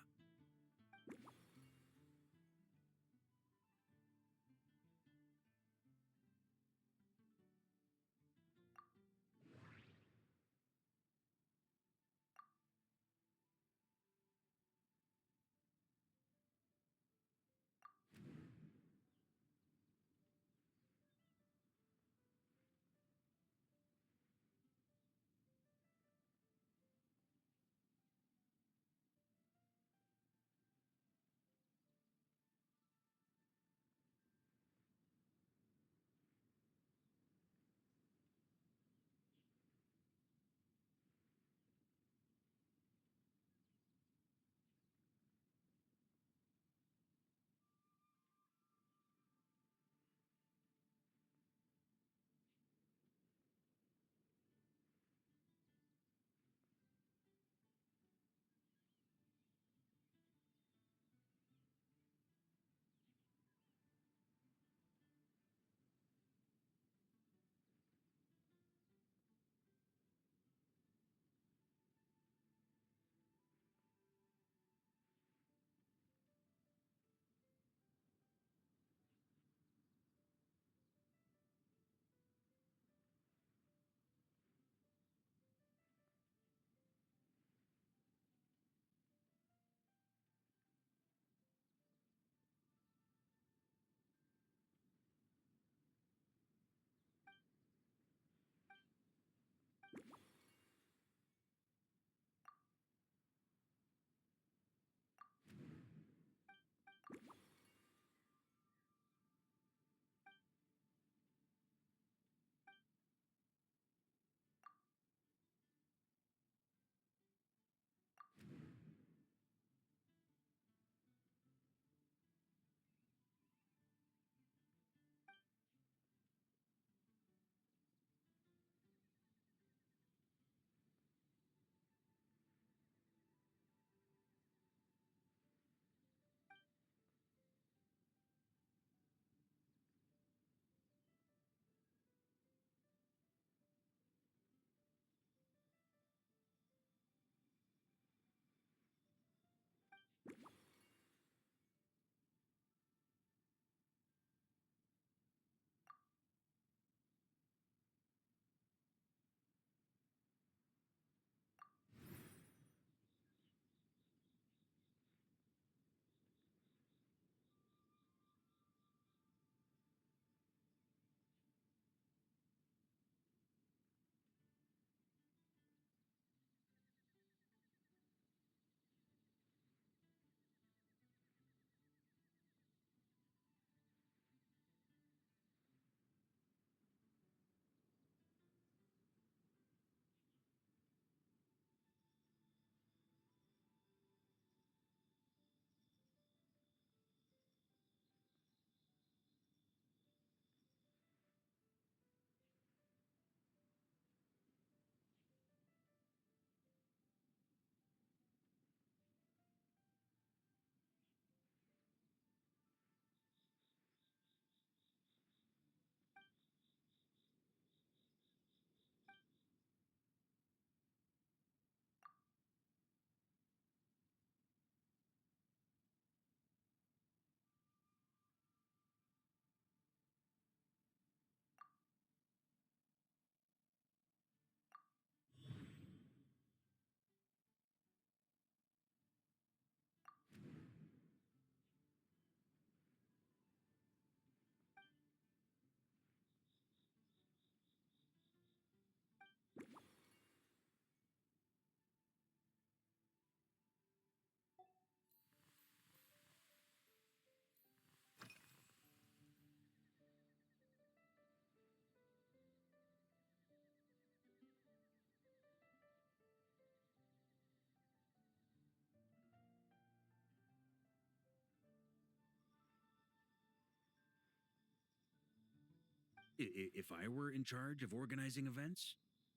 If I were in charge of organizing events,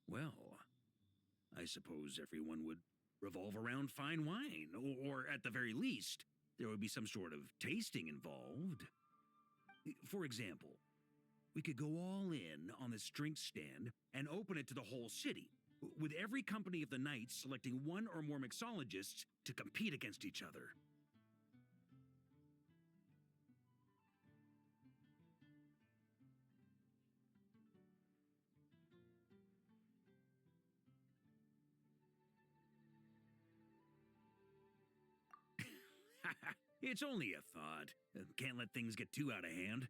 well, I suppose everyone would revolve around fine wine, or at the very least, there would be some sort of tasting involved. For example, we could go all in on this drink stand and open it to the whole city, with every company of the Knights selecting one or more mixologists to compete against each other. It's only a thought. Can't let things get too out of hand.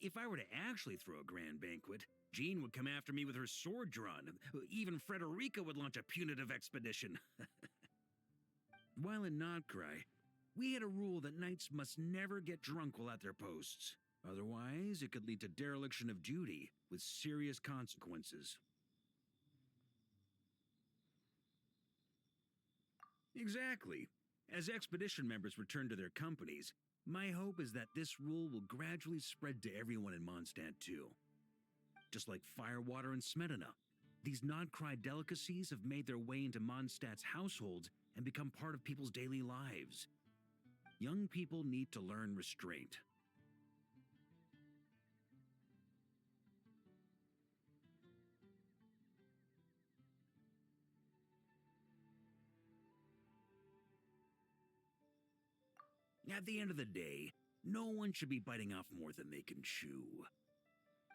If I were to actually throw a grand banquet, Jean would come after me with her sword drawn. Even Frederica would launch a punitive expedition. While in Notcry, we had a rule that knights must never get drunk while at their posts. Otherwise, it could lead to dereliction of duty, with serious consequences. Exactly. As expedition members return to their companies, my hope is that this rule will gradually spread to everyone in Mondstadt too. Just like firewater and Smedina, these Nodcry delicacies have made their way into Mondstadt's households and become part of people's daily lives. Young people need to learn restraint. At the end of the day, no one should be biting off more than they can chew.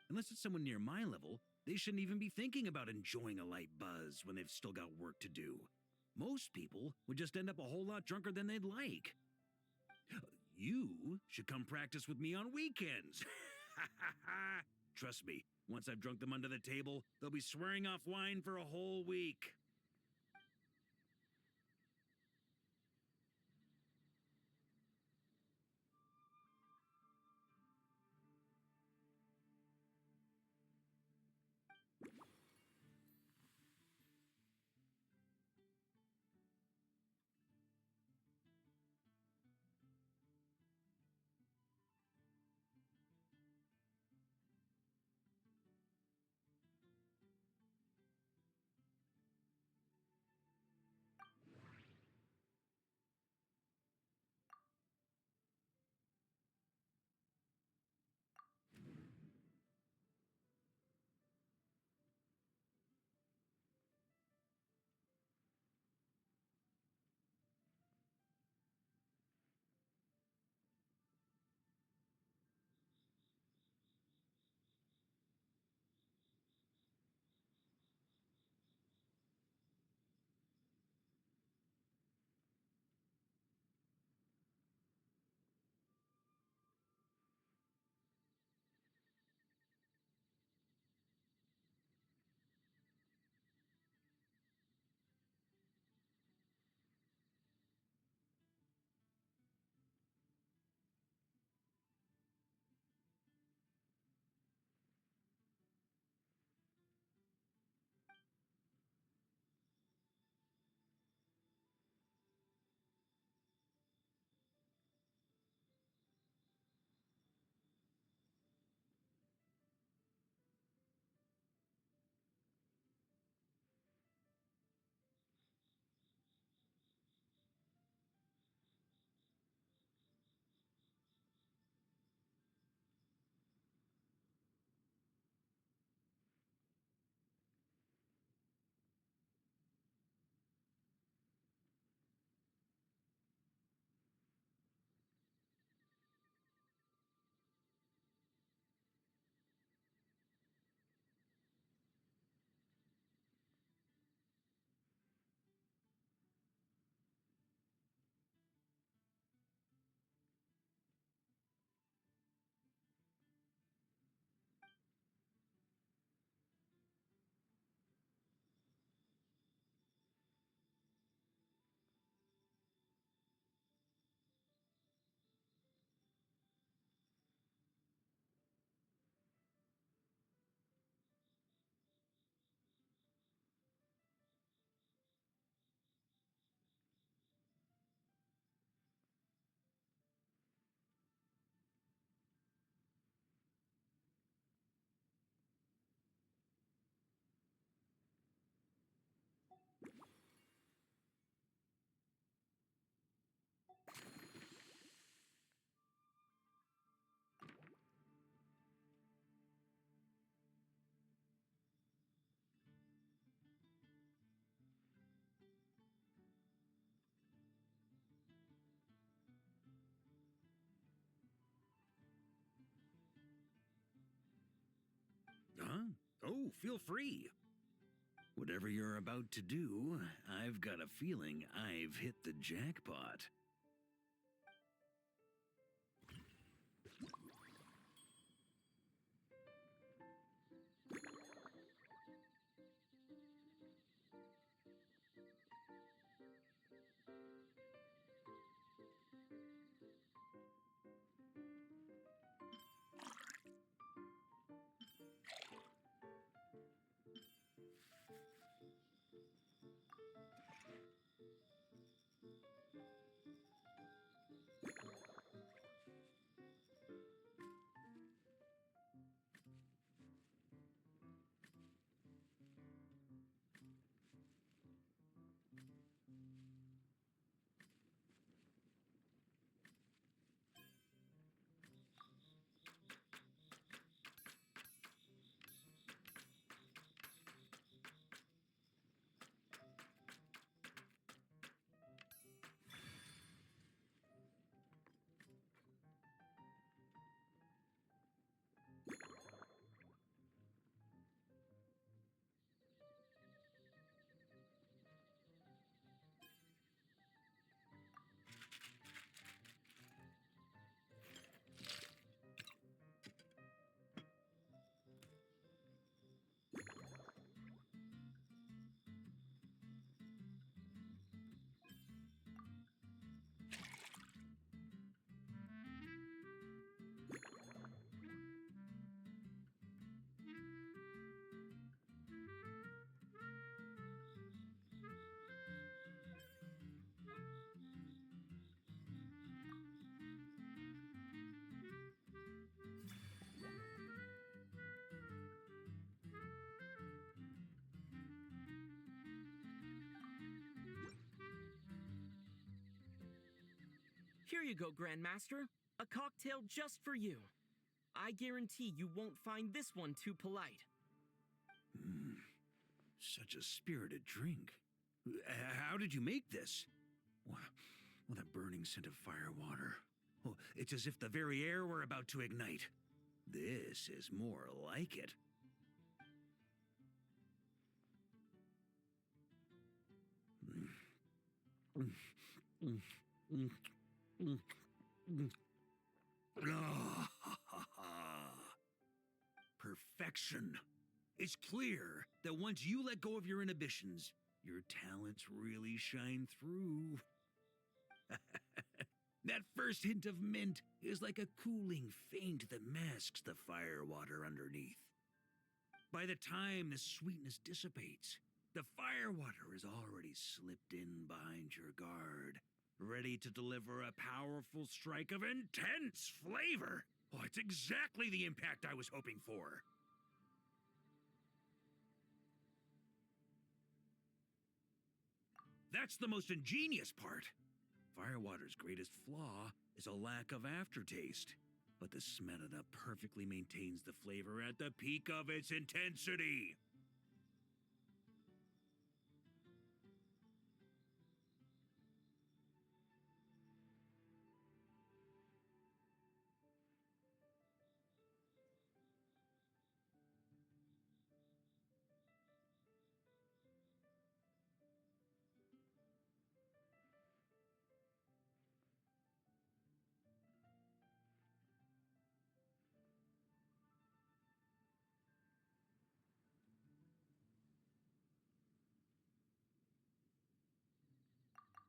Unless it's someone near my level, they shouldn't even be thinking about enjoying a light buzz when they've still got work to do. Most people would just end up a whole lot drunker than they'd like. You should come practice with me on weekends. Trust me, once I've drunk them under the table, they'll be swearing off wine for a whole week. feel free. Whatever you're about to do, I've got a feeling I've hit the jackpot. Here you go, Grandmaster. A cocktail just for you. I guarantee you won't find this one too polite. Such a spirited drink. How did you make this? Well, that burning scent of firewater. Oh, it's as if the very air were about to ignite. This is more like it. Perfection. It's clear that once you let go of your inhibitions, your talents really shine through. That first hint of mint is like a cooling feint that masks the firewater underneath. By the time the sweetness dissipates, the firewater is already slipped in behind your guard, ready to deliver a powerful strike of intense flavor. Oh, it's exactly the impact I was hoping for. That's the most ingenious part. Firewater's greatest flaw is a lack of aftertaste, but the Smetana perfectly maintains the flavor at the peak of its intensity.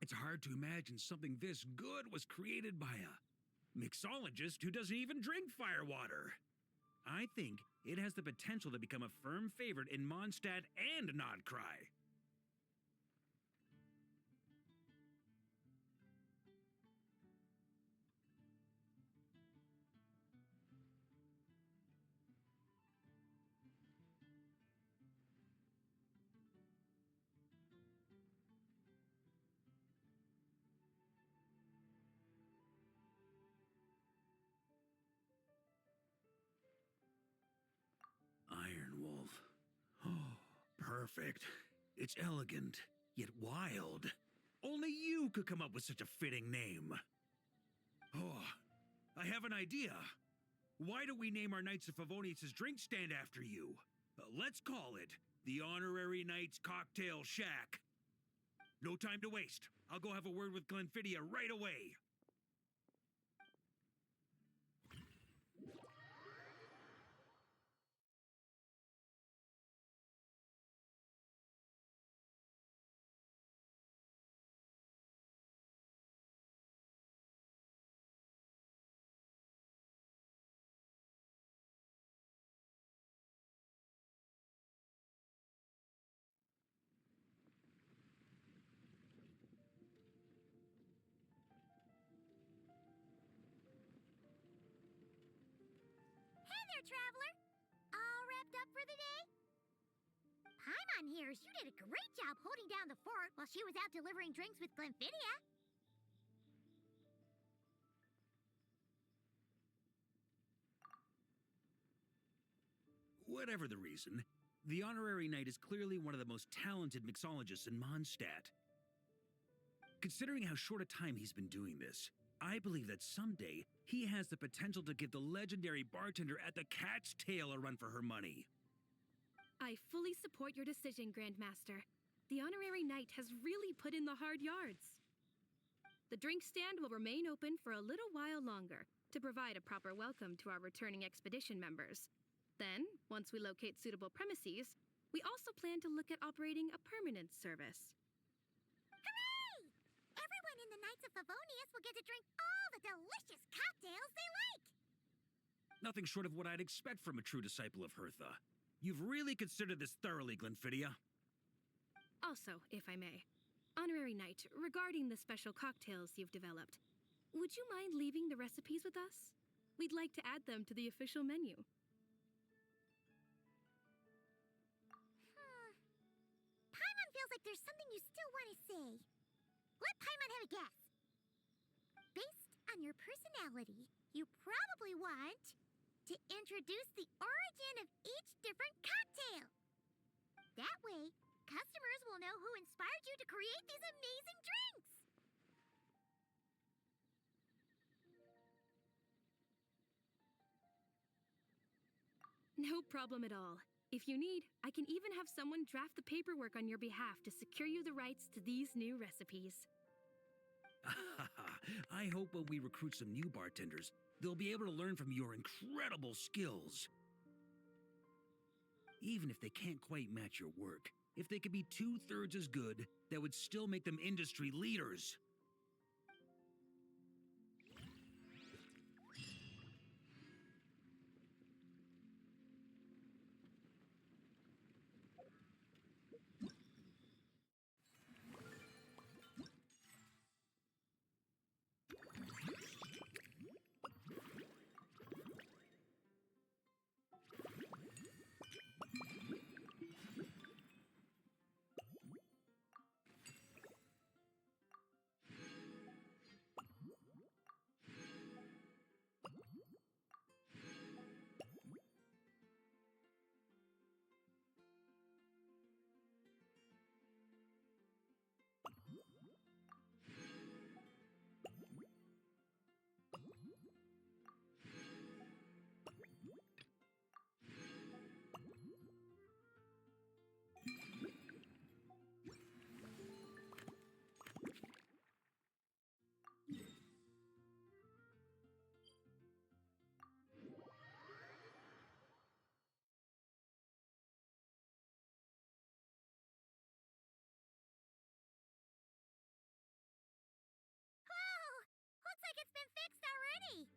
It's hard to imagine something this good was created by a mixologist who doesn't even drink firewater. I think it has the potential to become a firm favorite in Mondstadt and Nodcry. Iron Wolf. Oh, perfect. It's elegant, yet wild. Only you could come up with such a fitting name. Oh, I have an idea. Why don't we name our Knights of Favonius' drink stand after you? Let's call it the Honorary Knight's Cocktail Shack. No time to waste. I'll go have a word with Glenfidia right away. Hey there, traveler! All wrapped up for the day? Paimon hears you did a great job holding down the fort while she was out delivering drinks with Glenfidia. Whatever the reason, the Honorary Knight is clearly one of the most talented mixologists in Mondstadt. Considering how short a time he's been doing this, I believe that someday he has the potential to give the legendary bartender at the Cat's Tail a run for her money. I fully support your decision, Grandmaster. The Honorary Knight has really put in the hard yards. The drink stand will remain open for a little while longer to provide a proper welcome to our returning expedition members. Then, once we locate suitable premises, we also plan to look at operating a permanent service. Hooray! Everyone in the Knights of Favonius will get to drink all the delicious cocktails they like! Nothing short of what I'd expect from a true disciple of Hertha. You've really considered this thoroughly, Glenfidia. Also, if I may, Honorary Knight, regarding the special cocktails you've developed, would you mind leaving the recipes with us? We'd like to add them to the official menu. Paimon feels like there's something you still want to say. Let Paimon have a guess. Based on your personality, you probably want to introduce the origin of each different cocktail. That way, customers will know who inspired you to create these amazing drinks. No problem at all. If you need, I can even have someone draft the paperwork on your behalf to secure you the rights to these new recipes. I hope when we recruit some new bartenders, they'll be able to learn from your incredible skills. Even if they can't quite match your work, if they could be 2/3 as good, that would still make them industry leaders. Looks like it's been fixed already.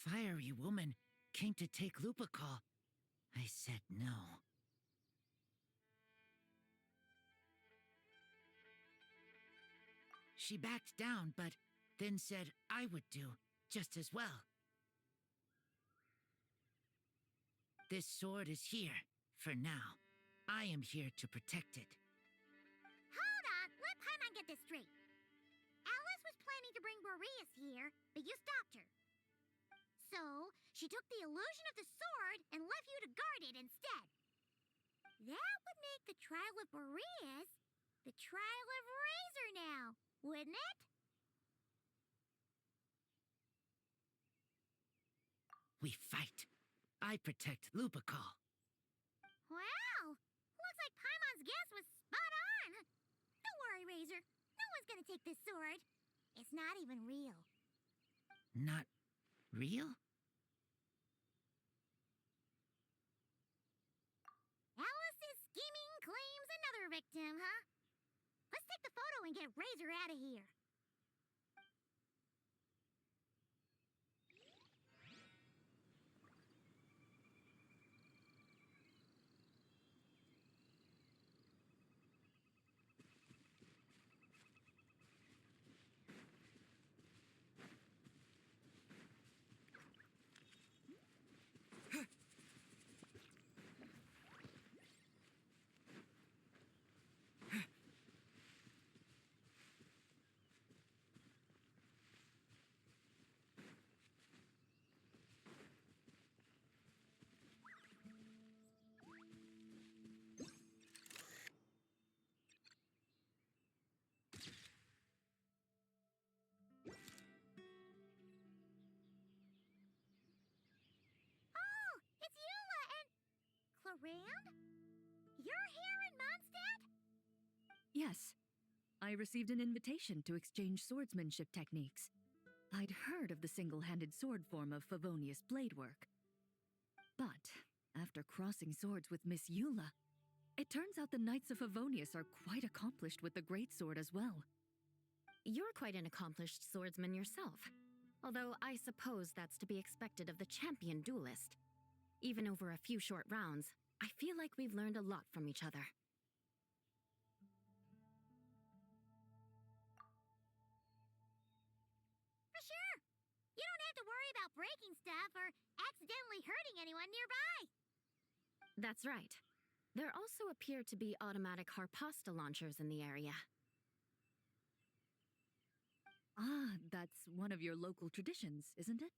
fiery woman came to take Lupacol, I said no. She backed down, but then said I would do just as well. This sword is here, for now. I am here to protect it. Hold on, let Paimon get this straight. Alice was planning to bring Boreas here, but you stopped her. So, she took the illusion of the sword and left you to guard it instead. That would make the trial of Boreas the trial of Razor now, wouldn't it? We fight. I protect Lupacol. Wow! Looks like Paimon's guess was spot on. Don't worry, Razor. No one's gonna take this sword. It's not even real. Not real? Alice's scheming claims another victim, huh? Let's take the photo and get Razor out of here. Rand? You're here in Mondstadt? Yes. I received an invitation to exchange swordsmanship techniques. I'd heard of the single-handed sword form of Favonius blade work. But, after crossing swords with Miss Eula, it turns out the Knights of Favonius are quite accomplished with the greatsword as well. You're quite an accomplished swordsman yourself. Although I suppose that's to be expected of the champion duelist. Even over a few short rounds, I feel like we've learned a lot from each other. For sure. You don't have to worry about breaking stuff or accidentally hurting anyone nearby. That's right. There also appear to be automatic harpasta launchers in the area. Ah, that's one of your local traditions, isn't it?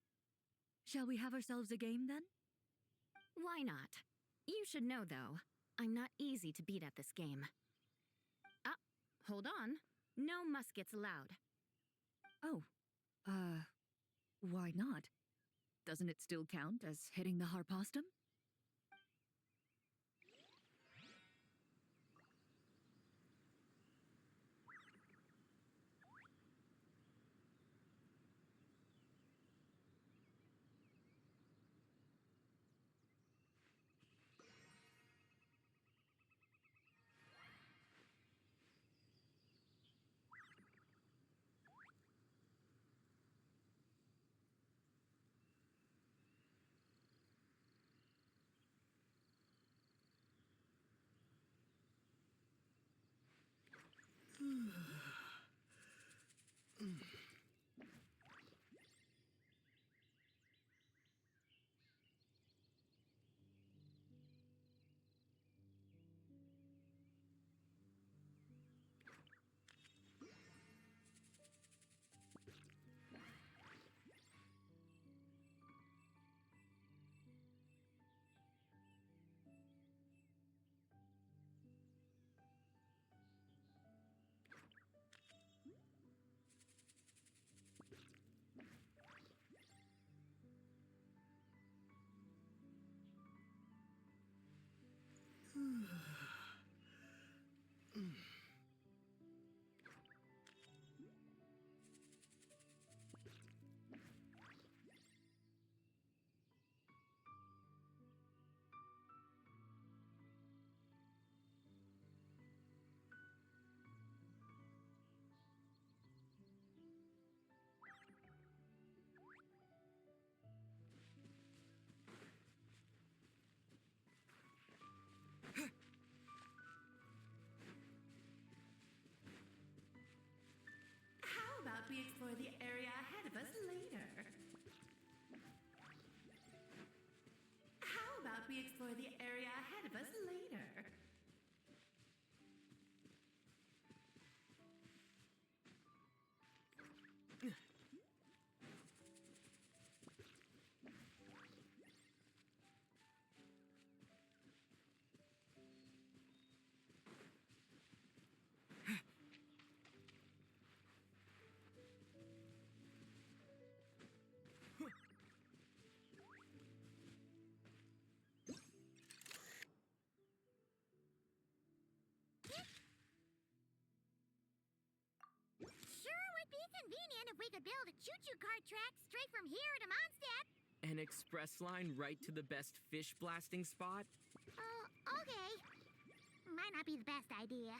Shall we have ourselves a game then? Why not? You should know, though, I'm not easy to beat at this game. Ah, hold on. No muskets allowed. Oh, why not? Doesn't it still count as hitting the harpastum? explore the area ahead of us later. Sure would be convenient if we could build a choo-choo cart track straight from here to Mondstadt. An express line right to the best fish blasting spot? Oh, okay. Might not be the best idea.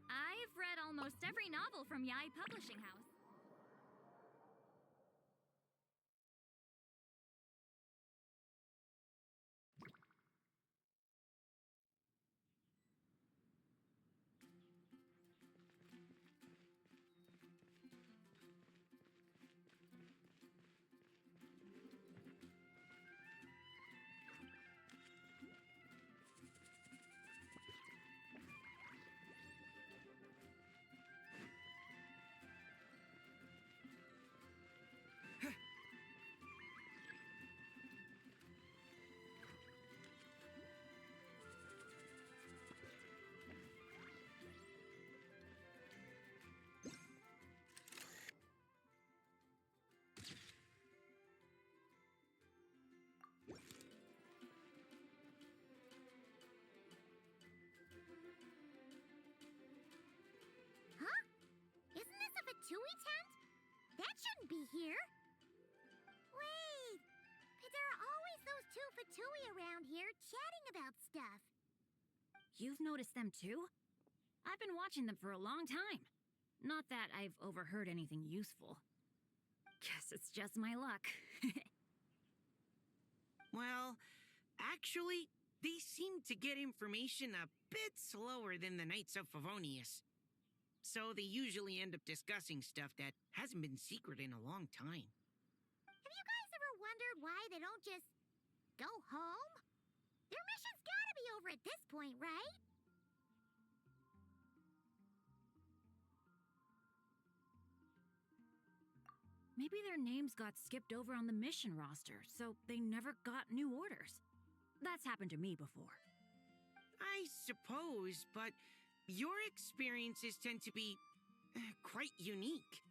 I've read almost every novel from Yai Publishing House. Huh? Isn't this a Fatui tent? That shouldn't be here. Wait, but there are always those two Fatui around here chatting about stuff. You've noticed them too? I've been watching them for a long time. Not that I've overheard anything useful. Guess it's just my luck. Well, actually, they seem to get information a bit slower than the Knights of Favonius. So they usually end up discussing stuff that hasn't been secret in a long time. Have you guys ever wondered why they don't just go home? Their mission's gotta be over at this point, right? Maybe their names got skipped over on the mission roster, so they never got new orders. That's happened to me before. I suppose, but your experiences tend to be quite unique.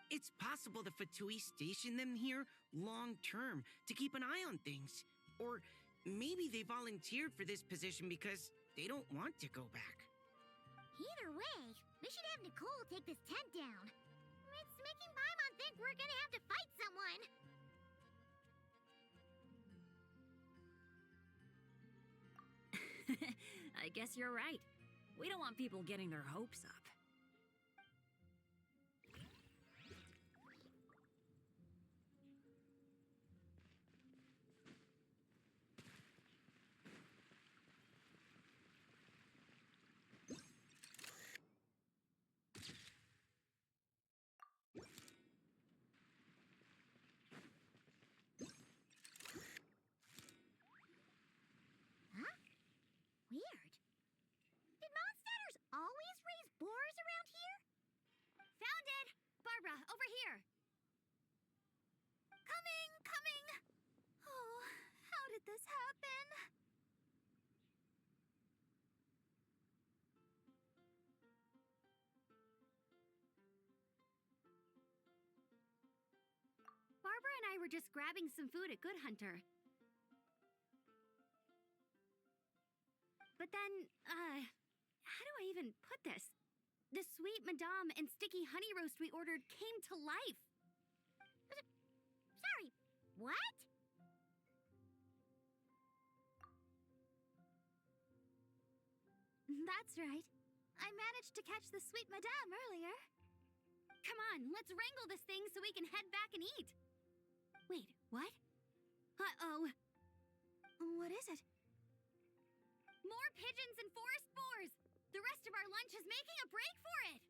It's possible the Fatui stationed them here long term to keep an eye on things. Or maybe they volunteered for this position because they don't want to go back. Either way, we should have Nicole take this tent down. It's making Paimon think we're gonna have to fight someone. I guess you're right. We don't want people getting their hopes up. Huh? Weird. Did Mondstadters always raise boars around here? Found it! Barbara, over here! Coming, coming! Oh, how did this happen? were just grabbing some food at Good Hunter. But then, how do I even put this? The sweet madame and sticky honey roast we ordered came to life. Sorry, what? That's right. I managed to catch the sweet madame earlier. Come on, let's wrangle this thing so we can head back and eat. Wait, what? Uh-oh. What is it? More pigeons and forest boars! The rest of our lunch is making a break for it!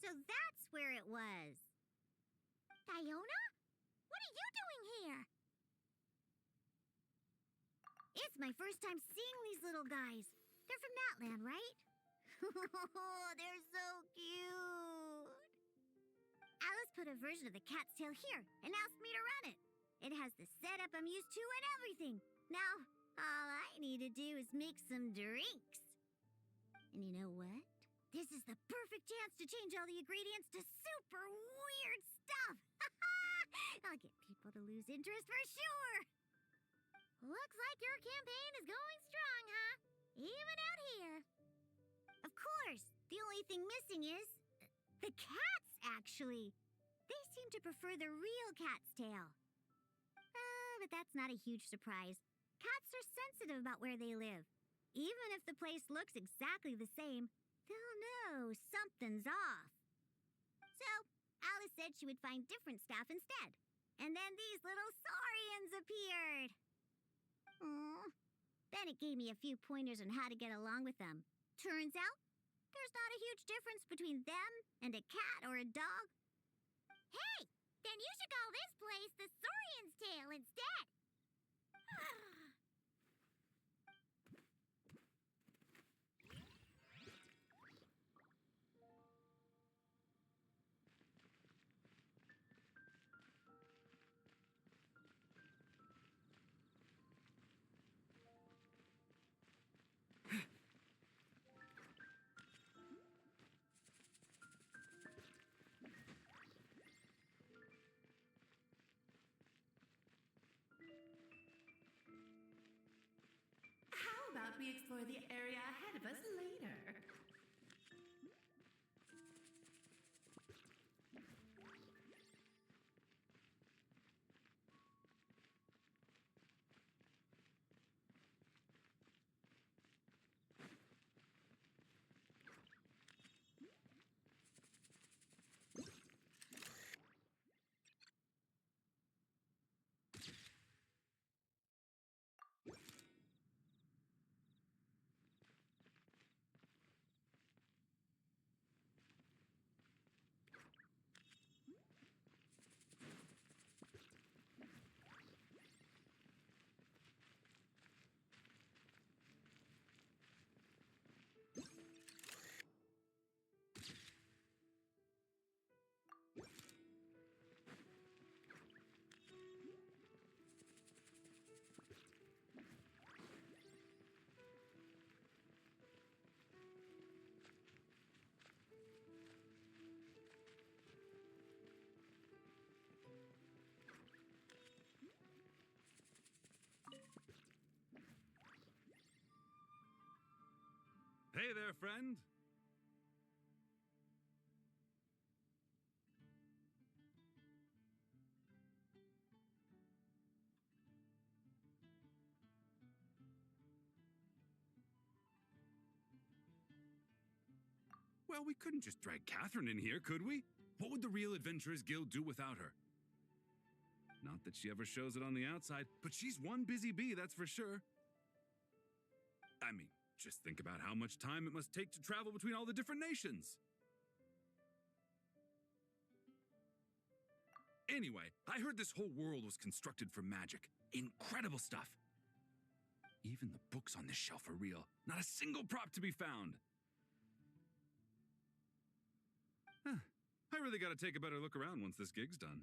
So that's where it was. Diona? What are you doing here? It's my first time seeing these little guys. They're from that land, right? They're so cute. Alice put a version of the cat's tail here and asked me to run it. It has the setup I'm used to and everything. Now, all I need to do is make some drinks. And you know what? This is the perfect chance to change all the ingredients to super weird stuff. I'll get people to lose interest for sure. Looks like your campaign is going strong, huh? Even out here. Of course, the only thing missing is the cats, actually. They seem to prefer the real cat's tail. But that's not a huge surprise. Cats are sensitive about where they live. Even if the place looks exactly the same, they'll know something's off. So, Alice said she would find different staff instead. And then these little saurians appeared. Then it gave me a few pointers on how to get along with them. Turns out, there's not a huge difference between them and a cat or a dog. Hey, then you should call this place the Saurian's Tail instead. How about we explore the area ahead of us later? Hey there, friend. Well, we couldn't just drag Catherine in here, could we? What would the Real Adventurers Guild do without her? Not that she ever shows it on the outside, but she's one busy bee, that's for sure. I mean, just think about how much time it must take to travel between all the different nations. Anyway, I heard this whole world was constructed for magic. Incredible stuff. Even the books on this shelf are real. Not a single prop to be found. I really gotta take a better look around once this gig's done.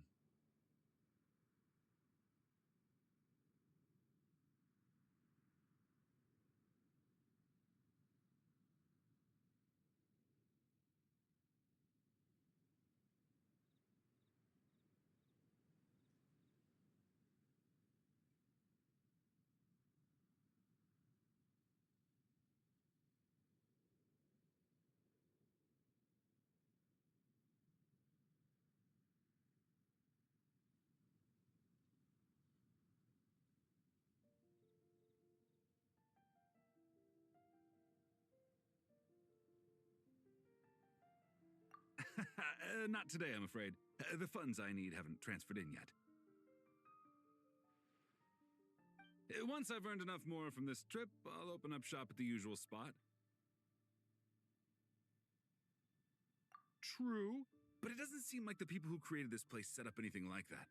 Not today, I'm afraid. The funds I need haven't transferred in yet. Once I've earned enough more from this trip, I'll open up shop at the usual spot. True, but it doesn't seem like the people who created this place set up anything like that.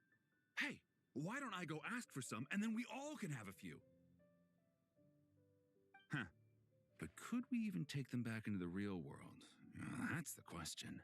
Hey, why don't I go ask for some, and then we all can have a few? Huh. But could we even take them back into the real world? That's the question.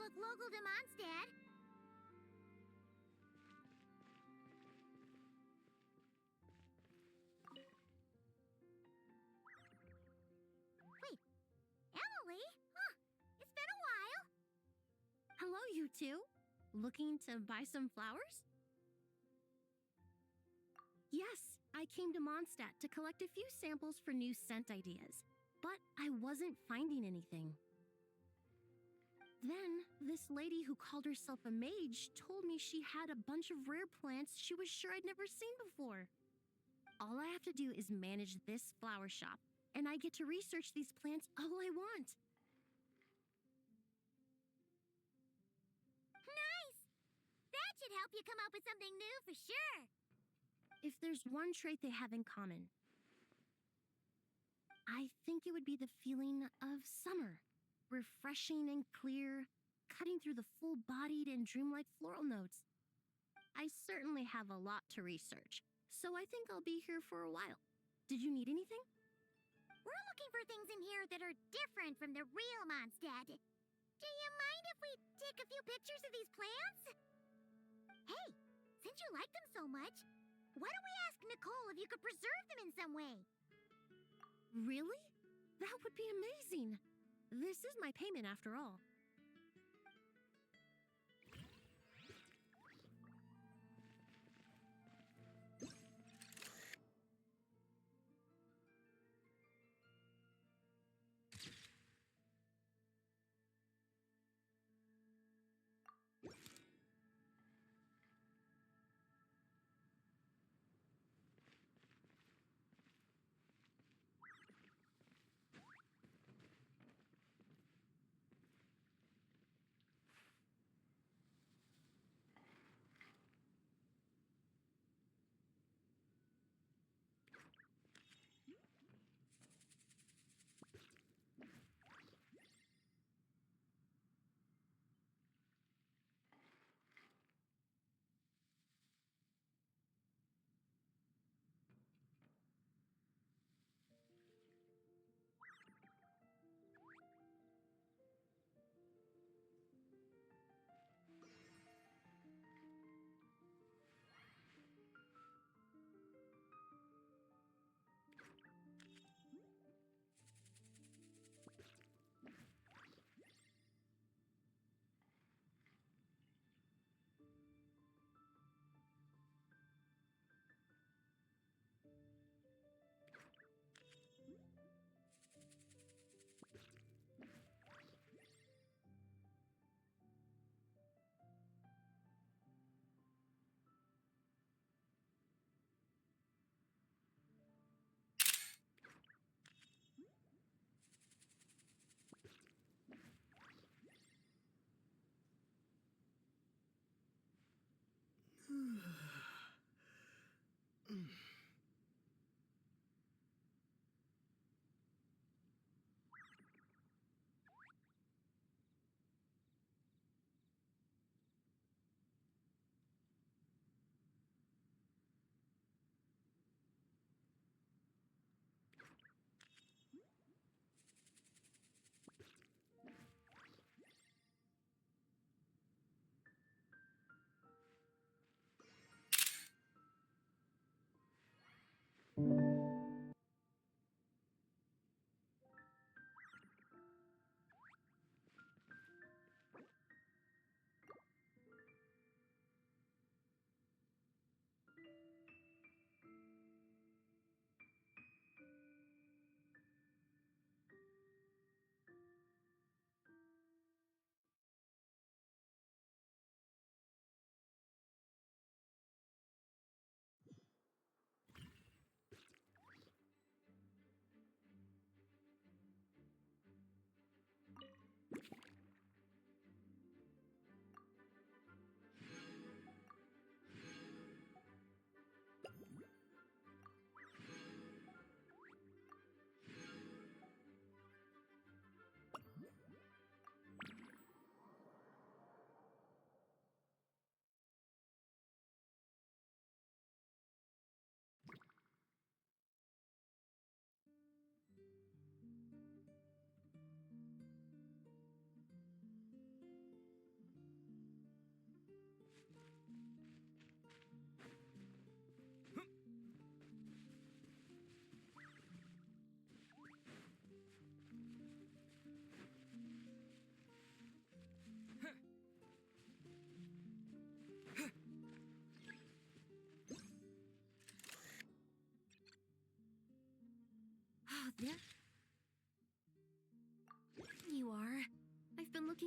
look local to Mondstadt. Wait, Emily? Huh, it's been a while. Hello, you two. Looking to buy some flowers? Yes, I came to Mondstadt to collect a few samples for new scent ideas, but I wasn't finding anything. Then, this lady who called herself a mage told me she had a bunch of rare plants she was sure I'd never seen before. All I have to do is manage this flower shop, and I get to research these plants all I want. Nice! That should help you come up with something new for sure. If there's one trait they have in common, I think it would be the feeling of summer. Refreshing and clear, cutting through the full-bodied and dreamlike floral notes. I certainly have a lot to research, so I think I'll be here for a while. Did you need anything? We're looking for things in here that are different from the real Mondstadt. Do you mind if we take a few pictures of these plants? Hey, since you like them so much, why don't we ask Nicole if you could preserve them in some way? Really? That would be amazing. This is my payment after all.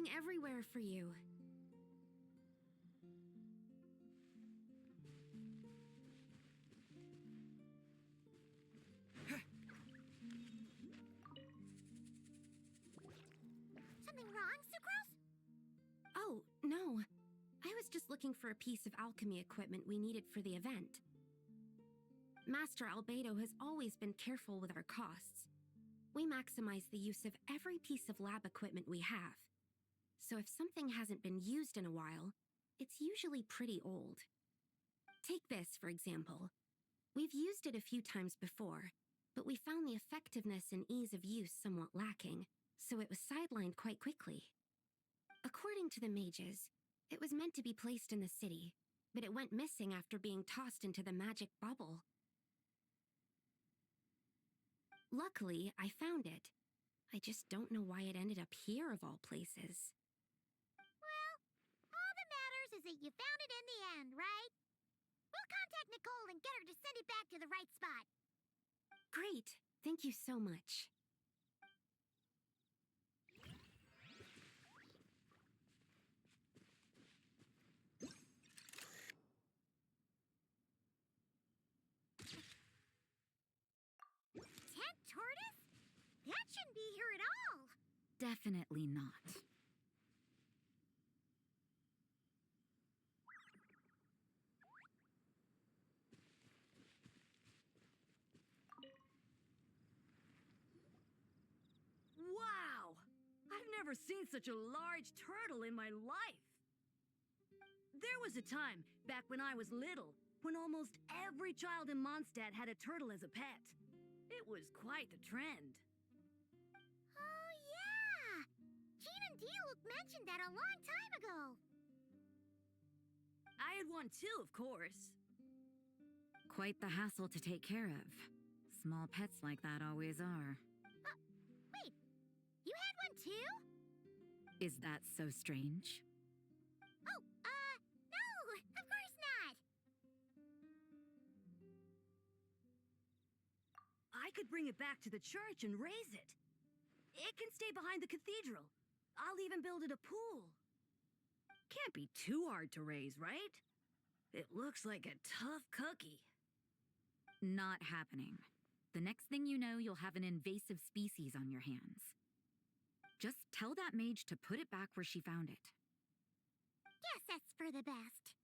looking everywhere for you. Something wrong, Sucrose? Oh, no. I was just looking for a piece of alchemy equipment we needed for the event. Master Albedo has always been careful with our costs. We maximize the use of every piece of lab equipment we have. So if something hasn't been used in a while, it's usually pretty old. Take this, for example. We've used it a few times before, but we found the effectiveness and ease of use somewhat lacking, so it was sidelined quite quickly. According to the mages, it was meant to be placed in the city, but it went missing after being tossed into the magic bubble. Luckily, I found it. I just don't know why it ended up here of all places. Well, all that matters is that you found it in the end, right? We'll contact Nicole and get her to send it back to the right spot. Great. Thank you so much. Tent tortoise? That shouldn't be here at all. Definitely not. Wow! I've never seen such a large turtle in my life. There was a time, back when I was little, when almost every child in Mondstadt had a turtle as a pet. It was quite the trend. Oh, yeah! Jean and Diluc mentioned that a long time ago. I had one too, of course. Quite the hassle to take care of. Small pets like that always are. Wait, you had one too? Is that so strange? Oh, no, of course not. I could bring it back to the church and raise it. It can stay behind the cathedral. I'll even build it a pool. Can't be too hard to raise, right? It looks like a tough cookie. Not happening. The next thing you know, you'll have an invasive species on your hands. Just tell that mage to put it back where she found it. Guess that's for the best.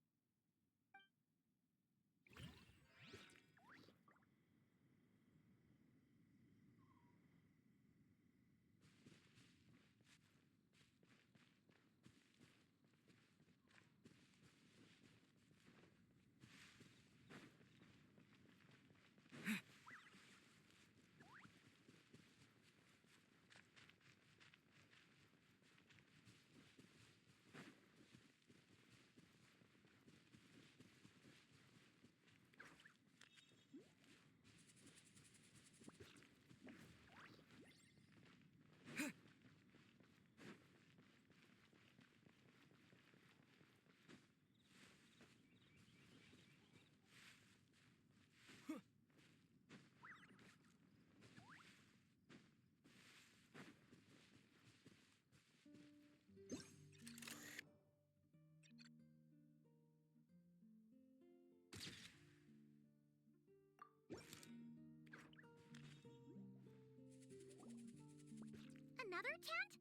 Another tent?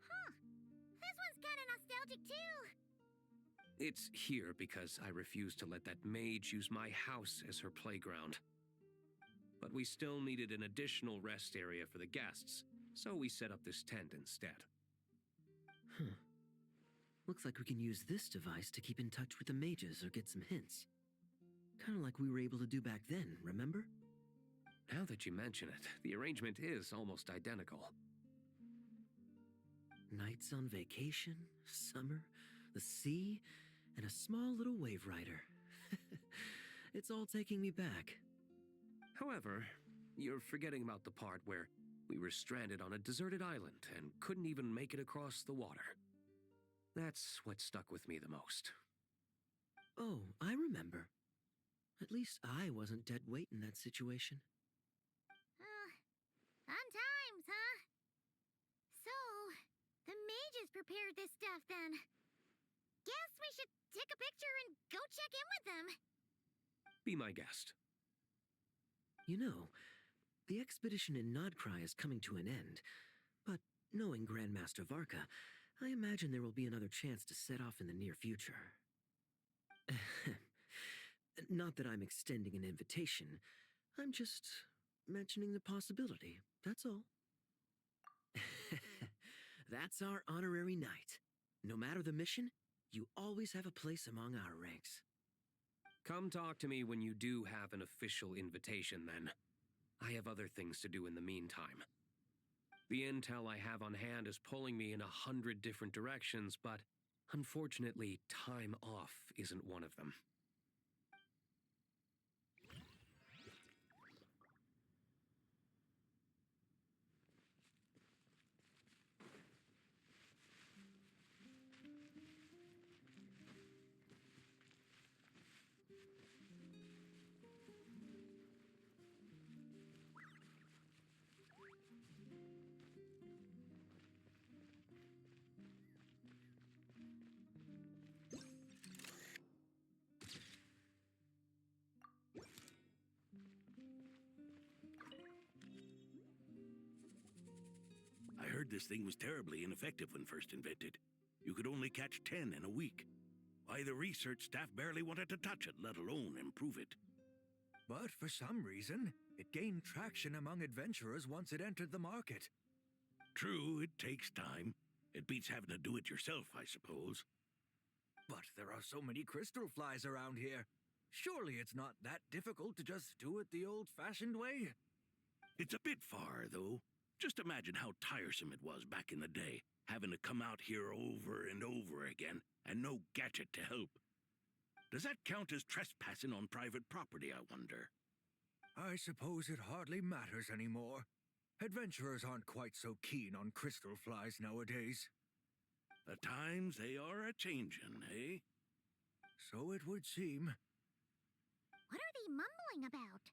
Huh. This one's kinda nostalgic too. It's here because I refused to let that mage use my house as her playground. But we still needed an additional rest area for the guests, so we set up this tent instead. Huh. Looks like we can use this device to keep in touch with the mages or get some hints. Kinda like we were able to do back then, remember? Now that you mention it, the arrangement is almost identical. Nights on vacation, summer, the sea, and a small little wave rider. It's all taking me back. However, you're forgetting about the part where we were stranded on a deserted island and couldn't even make it across the water. That's what stuck with me the most. Oh, I remember. At least I wasn't dead weight in that situation. Fun times, huh? So, mages prepared this stuff then. Guess we should take a picture and go check in with them. Be my guest. You know, the expedition in Nodcry is coming to an end, but knowing Grandmaster Varka, I imagine there will be another chance to set off in the near future. Not that I'm extending an invitation. I'm just mentioning the possibility, that's all. That's our honorary knight. No matter the mission, you always have a place among our ranks. Come talk to me when you do have an official invitation, then. I have other things to do in the meantime. The intel I have on hand is pulling me in 100 different directions, but unfortunately, time off isn't one of them. I heard this thing was terribly ineffective when first invented. You could only catch 10 in a week. Why, the research staff barely wanted to touch it, let alone improve it. But for some reason, it gained traction among adventurers once it entered the market. True, it takes time. It beats having to do it yourself, I suppose. But there are so many crystal flies around here. Surely it's not that difficult to just do it the old-fashioned way? It's a bit far, though. Just imagine how tiresome it was back in the day, having to come out here over and over again, and no gadget to help. Does that count as trespassing on private property, I wonder? I suppose it hardly matters anymore. Adventurers aren't quite so keen on crystal flies nowadays. The times, they are a-changin', eh? So it would seem. What are they mumbling about?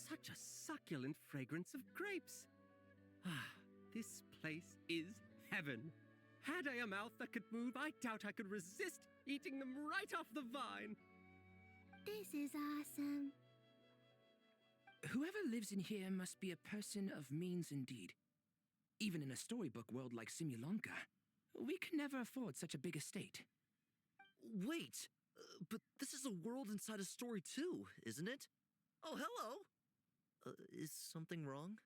Such a succulent fragrance of grapes. Ah, this place is heaven. Had I a mouth that could move, I doubt I could resist eating them right off the vine. This is awesome. Whoever lives in here must be a person of means indeed. Even in a storybook world like Simulonka, we can never afford such a big estate. Wait, but this is a world inside a story too, isn't it? Oh, hello! Is something wrong?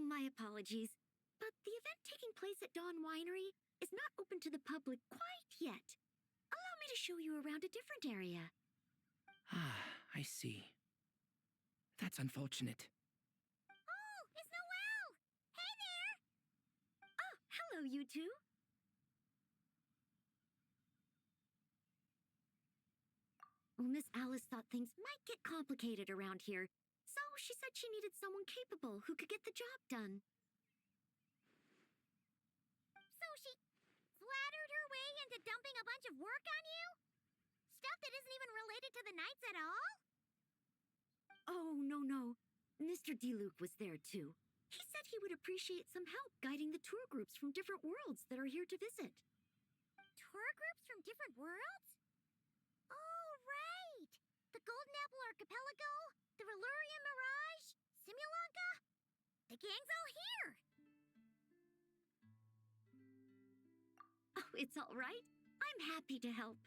My apologies, but the event taking place at Dawn Winery is not open to the public quite yet. Allow me to show you around a different area. Ah, I see. That's unfortunate. Oh, it's Noelle! Hey there! Oh, hello, you two. Well, Miss Alice thought things might get complicated around here, so she said she needed someone capable who could get the job done. So she flattered her way into dumping a bunch of work on you? stuff that isn't even related to the Knights at all? Oh, no. Mr. D-Luke was there too. He said he would appreciate some help guiding the tour groups from different worlds that are here to visit. Tour groups from different worlds? Oh, right! The Golden Apple Archipelago, the Relurian Mirage, Simulanka. The gang's all here! Oh, it's all right. I'm happy to help.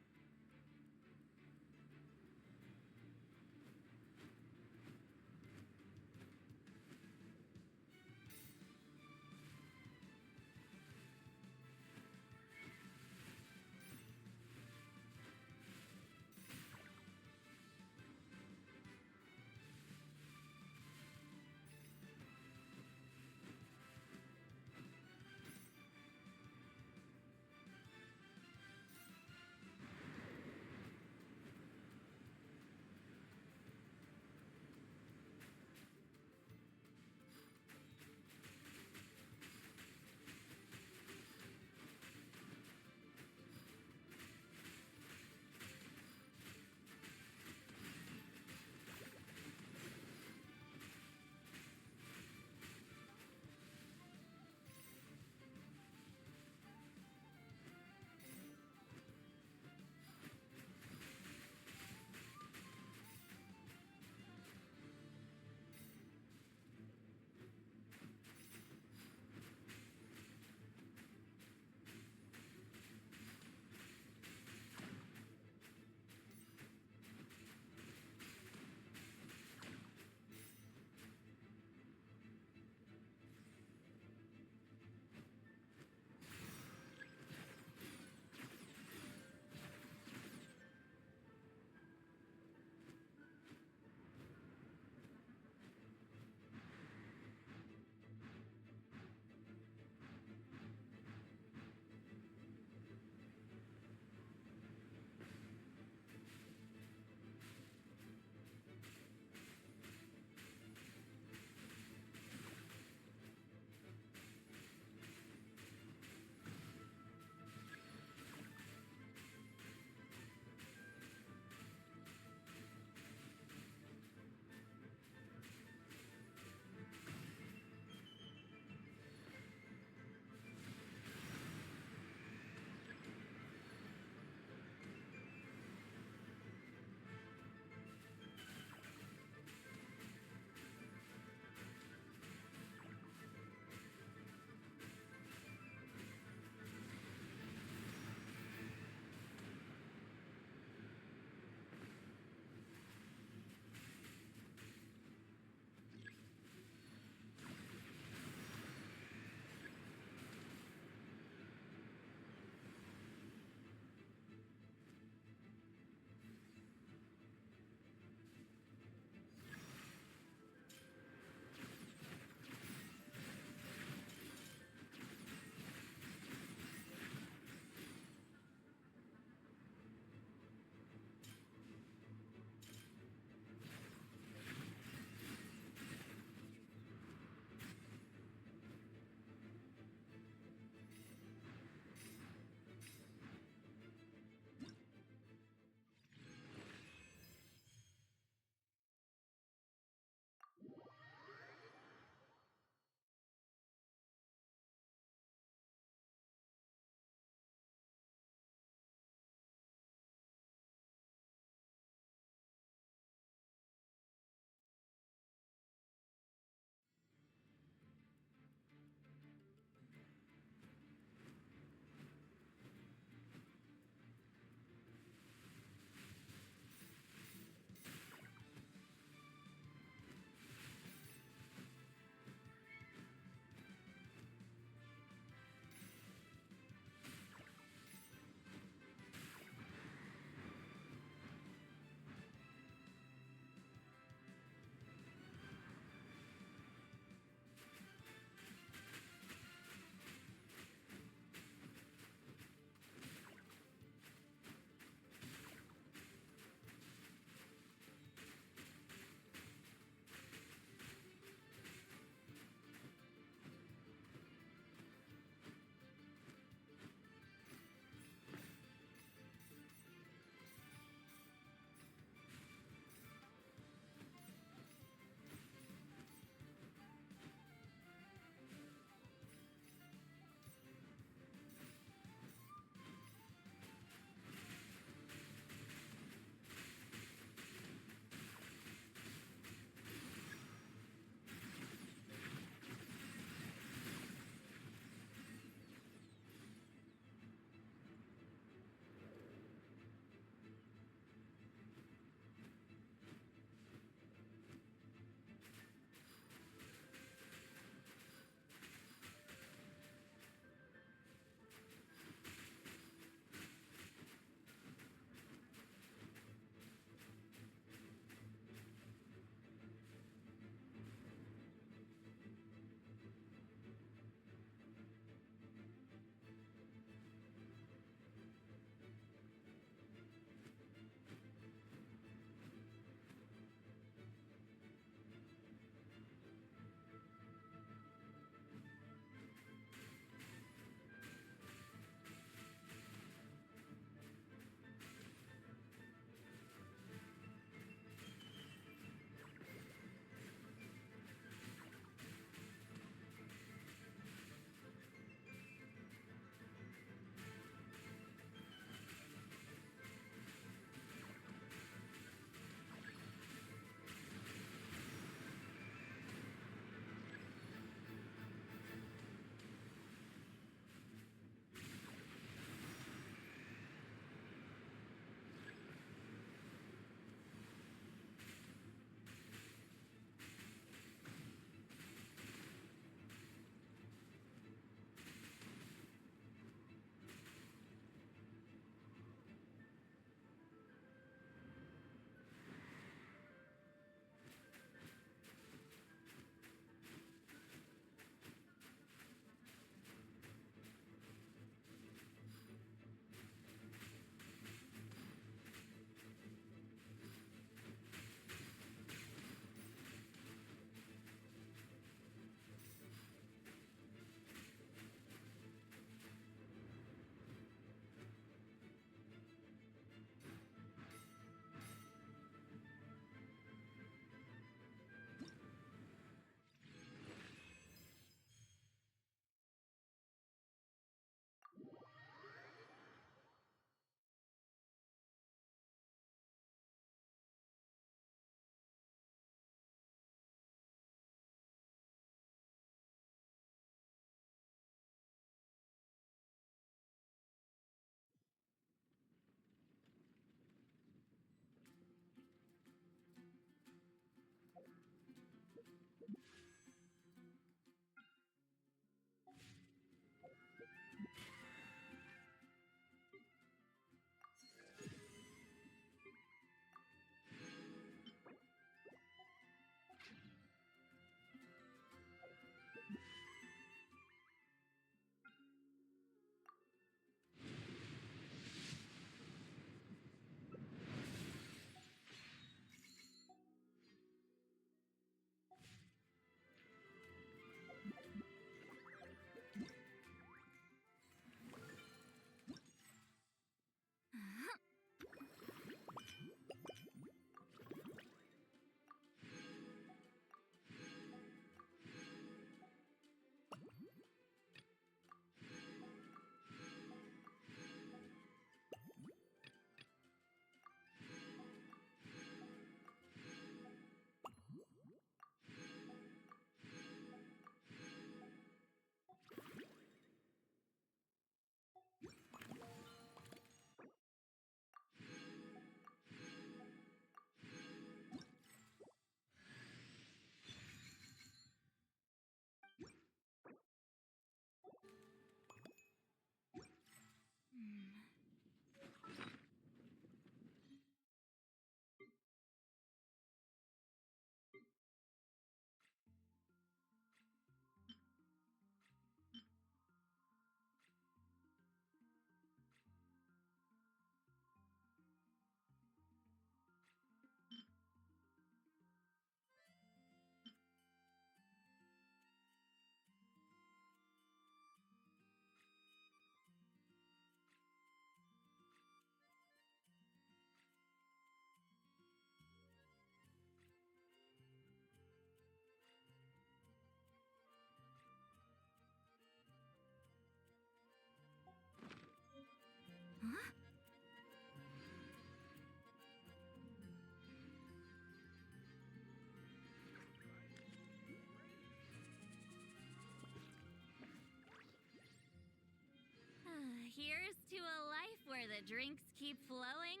the drinks keep flowing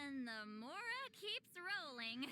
and the mora keeps rolling.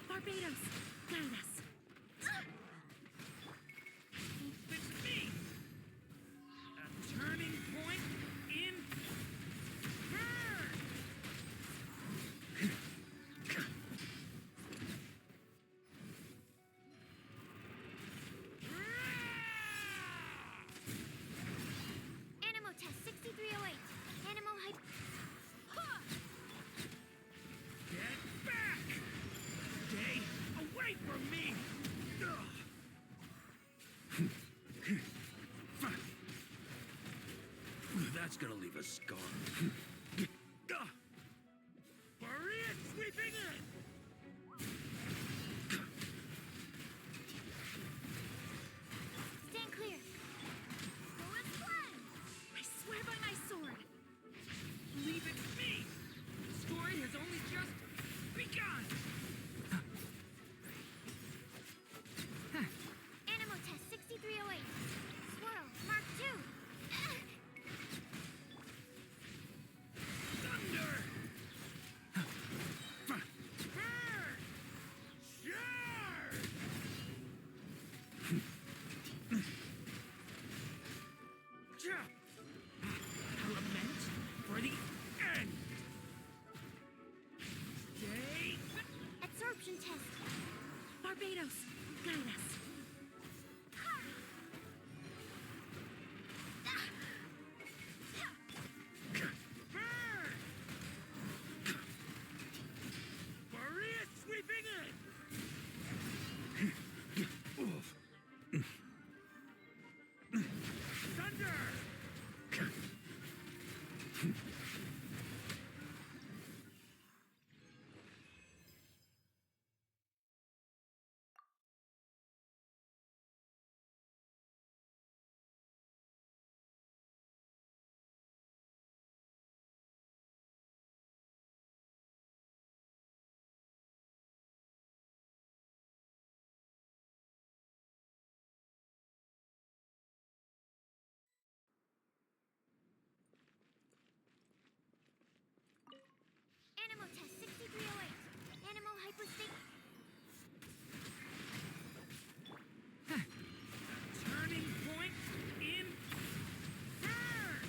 Barbados, guide us. It's me! A turning point in turn! Animo test 6308. Animo hype. Get back! Stay away from me! That's gonna leave a scar. Maria sweeping in! Stand clear. Go as planned. I swear by my sword. Leave it to me! The story has only just begun! Animo test 6308. Swirl, Mark 2. Thunder! Burn! Charge! Lament for the end! Stay! Absorption test. Barbados, guide us. Burn! Maria sweeping in! Thunder! Animo test 6308. Animo hypostate. Turning point in turn!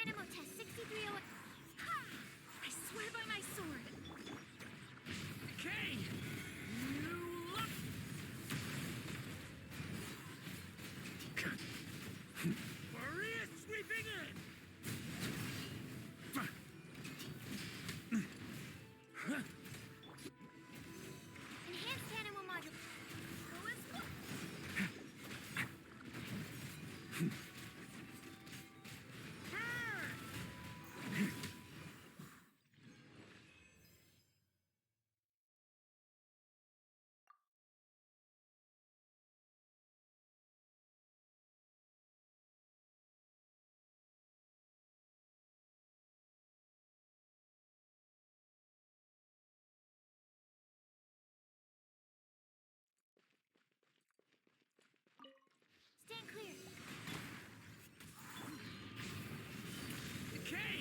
Animal test 6308. Ha! I swear by my sword. Okay! New look! Maria sweeping in! Enhanced animal module. Who is what? Stand clear. Okay!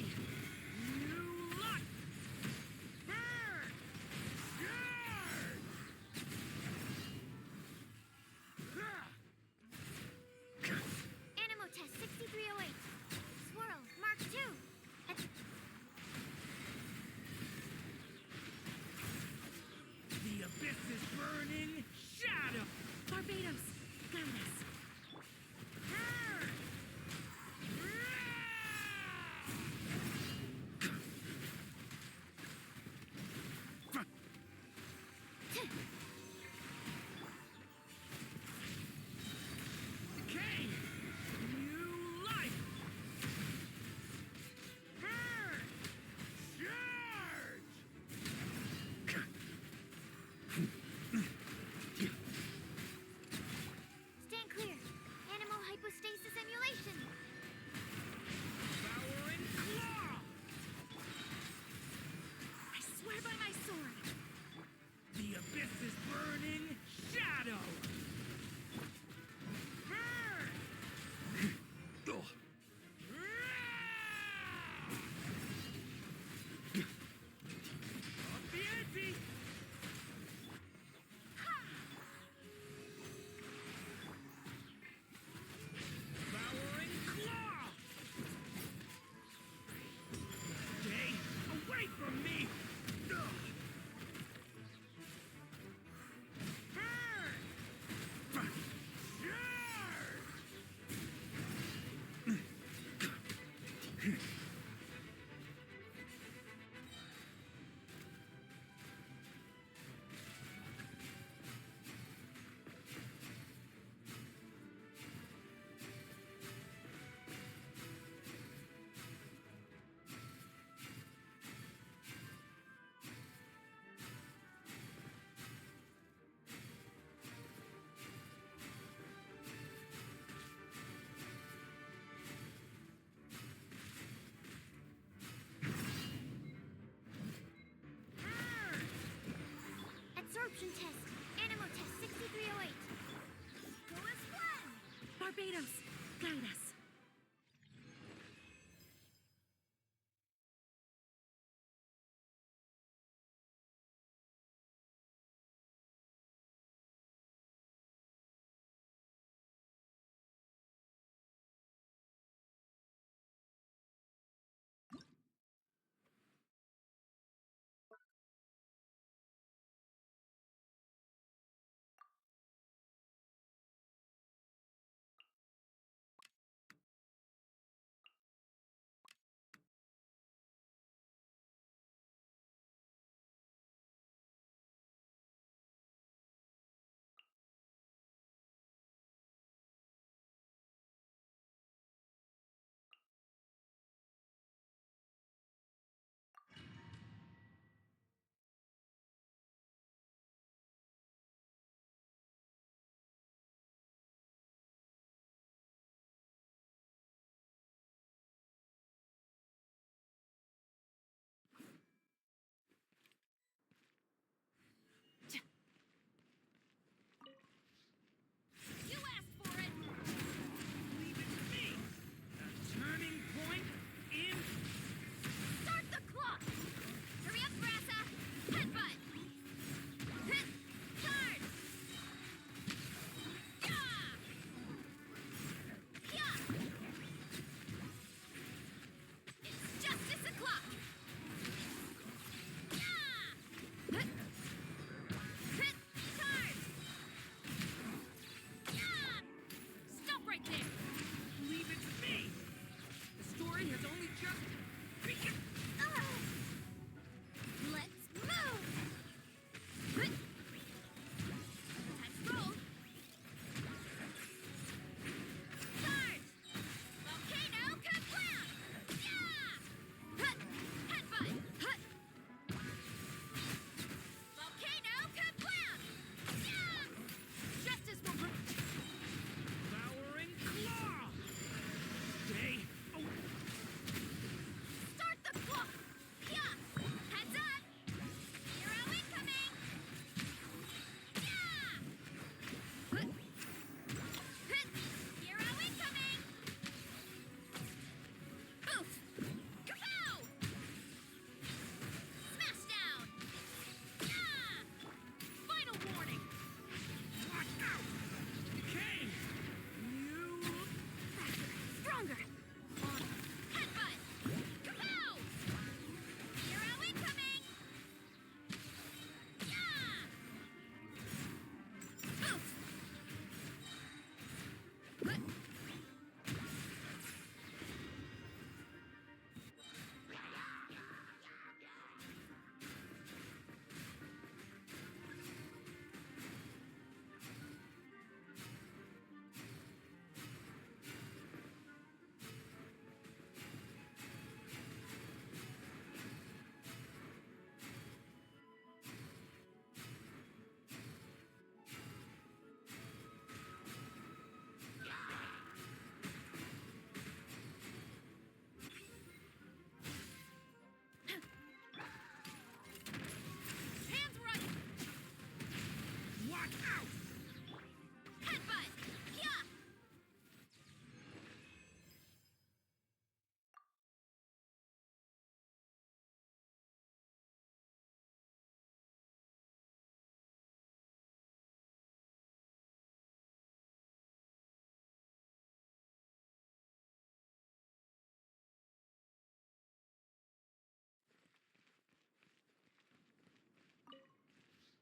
New look! Burn! Charge! Animal test 6308. Swirl, Mark 2. The abyss is burning! Shadow! Barbados, guide us. Okay! New life! Burn! Charge! Stand clear. Animal hypostasis emulation. Devouring claw! I swear by my sword. The abyss is burning! Shadow! Burn! Venti! Devouring claw! Stay away from me! Burn! Charge! Absorption test. Animal test 6308. Go as planned. Barbados, guide us. Headbutt! Yeah!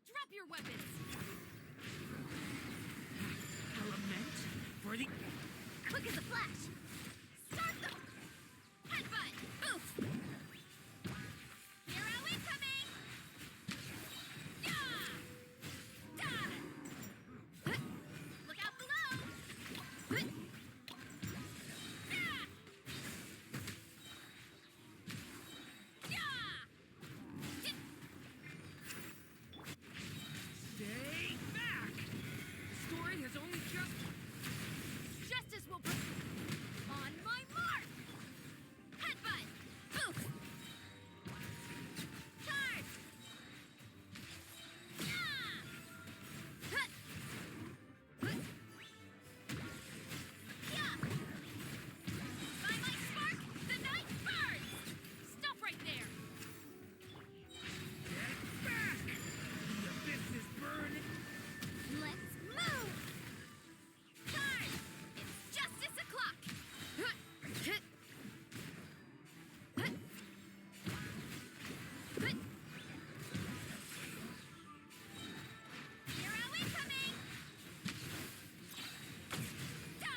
Drop your weapons! Element for the... Quick as a flash! Start them! Headbutt! Oof! Hero incoming! Yeah! Da! Huh! Look out below! Huh! Yeah! Yeah! Stay back! The story has only just... Justice will... On my mark! Headbutt! Oof! Charge! Yeah! Huh! Huh! Yeah! By my spark, the night burns! Stop right there! Get back! The abyss is burning! Let's move! Charge! It's justice o'clock! Huh! Huh! Huh! Huh! Hero incoming! Da!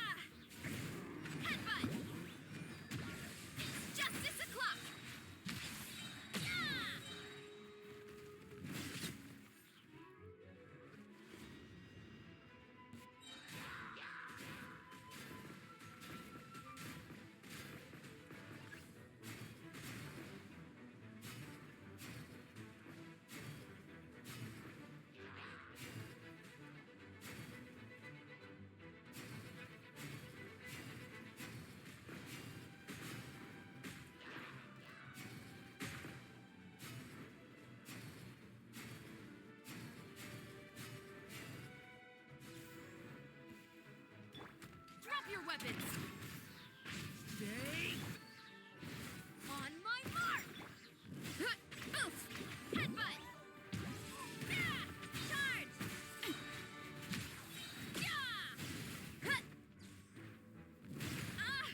Headbutt! It's justice o'clock! Yeah! Drop your weapons! Stay On my mark! Huh! Oof! Headbutt! Yeah! Charge! Yeah! Huh! Ah!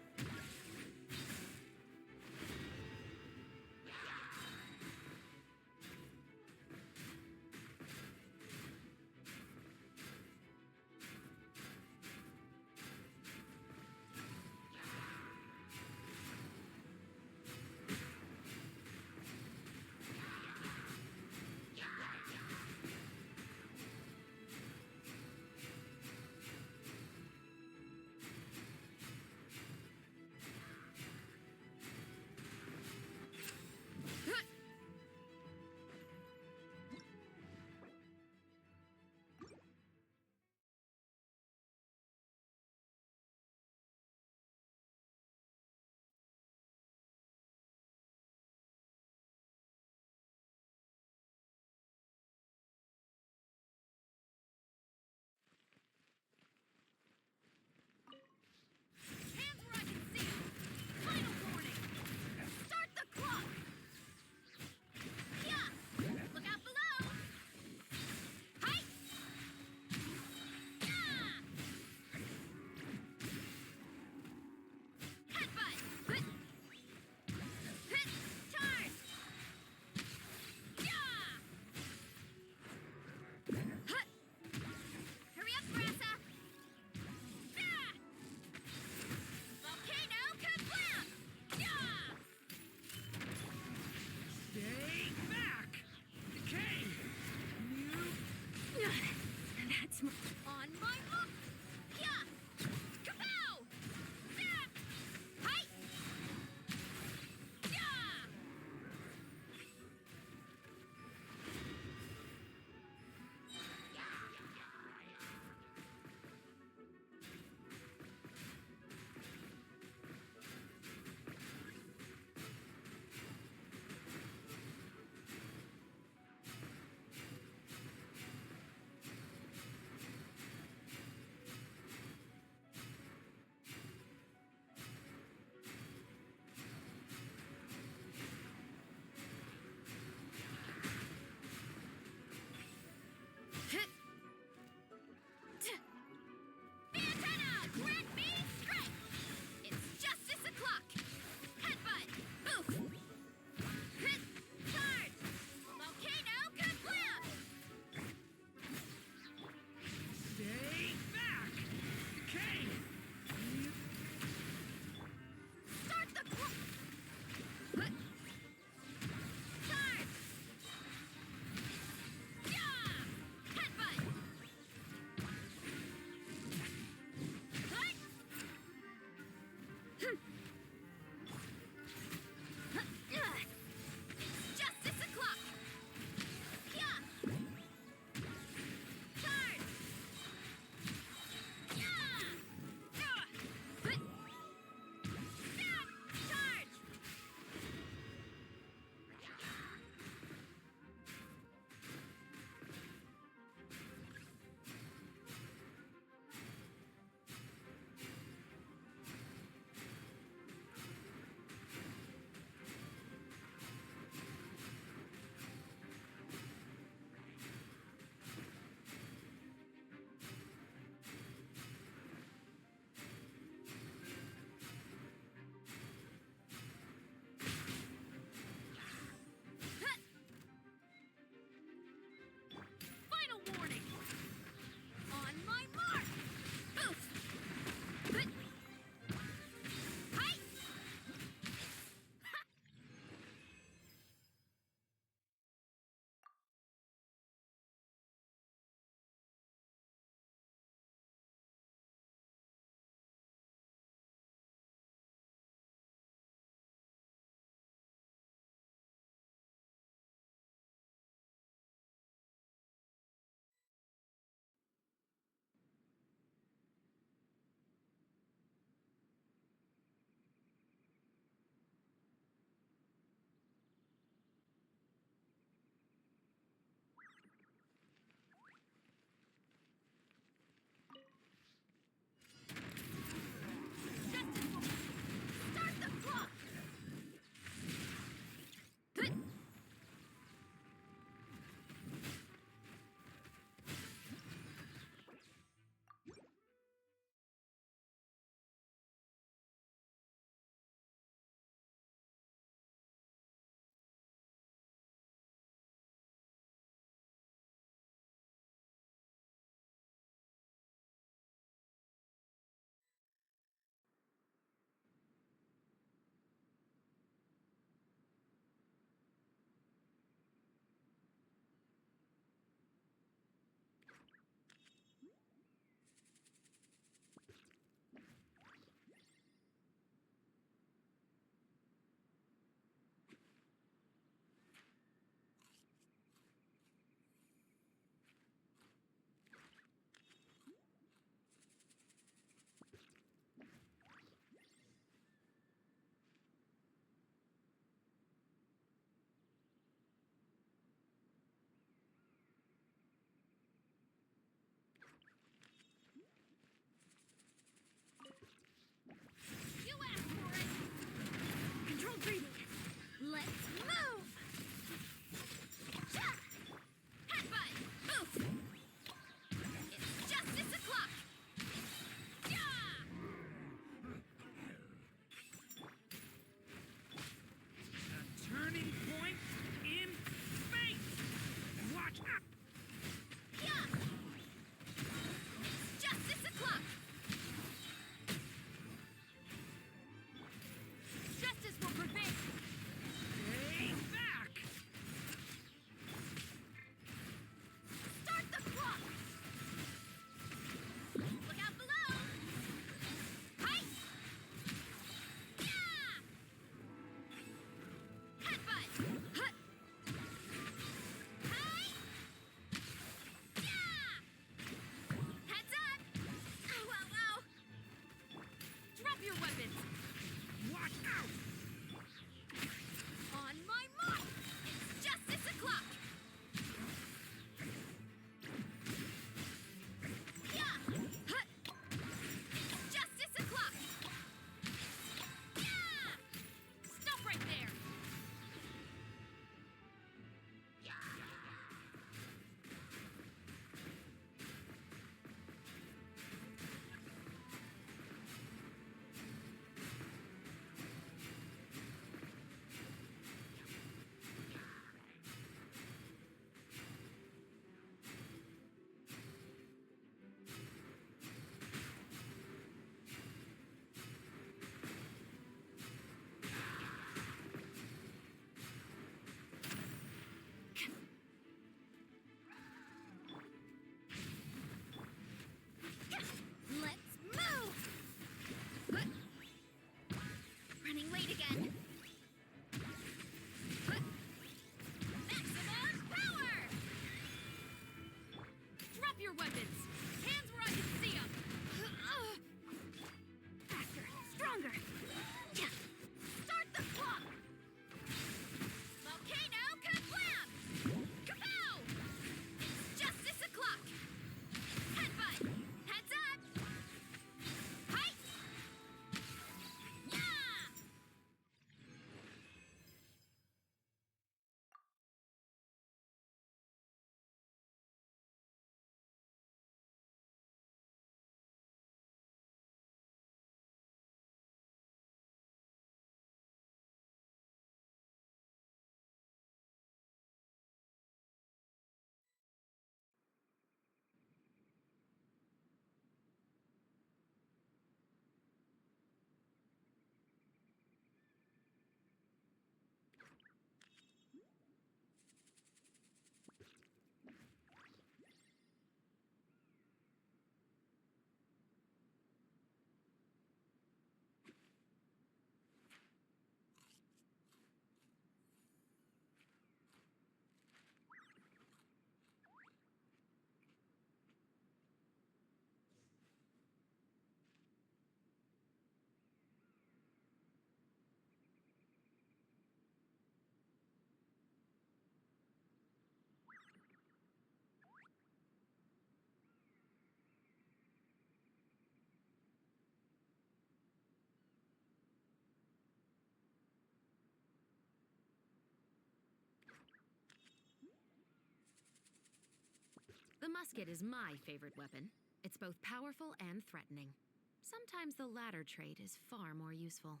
The musket is my favorite weapon. It's both powerful and threatening. Sometimes the latter trait is far more useful.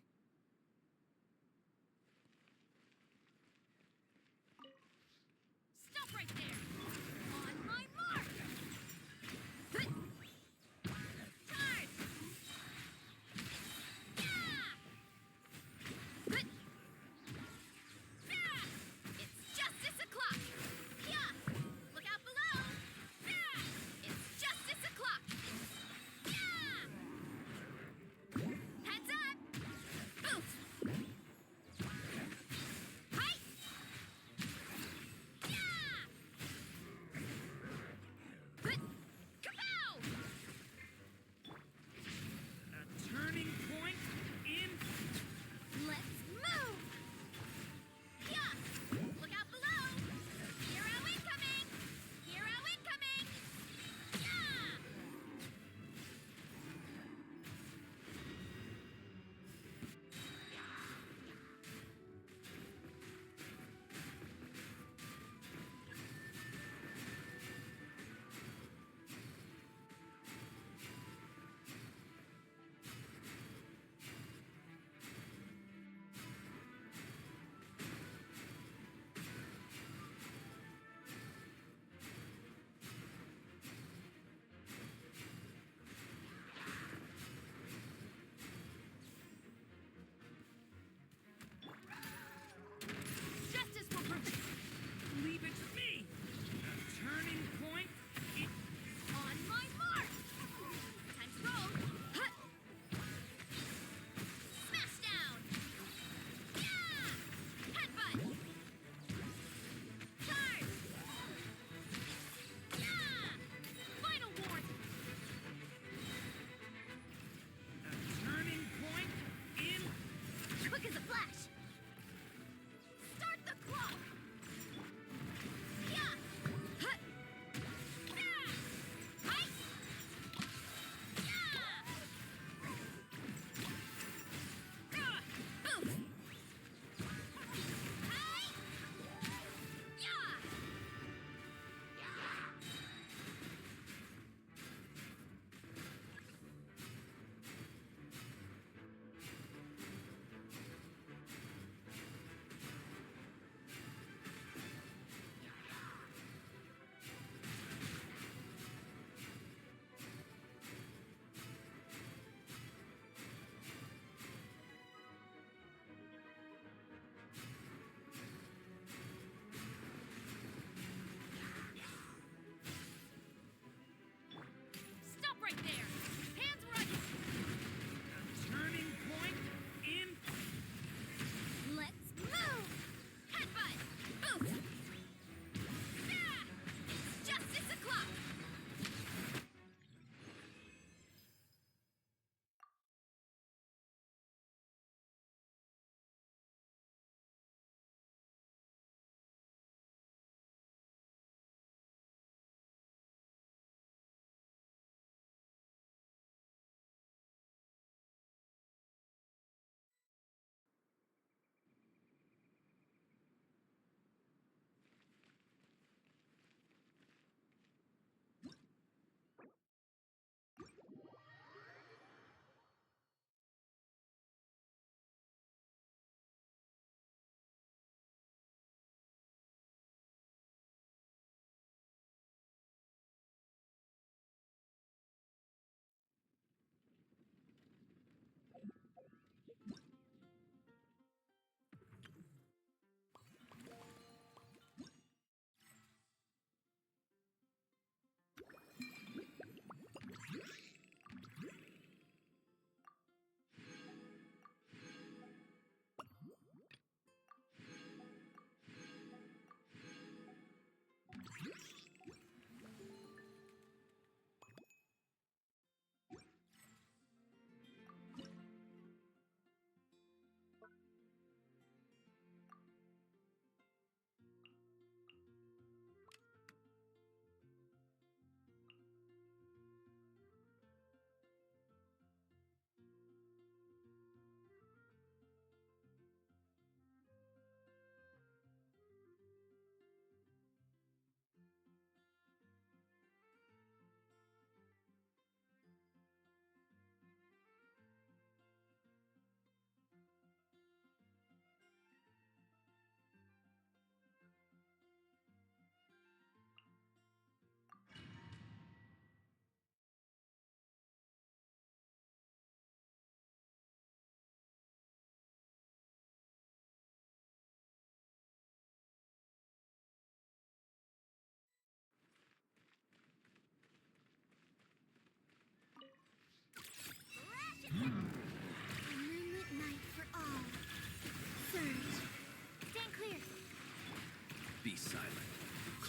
Stop right there! On my mark! Charge! It's justice o'clock! Yeah! Look out below! It's justice o'clock! Yeah! Heads up!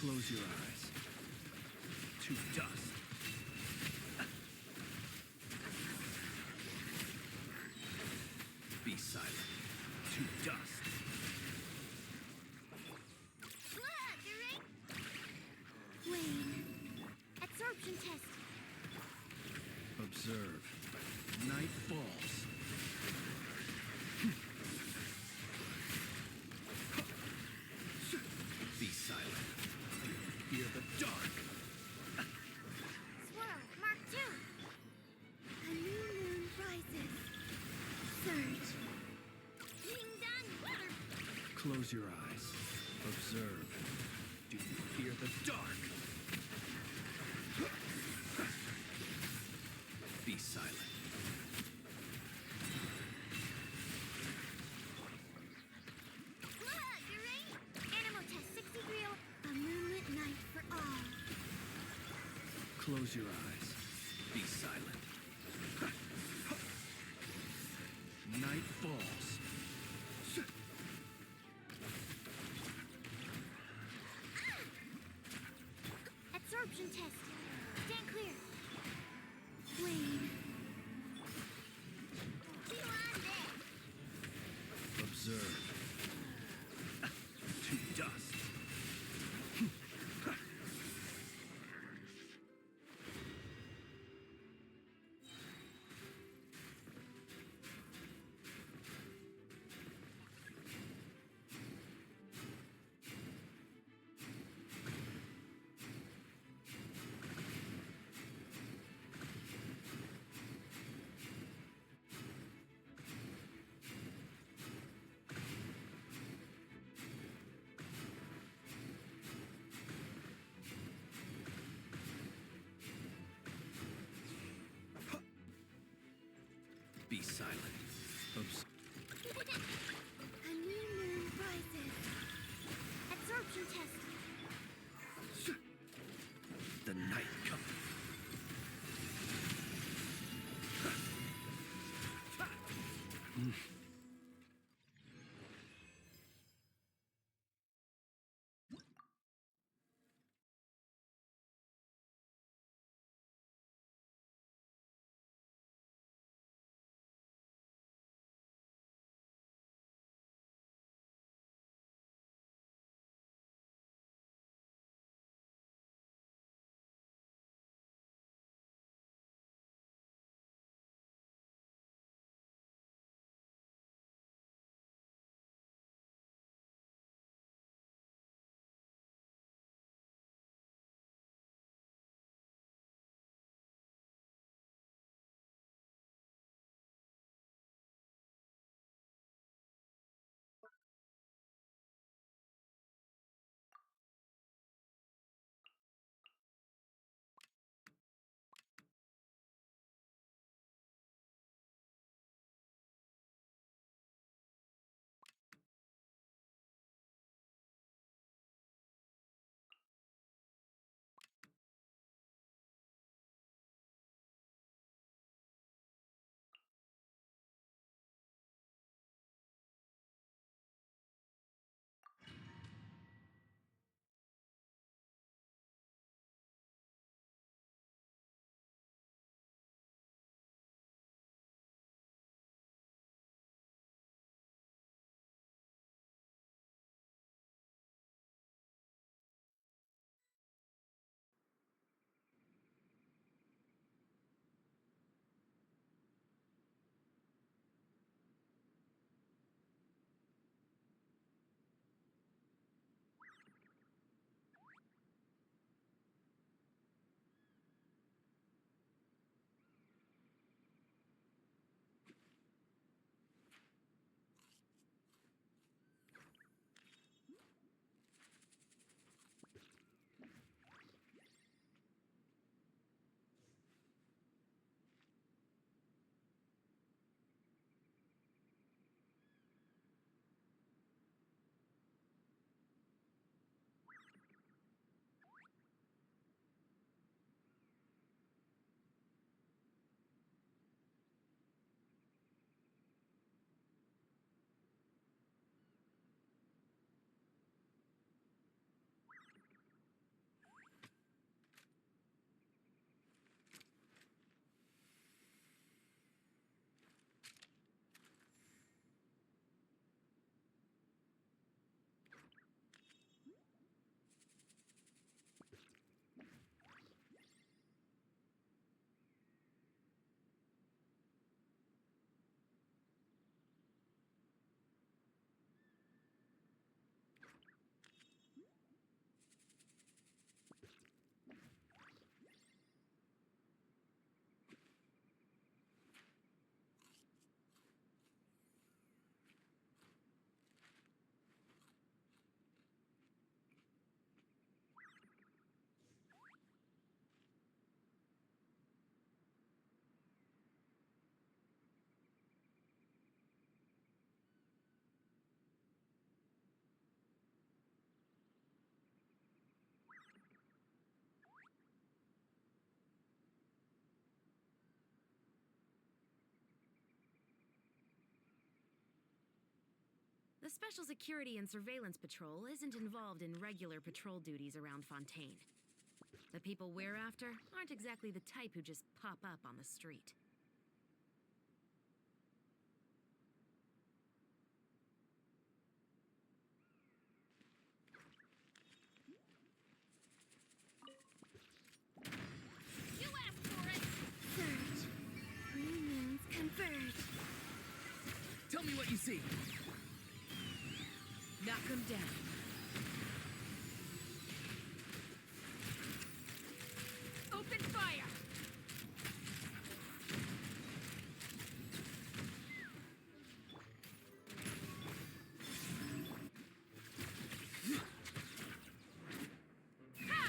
Close your eyes. To dust. Be silent. To dust. Wayne. Absorption test. Observe. Night falls. Be silent. Fear the dark. Swirl. Mark 2. A new moon rises. Surge. Ding dong. Close your eyes. Observe. Do you fear the dark? Be silent. Animal test 60 real. A moonlit night for all. Close your eyes. Be silent. Night falls. Absorption test. Stand clear. Wayne. Observe. To dust. Be silent. A new moon rises. Absorption test. The night comes. The Special Security and Surveillance Patrol isn't involved in regular patrol duties around Fontaine. The people we're after aren't exactly the type who just pop up on the street. You asked for it! Surge. Green moons converge. Tell me what you see. Knock them down. Open fire! Ha!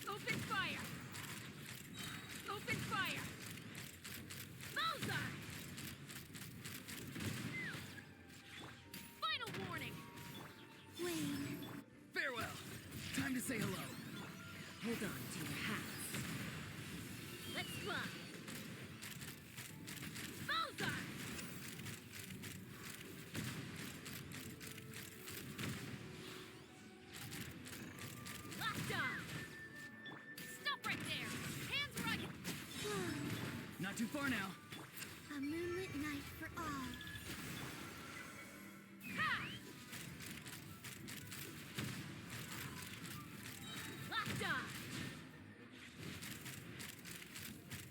Open fire! Open fire! Bullseye! Final warning! Wayne. Farewell. Time to say hello. Hold on to your hats. Let's fly! Bullseye! Locked on! Stop right there! Hands where I can... Not too far now. A moonlit night for all. Ha! Locked on!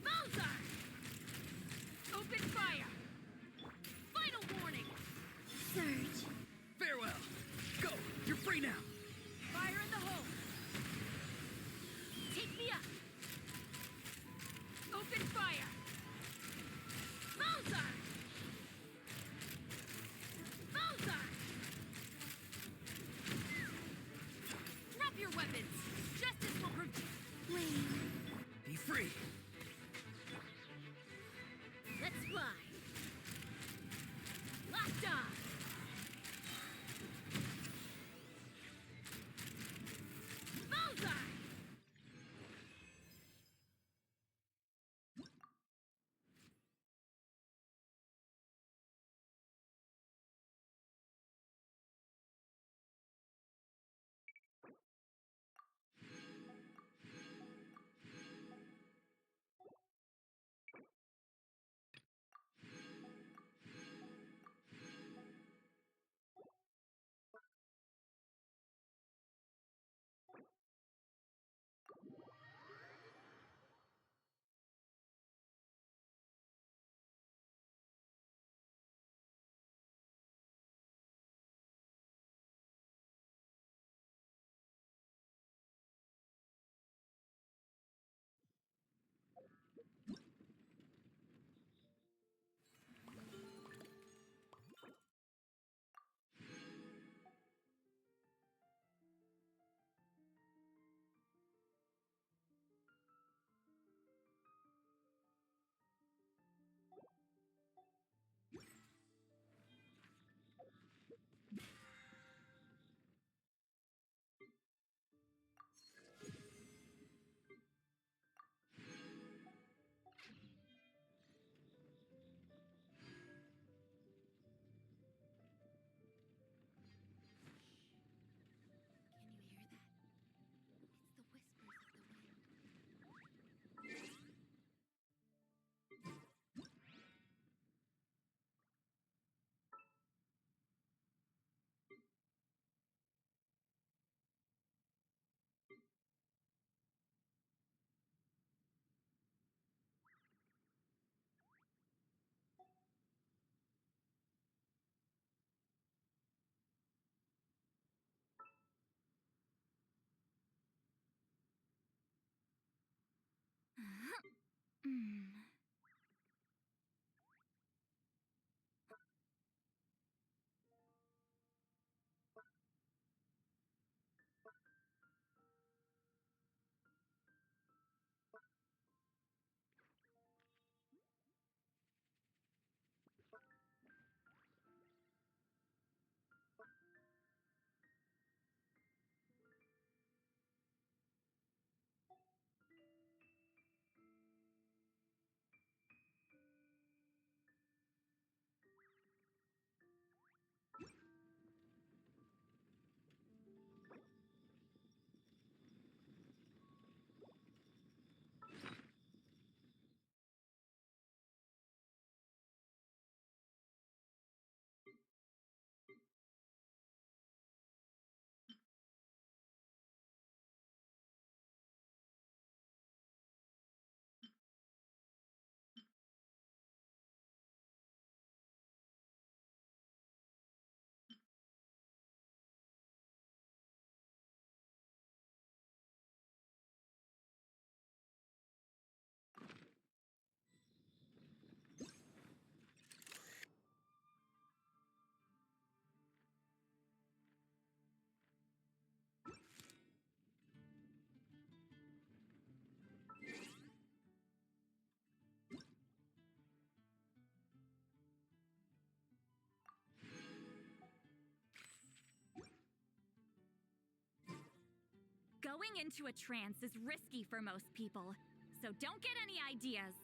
Bullseye! Open fire! Final warning! Surge. Farewell. Go. You're free now. Fire in the hole! Take me up! Open fire! Bullseye! Bullseye! Drop your weapons! Justice will protect... Wayne. Be free. Let's fly! Locked on! Bullseye! Going into a trance is risky for most people, so don't get any ideas.